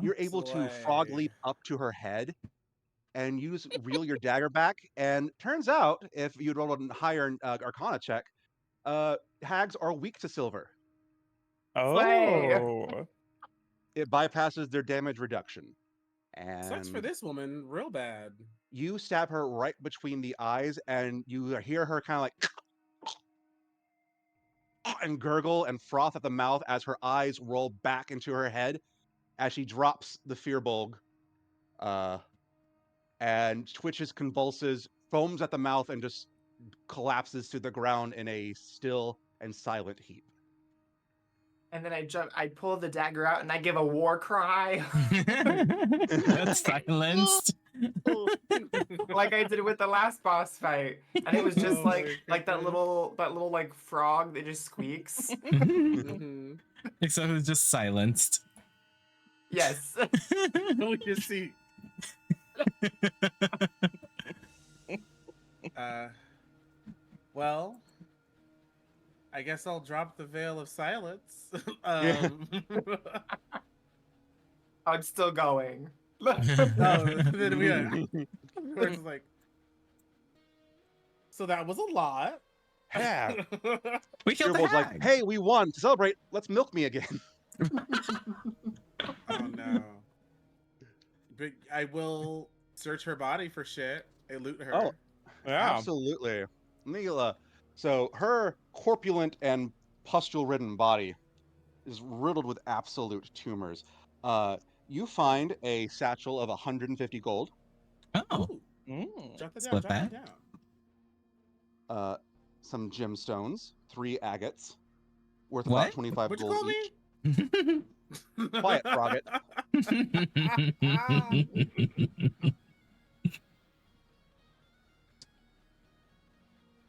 Speaker 1: You're able to frog
Speaker 4: Slay.
Speaker 1: leap up to her head and reel your dagger back. And turns out, if you'd rolled a higher Arcana check, hags are weak to silver.
Speaker 5: Oh.
Speaker 1: It bypasses their damage reduction. And
Speaker 4: Sucks for this woman, real bad.
Speaker 1: you stab her right between the eyes, and you hear her kind of like and gurgle and froth at the mouth as her eyes roll back into her head as she drops the Fearbulg, and twitches, convulses, foams at the mouth, and just collapses to the ground in a still and silent heap.
Speaker 2: And then I pull the dagger out and I give a war cry.
Speaker 3: That's silenced.
Speaker 2: Like I did with the last boss fight. And it was just like that little like frog that just squeaks.
Speaker 3: Except it was just silenced.
Speaker 2: Yes.
Speaker 4: We just see. Well, I guess I'll drop the veil of silence.
Speaker 2: I'm still going.
Speaker 4: Then we're just like, so that was a lot.
Speaker 1: Yeah.
Speaker 3: We killed the
Speaker 1: Fearbulg's like,
Speaker 3: hag.
Speaker 1: hey, we won. To celebrate, let's milk me again.
Speaker 4: Oh no. But I will search her body for shit and loot her.
Speaker 1: Oh, absolutely. Let me, so her corpulent and pustule-ridden body is riddled with absolute tumors. You find a satchel of 150 gold.
Speaker 3: Oh.
Speaker 4: Jot that
Speaker 3: Split
Speaker 4: down, jot
Speaker 3: that.
Speaker 4: that down.
Speaker 1: Some gemstones, 3 agates, worth
Speaker 3: What?
Speaker 1: about 25
Speaker 4: What'd you
Speaker 1: gold
Speaker 4: call me?
Speaker 1: each. Quiet, Frogget.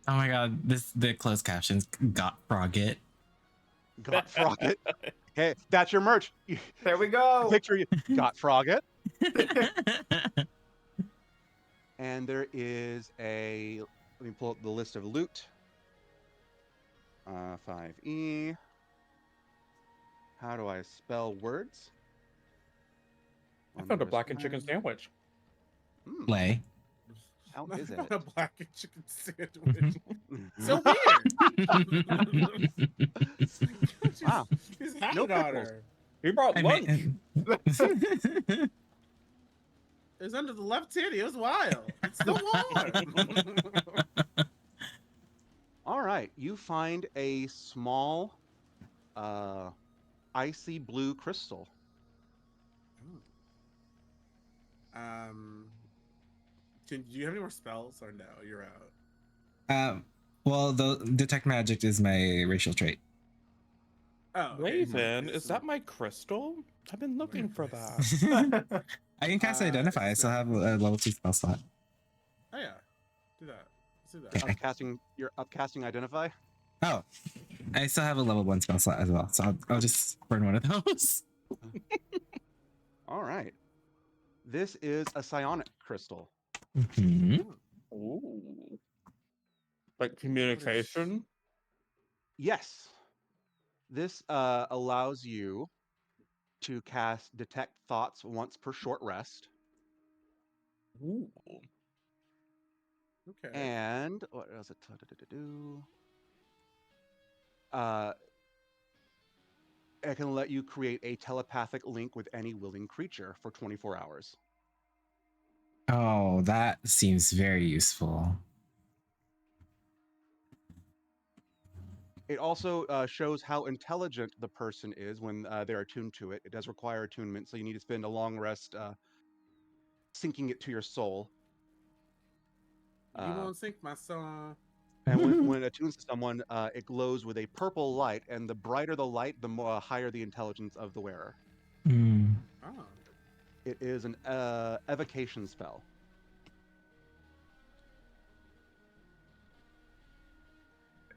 Speaker 3: Oh my god, the closed captions got Frogget.
Speaker 1: Got Frogget. Hey, that's your merch.
Speaker 2: There we go.
Speaker 1: Picture you got Frogget. And there is a, let me pull up the list of loot. 5E. How do I spell words?
Speaker 5: I found a blackened chicken sandwich.
Speaker 3: Lay.
Speaker 1: How is it?
Speaker 4: A blackened chicken sandwich. So weird.
Speaker 1: Wow.
Speaker 4: He's had
Speaker 1: No
Speaker 4: it on
Speaker 1: pickles.
Speaker 4: her.
Speaker 5: He brought lunch.
Speaker 4: It was under the left titty. It was wild. It's still warm.
Speaker 1: All right, you find a small, icy blue crystal.
Speaker 4: Do you have any more spells or no? You're out.
Speaker 3: Well, the detect magic is my racial trait.
Speaker 4: Oh,
Speaker 5: Raven, is that my crystal? I've been looking for that.
Speaker 3: I can cast identify. I still have a level 2 spell slot.
Speaker 4: Oh yeah, do that. Let's do that.
Speaker 3: Okay.
Speaker 1: You're upcasting identify.
Speaker 3: Oh, I still have a level 1 spell slot as well, so I'll just burn one of those.
Speaker 1: All right. This is a psionic crystal.
Speaker 3: Mm-hmm.
Speaker 5: Ooh. Like communication?
Speaker 1: Yes. This allows you to cast Detect Thoughts once per short rest.
Speaker 5: Ooh.
Speaker 4: Okay.
Speaker 1: And what else? It can let you create a telepathic link with any willing creature for 24 hours.
Speaker 3: Oh, that seems very useful.
Speaker 1: It also shows how intelligent the person is when they're attuned to it. It does require attunement, so you need to spend a long rest syncing it to your soul.
Speaker 4: You won't sink my soul.
Speaker 1: And when it attunes to someone, it glows with a purple light, and the brighter the light, the more higher the intelligence of the wearer.
Speaker 3: Mm.
Speaker 4: Oh.
Speaker 1: It is an evocation spell.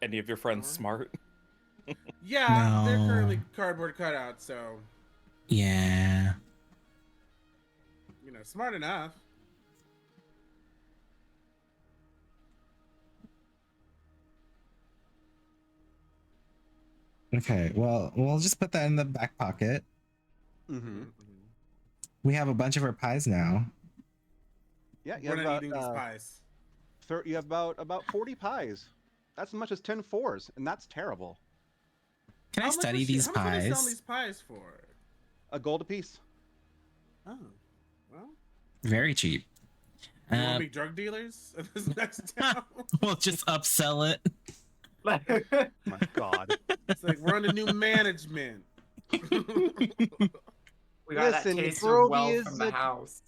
Speaker 5: Any of your friends smart?
Speaker 4: Yeah, they're
Speaker 3: No.
Speaker 4: currently cardboard cutout, so
Speaker 3: Yeah.
Speaker 4: you know, smart enough.
Speaker 3: Okay, well, we'll just put that in the back pocket.
Speaker 1: Mm-hmm.
Speaker 3: We have a bunch of our pies now.
Speaker 1: Yeah, you
Speaker 4: We're
Speaker 1: have
Speaker 4: not
Speaker 1: about,
Speaker 4: eating these pies.
Speaker 1: You have about 40 pies. That's as much as 10 fours, and that's terrible.
Speaker 3: Can I
Speaker 4: How much
Speaker 3: study
Speaker 4: was she-
Speaker 3: these
Speaker 4: how much are they selling
Speaker 3: pies?
Speaker 4: these pies for?
Speaker 1: A gold apiece.
Speaker 4: Oh, well.
Speaker 3: Very cheap.
Speaker 4: You want to be drug dealers in this next town?
Speaker 3: We'll just upsell it.
Speaker 1: My God.
Speaker 4: It's like we're under new management.
Speaker 2: We got
Speaker 1: Listen,
Speaker 2: that taste of
Speaker 1: Barovia
Speaker 2: wealth
Speaker 1: is
Speaker 2: from the house.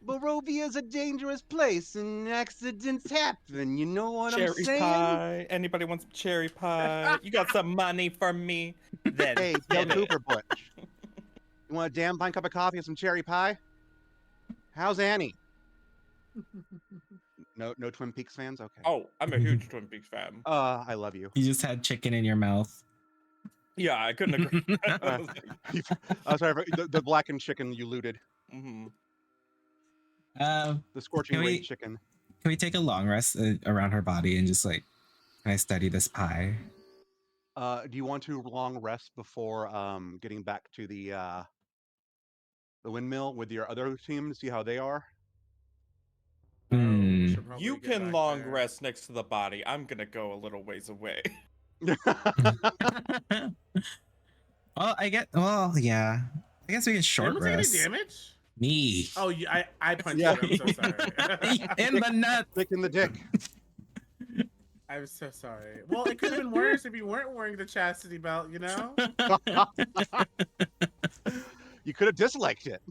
Speaker 1: Barovia is a dangerous place, and accidents happen. You know what I'm
Speaker 5: Cherry
Speaker 1: saying?
Speaker 5: pie. Anybody want some cherry pie? You got some money for me? Then
Speaker 1: Hey, Dale
Speaker 5: hit it.
Speaker 1: Cooper Butch. You want a damn fine cup of coffee and some cherry pie? How's Annie? No Twin Peaks fans? Okay.
Speaker 5: Oh, I'm a huge Twin Peaks fan.
Speaker 1: I love you.
Speaker 3: You just had chicken in your mouth.
Speaker 5: Yeah, I couldn't agree.
Speaker 1: Sorry, the blackened chicken you looted.
Speaker 5: Mm-hmm.
Speaker 1: The scorching
Speaker 3: Can
Speaker 1: red
Speaker 3: we-
Speaker 1: chicken.
Speaker 3: Can we take a long rest around her body and just like, can I study this pie?
Speaker 1: Do you want to long rest before getting back to the windmill with your other team to see how they are?
Speaker 3: Hmm.
Speaker 5: You can long rest next to the body. I'm gonna go a little ways away.
Speaker 3: Well, yeah. I guess we can short
Speaker 4: Anyone take
Speaker 3: rest.
Speaker 4: any damage?
Speaker 3: Me.
Speaker 4: Oh, I punched
Speaker 1: Yeah.
Speaker 4: you. I'm so sorry.
Speaker 3: In the nuts.
Speaker 1: Dick in the dick.
Speaker 4: I'm so sorry. Well, it could have been worse if you weren't wearing the chastity belt, you know?
Speaker 1: You could have disliked it.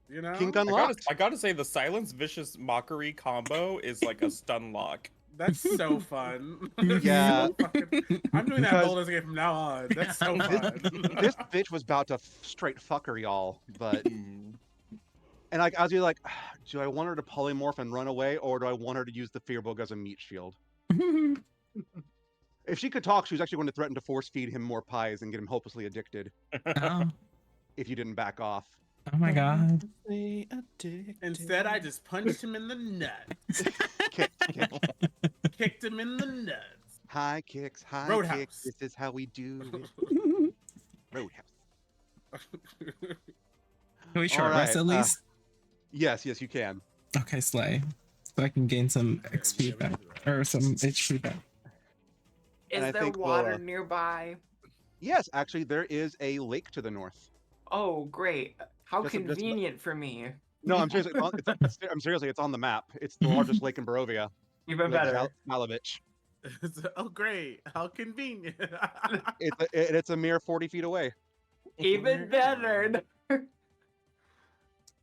Speaker 4: You know?
Speaker 1: Kink unlocked.
Speaker 5: I gotta say, the silence vicious mockery combo is like a stun lock.
Speaker 4: That's so fun.
Speaker 1: Yeah.
Speaker 4: So fucking... I'm doing that
Speaker 1: Because-
Speaker 4: Baldur's Gate from now on. That's so fun.
Speaker 1: This bitch was about to straight fucker y'all, but and I was like, do I want her to polymorph and run away, or do I want her to use the fear book as a meat shield? If she could talk, she was actually going to threaten to force feed him more pies and get him hopelessly addicted.
Speaker 3: Oh.
Speaker 1: If you didn't back off.
Speaker 3: Oh my god.
Speaker 4: Instead, I just punched him in the nuts. Kicked him in the nuts.
Speaker 1: High kicks, high
Speaker 4: Roadhouse.
Speaker 1: kicks. This is how we do it. Roadhouse.
Speaker 3: Can we short
Speaker 1: All
Speaker 3: rest
Speaker 1: right,
Speaker 3: at least?
Speaker 1: Yes, you can.
Speaker 3: Okay, Slay. So I can gain some XP back. Or some HP back.
Speaker 1: And I
Speaker 2: Is there
Speaker 1: think we'll,
Speaker 2: water nearby?
Speaker 1: Yes, actually, there is a lake to the north.
Speaker 2: Oh, great. How
Speaker 1: Just a- just a-
Speaker 2: convenient for me.
Speaker 1: No, I'm seriously. I'm seriously. It's on the map. It's the largest lake in Barovia.
Speaker 2: Even
Speaker 1: Lake
Speaker 2: better.
Speaker 1: Malovich.
Speaker 4: Oh, great. How convenient.
Speaker 1: It's a mere 40 feet away.
Speaker 2: Even better.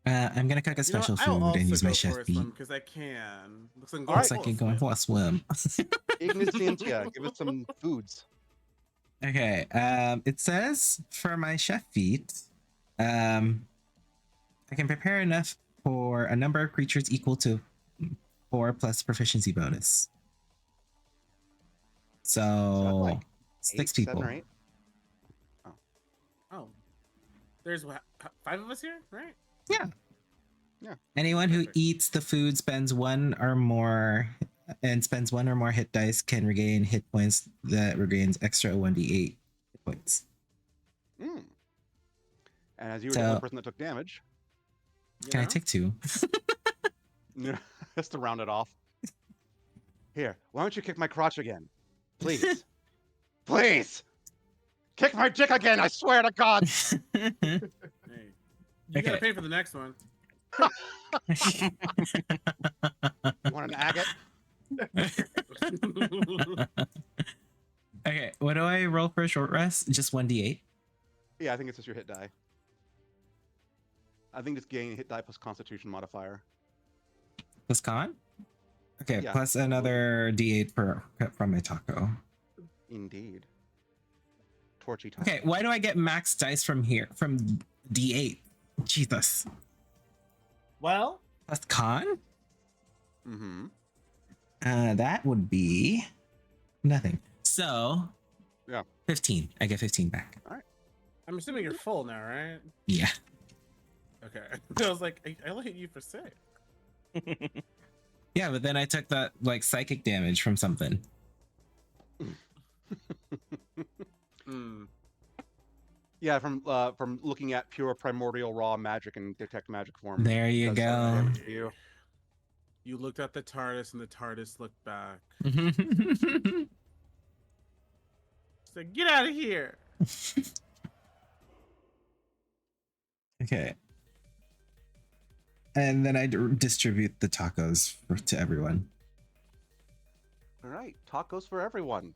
Speaker 3: I'm gonna cook a special food and use my chef beat.
Speaker 4: Because I can. Looks like,
Speaker 3: Looks like you're going for a swim.
Speaker 1: Ignacentia, give us some foods.
Speaker 3: Okay, it says for my chef feat, I can prepare enough for a number of creatures equal to 4 plus proficiency bonus. So,
Speaker 1: like
Speaker 3: 6
Speaker 1: 7
Speaker 3: people.
Speaker 1: or 8?
Speaker 4: Oh. There's what, 5 of us here, right?
Speaker 3: Yeah.
Speaker 1: Yeah.
Speaker 3: Anyone who eats the food spends one or more hit dice can regain hit points that regains extra 1d8 hit points.
Speaker 1: Mm. And as you were
Speaker 3: So-
Speaker 1: the only person that took damage,
Speaker 3: Can I take 2?
Speaker 1: just to round it off. Here, why don't you kick my crotch again? Please. Please! Kick my dick again, I swear to God!
Speaker 4: Hey. You gotta
Speaker 3: Okay.
Speaker 4: pay for the next one.
Speaker 1: You want an agate?
Speaker 3: Okay, what do I roll for a short rest? Just 1d8?
Speaker 1: Yeah, I think it's just your hit die. I think it's gain hit die plus constitution modifier.
Speaker 3: Plus con? Okay,
Speaker 1: Yeah.
Speaker 3: plus another d8 from my taco.
Speaker 1: Indeed. Torchy taco.
Speaker 3: Okay, why do I get max dice from here? From d8? Jesus.
Speaker 4: Well,
Speaker 3: Plus con?
Speaker 1: Mm-hmm.
Speaker 3: That would be nothing. So,
Speaker 1: Yeah.
Speaker 3: 15. I get 15 back.
Speaker 4: I'm assuming you're full now, right?
Speaker 3: Yeah.
Speaker 4: Okay. I was like, I only hit you for 6.
Speaker 3: Yeah, but then I took that like psychic damage from something.
Speaker 1: Yeah, from looking at pure primordial raw magic and detect magic form.
Speaker 3: There you
Speaker 1: Does some
Speaker 3: go.
Speaker 1: damage to you.
Speaker 4: You looked at the TARDIS and the TARDIS looked back. Said, get out of here.
Speaker 3: Okay. And then I distribute the tacos to everyone.
Speaker 1: All right, tacos for everyone.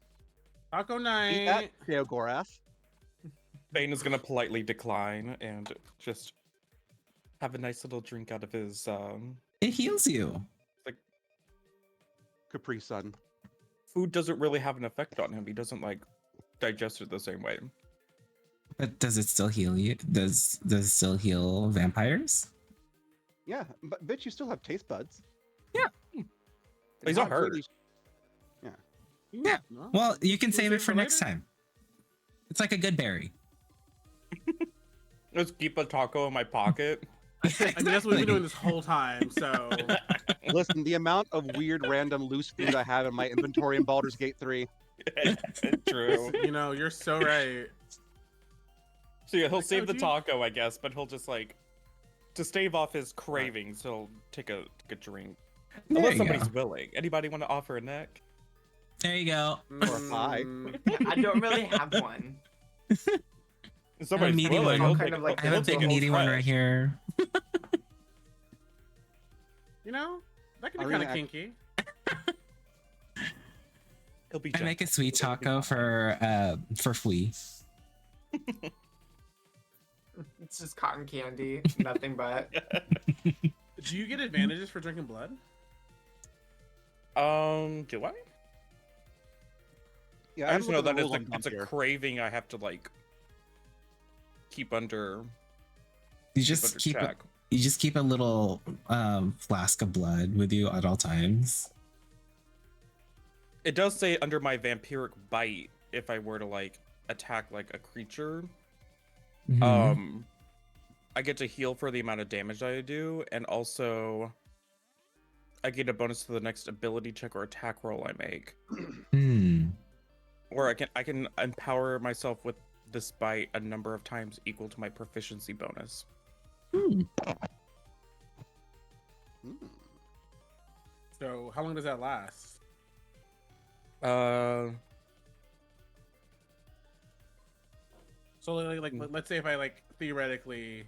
Speaker 4: Taco
Speaker 1: Eat
Speaker 4: night.
Speaker 1: that, Theogorath.
Speaker 5: Bane is gonna politely decline and just have a nice little drink out of his
Speaker 3: It heals you.
Speaker 5: like
Speaker 1: Capri Sun.
Speaker 5: food doesn't really have an effect on him. He doesn't like digest it the same way.
Speaker 3: But does it still heal you? Does it still heal vampires?
Speaker 1: Yeah, but bitch, you still have taste buds.
Speaker 5: He's not hurt.
Speaker 1: Yeah.
Speaker 3: Yeah. Well, you can save it for next time. It's like a good berry.
Speaker 5: Just keep a taco in my pocket.
Speaker 4: I mean, that's what we've been doing this whole time. So
Speaker 1: Listen, the amount of weird, random, loose food I have in my inventory in Baldur's Gate 3.
Speaker 5: True.
Speaker 4: You know, you're so right.
Speaker 5: So yeah, he'll save
Speaker 4: oh,
Speaker 5: the
Speaker 4: geez.
Speaker 5: taco, I guess, but he'll just like to stave off his cravings. He'll take a drink,
Speaker 3: There
Speaker 5: unless
Speaker 3: you
Speaker 5: somebody's
Speaker 3: go.
Speaker 5: willing. Anybody want to offer a neck?
Speaker 3: There you go.
Speaker 1: Or a pie.
Speaker 2: I don't really have one.
Speaker 5: If
Speaker 3: I have a
Speaker 5: somebody's
Speaker 3: meaty
Speaker 5: willing,
Speaker 3: one.
Speaker 5: he'll
Speaker 2: Kind
Speaker 5: take
Speaker 2: of like
Speaker 3: I have a
Speaker 5: he'll take
Speaker 3: big meaty one
Speaker 5: fresh.
Speaker 3: right here.
Speaker 4: You know, that could be
Speaker 1: Are we
Speaker 4: kind of
Speaker 1: gonna
Speaker 4: kinky.
Speaker 5: He'll be
Speaker 3: I make a sweet taco for Flea.
Speaker 2: It's just cotton candy, nothing but.
Speaker 4: Do you get advantages for drinking blood?
Speaker 5: Do I?
Speaker 1: Yeah,
Speaker 5: I just know that
Speaker 1: rules
Speaker 5: it's a craving I have to like keep under.
Speaker 3: You just keep
Speaker 5: check.
Speaker 3: you just keep a little flask of blood with you at all times.
Speaker 5: It does say under my vampiric bite if I were to like attack like a creature.
Speaker 3: Mhm.
Speaker 5: I get to heal for the amount of damage I do, and also I get a bonus to the next ability check or attack roll I make.
Speaker 3: Hmm.
Speaker 5: Or I can empower myself with this bite a number of times equal to my proficiency bonus.
Speaker 4: So how long does that last? So like let's say if I like theoretically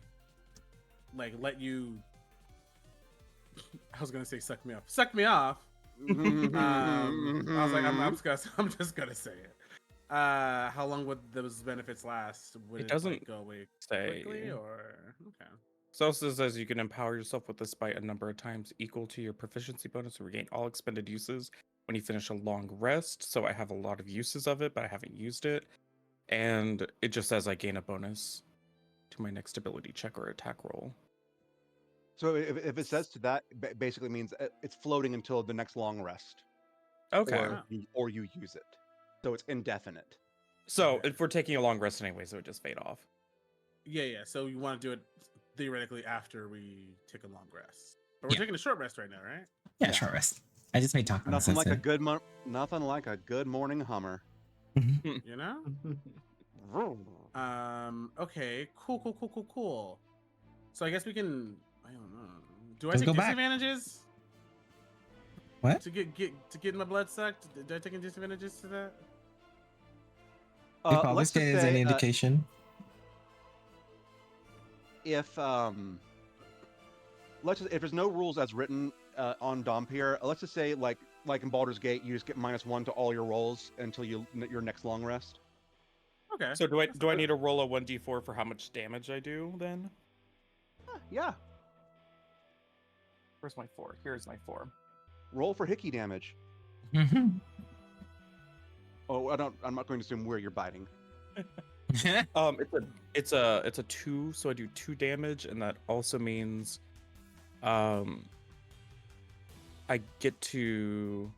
Speaker 4: like let you I was gonna say suck me off. Suck me off. I was like I'm just gonna say it. How long would those benefits last? Would
Speaker 5: It doesn't
Speaker 4: like, go away
Speaker 5: say.
Speaker 4: quickly or okay.
Speaker 5: So it says you can empower yourself with this bite a number of times equal to your proficiency bonus or regain all expended uses when you finish a long rest. So I have a lot of uses of it, but I haven't used it. And it just says I gain a bonus to my next ability check or attack roll.
Speaker 1: So if it says to that, basically means it's floating until the next long rest.
Speaker 5: Okay.
Speaker 1: Or you use it. So it's indefinite.
Speaker 5: So if we're taking a long rest anyways, it would just fade off.
Speaker 4: Yeah. So you want to do it theoretically after we take a long rest. But we're taking a short rest right now, right?
Speaker 3: Yeah, short rest. I just made taco.
Speaker 1: Nothing like a good morning Hummer.
Speaker 4: You know? Okay. Cool. So I guess we can. I don't know. Do I
Speaker 3: Let's
Speaker 4: take
Speaker 3: go back.
Speaker 4: disadvantages?
Speaker 3: What?
Speaker 4: To get my blood sucked? Do I take any disadvantages to that?
Speaker 3: If Baldur's Gate is any indication.
Speaker 1: If there's no rules as written on Dompier, let's just say like in Baldur's Gate, you just get -1 to all your rolls until your next long rest.
Speaker 4: Okay.
Speaker 5: So do I need to roll a 1d4 for how much damage I do then?
Speaker 1: Yeah.
Speaker 5: Where's my 4? Here's my 4.
Speaker 1: Roll for hickey damage. Oh, I'm not going to assume where you're biting.
Speaker 5: It's a 2, so I do 2 damage, and that also means I get to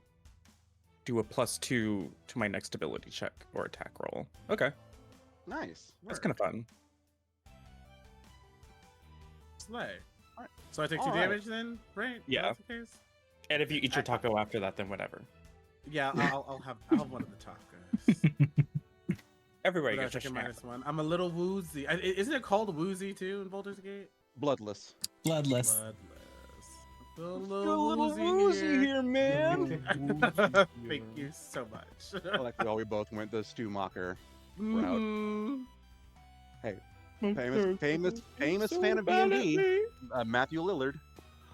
Speaker 5: do a +2 to my next ability check or attack roll. Okay.
Speaker 1: Nice.
Speaker 5: That's kind of fun.
Speaker 4: Slay. Alright. So I take
Speaker 1: All
Speaker 4: 2
Speaker 1: right.
Speaker 4: damage then, right?
Speaker 5: Yeah.
Speaker 4: That's the case?
Speaker 5: And if you eat your taco after that, then whatever.
Speaker 4: Yeah, I'll have one of the tacos.
Speaker 5: Everybody
Speaker 4: Without
Speaker 5: gets a
Speaker 4: taking
Speaker 5: share.
Speaker 4: -1. I'm a little woozy. Isn't it called woozy too in Baldur's Gate?
Speaker 1: Bloodless.
Speaker 3: Bloodless.
Speaker 4: A little woozy here,
Speaker 1: man.
Speaker 4: Thank you so much.
Speaker 1: I like we both went the Stumacher route. Hey, famous fan of D&D, Matthew Lillard.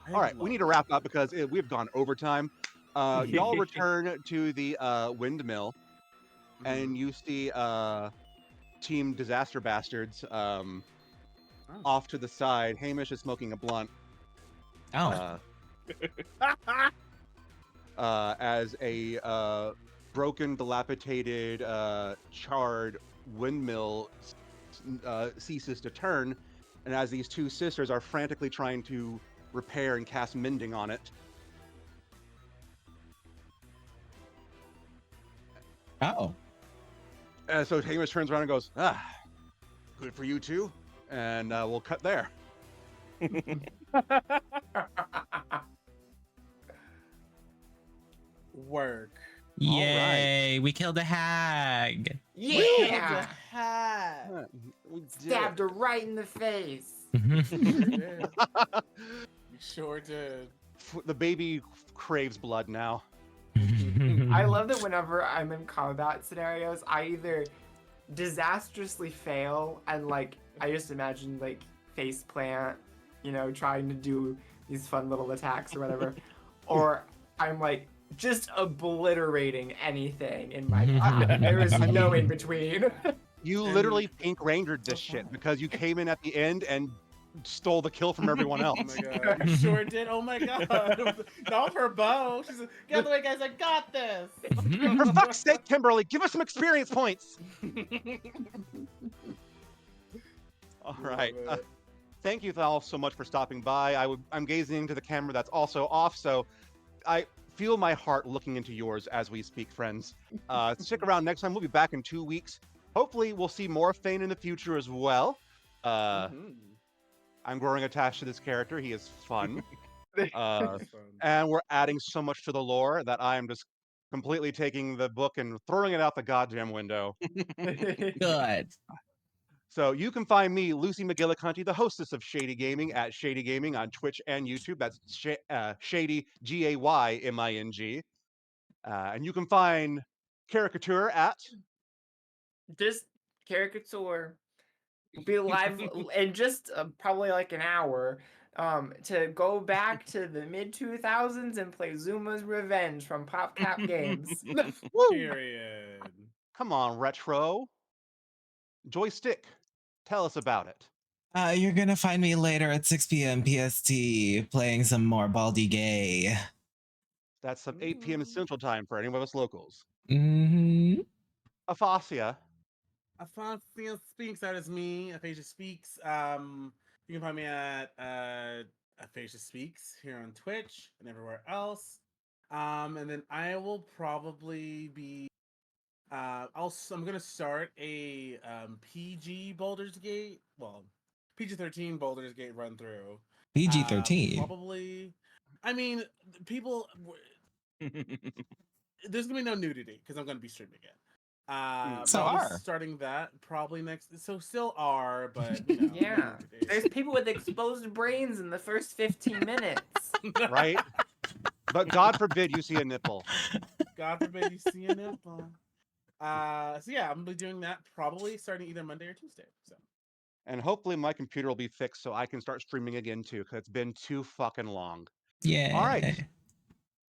Speaker 1: All right, we need to wrap up because we've gone overtime. Y'all return to the windmill, and you see Team Disaster Bastards off to the side. Hamish is smoking a blunt.
Speaker 3: Oh.
Speaker 1: As a broken, dilapidated, charred windmill ceases to turn, and as these two sisters are frantically trying to repair and cast mending on it.
Speaker 3: Oh.
Speaker 1: So Hamish turns around and goes, good for you two, and we'll cut there.
Speaker 4: Work.
Speaker 3: Yay, we killed a hag.
Speaker 2: Yeah!
Speaker 1: We
Speaker 2: Stabbed her right in the face.
Speaker 4: We sure did.
Speaker 1: The baby craves blood now.
Speaker 2: I love that whenever I'm in combat scenarios, I either disastrously fail and like I just imagine like face plant, you know, trying to do these fun little attacks or whatever, or I'm like just obliterating anything in my path. There is no in between.
Speaker 1: You literally Pink Rangered this shit because you came in at the end and stole the kill from everyone else.
Speaker 4: Oh my god, you sure did. Oh my god. Not her bow. She's like, get out of the way, guys. I got this.
Speaker 1: For fuck's sake, Kimberly, give us some experience points. All right. Thank you all so much for stopping by. I'm gazing into the camera that's also off, so I feel my heart looking into yours as we speak, friends. Stick around next time. We'll be back in 2 weeks. Hopefully, we'll see more Fane in the future as well. I'm growing attached to this character. He is fun. And we're adding so much to the lore that I am just completely taking the book and throwing it out the goddamn window.
Speaker 3: Good.
Speaker 1: So you can find me, Lucy McGillicuddy, the hostess of Shady Gaming, at Shady Gaming on Twitch and YouTube. That's Shady, Gayming. And you can find Caricature at...
Speaker 2: Just Caricature. Be live in just probably like an hour to go back to the mid-2000s and play Zuma's Revenge from PopCap Games.
Speaker 4: Period.
Speaker 1: Come on, Retro. Joystick, tell us about it.
Speaker 3: You're gonna find me later at 6 p.m. PST playing some more Baldy Gay.
Speaker 1: That's some 8 p.m. Central Time for any of us locals.
Speaker 3: Mm-hmm.
Speaker 1: Aphasia.
Speaker 4: Aphasia Speaks, that is me. Aphasia Speaks. You can find me at Aphasia Speaks here on Twitch and everywhere else. And then I will probably be I'm gonna start a PG Baldur's Gate, well, PG-13 Baldur's Gate run through.
Speaker 3: PG-13.
Speaker 4: Probably. I mean, people. There's gonna be no nudity because I'm gonna be streaming it.
Speaker 3: So
Speaker 4: I'll be
Speaker 3: R.
Speaker 4: starting that probably next. So still R, but you know,
Speaker 2: Yeah, there's people with exposed brains in the first 15 minutes.
Speaker 1: Right? But God forbid you see a nipple.
Speaker 4: God forbid you see a nipple. So yeah, I'm gonna be doing that probably starting either Monday or Tuesday. So.
Speaker 1: And hopefully my computer will be fixed so I can start streaming again too, because it's been too fucking long.
Speaker 3: Yeah.
Speaker 1: All right.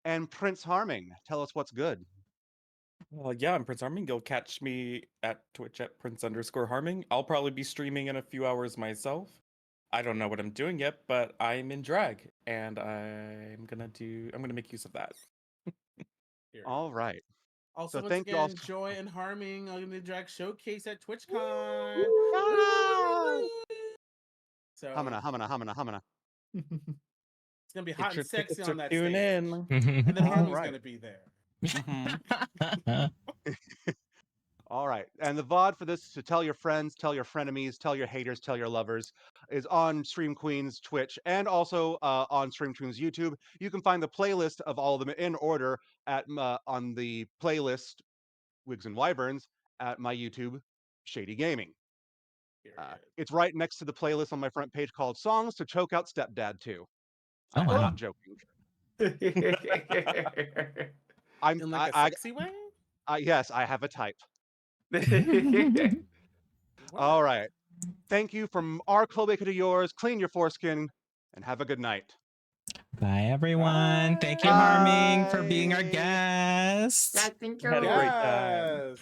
Speaker 1: And Prince Harming, tell us what's good.
Speaker 5: Well, yeah, I'm Prince Harming. You'll catch me at Twitch at Prince_Harming. I'll probably be streaming in a few hours myself. I don't know what I'm doing yet, but I'm in drag, and I'm gonna make use of that.
Speaker 1: All right.
Speaker 4: Also,
Speaker 1: So
Speaker 4: once
Speaker 1: thank you
Speaker 4: again,
Speaker 1: all.
Speaker 4: Joy and Harming on the drag showcase at TwitchCon. So
Speaker 1: Humana.
Speaker 4: it's gonna be
Speaker 5: Get
Speaker 4: hot
Speaker 5: your
Speaker 4: and sexy
Speaker 5: tickets
Speaker 4: on
Speaker 5: or
Speaker 4: that
Speaker 5: tune
Speaker 4: stage.
Speaker 5: in.
Speaker 4: And then Harming's
Speaker 1: Alright.
Speaker 4: gonna be there.
Speaker 1: All right. And the VOD for this, to tell your friends, tell your frenemies, tell your haters, tell your lovers, is on Stream Queen's Twitch and also on Stream Queen's YouTube. You can find the playlist of all of them in order at on the playlist Wigs and Wyverns at my YouTube, Shady Gaming. It's right next to the playlist on my front page called Songs to Choke Out Stepdad 2.
Speaker 3: Oh,
Speaker 1: I'm
Speaker 3: wow.
Speaker 1: not joking.
Speaker 4: In like a sexy way?
Speaker 1: Yes, I have a type. All right. Thank you from our Chloe to yours. Clean your foreskin and have a good night.
Speaker 3: Bye, everyone. Thank you, Harming, for being our guest.
Speaker 2: I think
Speaker 5: Had a great time.